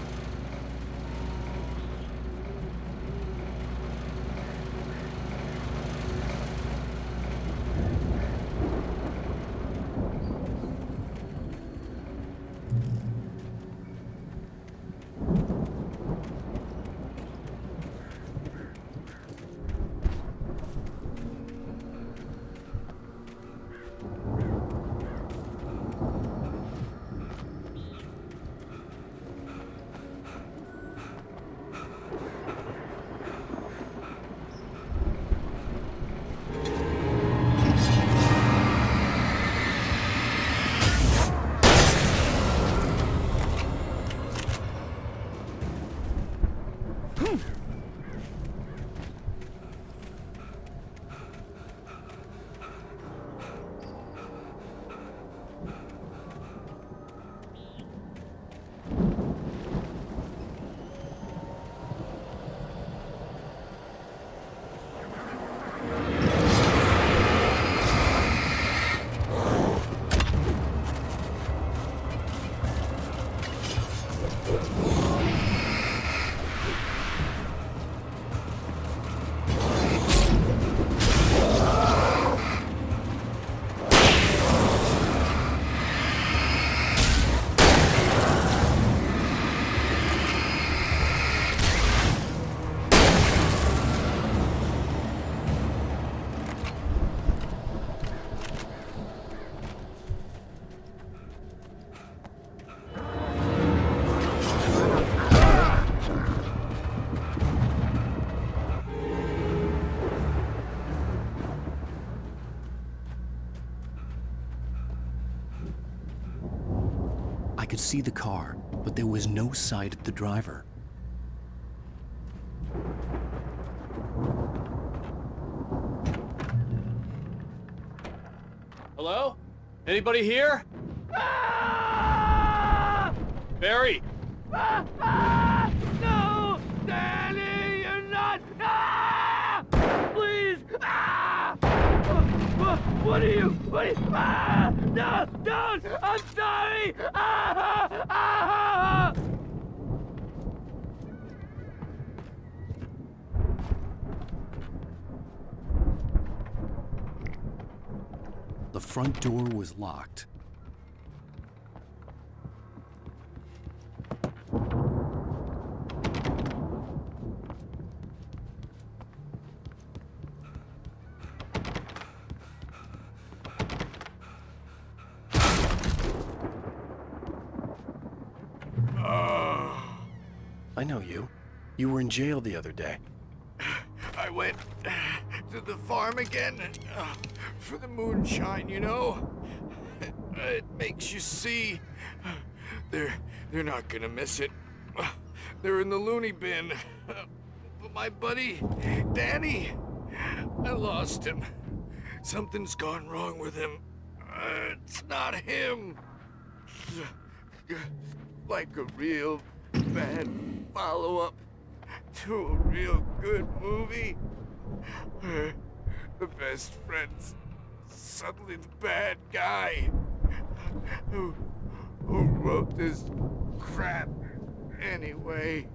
could see the car, but there was no sight of the driver. Hello? Anybody here? Barry! No! Danny, you're not! Please! What are you? No! Don't! I'm sorry! The front door was locked. I know you. You were in jail the other day. I went to the farm again for the moonshine, you know? It makes you see. They're not gonna miss it. They're in the loony bin. But my buddy, Danny, I lost him. Something's gone wrong with him. It's not him. Like a real bad follow-up to a real good movie. The best friend's suddenly the bad guy who wrote this crap anyway.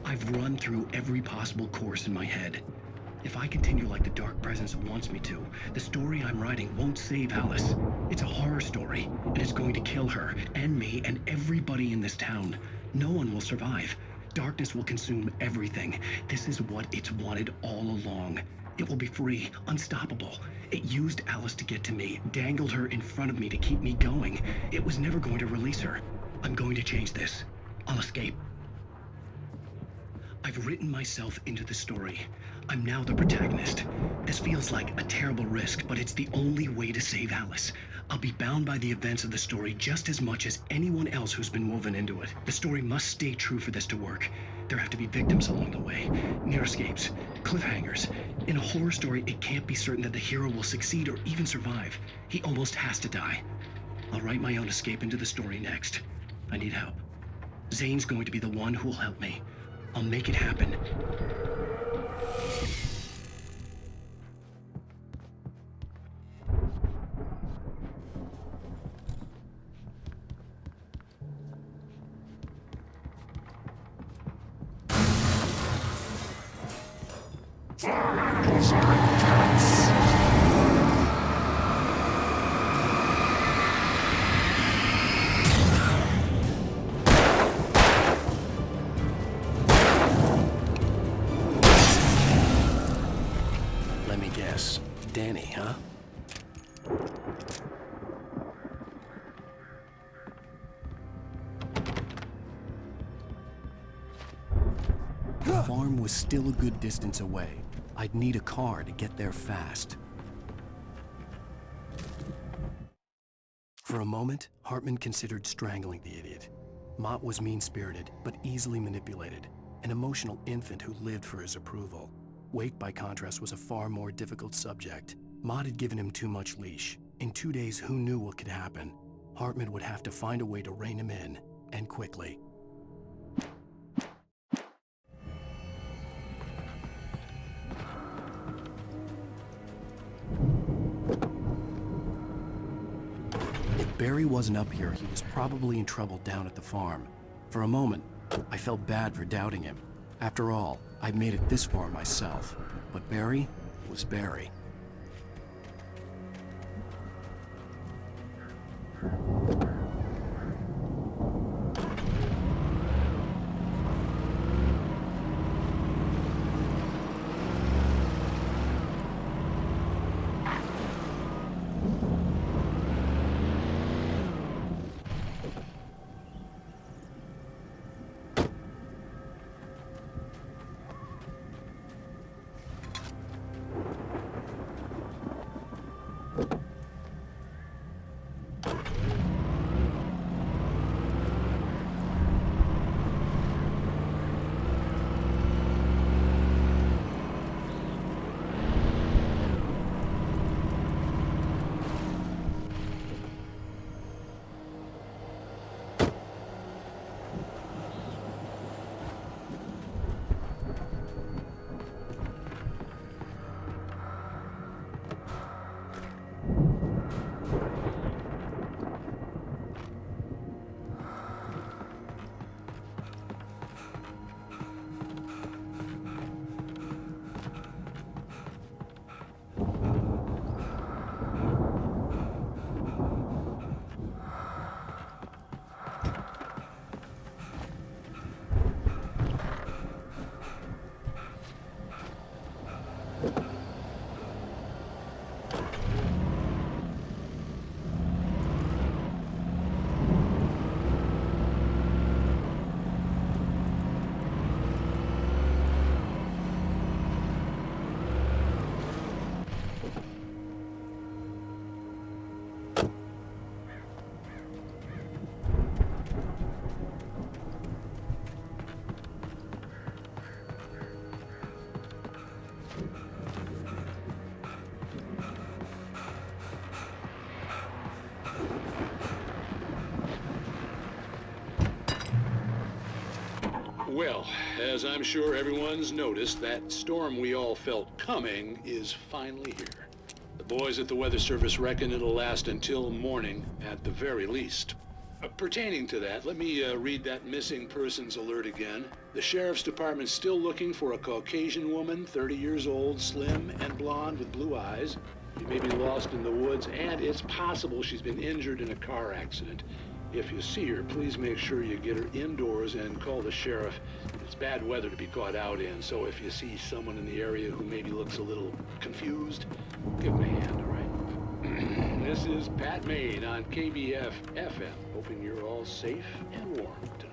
I've run through every possible course in my head. If I continue like the Dark Presence wants me to, the story I'm writing won't save Alice. It's a horror story, and it's going to kill her, and me, and everybody in this town. No one will survive. Darkness will consume everything. This is what it's wanted all along. It will be free, unstoppable. It used Alice to get to me, dangled her in front of me to keep me going. It was never going to release her. I'm going to change this. I'll escape. I've written myself into the story. I'm now the protagonist. This feels like a terrible risk, but it's the only way to save Alice. I'll be bound by the events of the story just as much as anyone else who's been woven into it. The story must stay true for this to work. There have to be victims along the way, near escapes, cliffhangers. In a horror story, it can't be certain that the hero will succeed or even survive. He almost has to die. I'll write my own escape into the story next. I need help. Zane's going to be the one who will help me. I'll make it happen. Let me guess. Danny, huh? The farm was still a good distance away. I'd need a car to get there fast. For a moment, Hartman considered strangling the idiot. Mott was mean-spirited, but easily manipulated, an emotional infant who lived for his approval. Wake, by contrast, was a far more difficult subject. Mott had given him too much leash. In 2 days, who knew what could happen? Hartman would have to find a way to rein him in, and quickly. If Barry wasn't up here, he was probably in trouble down at the farm. For a moment, I felt bad for doubting him. After all, I'd made it this far myself. But Barry was Barry. Well, as I'm sure everyone's noticed, that storm we all felt coming is finally here. The boys at the Weather Service reckon it'll last until morning at the very least. Pertaining to that, let me read that missing persons alert again. The Sheriff's Department's still looking for a Caucasian woman, 30 years old, slim and blonde with blue eyes. She may be lost in the woods, and it's possible she's been injured in a car accident. If you see her, please make sure you get her indoors and call the sheriff. It's bad weather to be caught out in, so if you see someone in the area who maybe looks a little confused, give them a hand, all right? This is Pat Maine on KBF FM, hoping you're all safe and warm tonight.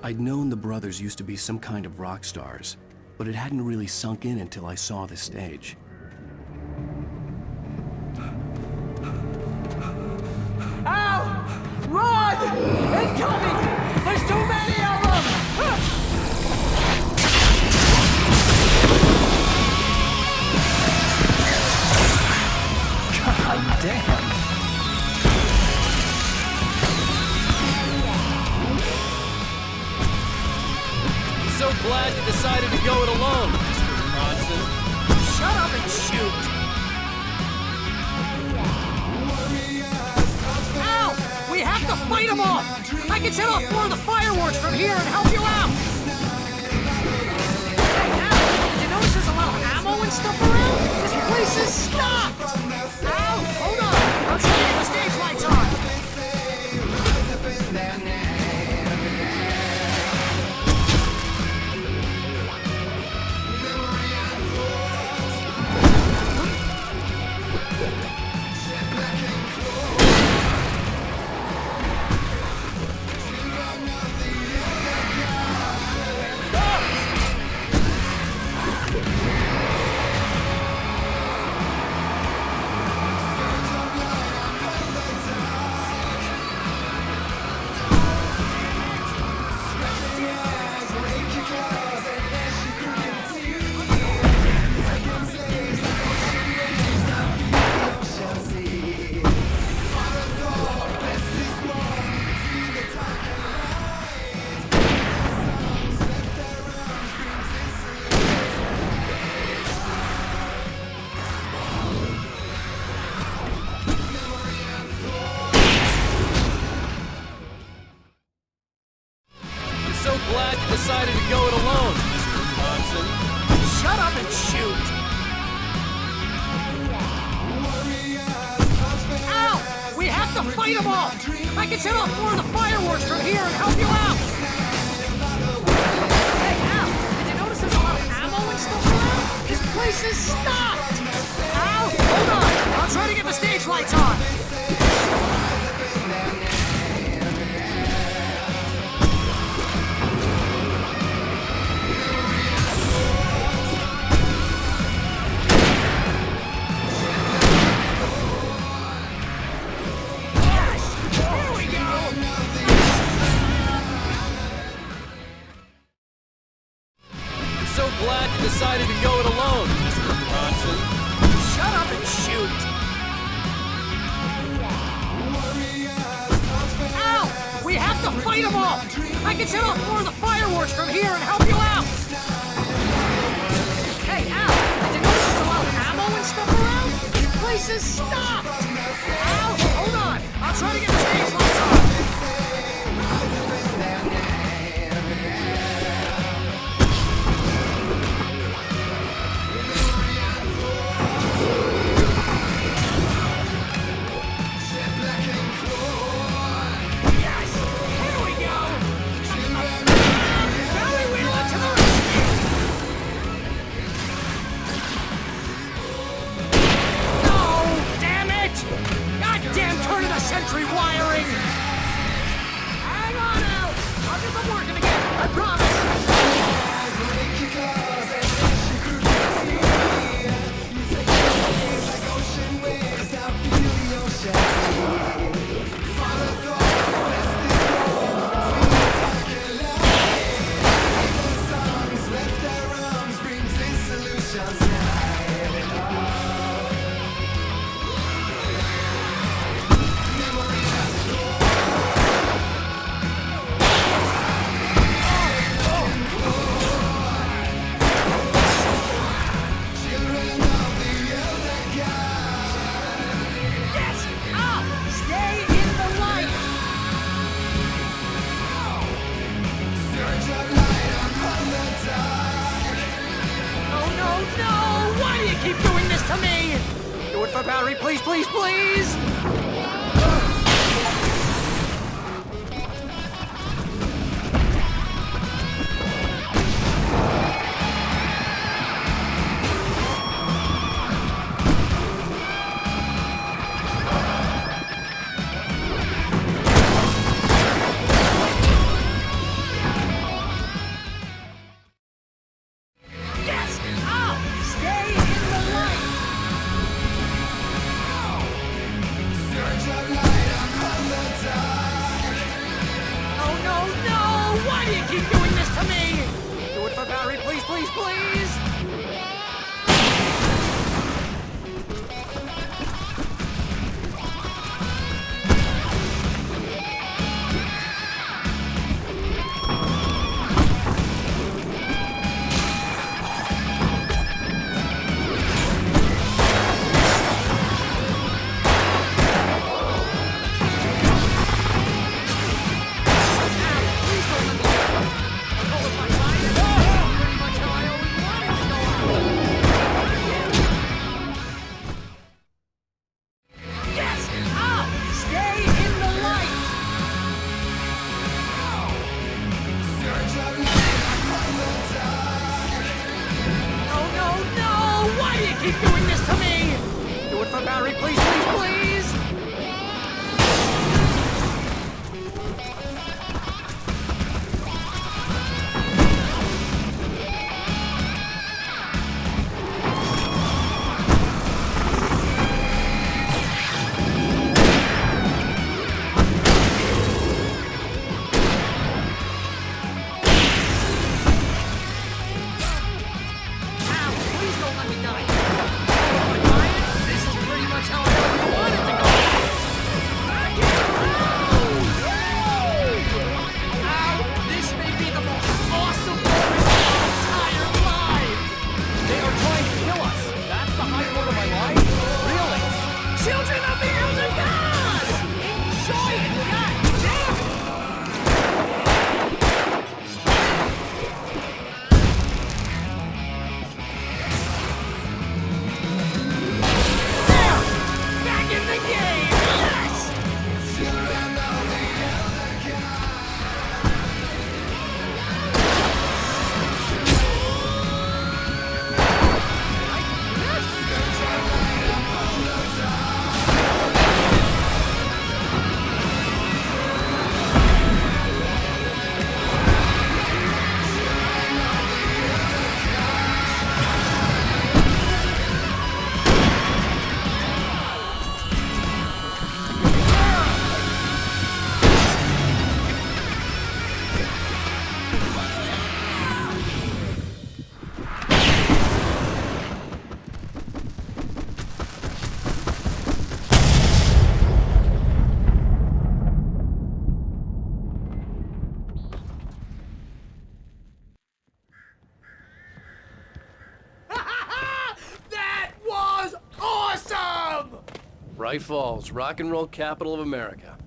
I'd known the brothers used to be some kind of rock stars, but it hadn't really sunk in until I saw the stage. Ow! Run! Incoming! There's too many of them! God damn! So glad you decided to go it alone, Mr. Bronson. Shut up and shoot! Ow! We have to fight them off! I can set off more of the fireworks from here and help you out! Hey, Al, you notice there's a lot of ammo and stuff around? This place is stocked! Ow! Hold on! I'll tell fight them all! I can set off more of the fireworks from here and help you out! Hey, Al, did you notice there's a lot of ammo and stuff around? This place is stocked! Al, hold on! I'll try to get the stage lights on! So glad you decided to go it alone, Mr. Bronson. Shut up and shoot! Ow! We have to fight them all! I can set off more of the fireworks from here and help you out! Hey, Al, did you notice there's a lot of ammo and stuff around? This place is stocked! Al, hold on! I'll try to get the stage lights on! Sentry wiring! Hang on, Al! I'll get them working again, I promise! Keep doing this to me! Do it for Barry, please, please, please! Keep doing this to me! Do it for Barry, please, please, please! Keep doing this to me! Do it for Barry, please, please, please! Bright Falls, rock and roll capital of America.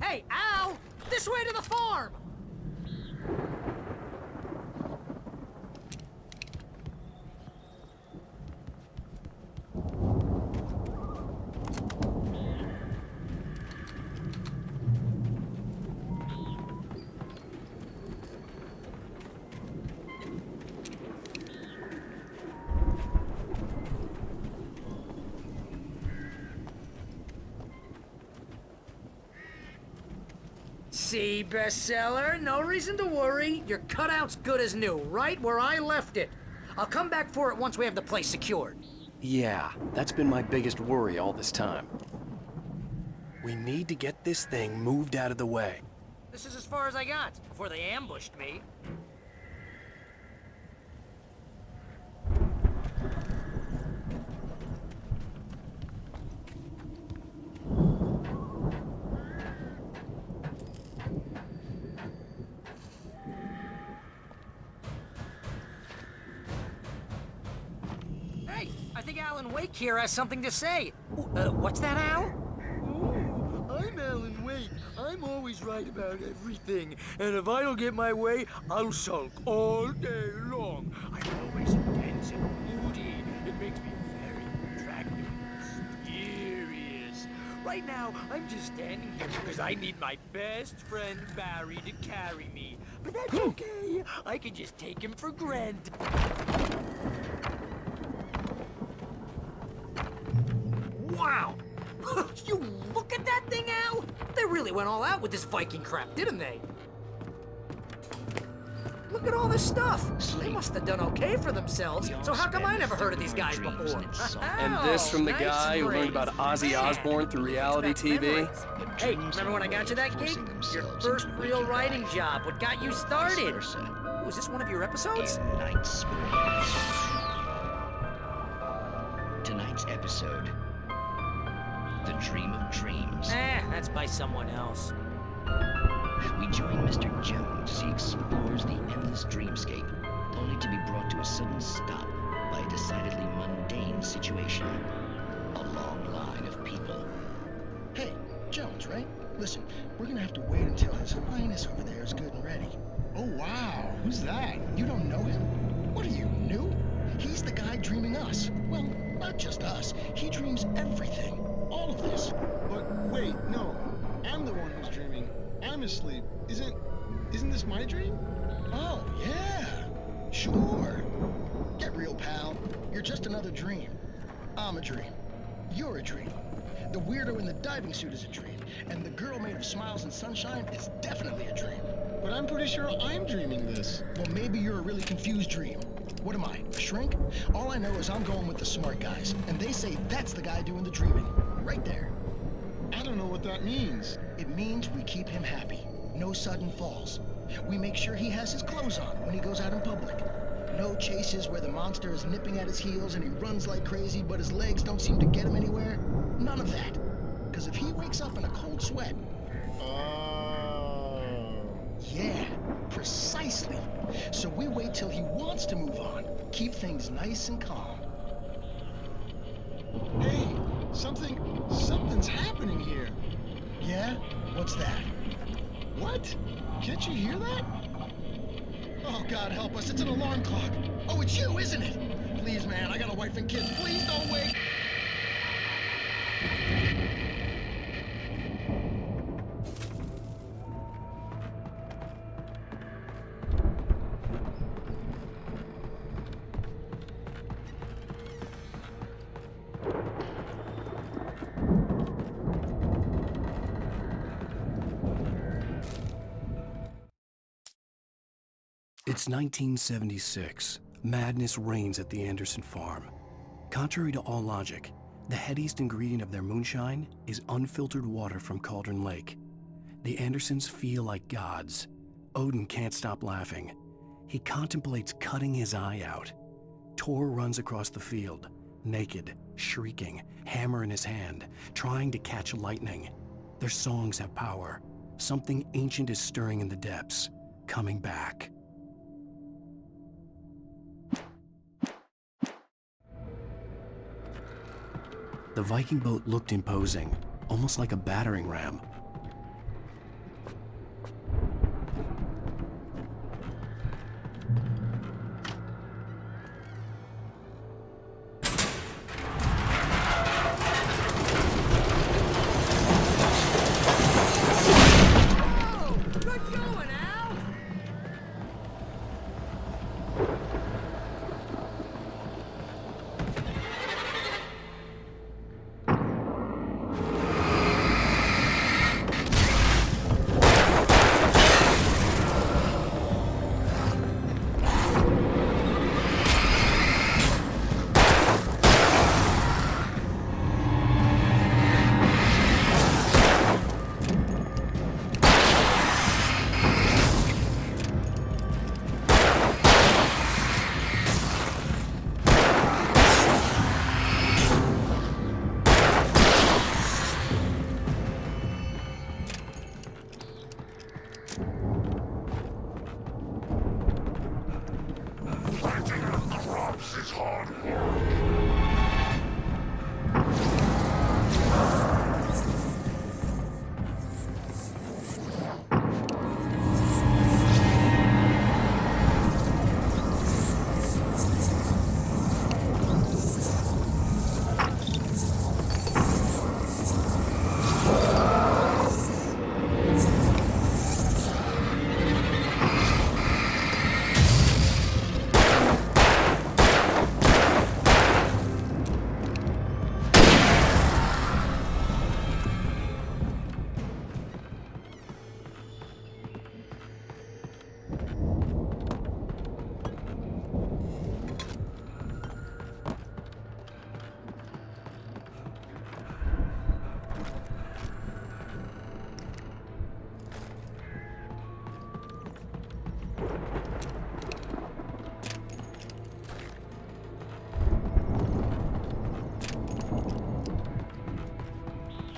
Hey, Al! This way to the farm! See, bestseller, no reason to worry. Your cutout's good as new, right where I left it. I'll come back for it once we have the place secured. Yeah, that's been my biggest worry all this time. We need to get this thing moved out of the way. This is as far as I got before they ambushed me. Hey, I think Alan Wake here has something to say. What's that, Al? I'm Alan Wake. I'm always right about everything. And if I don't get my way, I'll sulk all day long. I'm always intense and moody. It makes me very attractive and mysterious. Right now, I'm just standing here because I need my best friend Barry to carry me. But that's okay. I can just take him for granted. Wow! You look at that thing, Al! They really went all out with this Viking crap, didn't they? Look at all this stuff! They must have done okay for themselves, so how come I never heard of these guys before? And this from the guy who learned about Ozzy Osbourne through reality TV? Hey, remember when I got you that gig? Your first real writing job, what got you started? Was this one of your episodes? Tonight's episode, The Dream of Dreams. That's by someone else. We join Mr. Jones as he explores the endless dreamscape, only to be brought to a sudden stop by a decidedly mundane situation. A long line of people. Hey, Jones, right? Listen, we're gonna have to wait until His Highness over there is good and ready. Oh, wow. Who's that? You don't know him? What are you, new? He's the guy dreaming us. Well, not just us. He dreams everything. All of this. But wait, no. I'm the one who's dreaming. I'm asleep. Isn't this my dream? Oh, yeah. Sure. Get real, pal. You're just another dream. I'm a dream. You're a dream. The weirdo in the diving suit is a dream. And the girl made of smiles and sunshine is definitely a dream. But I'm pretty sure I'm dreaming this. Well, maybe you're a really confused dream. What am I, a shrink? All I know is I'm going with the smart guys, and they say that's the guy doing the dreaming. Right there. I don't know what that means. It means we keep him happy. No sudden falls. We make sure he has his clothes on when he goes out in public. No chases where the monster is nipping at his heels and he runs like crazy, but his legs don't seem to get him anywhere. None of that. Because if he wakes up in a cold sweat... Yeah, precisely. So we wait till he wants to move on. Keep things nice and calm. Hey, something's happening here. Yeah? What's that? What? Can't you hear that? Oh, God help us, it's an alarm clock. Oh, it's you, isn't it? Please, man, I got a wife and kids. Please don't wake. It's 1976. Madness reigns at the Anderson farm. Contrary to all logic, the headiest ingredient of their moonshine is unfiltered water from Cauldron Lake. The Andersons feel like gods. Odin can't stop laughing. He contemplates cutting his eye out. Tor runs across the field, naked, shrieking, hammer in his hand, trying to catch lightning. Their songs have power. Something ancient is stirring in the depths. coming back. The Viking boat looked imposing, almost like a battering ram.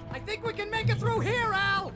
I think we can make it through here, Al!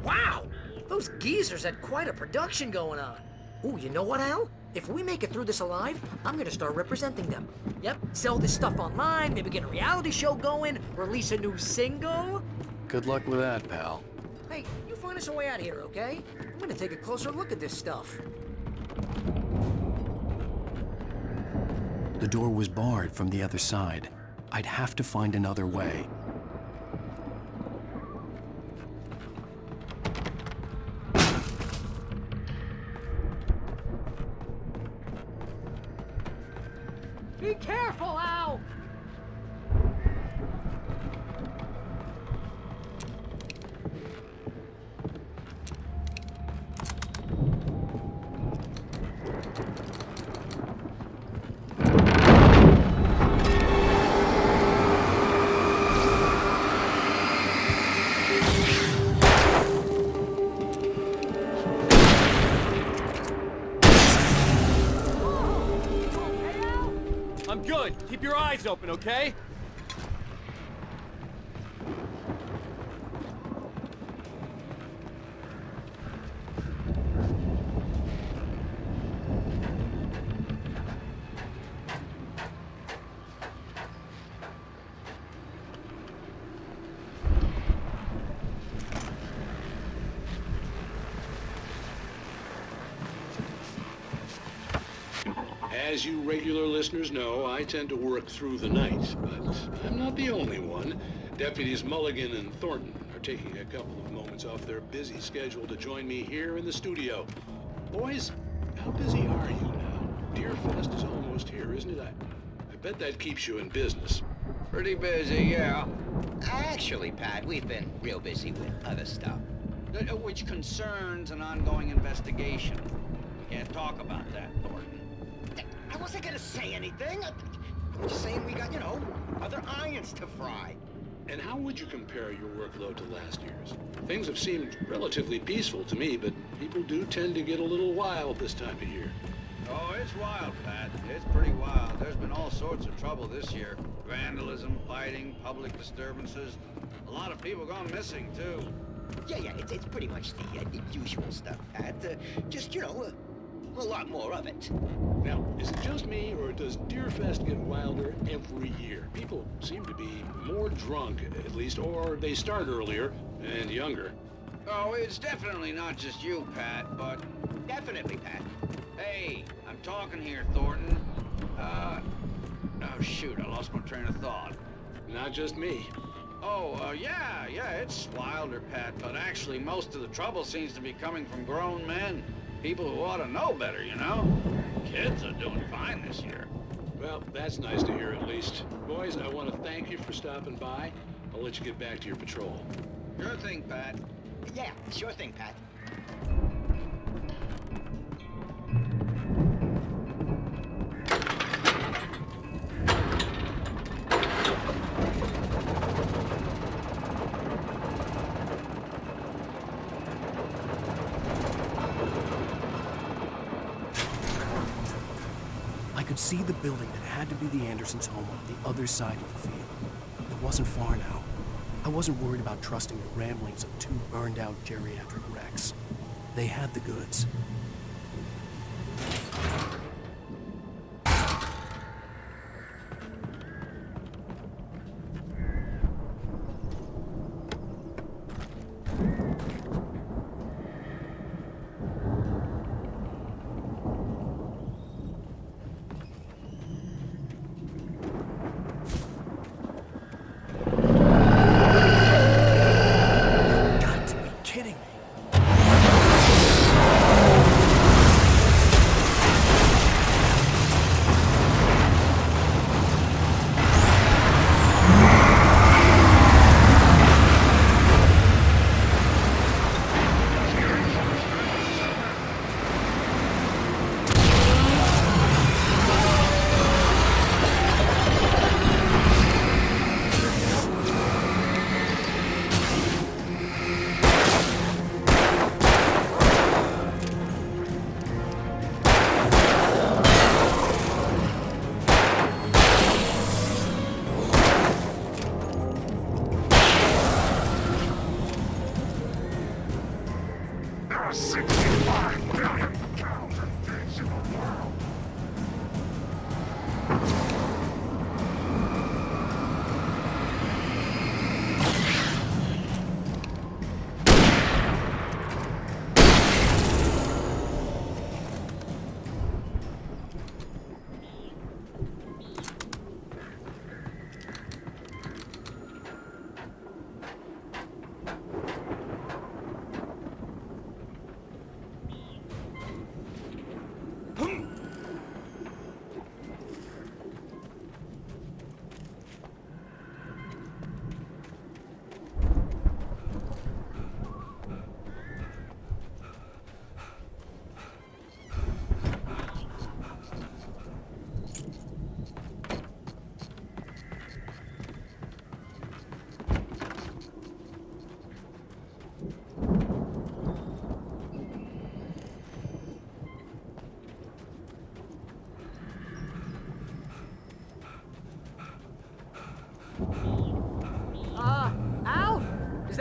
Wow! Those geezers had quite a production going on. Ooh, you know what, Al? If we make it through this alive, I'm gonna start representing them. Yep, sell this stuff online, maybe get a reality show going, release a new single. Good luck with that, pal. Hey, you find us a way out of here, okay? I'm gonna take a closer look at this stuff. The door was barred from the other side. I'd have to find another way. Be careful, Al! Keep your eyes open, okay? As you regular listeners know, I tend to work through the night, but I'm not the only one. Deputies Mulligan and Thornton are taking a couple of moments off their busy schedule to join me here in the studio. Boys, how busy are you now? Deerfest is almost here, isn't it? I bet that keeps you in business. Pretty busy, yeah. Actually, Pat, we've been real busy with other stuff, which concerns an ongoing investigation. We can't talk about that, Thornton. I wasn't gonna say anything. I'm just saying we got, other irons to fry. And how would you compare your workload to last year's? Things have seemed relatively peaceful to me, but people do tend to get a little wild this time of year. Oh, it's wild, Pat. It's pretty wild. There's been all sorts of trouble this year. Vandalism, fighting, public disturbances. A lot of people gone missing, too. Yeah, it's pretty much the usual stuff, Pat. Just, a lot more of it. Now, is it just me, or does Deerfest get wilder every year? People seem to be more drunk, at least, or they start earlier and younger. Oh, it's definitely not just you, Pat, but... Definitely, Pat. Hey, I'm talking here, Thornton. Oh, shoot, I lost my train of thought. Not just me. Oh, yeah, it's wilder, Pat, but actually most of the trouble seems to be coming from grown men. People who ought to know better, Kids are doing fine this year. Well, that's nice to hear at least. Boys, I want to thank you for stopping by. I'll let you get back to your patrol. Sure thing, Pat. Yeah, sure thing, Pat. I could see the building that had to be the Andersons' home on the other side of the field. It wasn't far now. I wasn't worried about trusting the ramblings of two burned-out geriatric wrecks. They had the goods.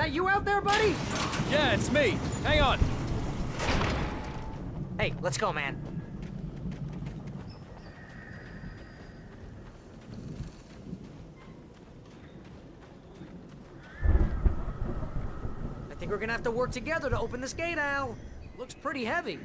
that you out there, buddy? Yeah, it's me. Hang on. Hey, let's go, man. I think we're gonna have to work together to open this gate, Al. Looks pretty heavy.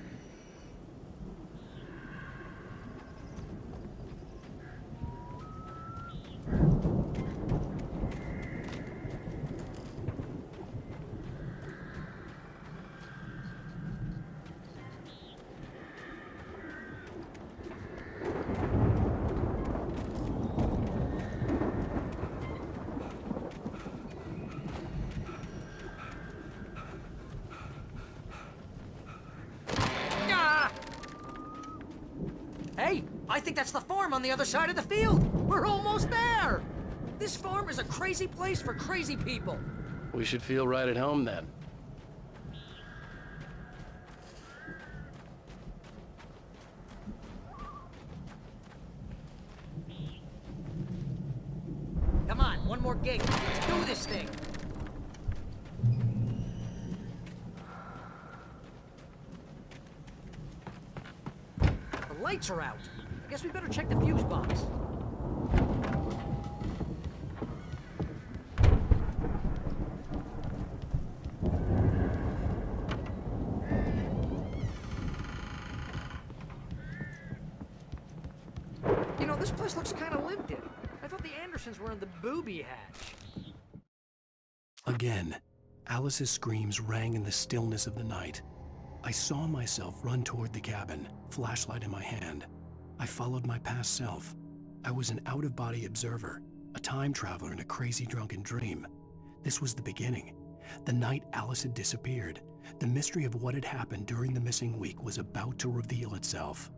Hey, I think that's the farm on the other side of the field. We're almost there. This farm is a crazy place for crazy people. We should feel right at home then. Come on, one more gate. Let's do this thing. The lights are out. Guess we better check the fuse box. You know, this place looks kind of lived in. I thought the Andersons were in the booby hatch. Again, Alice's screams rang in the stillness of the night. I saw myself run toward the cabin, flashlight in my hand. I followed my past self. I was an out-of-body observer, a time traveler in a crazy drunken dream. This was the beginning. The night Alice had disappeared. The mystery of what had happened during the missing week was about to reveal itself.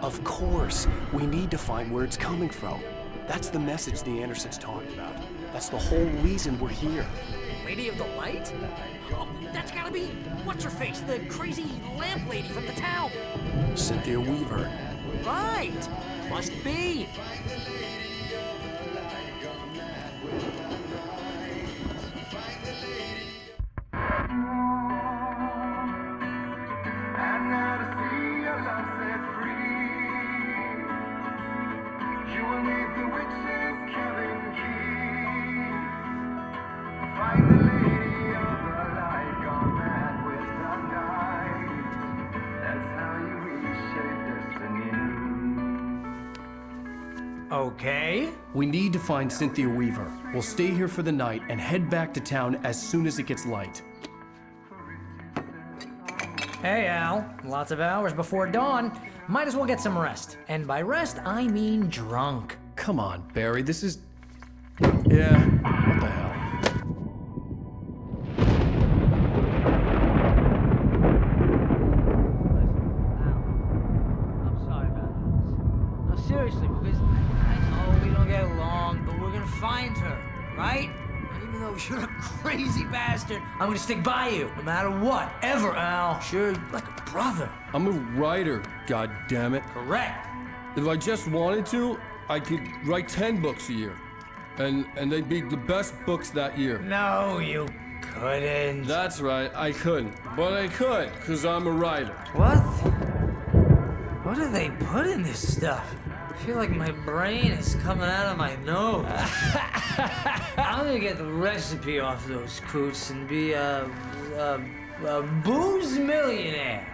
Of course. We need to find where it's coming from. That's the message the Andersons talked about. That's the whole reason we're here. Lady of the Light? Oh, that's gotta be... What's-her-face? The crazy lamp lady from the town. Cynthia Weaver. Right. Must be. Okay. We need to find Cynthia Weaver. We'll stay here for the night and head back to town as soon as it gets light. Hey, Al. Lots of hours before dawn. Might as well get some rest. And by rest, I mean drunk. Come on, Barry, this is... Yeah, what the hell? Seriously, because I know we don't get along, but we're gonna find her, right? Even though you're a crazy bastard, I'm gonna stick by you, no matter what, ever, Al. Sure, like a brother. I'm a writer, goddammit. Correct. If I just wanted to, I could write 10 books a year. And they'd be the best books that year. No, you couldn't. That's right, I couldn't. But I could, because I'm a writer. What? What do they put in this stuff? I feel like my brain is coming out of my nose. I'm gonna get the recipe off those coots and be a booze millionaire.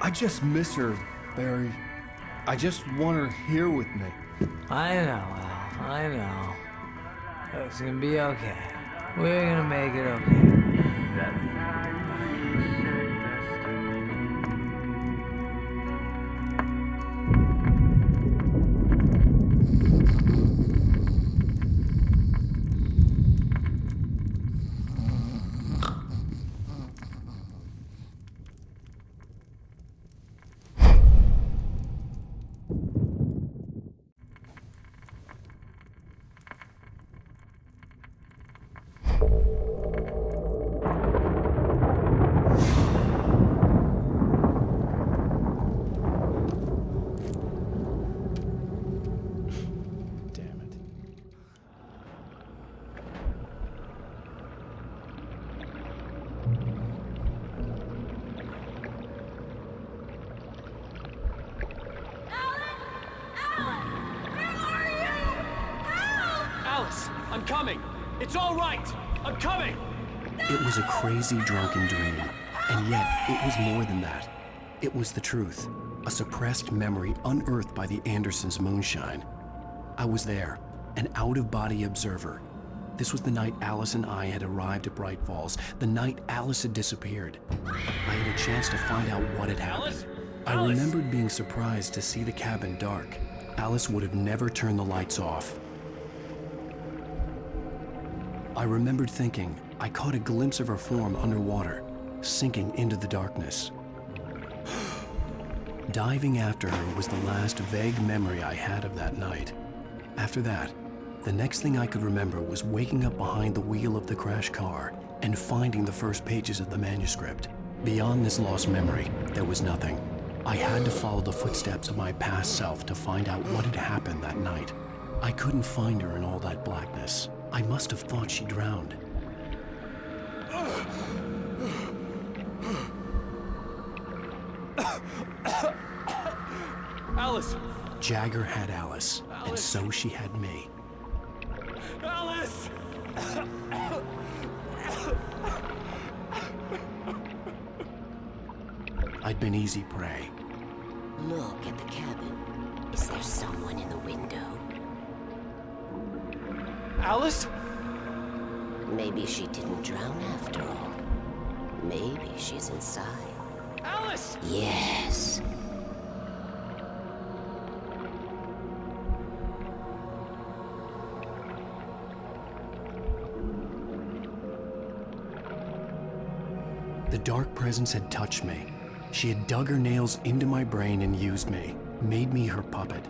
I just miss her, Barry. I just want her here with me. I know, Al. I know. It's gonna be okay. We're gonna make it okay. I'm coming! It's all right! I'm coming! It was a crazy, drunken dream, and yet it was more than that. It was the truth, a suppressed memory unearthed by the Andersons' moonshine. I was there, an out-of-body observer. This was the night Alice and I had arrived at Bright Falls, the night Alice had disappeared. I had a chance to find out what had happened. I remembered being surprised to see the cabin dark. Alice would have never turned the lights off. I remembered thinking I caught a glimpse of her form underwater, sinking into the darkness. Diving after her was the last vague memory I had of that night. After that, the next thing I could remember was waking up behind the wheel of the crashed car and finding the first pages of the manuscript. Beyond this lost memory, there was nothing. I had to follow the footsteps of my past self to find out what had happened that night. I couldn't find her in all that blackness. I must have thought she drowned. Alice! Jagger had Alice, and so she had me. Alice! I'd been easy prey. Look at the cabin. Is there someone in the window? Alice? Maybe she didn't drown after all. Maybe she's inside. Alice! Yes. The dark presence had touched me. She had dug her nails into my brain and used me, made me her puppet.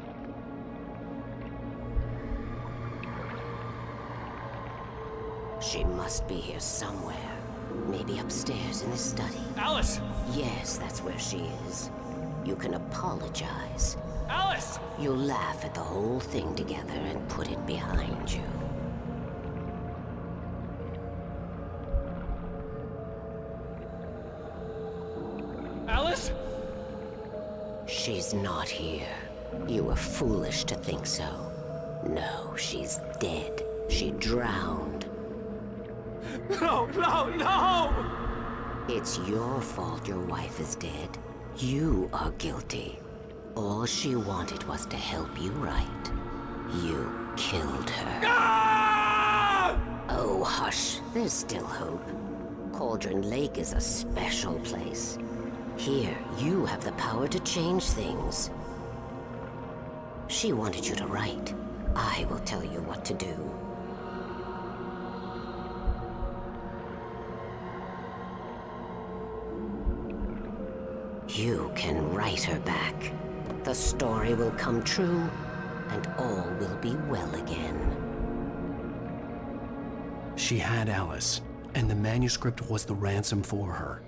She must be here somewhere. Maybe upstairs in the study. Alice! Yes, that's where she is. You can apologize. Alice! You'll laugh at the whole thing together and put it behind you. Alice? She's not here. You were foolish to think so. No, she's dead. She drowned. No, no, no! It's your fault your wife is dead. You are guilty. All she wanted was to help you right. You killed her. Ah! Oh, hush. There's still hope. Cauldron Lake is a special place. Here, you have the power to change things. She wanted you to write. I will tell you what to do. You can write her back. The story will come true, and all will be well again. She had Alice, and the manuscript was the ransom for her.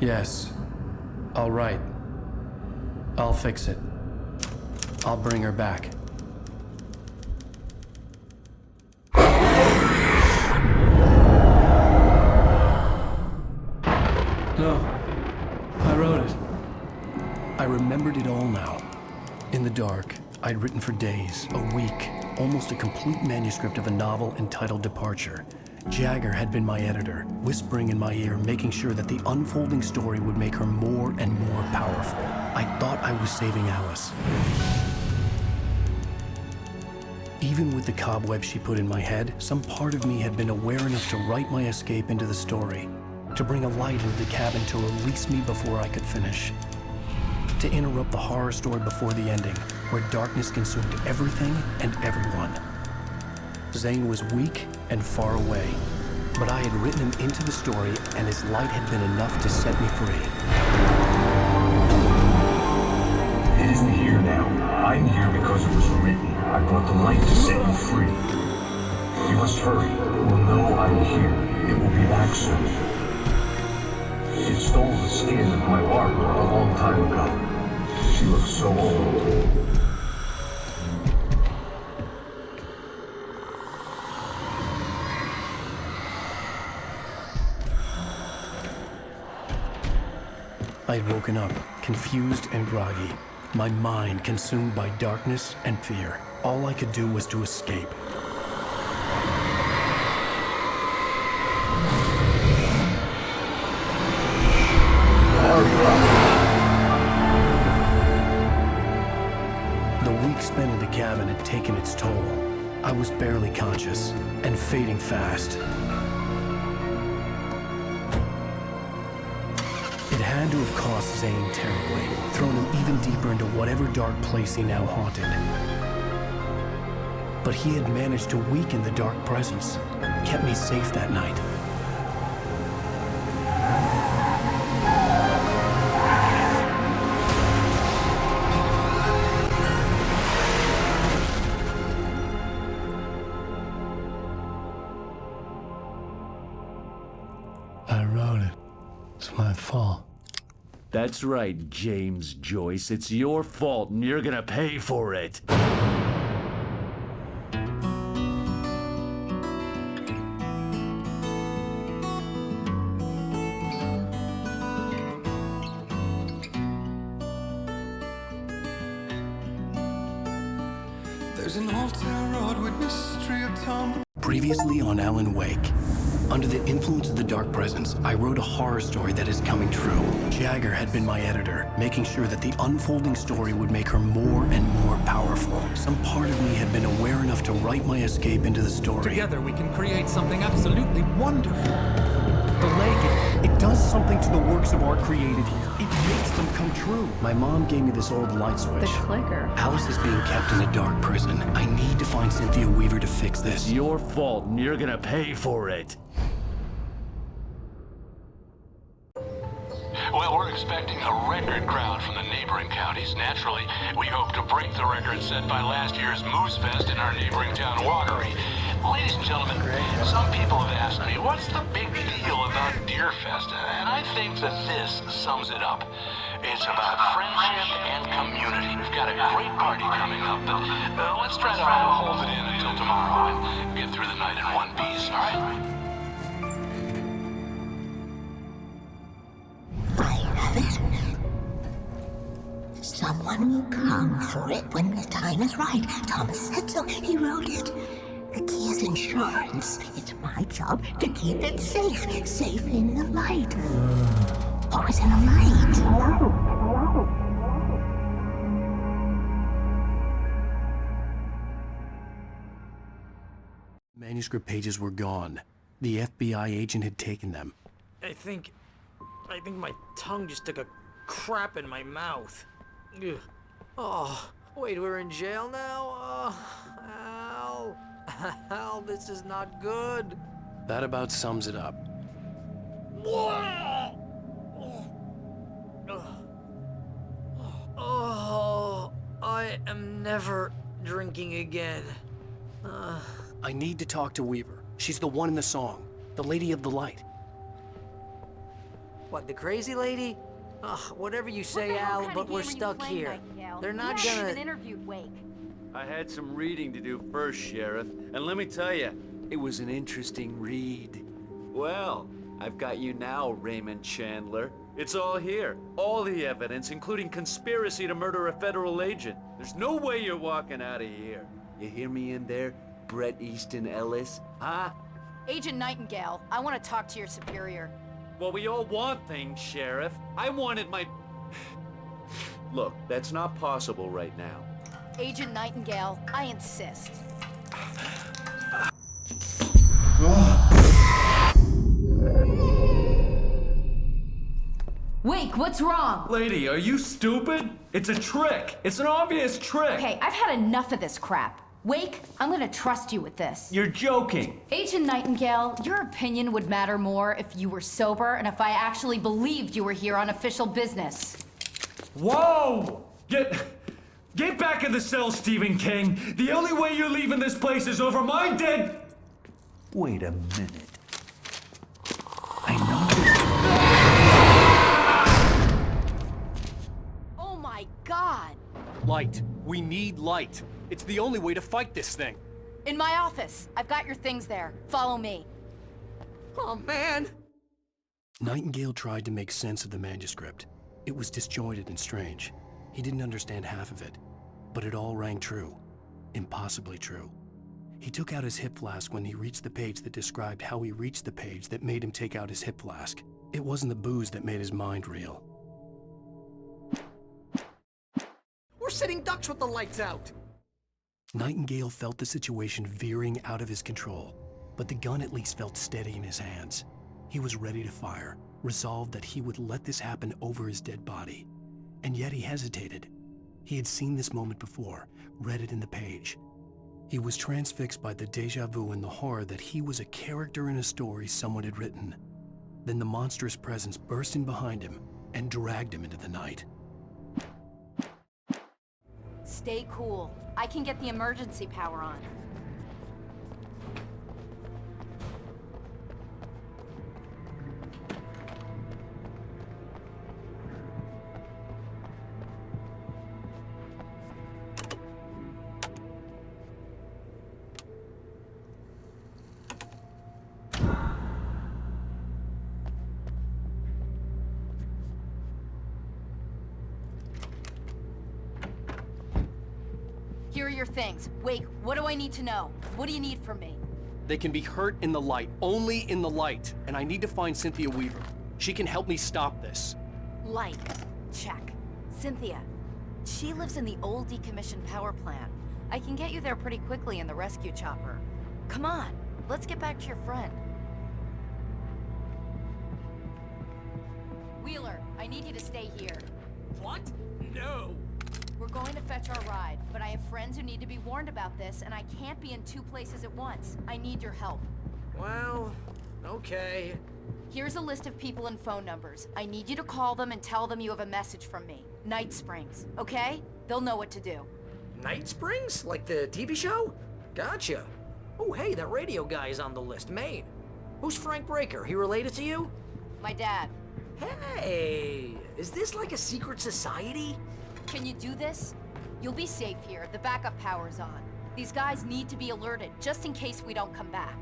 Yes. All right. I'll fix it. I'll bring her back. No. I wrote it. I remembered it all now. In the dark, I'd written for days, a week, almost a complete manuscript of a novel entitled Departure. Jagger had been my editor, whispering in my ear, making sure that the unfolding story would make her more and more powerful. I thought I was saving Alice. Even with the cobwebs she put in my head, some part of me had been aware enough to write my escape into the story, to bring a light into the cabin to release me before I could finish, to interrupt the horror story before the ending, where darkness consumed everything and everyone. Zane was weak and far away, but I had written him into the story, and his light had been enough to set me free. It isn't here now. I'm here because it was written. I brought the light to set you free. You must hurry. It will know I'm here. It will be back soon. It stole the skin of my Barbara a long time ago. She looks so old. I had woken up, confused and groggy, my mind consumed by darkness and fear. All I could do was to escape. The week spent in the cabin had taken its toll. I was barely conscious and fading fast. It had to have cost Zane terribly, thrown him even deeper into whatever dark place he now haunted. But he had managed to weaken the dark presence, kept me safe that night. I wrote it. It's my fault. That's right, James Joyce. It's your fault, and you're gonna pay for it. There's an old town road with mystery of Tom. Previously on Alan Wake. Under the influence of the dark presence, I wrote a horror story that is coming true. Jagger had been my editor, making sure that the unfolding story would make her more and more powerful. Some part of me had been aware enough to write my escape into the story. Together we can create something absolutely wonderful. The lake, it does something to the works of art created here. It makes them come true. My mom gave me this old light switch. The clicker. Alice is being kept in a dark prison. I need to find Cynthia Weaver to fix this. It's your fault, and you're gonna pay for it. Well, we're expecting a record crowd from the neighboring counties. Naturally, we hope to break the record set by last year's Moose Fest in our neighboring town, Watery. Ladies and gentlemen, some people have asked me, what's the big deal about Deer Fest? And I think that this sums it up. It's about friendship and community. We've got a great party coming up, but let's try to hold it in until tomorrow and get through the night in one piece, all right? Someone will come for it when the time is right. Thomas said so. He wrote it. The key is insurance. It's my job to keep it safe. Safe in the light. Always in the light. Manuscript pages were gone. The FBI agent had taken them. I think my tongue just took a crap in my mouth. Ugh. Oh, wait, we're in jail now? Oh, Al, this is not good. That about sums it up. Oh, I am never drinking again. I need to talk to Weaver. She's the one in the song. The Lady of the Light. What, the crazy lady? Ugh, whatever you say, Al, but we're stuck here. They're not gonna... interviewed Wake. I had some reading to do first, Sheriff, and let me tell you, it was an interesting read. Well, I've got you now, Raymond Chandler. It's all here. All the evidence, including conspiracy to murder a federal agent. There's no way you're walking out of here. You hear me in there, Bret Easton Ellis? Huh? Agent Nightingale, I want to talk to your superior. Well, we all want things, Sheriff. I wanted my... Look, that's not possible right now. Agent Nightingale, I insist. Wake, what's wrong? Lady, are you stupid? It's a trick. It's an obvious trick. Okay, I've had enough of this crap. Wake, I'm gonna trust you with this. You're joking. Agent Nightingale, your opinion would matter more if you were sober and if I actually believed you were here on official business. Whoa! Get back in the cell, Stephen King. The only way you're leaving this place is over my dead... Wait a minute. I know... Oh my God! Light. We need light. It's the only way to fight this thing. In my office. I've got your things there. Follow me. Oh, man! Nightingale tried to make sense of the manuscript. It was disjointed and strange. He didn't understand half of it, but it all rang true. Impossibly true. He took out his hip flask when he reached the page that described how he reached the page that made him take out his hip flask. It wasn't the booze that made his mind reel. We're sitting ducks with the lights out. Nightingale felt the situation veering out of his control, but the gun at least felt steady in his hands. He was ready to fire, resolved that he would let this happen over his dead body. And yet he hesitated. He had seen this moment before, read it in the page. He was transfixed by the déjà vu and the horror that he was a character in a story someone had written. Then the monstrous presence burst in behind him and dragged him into the night. Stay cool. I can get the emergency power on. Here are your things. Wake, what do I need to know? What do you need from me? They can be hurt in the light, only in the light. And I need to find Cynthia Weaver. She can help me stop this. Light. Check. Cynthia. She lives in the old decommissioned power plant. I can get you there pretty quickly in the rescue chopper. Come on, let's get back to your friend. Wheeler, I need you to stay here. What? No. We're going to fetch our ride, but I have friends who need to be warned about this, and I can't be in two places at once. I need your help. Well, okay. Here's a list of people and phone numbers. I need you to call them and tell them you have a message from me. Night Springs, okay? They'll know what to do. Night Springs? Like the TV show? Gotcha. Oh, hey, that radio guy is on the list. Maine. Who's Frank Breaker? He related to you? My dad. Hey, is this like a secret society? Can you do this? You'll be safe here. The backup power's on. These guys need to be alerted, just in case we don't come back.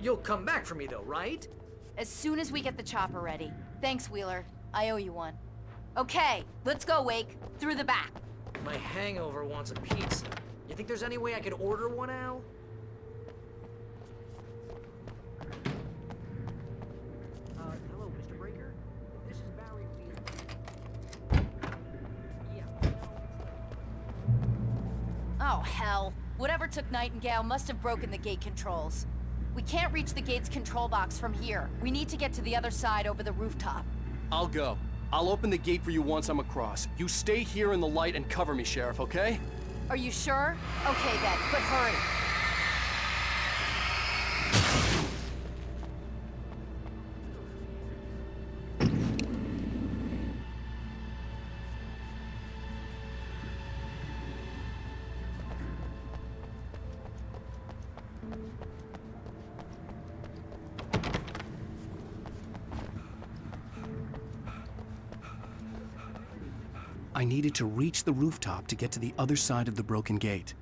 You'll come back for me though, right? As soon as we get the chopper ready. Thanks, Wheeler. I owe you one. Okay, let's go, Wake. Through the back. My hangover wants a pizza. You think there's any way I could order one, Al? Hello, Mr. Breaker? This is Barry Wheeler. Oh, hell. Whatever took Nightingale must have broken the gate controls. We can't reach the gate's control box from here. We need to get to the other side over the rooftop. I'll go. I'll open the gate for you once I'm across. You stay here in the light and cover me, Sheriff, okay? Are you sure? Okay then, but hurry. I needed to reach the rooftop to get to the other side of the broken gate.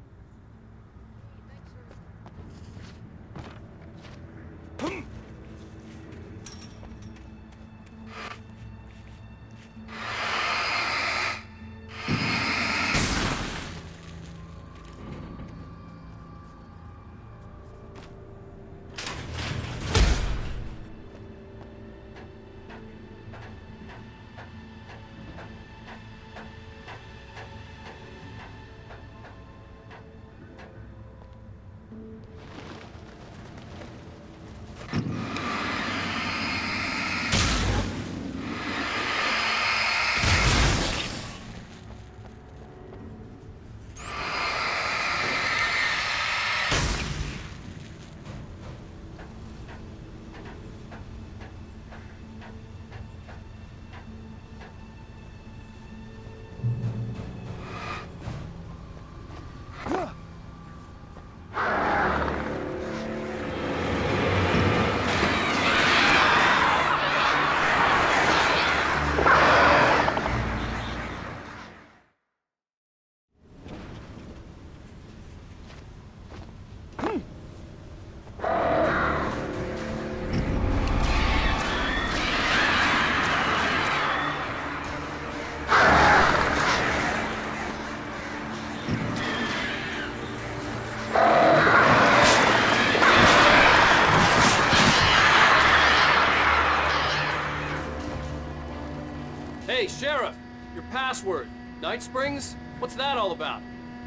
Hey, Sheriff! Your password. Night Springs? What's that all about?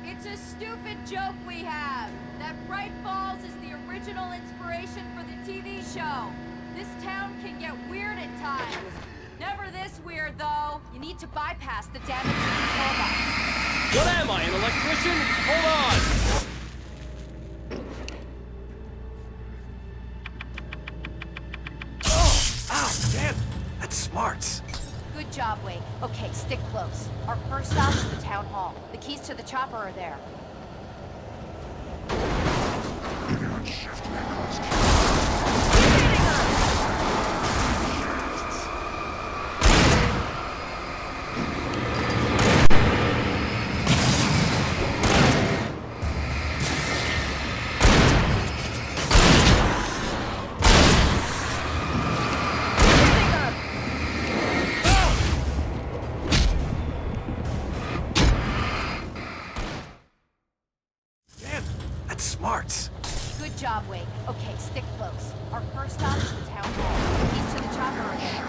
It's a stupid joke we have. That Bright Falls is the original inspiration for the TV show. This town can get weird at times. Never this weird, though. You need to bypass the damage to the control box. What am I, an electrician? Hold on! Ow, damn! That's smarts. Good job, Wake. Okay, stick close. Our first stop is the town hall. The keys to the chopper are there. Smarts. Good job, Wake. Okay, stick close. Our first stop is the town hall. The keys to the chopper are there.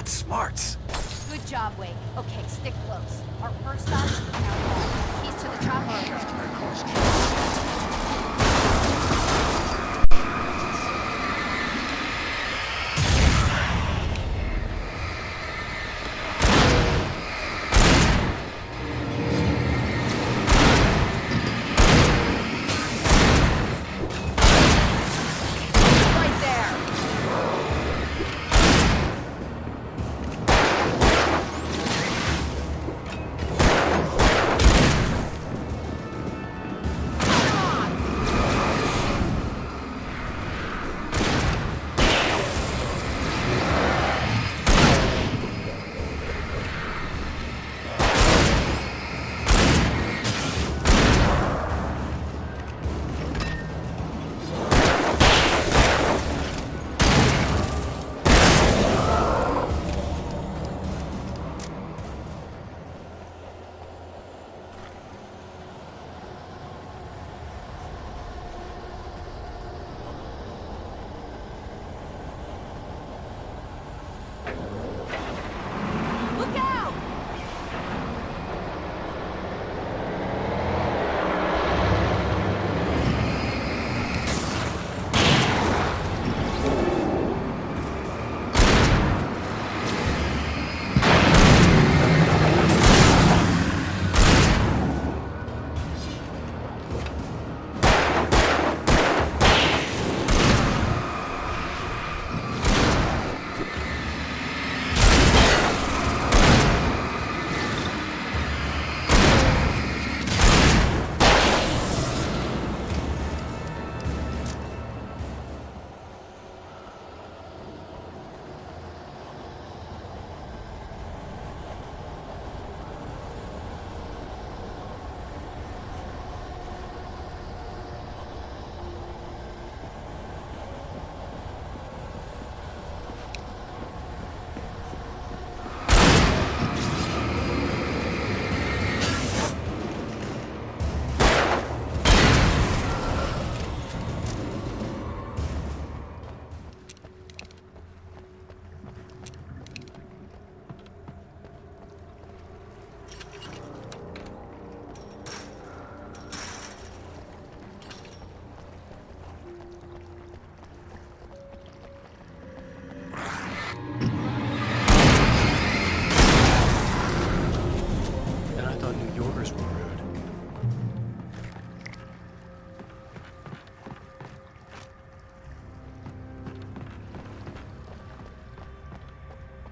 Smarts. Good job, Wake. Okay, stick close. Our first stop is the town hall. Keys to the chopper are there.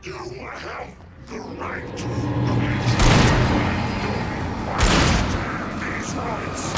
You have the right to these rights.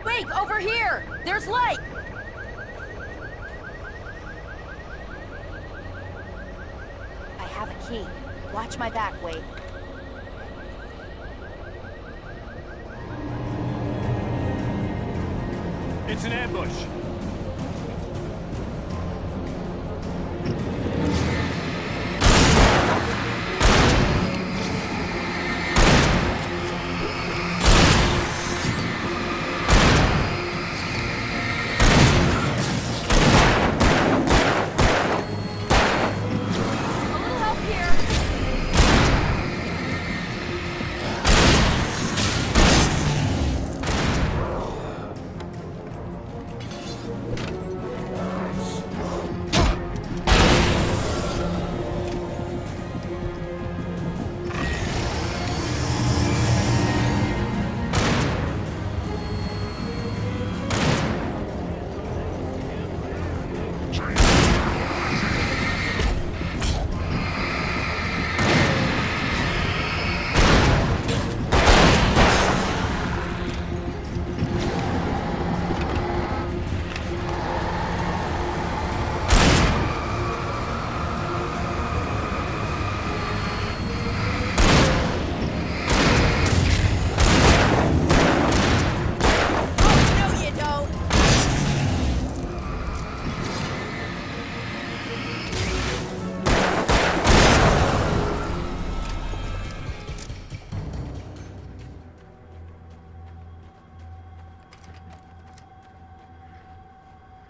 Wake, over here! There's light! I have a key. Watch my back, Wake. It's an ambush.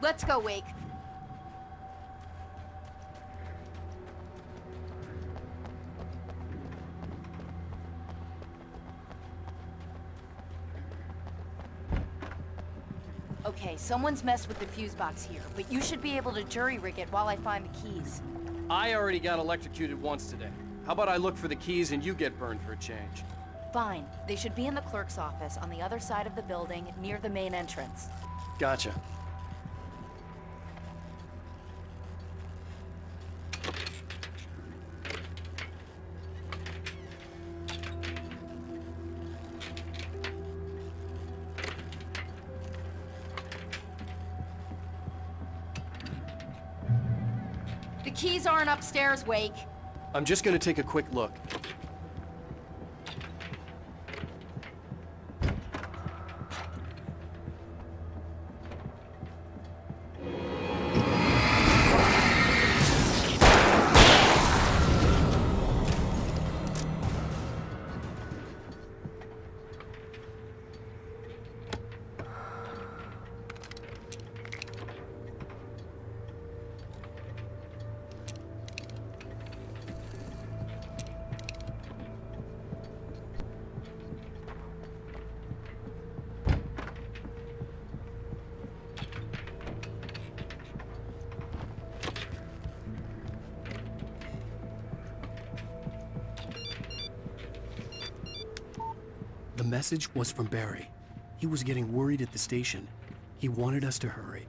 Let's go, Wake. Okay, someone's messed with the fuse box here, but you should be able to jury-rig it while I find the keys. I already got electrocuted once today. How about I look for the keys and you get burned for a change? Fine. They should be in the clerk's office on the other side of the building, near the main entrance. Gotcha. The keys aren't upstairs, Wake. I'm just gonna take a quick look. The message was from Barry. He was getting worried at the station. He wanted us to hurry.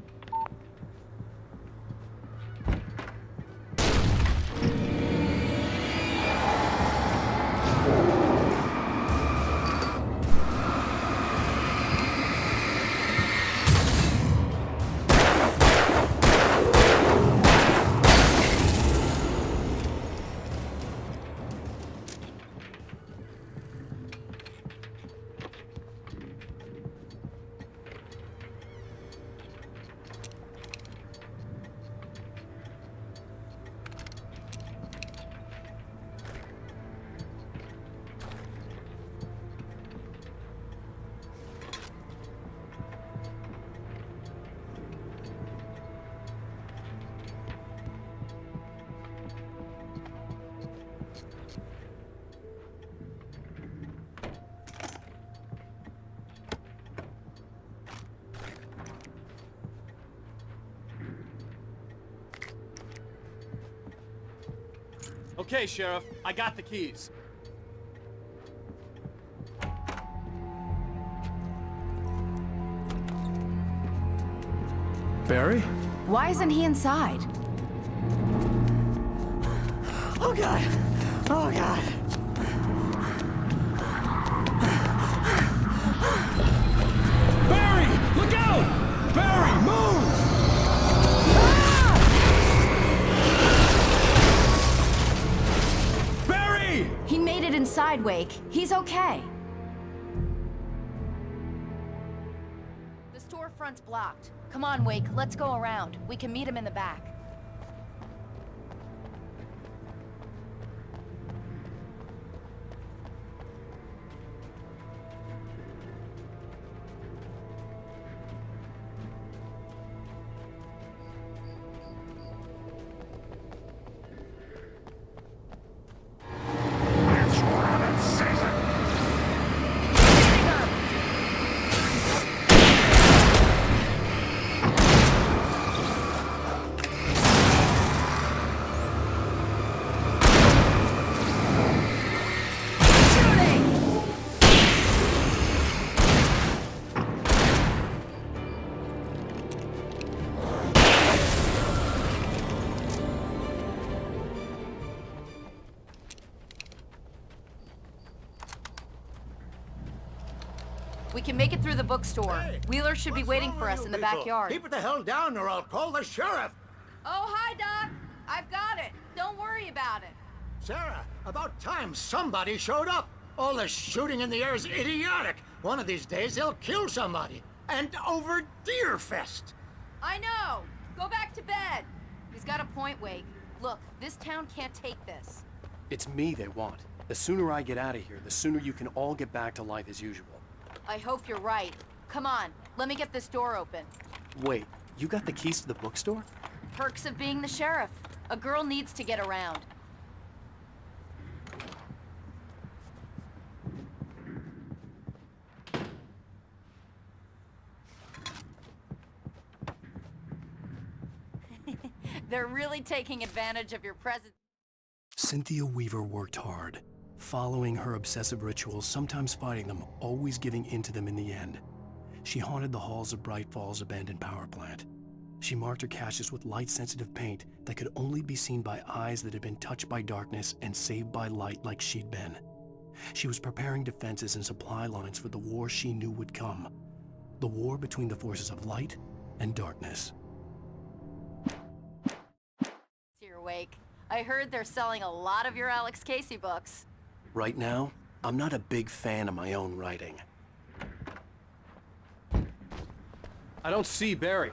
Okay, Sheriff. I got the keys. Barry? Why isn't he inside? Oh, God. Oh, God. Barry! Look out! Barry, move! Barry! He made it inside, Wake. He's okay. The storefront's blocked. Come on, Wake, let's go around. We can meet him in the back. We can make it through the bookstore. Hey, Wheeler should be waiting for us in the backyard. Keep it the hell down or I'll call the sheriff. Oh, hi, Doc. I've got it. Don't worry about it. Sarah, about time somebody showed up. All this shooting in the air is idiotic. One of these days they'll kill somebody. And over Deerfest. I know. Go back to bed. He's got a point, Wake. Look, this town can't take this. It's me they want. The sooner I get out of here, the sooner you can all get back to life as usual. I hope you're right. Come on, let me get this door open. Wait, you got the keys to the bookstore? Perks of being the sheriff. A girl needs to get around. They're really taking advantage of your presence. Cynthia Weaver worked hard, following her obsessive rituals, sometimes fighting them, always giving in to them in the end. She haunted the halls of Bright Falls abandoned power plant. She marked her caches with light-sensitive paint that could only be seen by eyes that had been touched by darkness and saved by light like she'd been. She was preparing defenses and supply lines for the war she knew would come. The war between the forces of light and darkness. Here, Wake. I heard they're selling a lot of your Alex Casey books. Right now, I'm not a big fan of my own writing. I don't see Barry.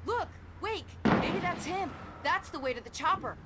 Look, Wake. Maybe that's him. That's the way to the chopper.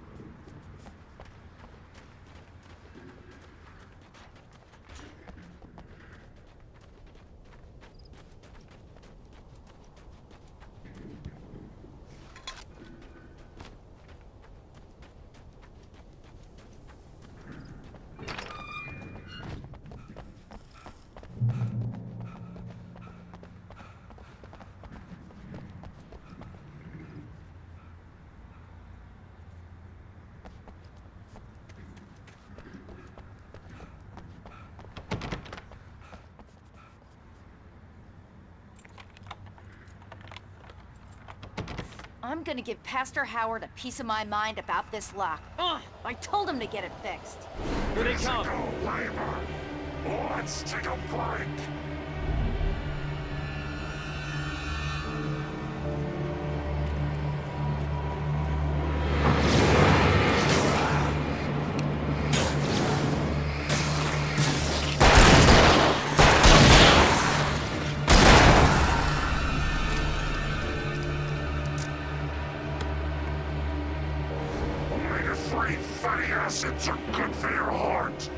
I'm gonna give Pastor Howard a piece of my mind about this lock. Ugh, I told him to get it fixed. Here they come. Labor. Let's take a break. Omega-3 fatty acids are good for your heart.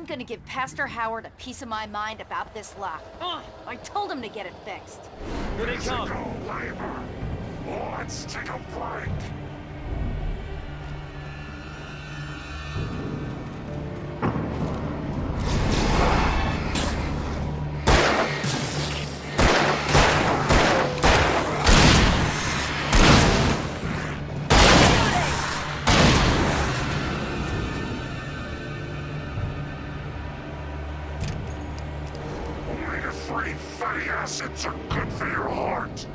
I'm gonna give Pastor Howard a piece of my mind about this lock. I told him to get it fixed. Here they come. Physical labor. Let's take a break. Omega-3 fatty acids are good for your heart.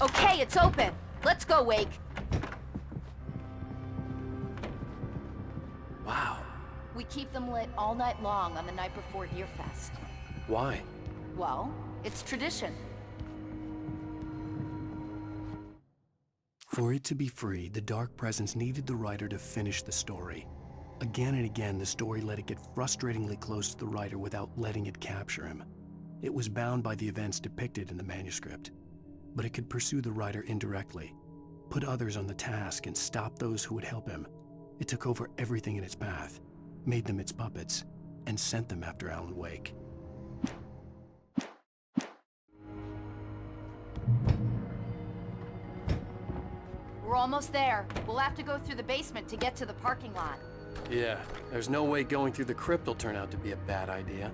Okay, it's open. Let's go, Wake. Wow. We keep them lit all night long on the night before Deerfest. Why? Well, it's tradition. For it to be free, the Dark Presence needed the writer to finish the story. Again and again, the story let it get frustratingly close to the writer without letting it capture him. It was bound by the events depicted in the manuscript, but it could pursue the writer indirectly, put others on the task, and stop those who would help him. It took over everything in its path, made them its puppets, and sent them after Alan Wake. We're almost there. We'll have to go through the basement to get to the parking lot. Yeah, there's no way going through the crypt will turn out to be a bad idea.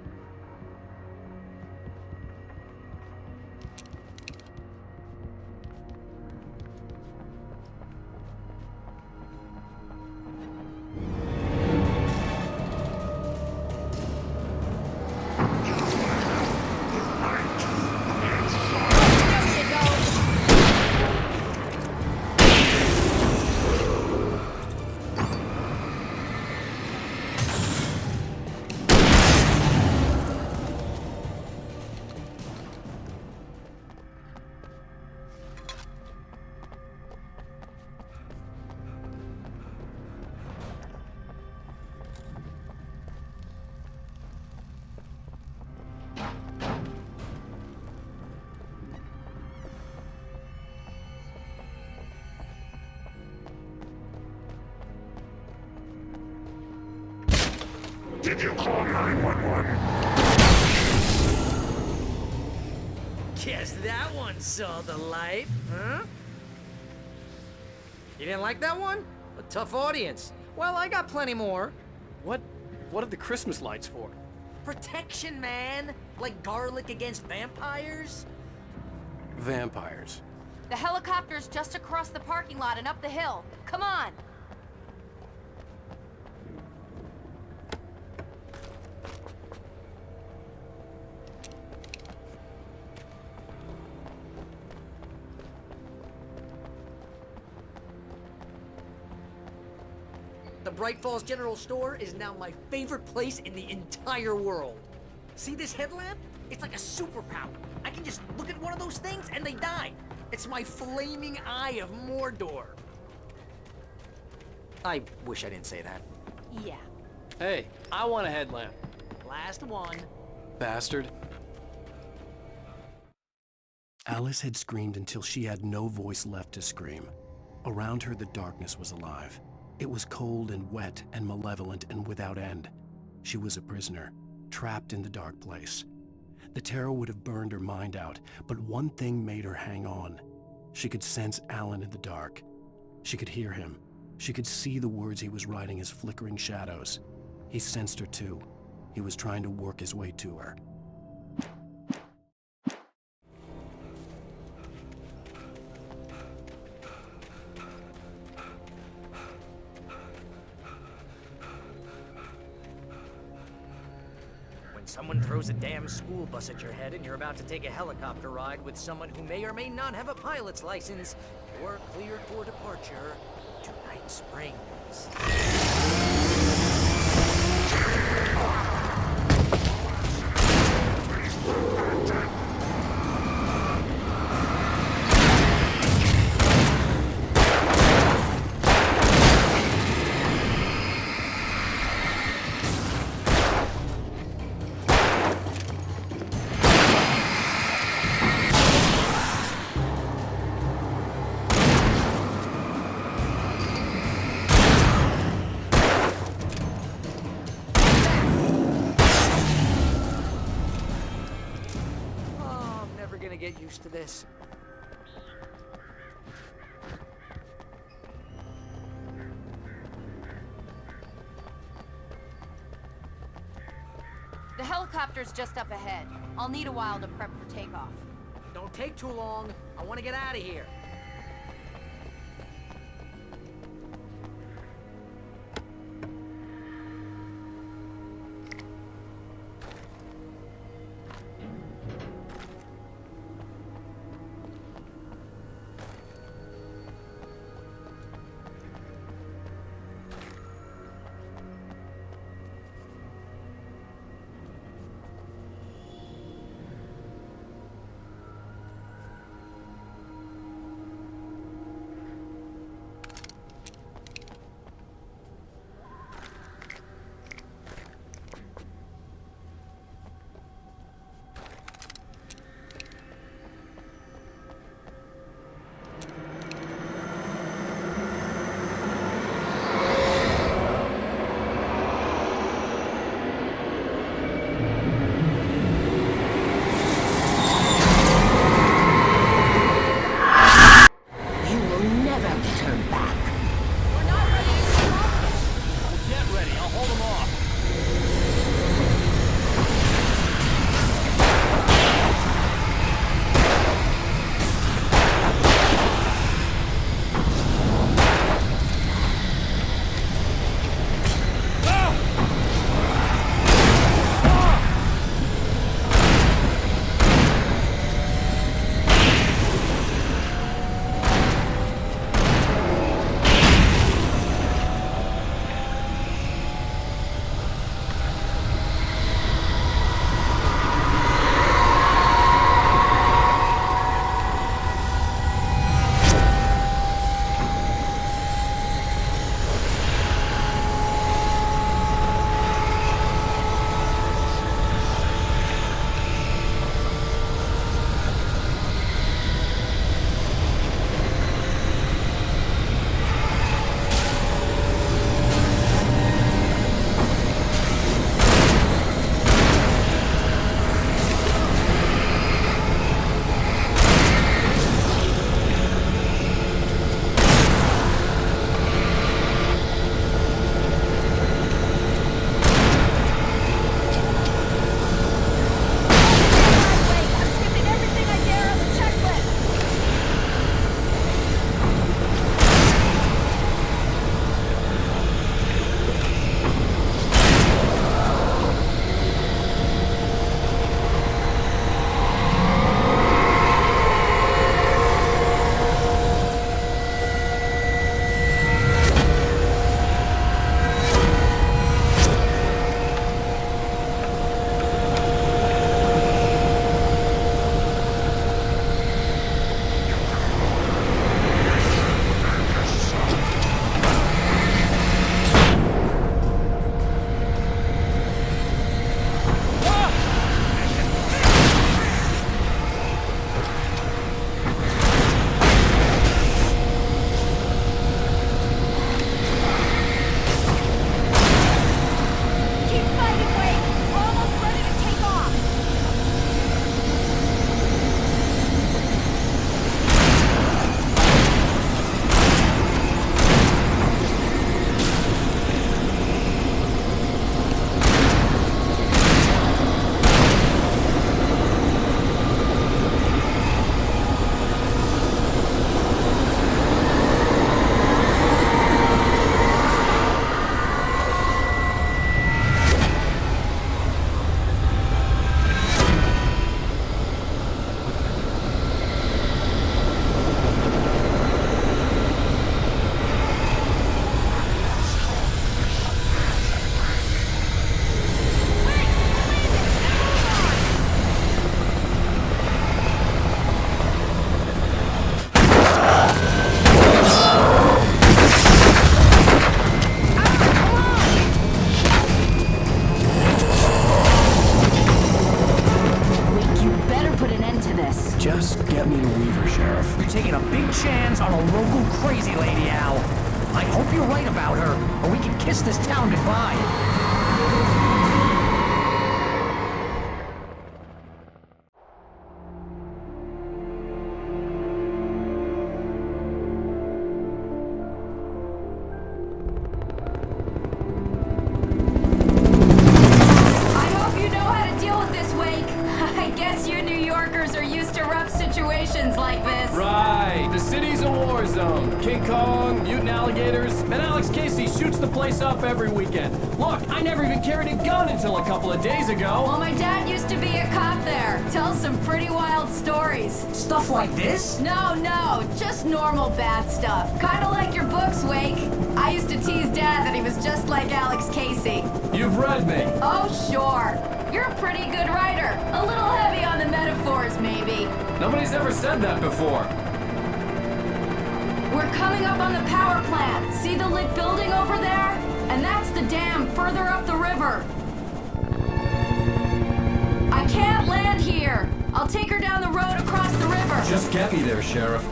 Did you call 911? Guess that one saw the light, huh? You didn't like that one? A tough audience. Well, I got plenty more. What are the Christmas lights for? Protection, man. Like garlic against vampires. Vampires. The helicopter's just across the parking lot and up the hill. Come on! The Bright Falls General Store is now my favorite place in the entire world. See this headlamp? It's like a superpower. I can just look at one of those things and they die. It's my flaming eye of Mordor. I wish I didn't say that. Yeah. Hey, I want a headlamp. Last one. Bastard. Alice had screamed until she had no voice left to scream. Around her, the darkness was alive. It was cold and wet and malevolent and without end. She was a prisoner, trapped in the dark place. The terror would have burned her mind out, but one thing made her hang on. She could sense Alan in the dark. She could hear him. She could see the words he was writing as flickering shadows. He sensed her too. He was trying to work his way to her. When someone throws a damn school bus at your head and you're about to take a helicopter ride with someone who may or may not have a pilot's license, you're cleared for departure to Night Springs. Get used to this. The helicopter's just up ahead. I'll need a while to prep for takeoff. Don't take too long. I want to get out of here. about her, or we can kiss this town goodbye. Like this. Right. The city's a war zone. King Kong, mutant alligators, and Alex Casey shoots the place up every weekend. Look, I never even carried a gun until a couple of days ago. Well, my dad used to be a cop there. Tells some pretty wild stories. Stuff like this? No, just normal bad stuff. Kinda like your books, Wake. I used to tease Dad that he was just like Alex Casey. You've read me. Oh, sure. You're a pretty good writer. A little heavy on the metaphors, maybe. Nobody's ever said that before. We're coming up on the power plant. See the lit building over there? And that's the dam further up the river. I can't land here. I'll take her down the road across the river. Just get me there, Sheriff.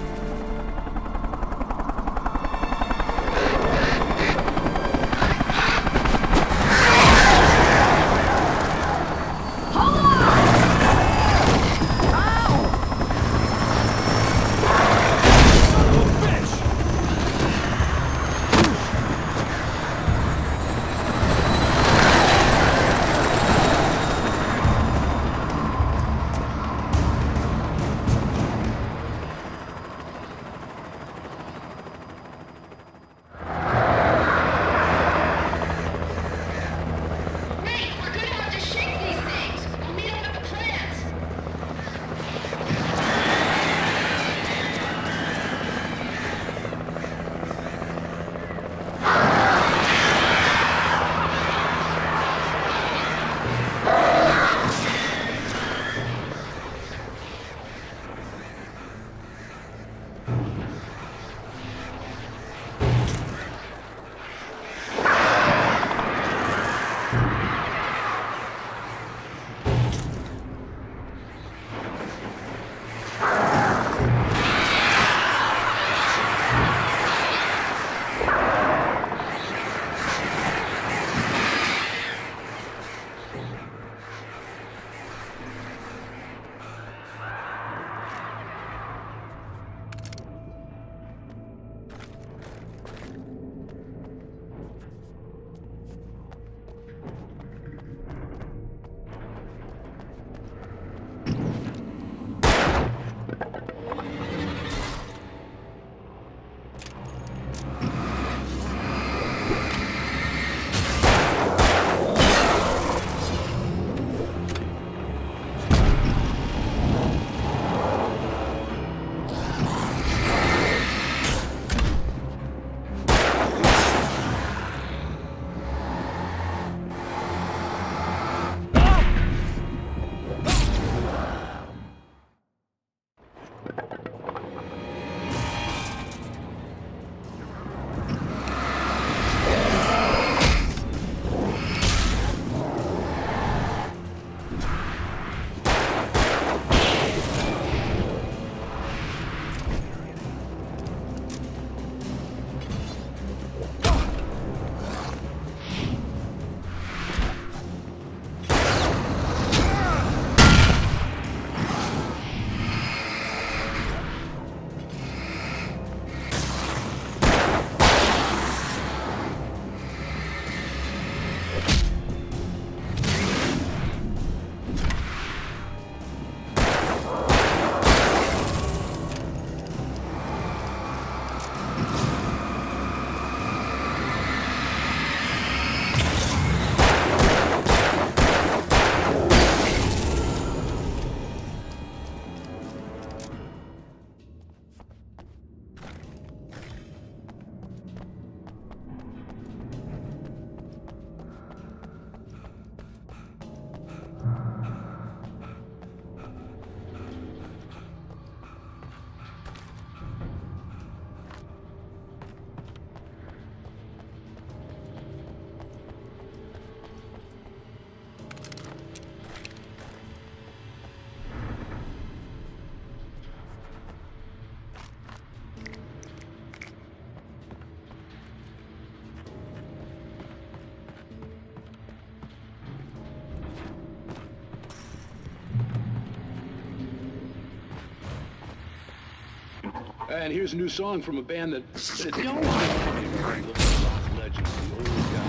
And here's a new song from a band that it's always been funny to hear those rock legends, the old guys.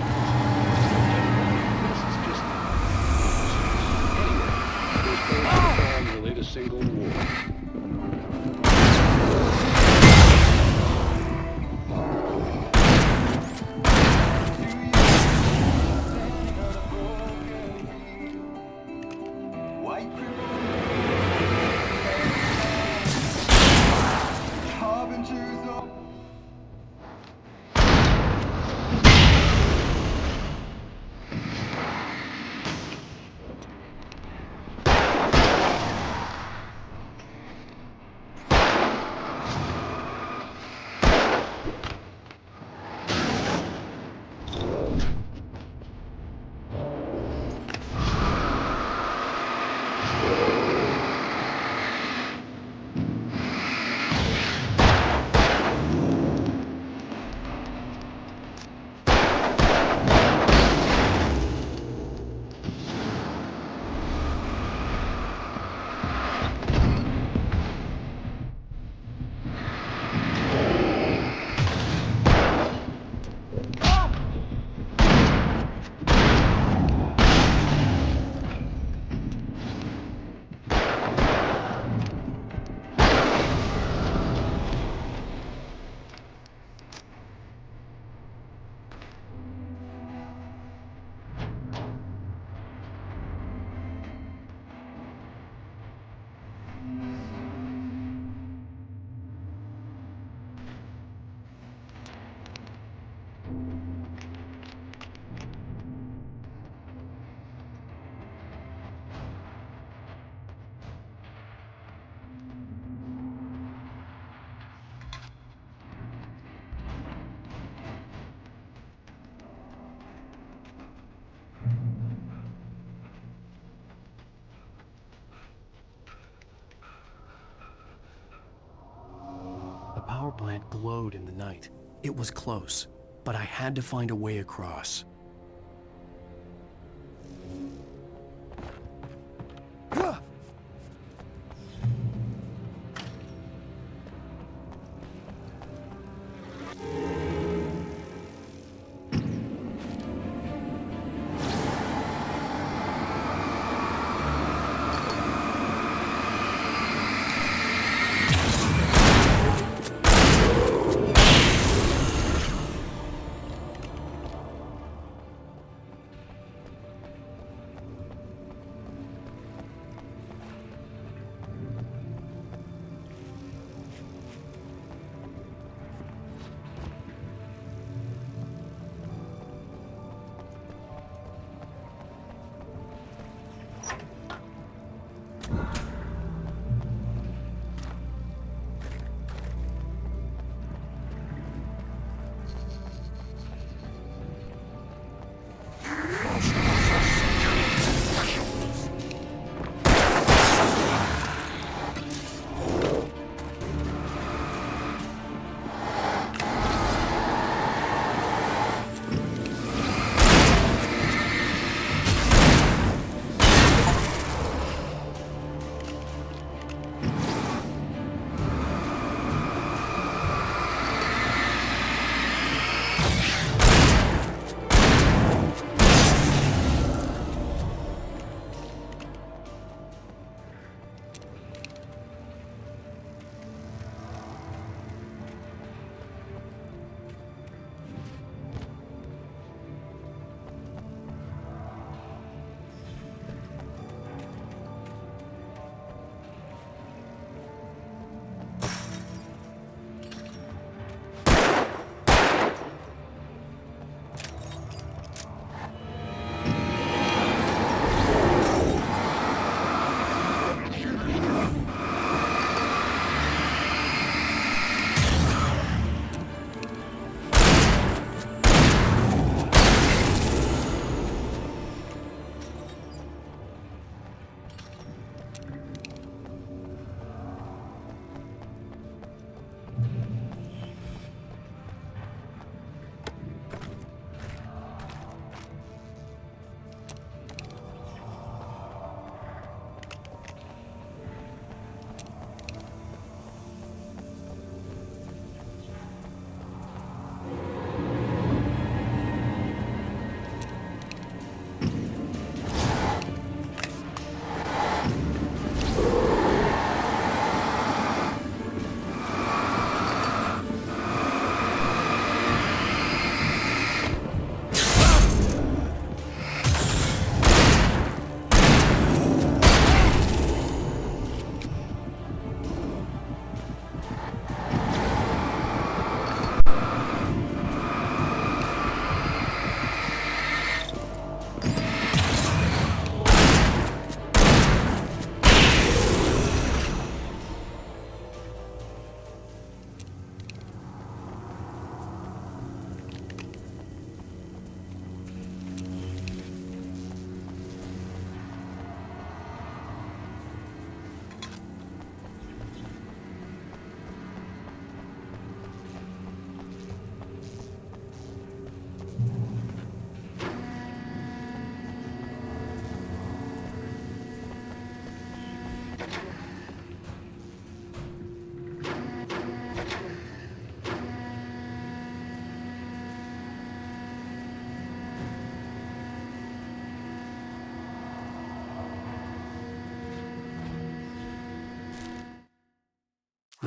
This is just anyway. Those boys are on their latest single, War. The power plant glowed in the night. It was close, but I had to find a way across.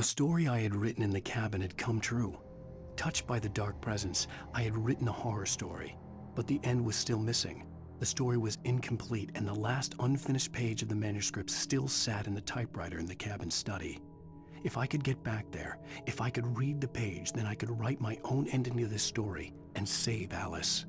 The story I had written in the cabin had come true. Touched by the dark presence, I had written a horror story, but the end was still missing. The story was incomplete, and the last unfinished page of the manuscript still sat in the typewriter in the cabin study. If I could get back there, if I could read the page, then I could write my own ending to this story and save Alice.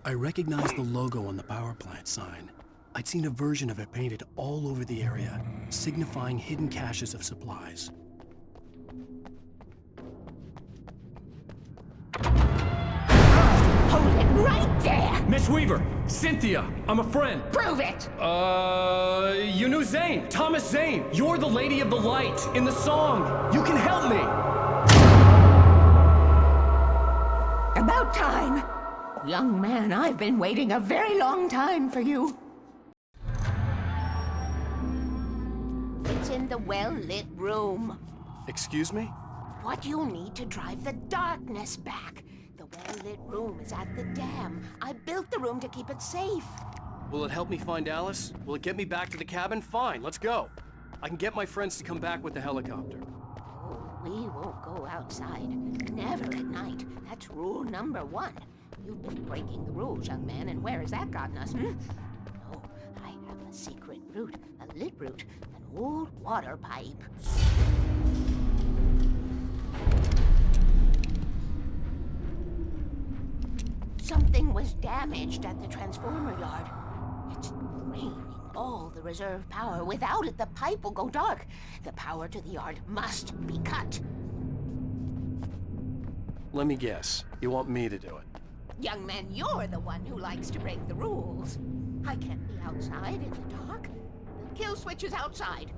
I recognized the logo on the power plant sign. I'd seen a version of it painted all over the area, signifying hidden caches of supplies. Hold it right there! Miss Weaver! Cynthia! I'm a friend! Prove it! You knew Zane! Thomas Zane! You're the Lady of the Light in the song! You can help me! About time! Young man, I've been waiting a very long time for you. It's in the well-lit room. Excuse me? What you need to drive the darkness back. The well-lit room is at the dam. I built the room to keep it safe. Will it help me find Alice? Will it get me back to the cabin? Fine, let's go. I can get my friends to come back with the helicopter. Oh, we won't go outside. Never at night. That's rule number 1. You've been breaking the rules, young man, and where has that gotten us, No, I have a secret route, a lit route, an old water pipe. Something was damaged at the transformer yard. It's draining all the reserve power. Without it, the pipe will go dark. The power to the yard must be cut. Let me guess. You want me to do it? Young man, you're the one who likes to break the rules. I can't be outside in the dark. The kill switch is outside.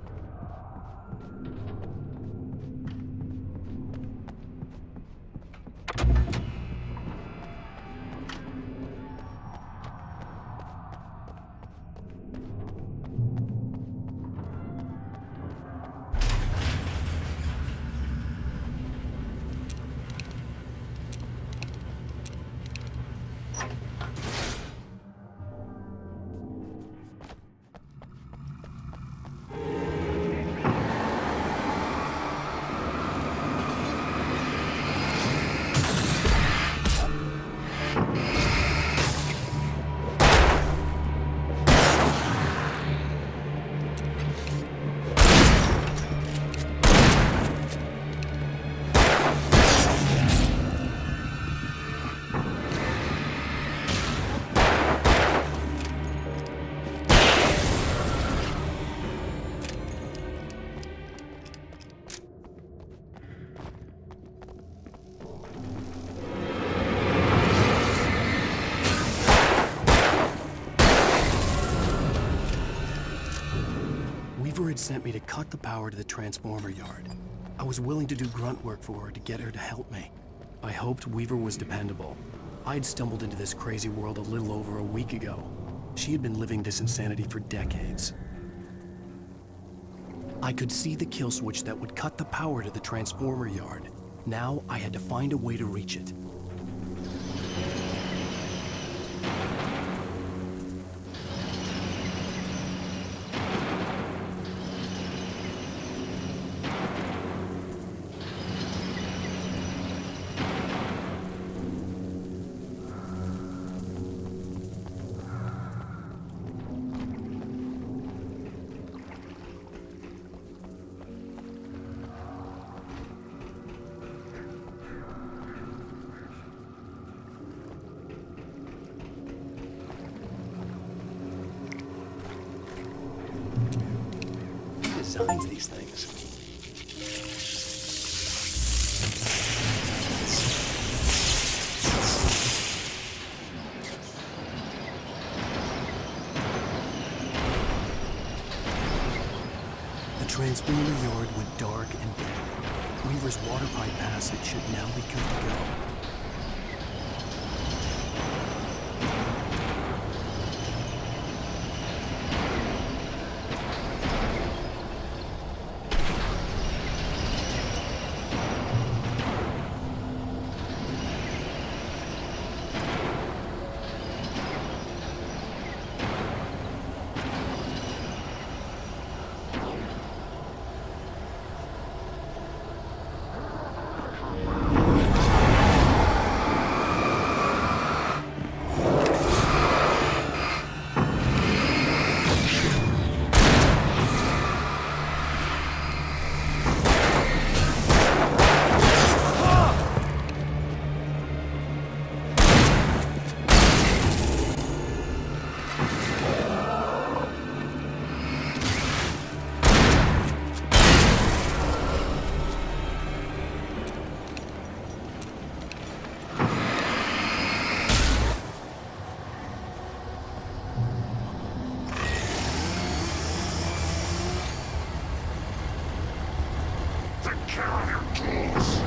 Weaver had sent me to cut the power to the transformer yard. I was willing to do grunt work for her to get her to help me. I hoped Weaver was dependable. I'd stumbled into this crazy world a little over a week ago. She had been living this insanity for decades. I could see the kill switch that would cut the power to the transformer yard. Now I had to find a way to reach it. Designs these things. The transformer yard went dark and dead. Weaver's water pipe passage should now be good to go. Take care of your tools.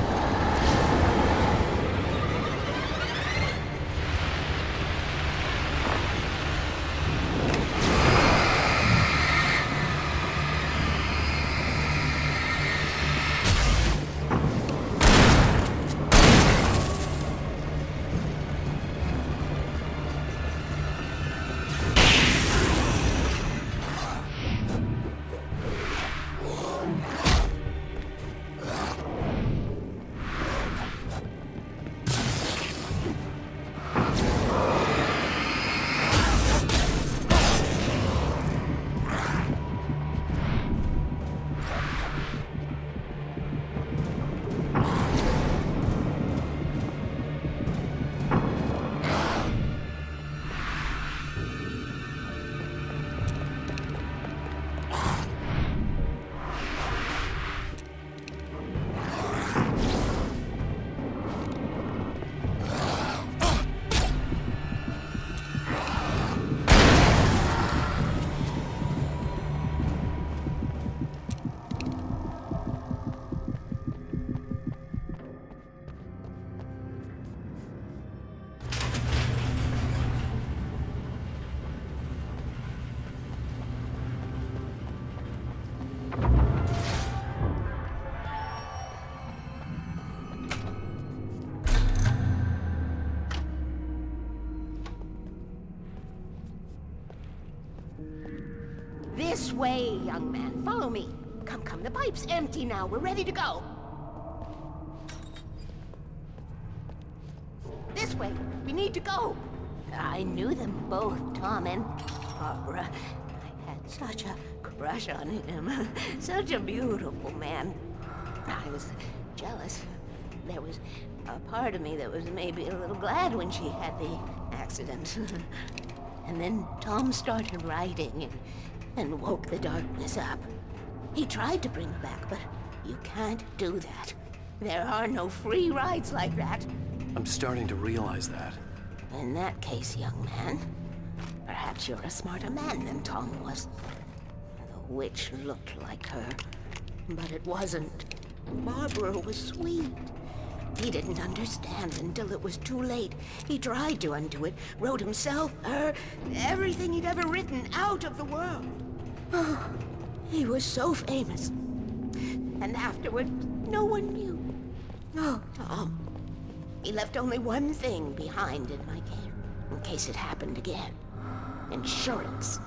This way, young man. Follow me. Come, come. The pipe's empty now. We're ready to go. This way. We need to go. I knew them both, Tom and Barbara. I had such a crush on him. Such a beautiful man. I was jealous. There was a part of me that was maybe a little glad when she had the accident. And then Tom started writing and woke the darkness up. He tried to bring her back, but you can't do that. There are no free rides like that. I'm starting to realize that. In that case, young man, perhaps you're a smarter man than Tom was. The witch looked like her, but it wasn't. Barbara was sweet. He didn't understand until it was too late. He tried to undo it, wrote himself, her, everything he'd ever written out of the world. Oh, he was so famous. And afterward, no one knew. Oh, Tom. He left only one thing behind in my care, in case it happened again. Insurance.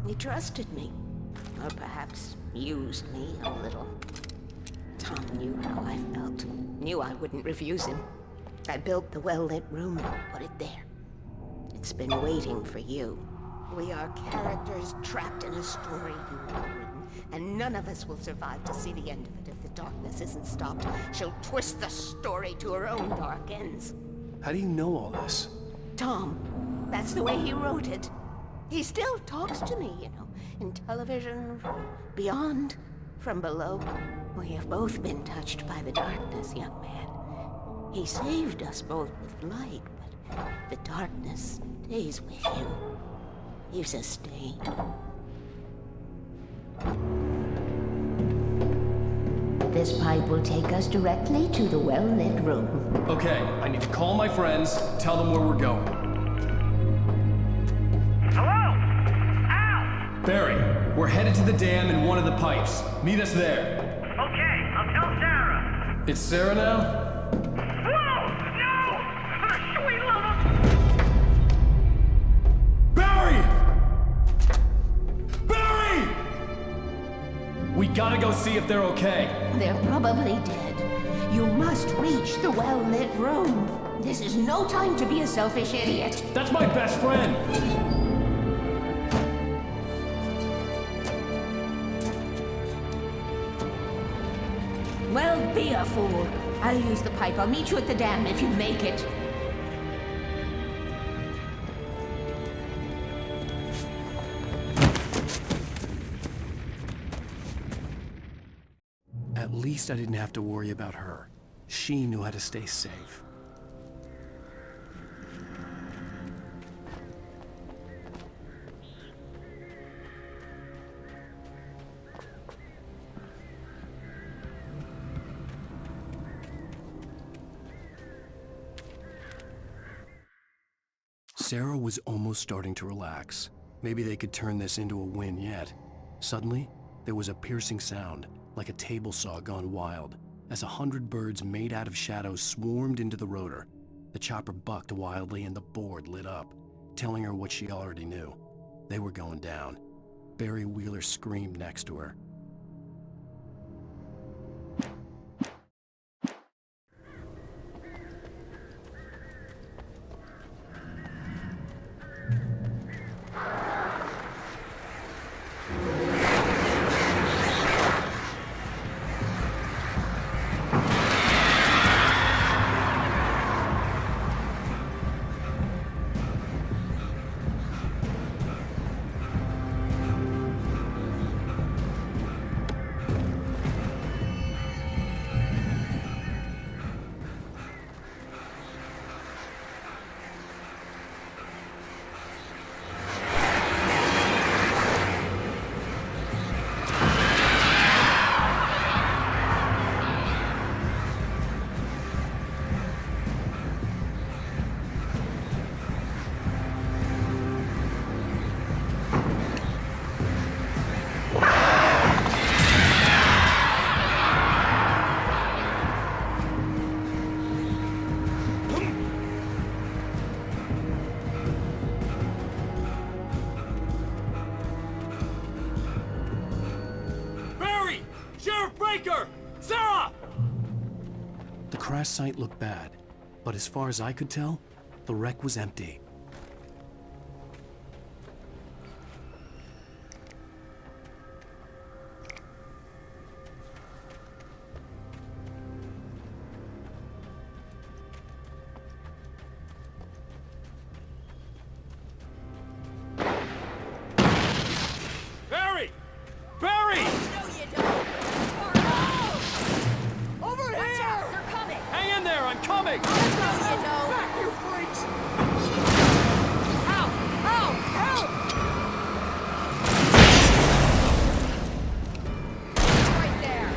He trusted me. Or perhaps used me a little. Tom knew how I felt. Knew I wouldn't refuse him. I built the well-lit room and put it there. It's been waiting for you. We are characters trapped in a story you have written, and none of us will survive to see the end of it if the darkness isn't stopped. She'll twist the story to her own dark ends. How do you know all this? Tom, that's the way he wrote it. He still talks to me, you know, in television, from beyond, from below. We have both been touched by the darkness, young man. He saved us both with light, but the darkness stays with you. Leaves a stain. This pipe will take us directly to the well-lit room. Okay, I need to call my friends, tell them where we're going. Hello? Al! Barry, we're headed to the dam in one of the pipes. Meet us there. Okay, I'll tell Sarah. It's Sarah now? Whoa! No! For the sweet love of... Barry! Barry! We gotta go see if they're okay. They're probably dead. You must reach the well-lit room. This is no time to be a selfish idiot. That's my best friend! Well, be a fool. I'll use the pipe. I'll meet you at the dam if you make it. At least I didn't have to worry about her. She knew how to stay safe. Sarah was almost starting to relax. Maybe they could turn this into a win yet. Suddenly, there was a piercing sound, like a table saw gone wild, as 100 birds made out of shadows swarmed into the rotor. The chopper bucked wildly and the board lit up, telling her what she already knew. They were going down. Barry Wheeler screamed next to her. Sarah! The crash site looked bad, but as far as I could tell, the wreck was empty. Barry! Barry! No, you don't! Over Watch here! out, they're coming! Hang in there, I'm coming! No, you don't! Back, you freaks! Help! Help! Help! Right there!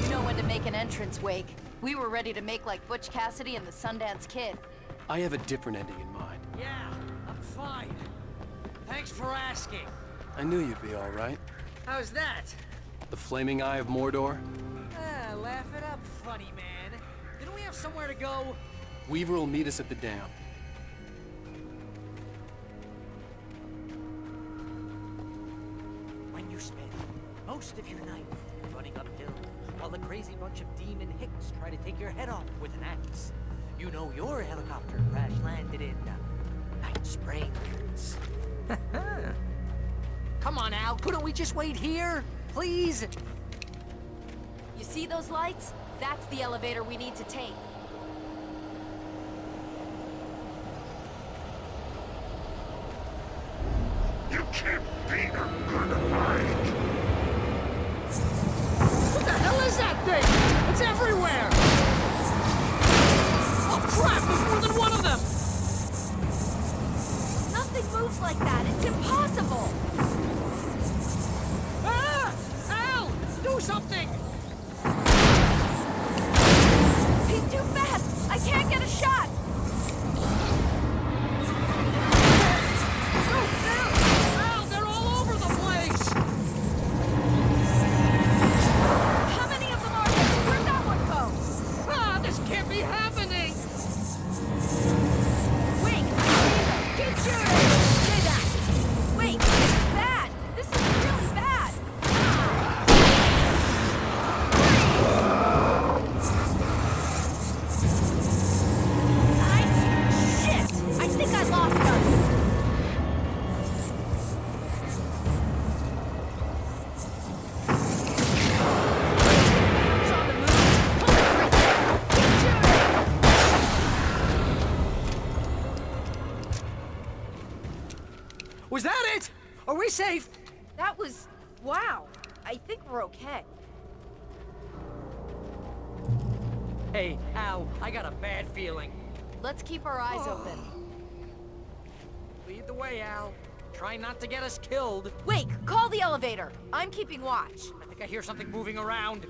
You know when to make an entrance, Wake. We were ready to make like Butch Cassidy and the Sundance Kid. I have a different ending in mind. Yeah, I'm fine. Thanks for asking. I knew you'd be all right. How's that? The Flaming Eye of Mordor? Ah, laugh it up, funny man. Didn't we have somewhere to go? Weaver will meet us at the dam. When you spend most of your night running uphill while the crazy bunch of demon hicks try to take your head off with an axe, you know your helicopter crash landed in Night Springs. Come on, Al, couldn't we just wait here? Please? You see those lights? That's the elevator we need to take. You can't beat a good fight. What the hell is that thing? It's everywhere! Oh crap, there's more than one of them! Nothing moves like that. It's impossible. Ah! Al! Do something! He's too fast. I can't get a shot. Al, they're all over the place! How many of them are there? Where'd that one go? Ah, this can't be happening! Wait, I see them. Keep shooting. Say that. Wait, this is bad. This is really bad. Shit! I think I lost them. It's on the move. Hold it right there. Keep shooting. Was that it? Are we safe? That was... wow. I think we're okay. Hey, Al, I got a bad feeling. Let's keep our eyes open. Lead the way, Al. Try not to get us killed. Wake, call the elevator. I'm keeping watch. I think I hear something moving around.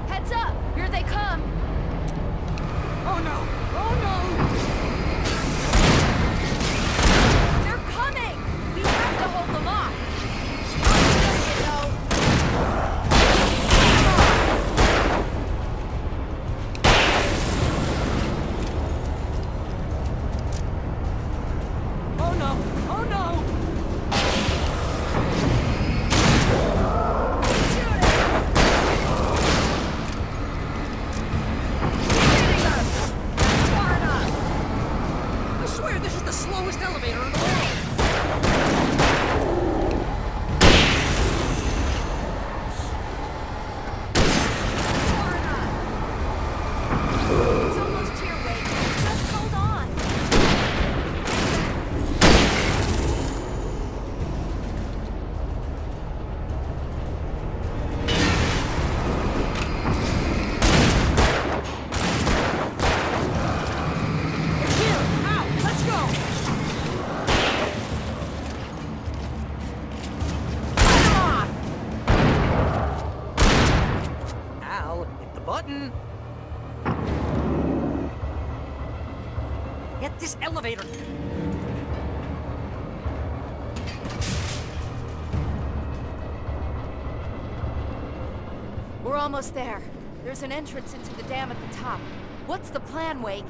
Heads up! Here they come! Oh no! Oh no! They're coming! We have to hold them off! Oh no! Oh no! I swear this is the slowest elevator in the world! It's almost here, Wake. Just hold on. It's here! Now, let's go! Come on! Al, hit the button! Get this elevator! We're almost there. There's an entrance into the dam at the top. What's the plan, Wake?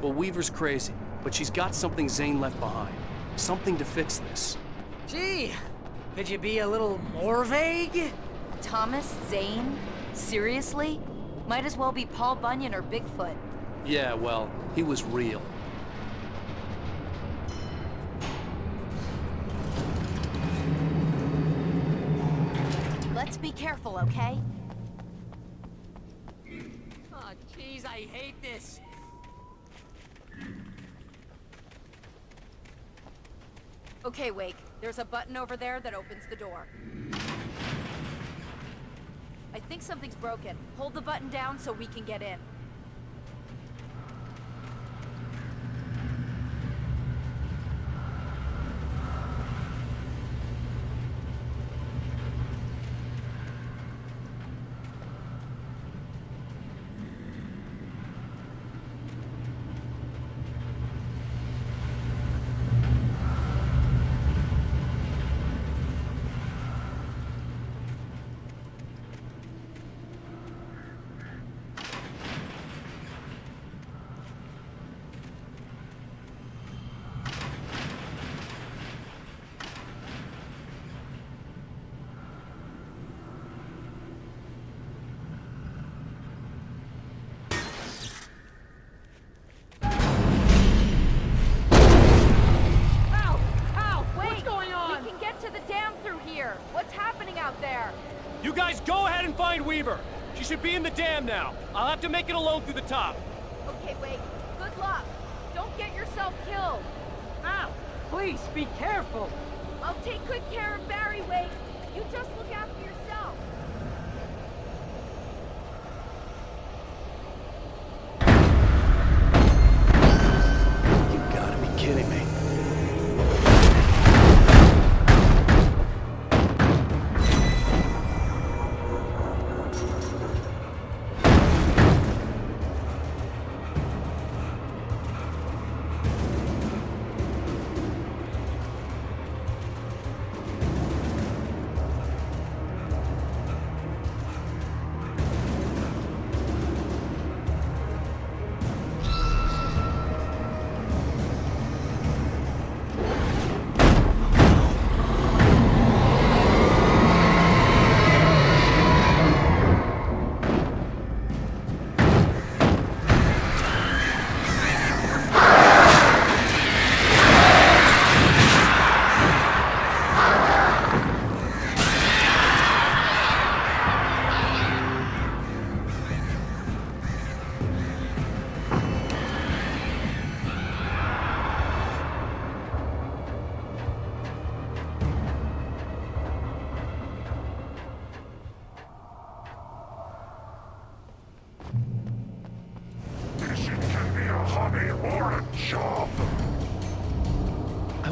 Well, Weaver's crazy, but she's got something Zane left behind. Something to fix this. Gee, could you be a little more vague? Thomas Zane? Seriously? Might as well be Paul Bunyan or Bigfoot. Yeah, well, he was real. Let's be careful, okay? Oh, jeez, I hate this. Okay, Wake. There's a button over there that opens the door. I think something's broken. Hold the button down so we can get in. What's happening out there? You guys go ahead and find Weaver. She should be in the dam now. I'll have to make it alone through the top. Okay, wait. Good luck. Don't get yourself killed. Ow! Please, be careful. I'll take good care of Barry, Wake. You just look after yourself. You gotta be kidding me.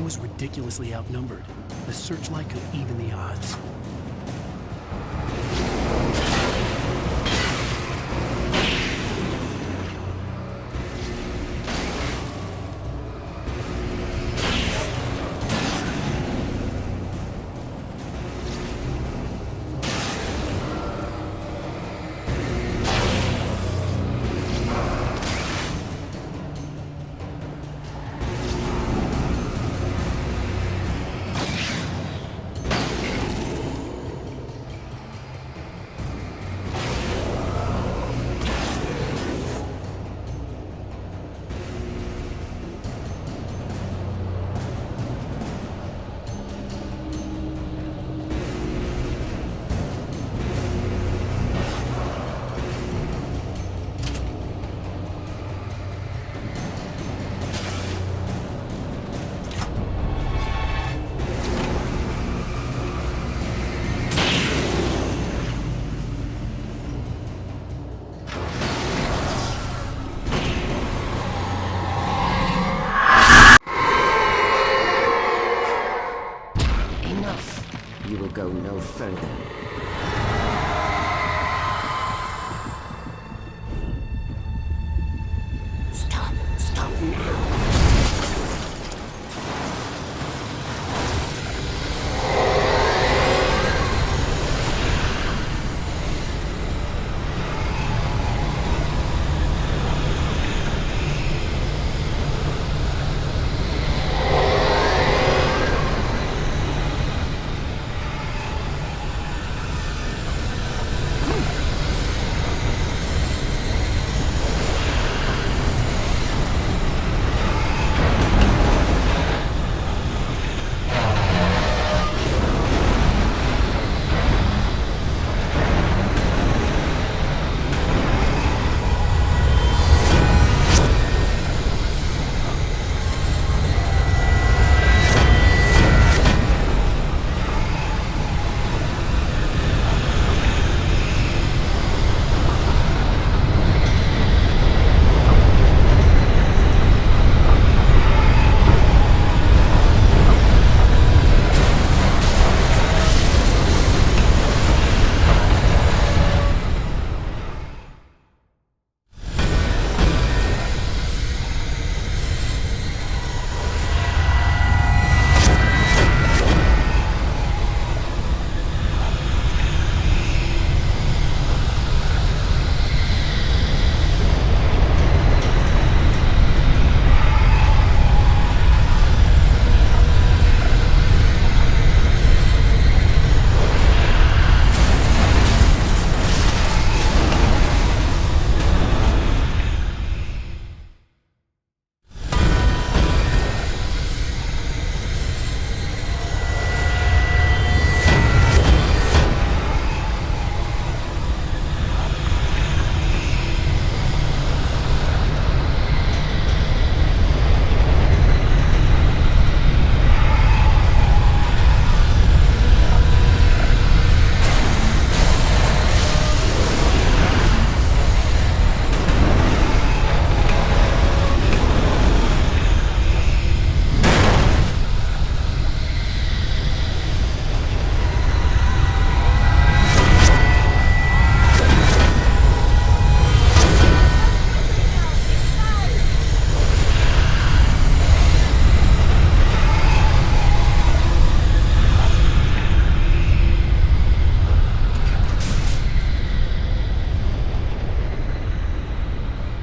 was ridiculously outnumbered. The searchlight could even the odds. You will go no further. Stop now.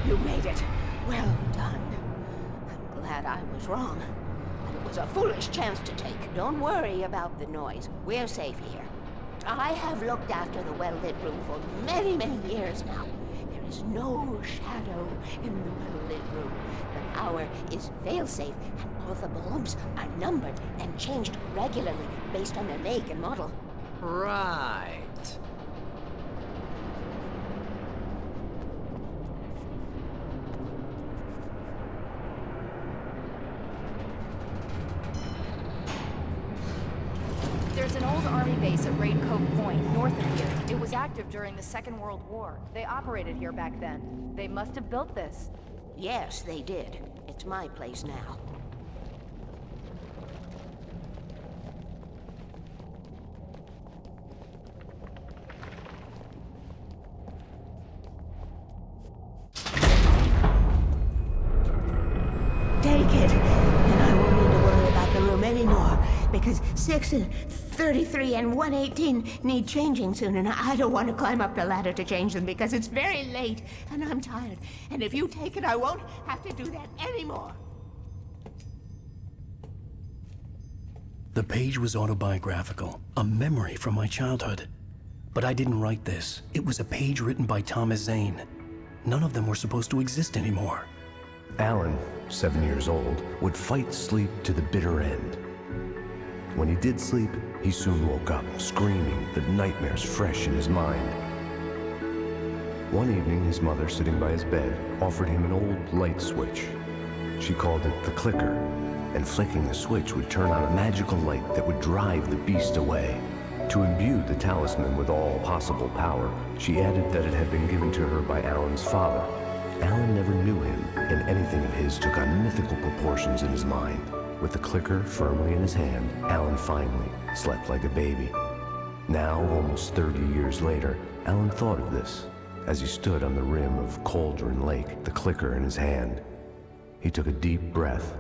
You made it. Well done. I'm glad I was wrong. And it was a foolish chance to take. Don't worry about the noise. We're safe here. I have looked after the well-lit room for many, many years now. There is no shadow in the well-lit room. The power is fail-safe, and all the bulbs are numbered and changed regularly based on their make and model. Right. There's an old army base at Raincoat Point, north of here. It was active during the Second World War. They operated here back then. They must have built this. Yes, they did. It's my place now. it. And I won't need to worry about the room anymore, because 6 and 33 and 118 need changing soon, and I don't want to climb up the ladder to change them because it's very late, and I'm tired. And if you take it, I won't have to do that anymore. The page was autobiographical, a memory from my childhood. But I didn't write this. It was a page written by Thomas Zane. None of them were supposed to exist anymore. Alan, 7 years old, would fight sleep to the bitter end. When he did sleep, he soon woke up, screaming, the nightmares fresh in his mind. One evening, his mother, sitting by his bed, offered him an old light switch. She called it the clicker, and flicking the switch would turn on a magical light that would drive the beast away. To imbue the talisman with all possible power, she added that it had been given to her by Alan's father. Alan never knew him, and anything of his took on mythical proportions in his mind. With the clicker firmly in his hand, Alan finally slept like a baby. Now, almost 30 years later, Alan thought of this as he stood on the rim of Cauldron Lake, the clicker in his hand. He took a deep breath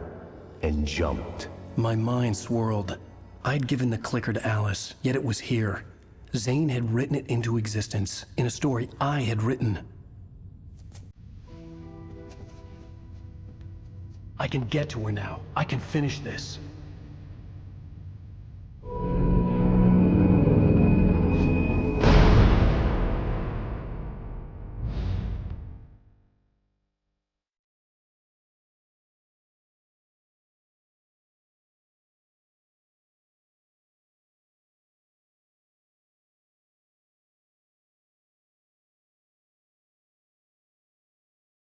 and jumped. My mind swirled. I'd given the clicker to Alice, yet it was here. Zane had written it into existence, in a story I had written. I can get to her now. I can finish this.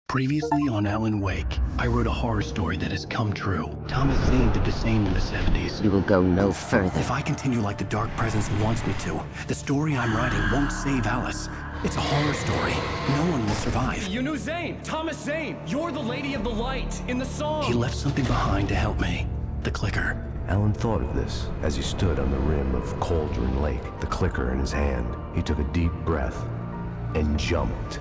Previously on Alan Wake, I wrote a horror story that has come true. Thomas Zane did the same in the 70s. You will go no further. If I continue like the Dark Presence wants me to, the story I'm writing won't save Alice. It's a horror story. No one will survive. You knew Zane! Thomas Zane! You're the Lady of the Light in the song! He left something behind to help me. The clicker. Alan thought of this as he stood on the rim of Cauldron Lake, the clicker in his hand. He took a deep breath and jumped.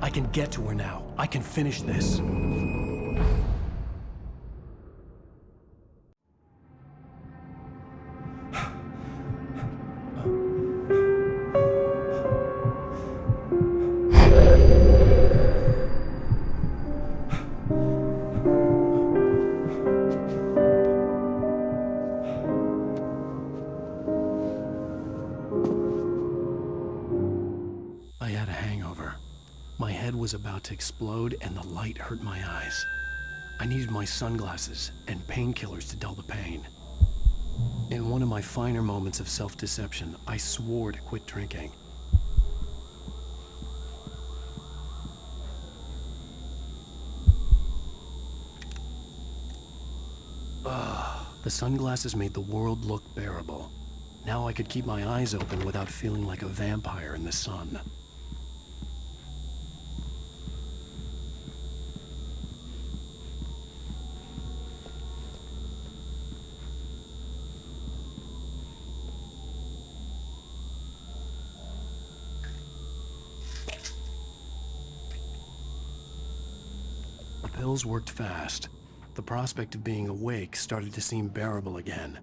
I can get to her now. I can finish this. I had a hangover. My head was about to explode and the light hurt my eyes. I needed my sunglasses and painkillers to dull the pain. In one of my finer moments of self-deception, I swore to quit drinking. The sunglasses made the world look bearable. Now I could keep my eyes open without feeling like a vampire in the sun. The pills worked fast. The prospect of being awake started to seem bearable again.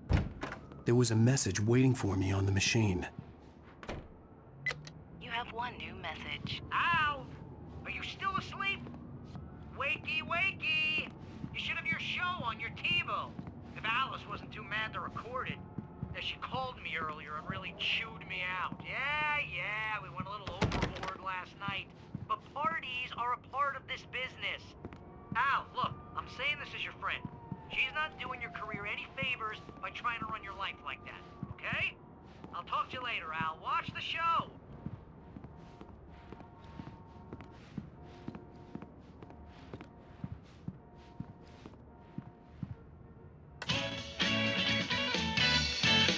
There was a message waiting for me on the machine. You have one new message. Al! Are you still asleep? Wakey, wakey! You should have your show on your TiVo. If Alice wasn't too mad to record it. She called me earlier and really chewed me out. Yeah, we went a little overboard last night. But parties are a part of this business. Al, look, I'm saying this as your friend. She's not doing your career any favors by trying to run your life like that, okay? I'll talk to you later, Al. Watch the show!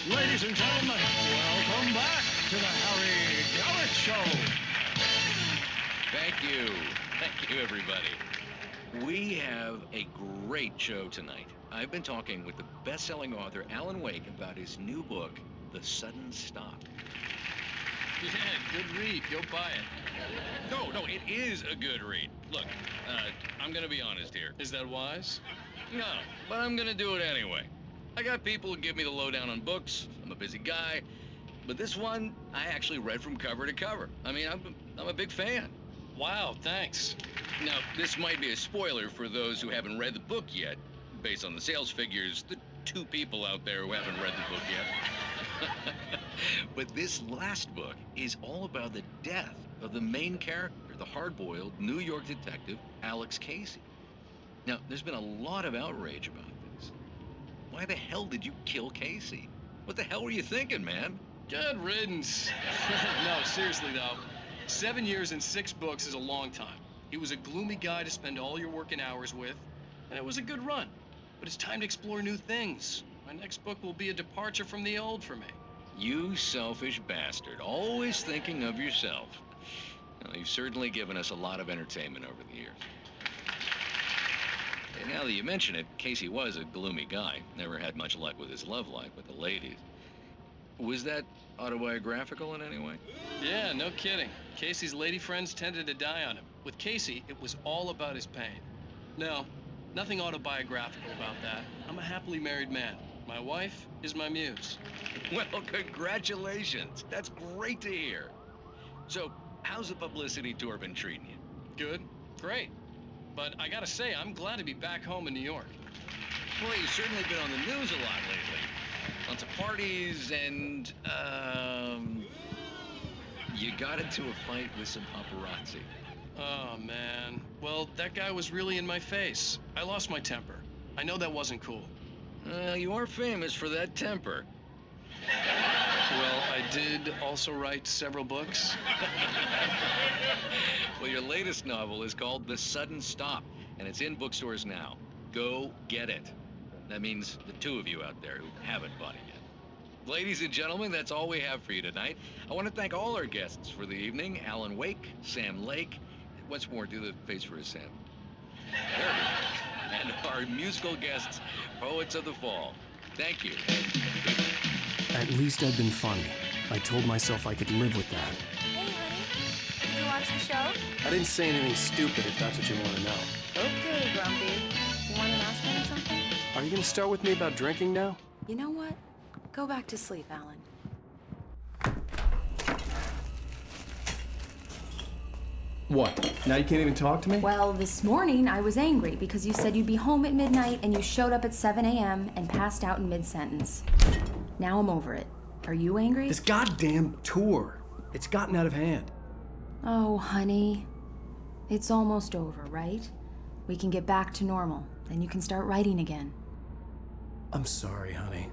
Ladies and gentlemen, welcome back to the Harry Gallant Show. Thank you, everybody. We have a great show tonight. I've been talking with the best-selling author Alan Wake about his new book, The Sudden Stop. Yeah, good read. Go buy it. No, it is a good read. Look, I'm gonna be honest here. Is that wise? No, but I'm gonna do it anyway. I got people who give me the lowdown on books. I'm a busy guy. But this one, I actually read from cover to cover. I mean, I'm a big fan. Wow, thanks. Now, this might be a spoiler for those who haven't read the book yet. Based on the sales figures, the 2 people out there who haven't read the book yet. But this last book is all about the death of the main character, the hard-boiled New York detective, Alex Casey. Now, there's been a lot of outrage about this. Why the hell did you kill Casey? What the hell were you thinking, man? Good riddance. No, seriously though, 7 years and 6 books is a long time. He was a gloomy guy to spend all your working hours with, and it was a good run. But it's time to explore new things. My next book will be a departure from the old for me. You selfish bastard, always thinking of yourself. Well, you've certainly given us a lot of entertainment over the years. And now that you mention it, Casey was a gloomy guy. Never had much luck with his love life with the ladies. Was that autobiographical in any way? Yeah, no kidding. Casey's lady friends tended to die on him. With Casey, it was all about his pain. No, nothing autobiographical about that. I'm a happily married man. My wife is my muse. Well, congratulations. That's great to hear. So, how's the publicity tour been treating you? Good, great. But I gotta say, I'm glad to be back home in New York. Well, you've certainly been on the news a lot lately. Lots of parties and, you got into a fight with some paparazzi. Oh, man. Well, that guy was really in my face. I lost my temper. I know that wasn't cool. You are famous for that temper. Well, I did also write several books. Well, your latest novel is called The Sudden Stop, and it's in bookstores now. Go get it. That means the 2 of you out there who haven't bought it yet. Ladies and gentlemen, that's all we have for you tonight. I want to thank all our guests for the evening. Alan Wake, Sam Lake. Once more, do the face for a Sam. There it is. And our musical guests, Poets of the Fall. Thank you. At least I'd been funny. I told myself I could live with that. Hey, honey. Did you watch the show? I didn't say anything stupid if that's what you want to know. Okay, Grumpy. You want to ask me something? Are you going to start with me about drinking now? You know what? Go back to sleep, Alan. What? Now you can't even talk to me? Well, this morning I was angry because you said you'd be home at midnight and you showed up at 7 a.m. and passed out in mid-sentence. Now I'm over it. Are you angry? This goddamn tour. It's gotten out of hand. Oh, honey. It's almost over, right? We can get back to normal. Then you can start writing again. I'm sorry, honey.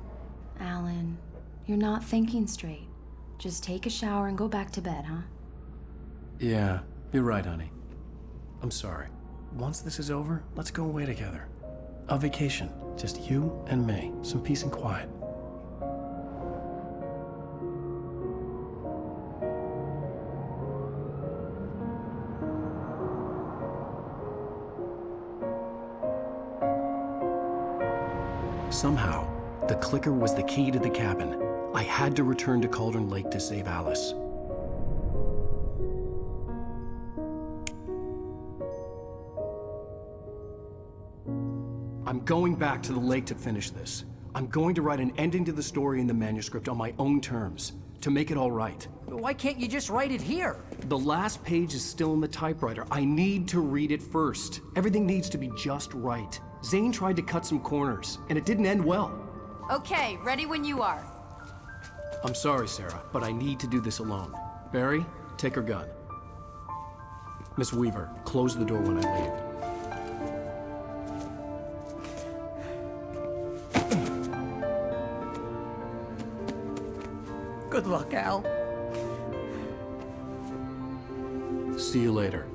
Alan, you're not thinking straight. Just take a shower and go back to bed, huh? Yeah, you're right, honey. I'm sorry. Once this is over, let's go away together. A vacation. Just you and me. Some peace and quiet. Somehow, the clicker was the key to the cabin. I had to return to Cauldron Lake to save Alice. I'm going back to the lake to finish this. I'm going to write an ending to the story in the manuscript on my own terms, to make it all right. Why can't you just write it here? The last page is still in the typewriter. I need to read it first. Everything needs to be just right. Zane tried to cut some corners, and it didn't end well. Okay, ready when you are. I'm sorry, Sarah, but I need to do this alone. Barry, take her gun. Miss Weaver, close the door when I leave. Good luck, Al. See you later.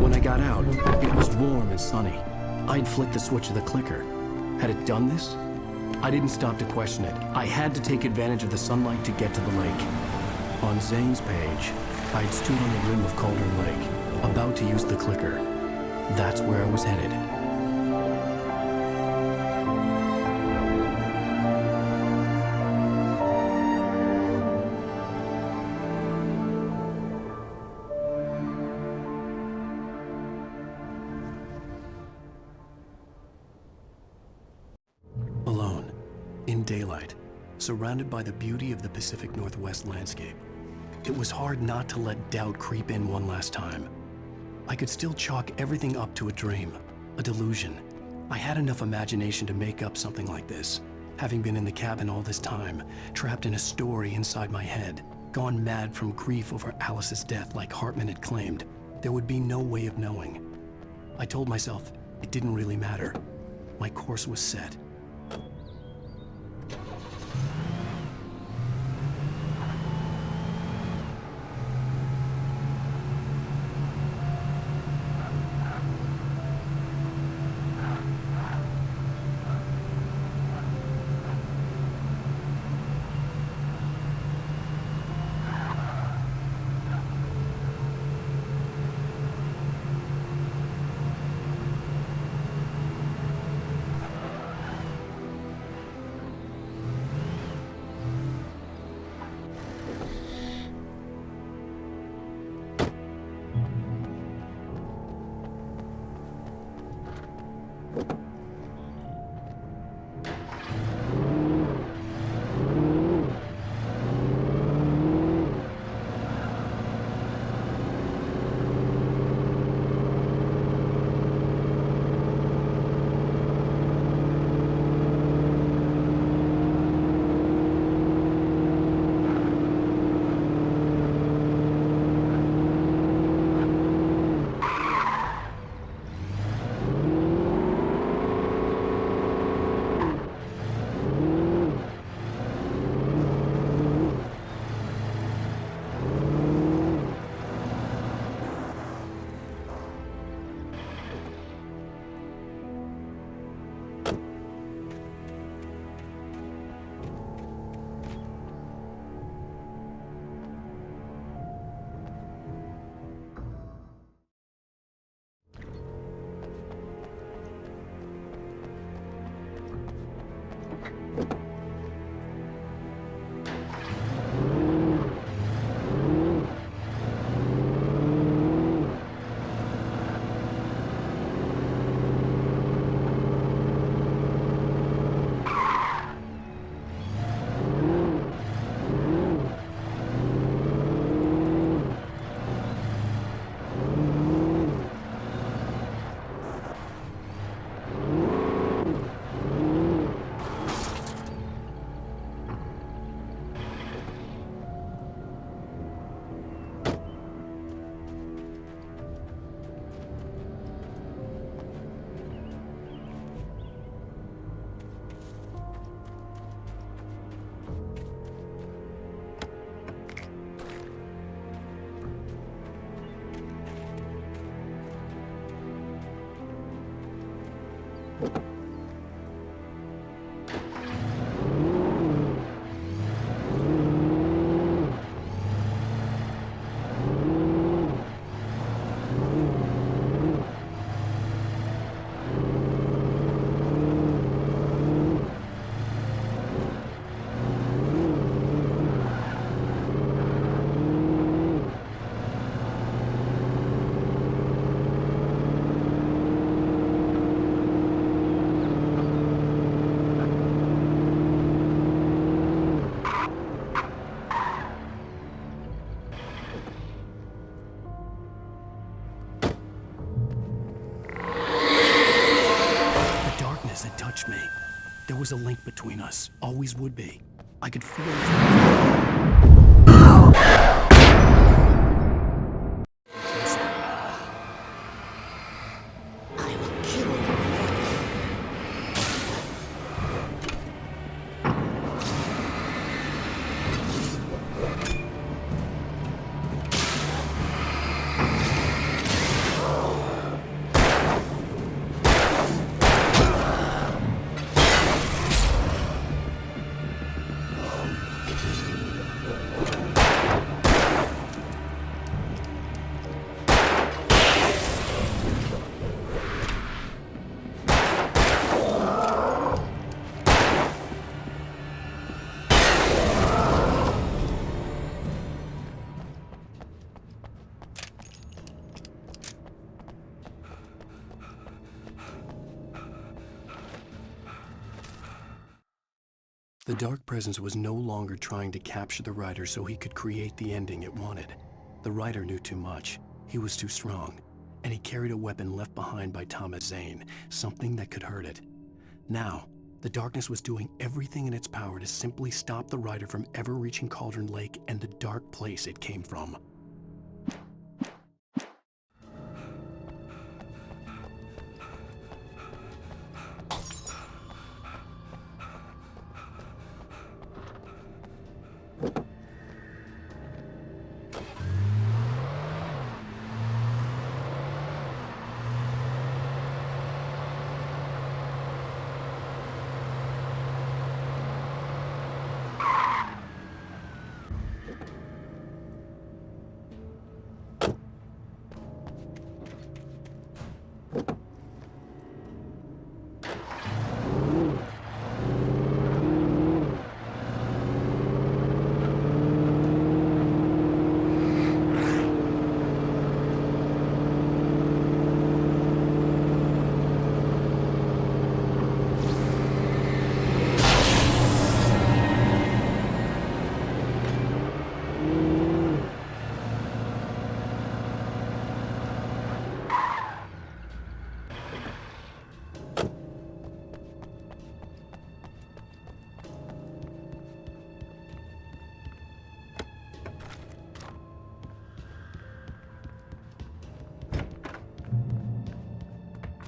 When I got out, it was warm and sunny. I'd flicked the switch of the clicker. Had it done this? I didn't stop to question it. I had to take advantage of the sunlight to get to the lake. On Zane's page, I'd stood on the rim of Cauldron Lake, about to use the clicker. That's where I was headed. Alone, in daylight, surrounded by the beauty of the Pacific Northwest landscape, it was hard not to let doubt creep in one last time. I could still chalk everything up to a dream, a delusion. I had enough imagination to make up something like this, having been in the cabin all this time, trapped in a story inside my head, gone mad from grief over Alice's death like Hartman had claimed. There would be no way of knowing. I told myself it didn't really matter. My course was set. There was a link between us, always would be. I could feel it. The Dark Presence was no longer trying to capture the writer so he could create the ending it wanted. The writer knew too much. He was too strong. And he carried a weapon left behind by Thomas Zane, something that could hurt it. Now, the darkness was doing everything in its power to simply stop the writer from ever reaching Cauldron Lake and the dark place it came from.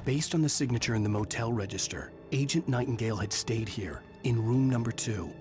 Based on the signature in the motel register, Agent Nightingale had stayed here, in room number 2.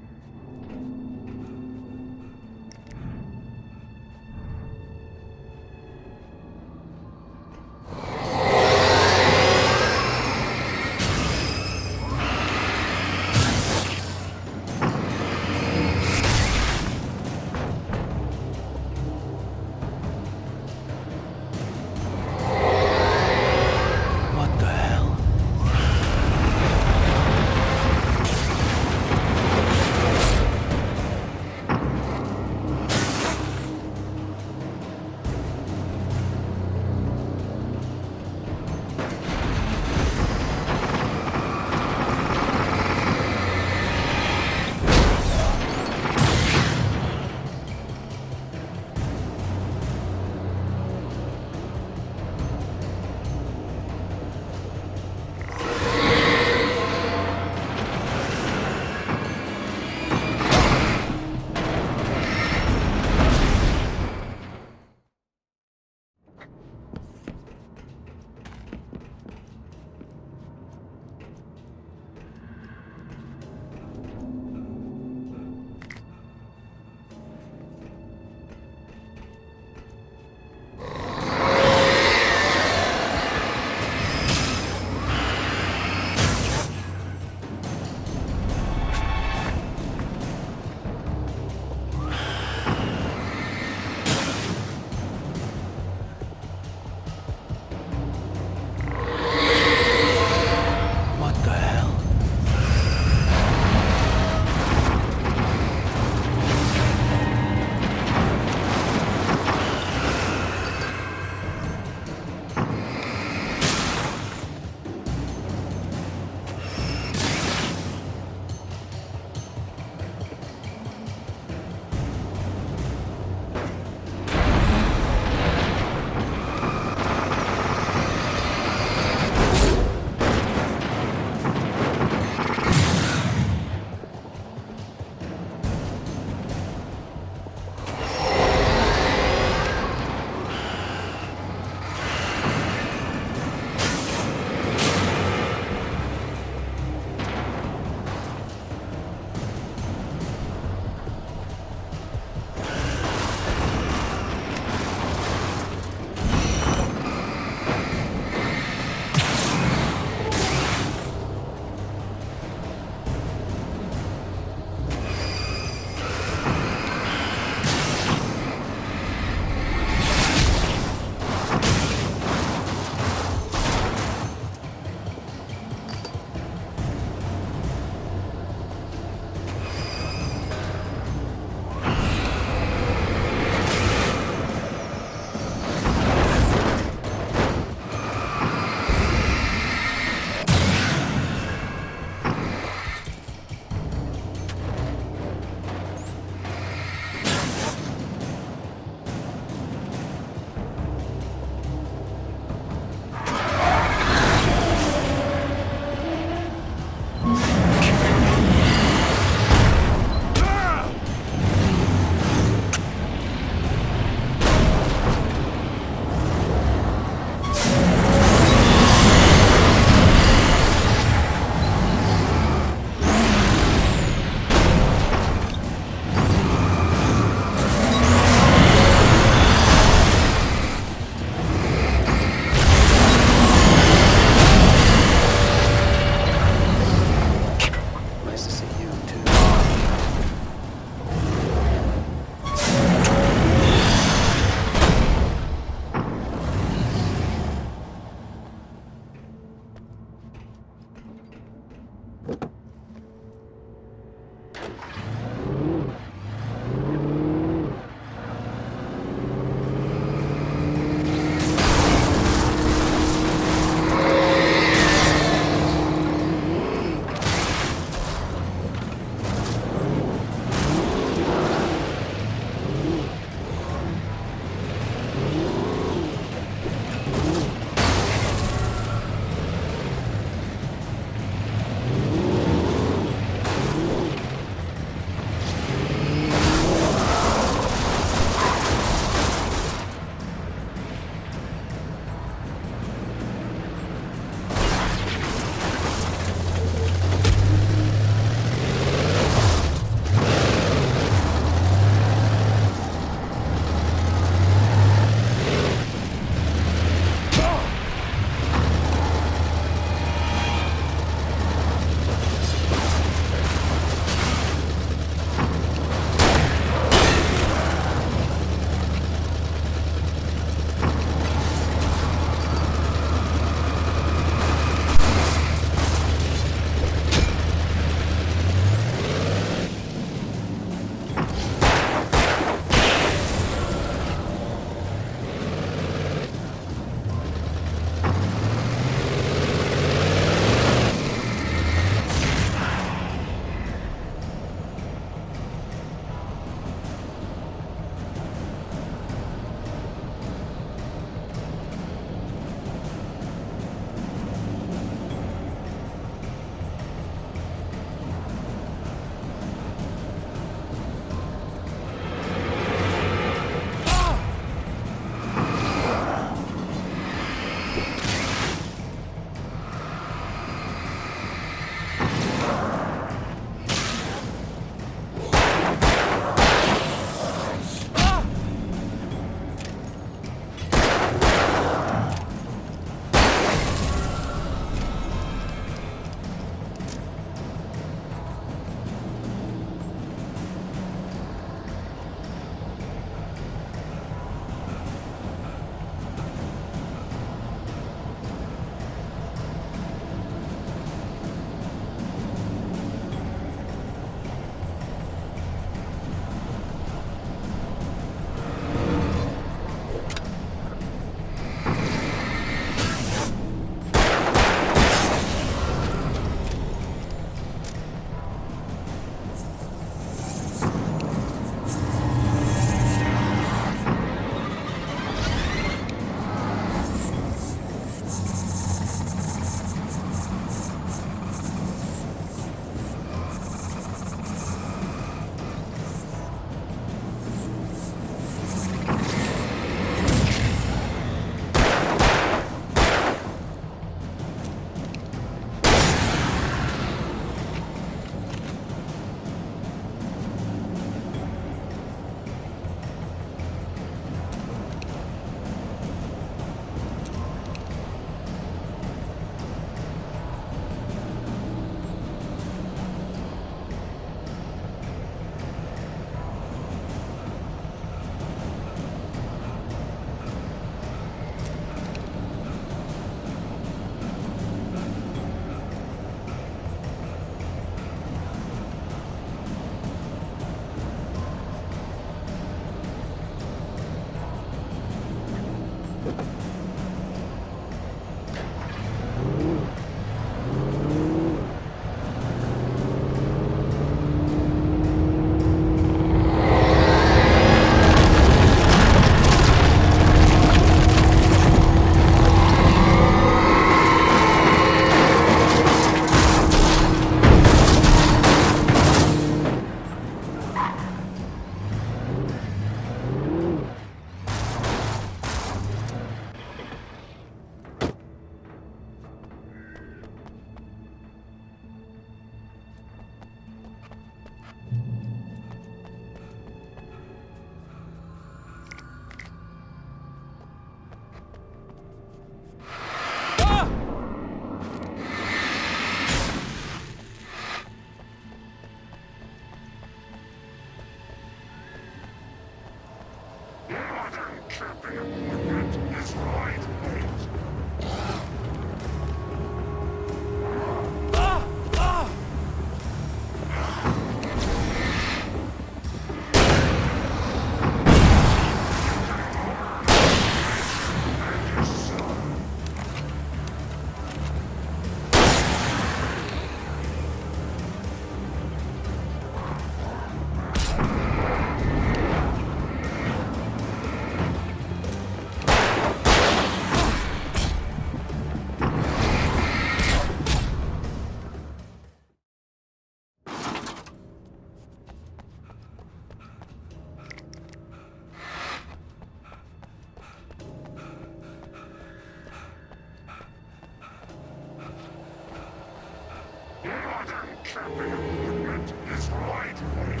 Modern camping equipment is lightweight.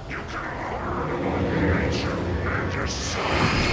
You can learn about nature and yourself.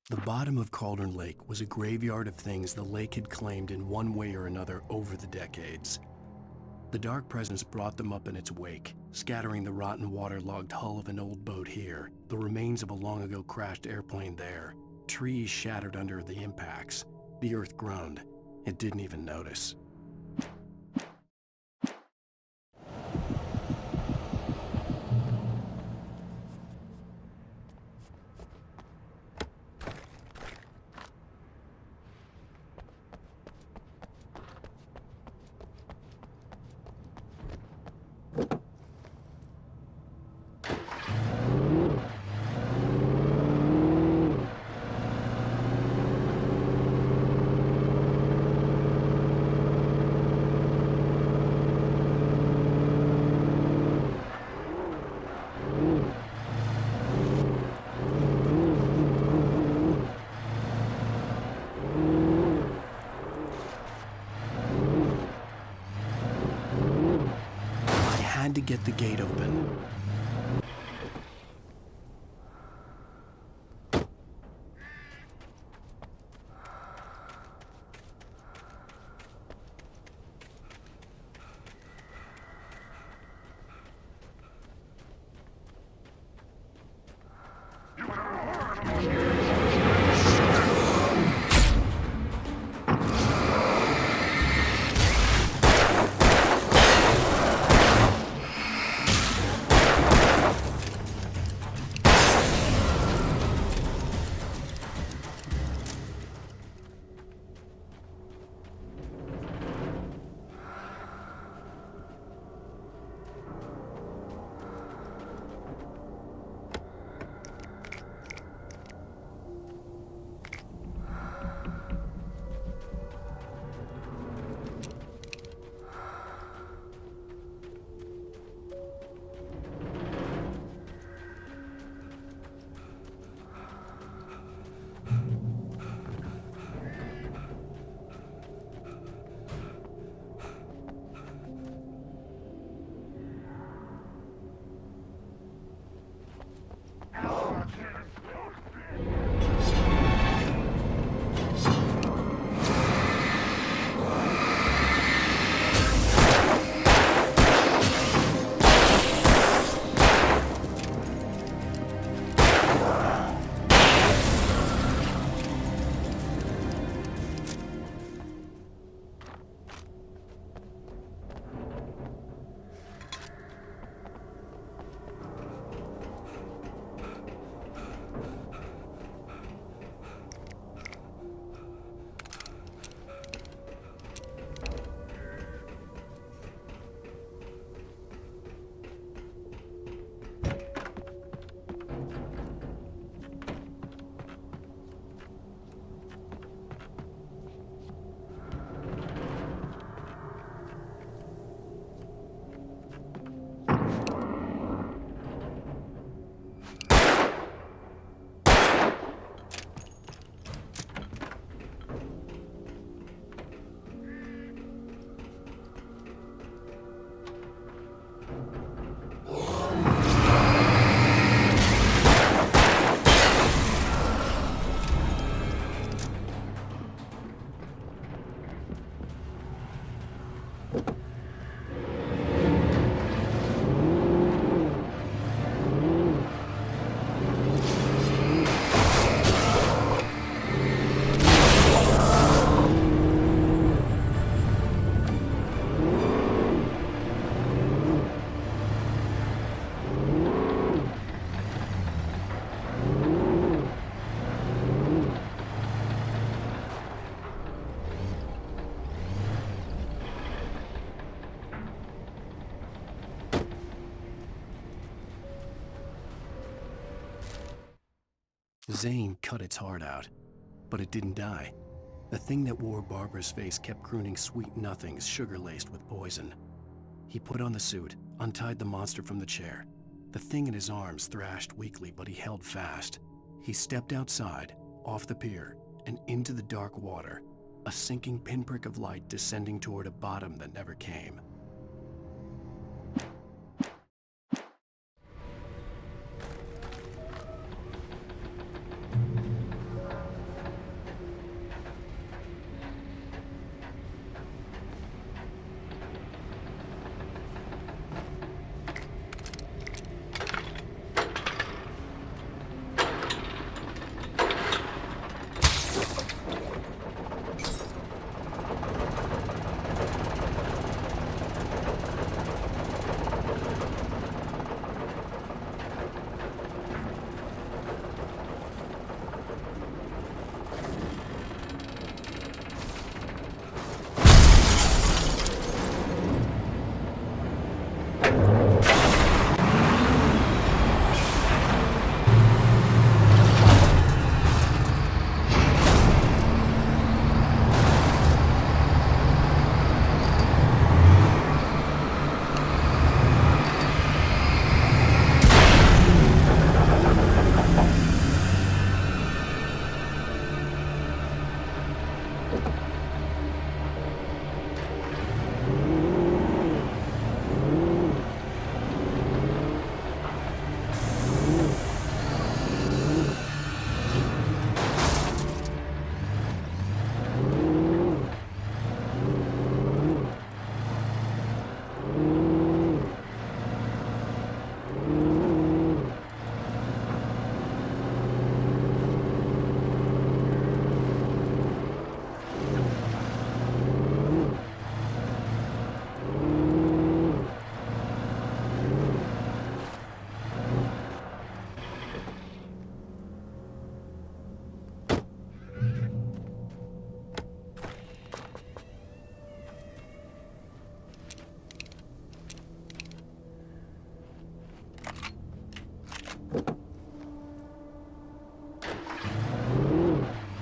The bottom of Cauldron Lake was a graveyard of things the lake had claimed in one way or another over the decades. The Dark Presence brought them up in its wake, scattering the rotten waterlogged hull of an old boat here, the remains of a long-ago crashed airplane there, trees shattered under the impacts. The earth groaned. It didn't even notice. To get the gate open. Zane cut its heart out, but it didn't die. The thing that wore Barbara's face kept crooning sweet nothings sugar-laced with poison. He put on the suit, untied the monster from the chair. The thing in his arms thrashed weakly, but he held fast. He stepped outside, off the pier, and into the dark water, a sinking pinprick of light descending toward a bottom that never came.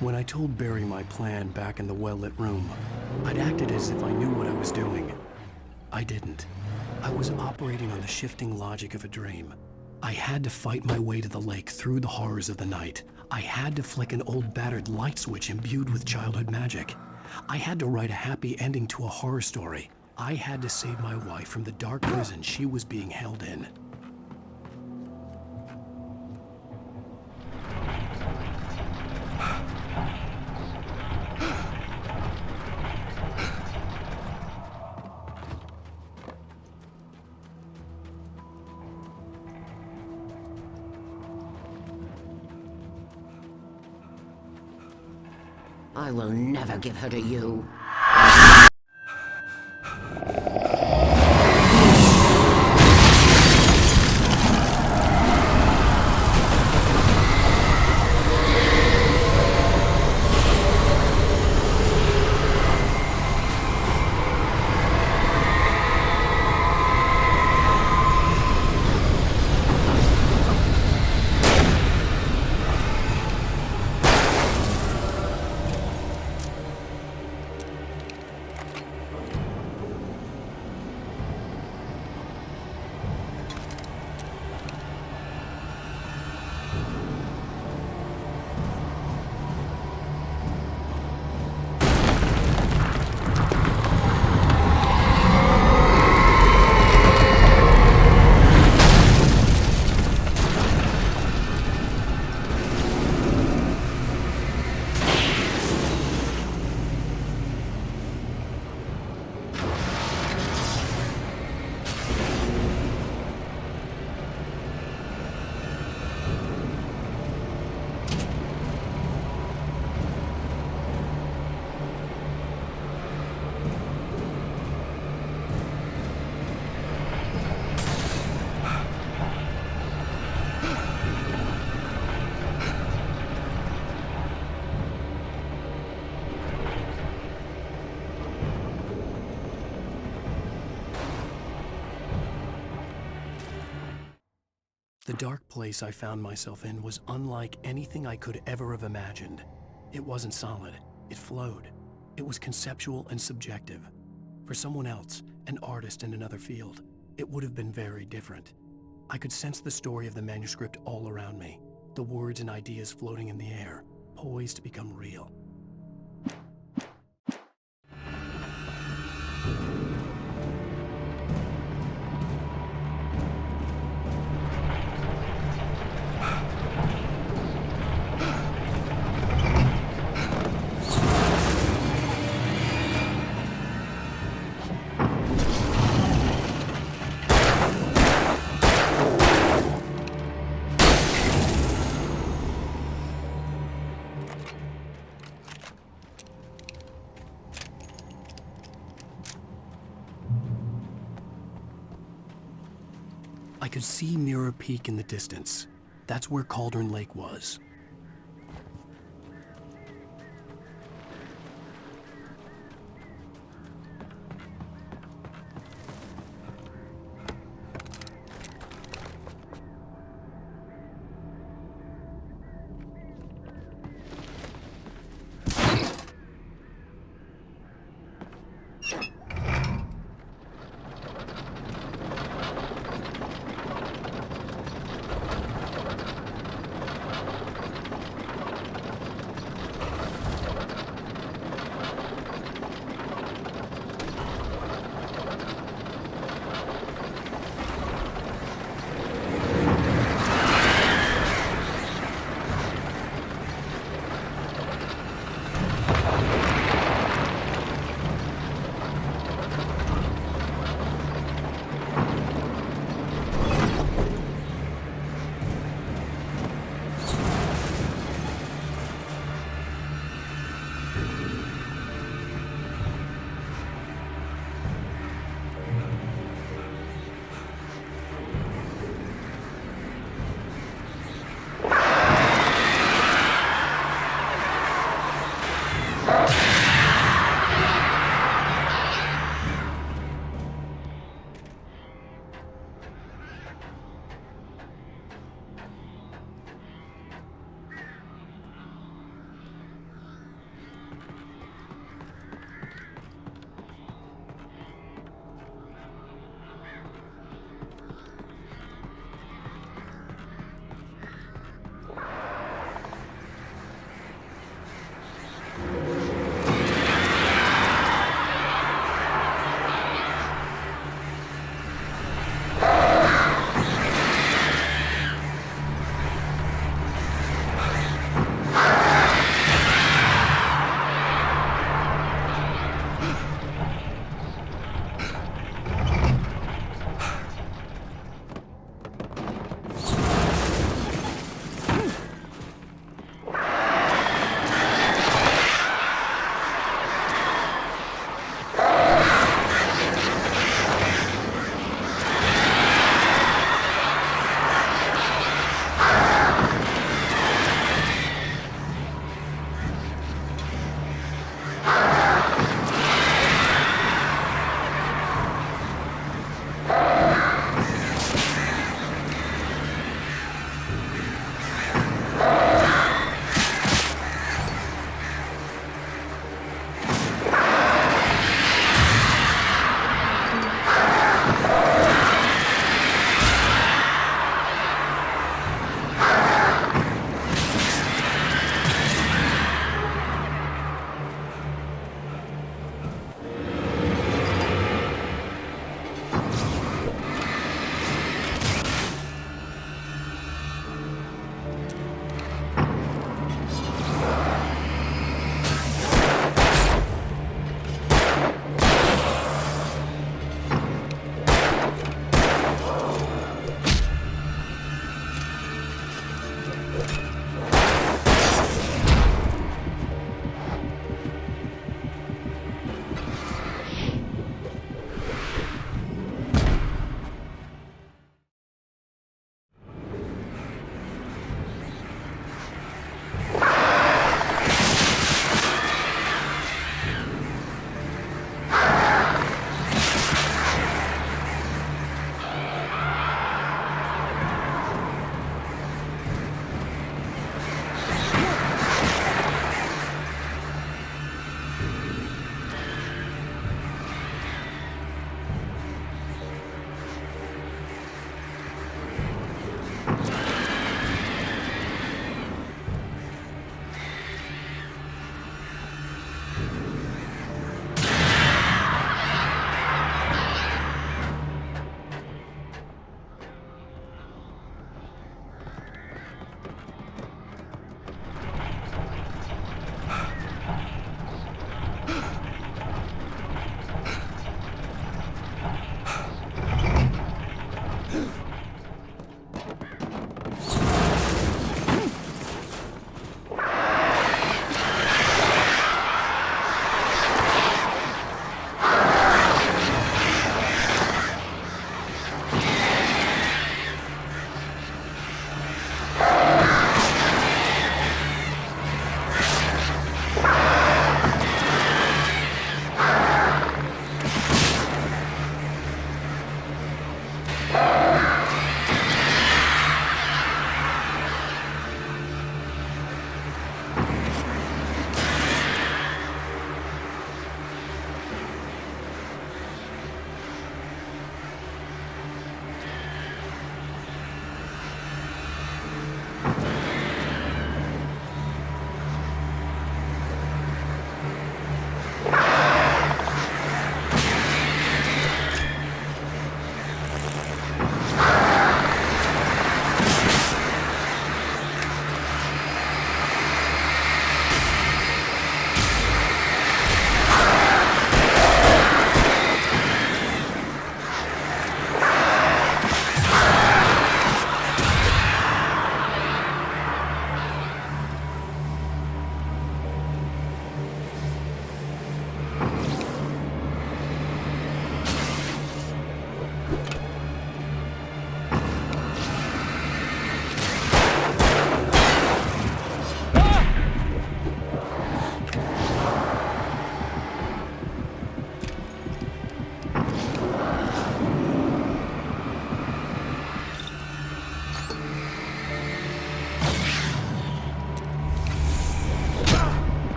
When I told Barry my plan back in the well-lit room, I'd acted as if I knew what I was doing. I didn't. I was operating on the shifting logic of a dream. I had to fight my way to the lake through the horrors of the night. I had to flick an old battered light switch imbued with childhood magic. I had to write a happy ending to a horror story. I had to save my wife from the dark prison she was being held in. I will never give her to you. The dark place I found myself in was unlike anything I could ever have imagined. It wasn't solid, it flowed. It was conceptual and subjective. For someone else, an artist in another field, it would have been very different. I could sense the story of the manuscript all around me, the words and ideas floating in the air, poised to become real. I could see Mirror Peak in the distance. That's where Cauldron Lake was.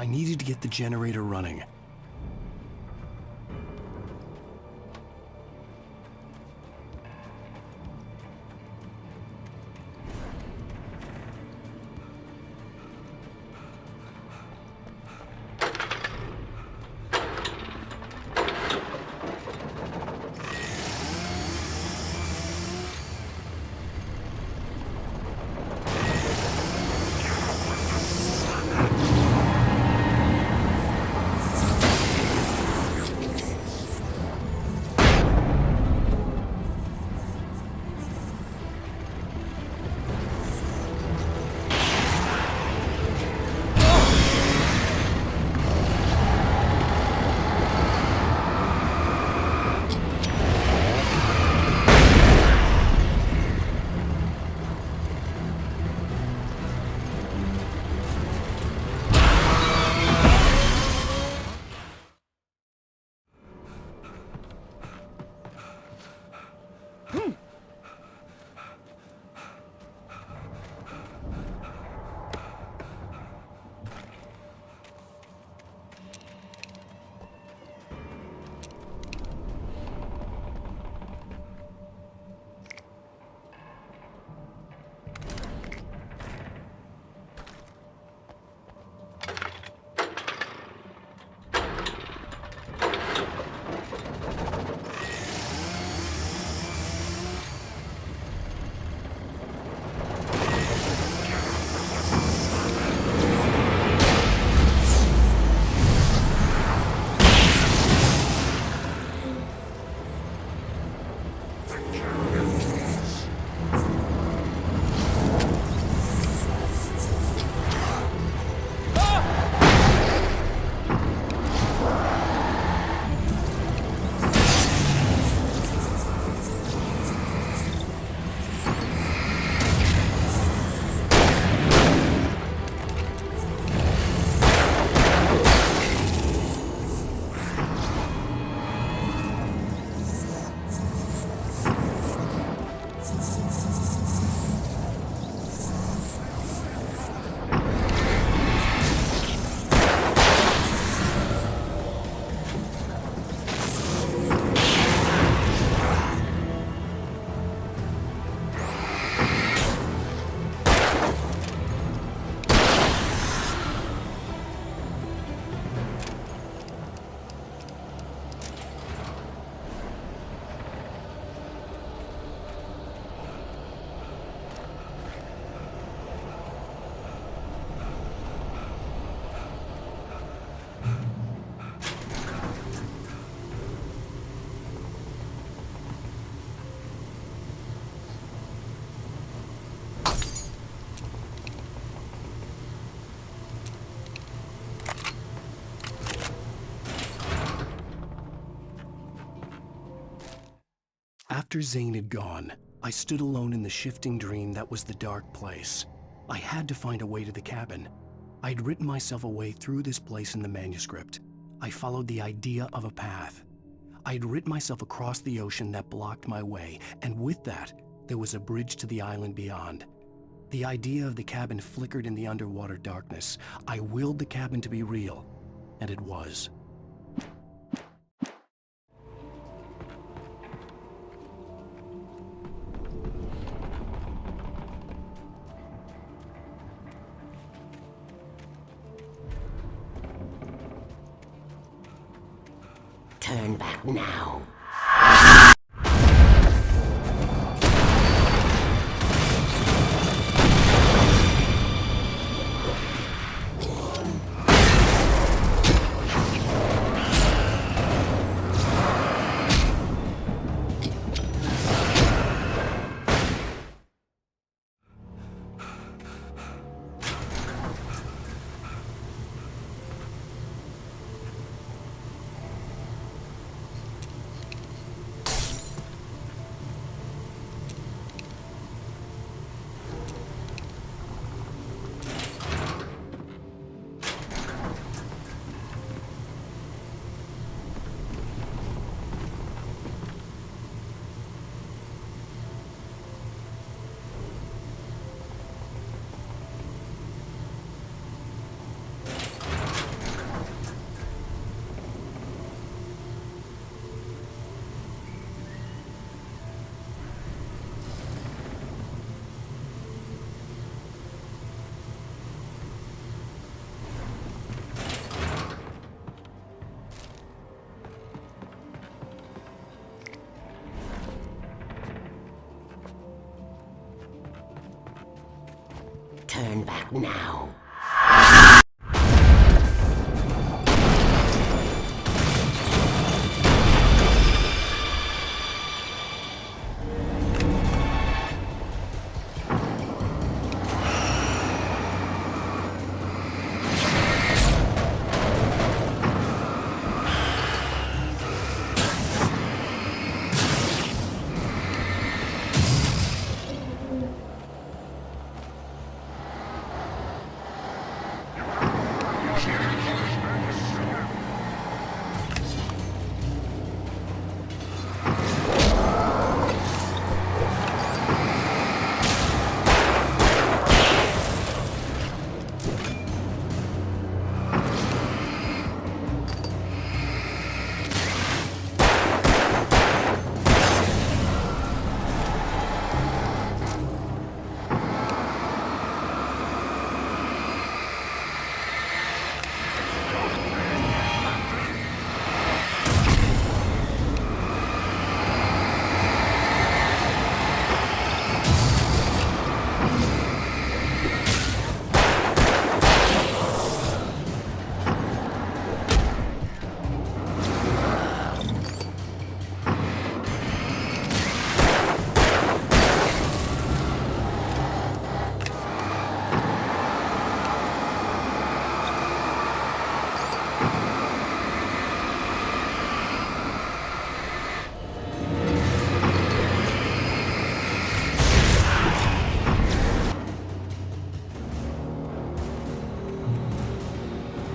I needed to get the generator running. After Zane had gone, I stood alone in the shifting dream that was the dark place. I had to find a way to the cabin. I'd written myself a way through this place in the manuscript. I followed the idea of a path. I'd written myself across the ocean that blocked my way, and with that, there was a bridge to the island beyond. The idea of the cabin flickered in the underwater darkness. I willed the cabin to be real, and it was. Turn back now. Turn back now.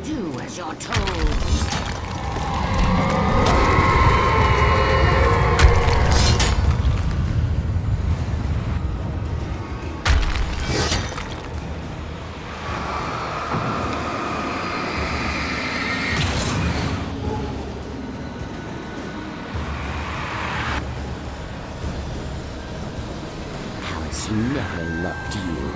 Do as you're told. Alice never loved you.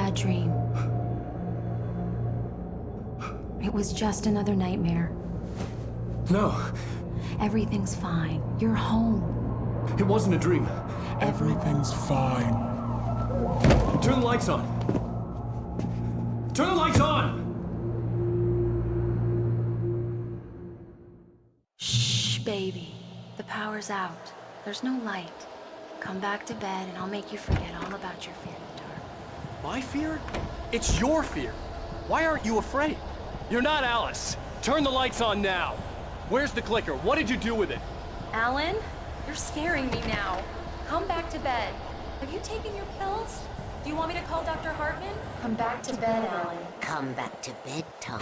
bad dream. It was just another nightmare. No. Everything's fine. You're home. It wasn't a dream. Everything's fine. Turn the lights on. Turn the lights on! Shh, baby. The power's out. There's no light. Come back to bed and I'll make you forget all about your fear in the dark. My fear? It's your fear. Why aren't you afraid? You're not Alice. Turn the lights on now. Where's the clicker? What did you do with it? Alan, you're scaring me now. Come back to bed. Have you taken your pills? Do you want me to call Dr. Hartman? Come back to bed, Alan. Come back to bed, Tom.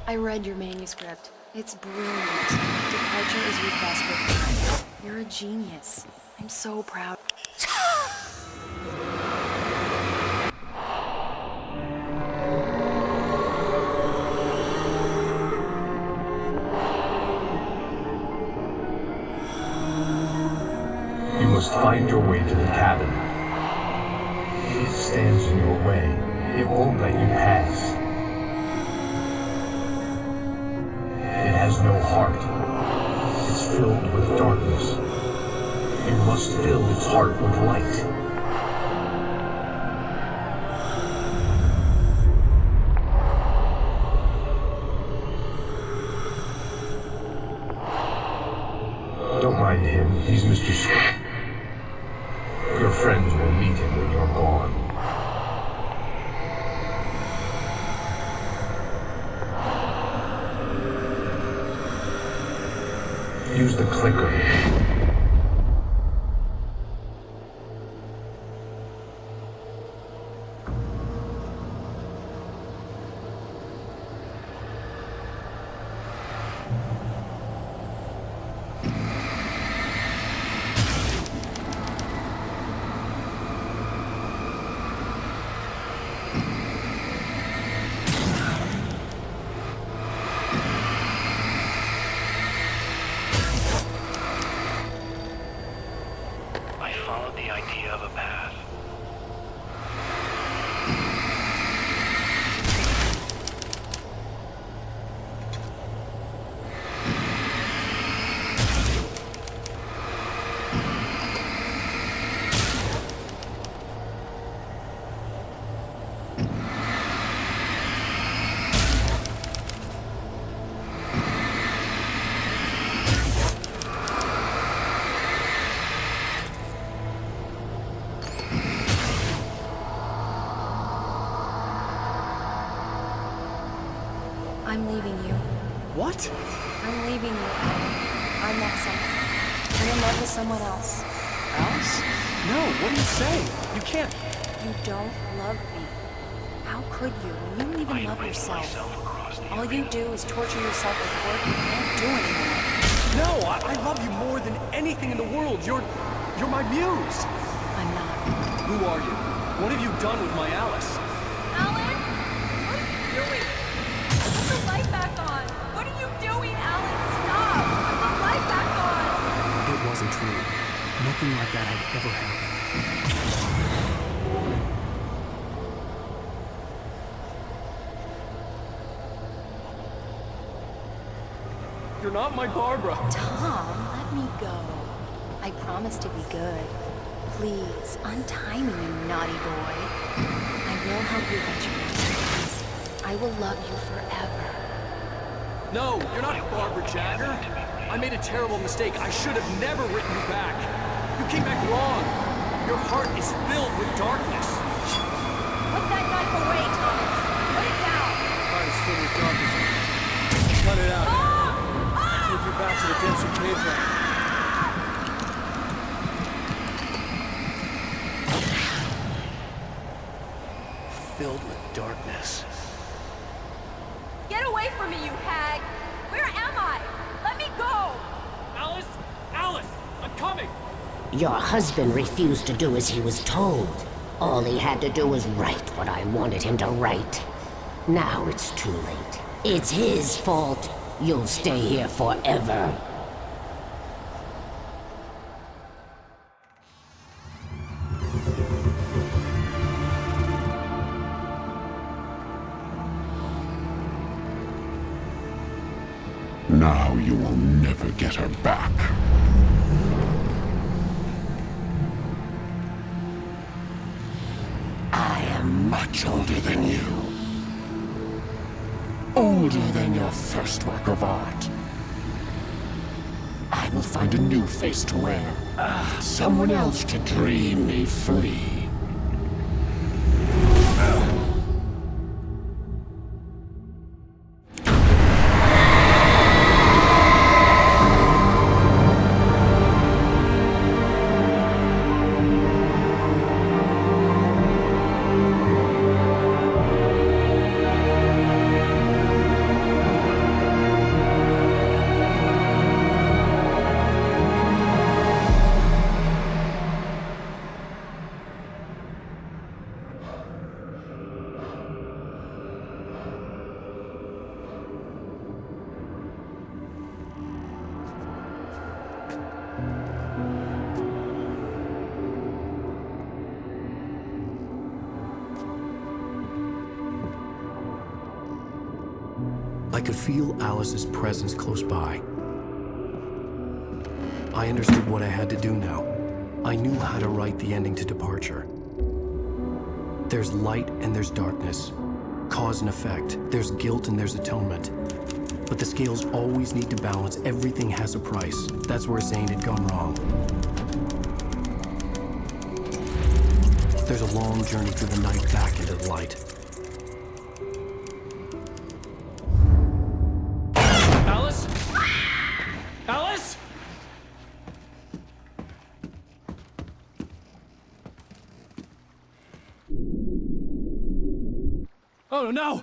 I read your manuscript. It's brilliant. Departure is your best reply. You're a genius. I'm so proud. You must find your way to the cabin. If it stands in your way, it won't let you pass. It has no heart. It's filled with darkness. You must fill its heart with light. Don't mind him, he's Mr. Scott. Your friends will meet him when you're gone. Use the clicker. I followed the idea of a path. I'm leaving you. What? I'm leaving you, Alan. I met someone. You're in love with someone else. Alice? No, what are you saying? You can't. You don't love me. How could you when you don't even love yourself? All you do is torture yourself with work you can't do anymore. No, I love you more than anything in the world. You're my muse. I'm not. Who are you? What have you done with my Alice? Alan? What are you doing? Put the light back on. What are you doing, Alan? Stop. Put the light back on. It wasn't true. Nothing like that had ever happened. You're not my Barbara. Tom, let me go. I promise to be good. Please, untie me, you naughty boy. I will help you get your answers. I will love you forever. No, you're not Barbara Jagger. I made a terrible mistake. I should have never written you back. You came back wrong. Your heart is filled with darkness. Put that knife away, Thomas. Put it down. Heart is filled with darkness. Cut it out. Take you back to the depths of cave life. Filled with darkness. Get away from me, you hag. Where am I? Let me go. Alice! Alice! I'm coming! Your husband refused to do as he was told. All he had to do was write what I wanted him to write. Now it's too late. It's his fault. You'll stay here forever. Now you will never get her back. I am much older than you. Older than your first work of art. I will find a new face to wear. Someone else to dream me free. I could feel Alice's presence close by. I understood what I had to do now. I knew how to write the ending to Departure. There's light and there's darkness. Cause and effect. There's guilt and there's atonement. But the scales always need to balance. Everything has a price. That's where Zane had gone wrong. There's a long journey through the night back into the light. Alice? Alice? Oh no!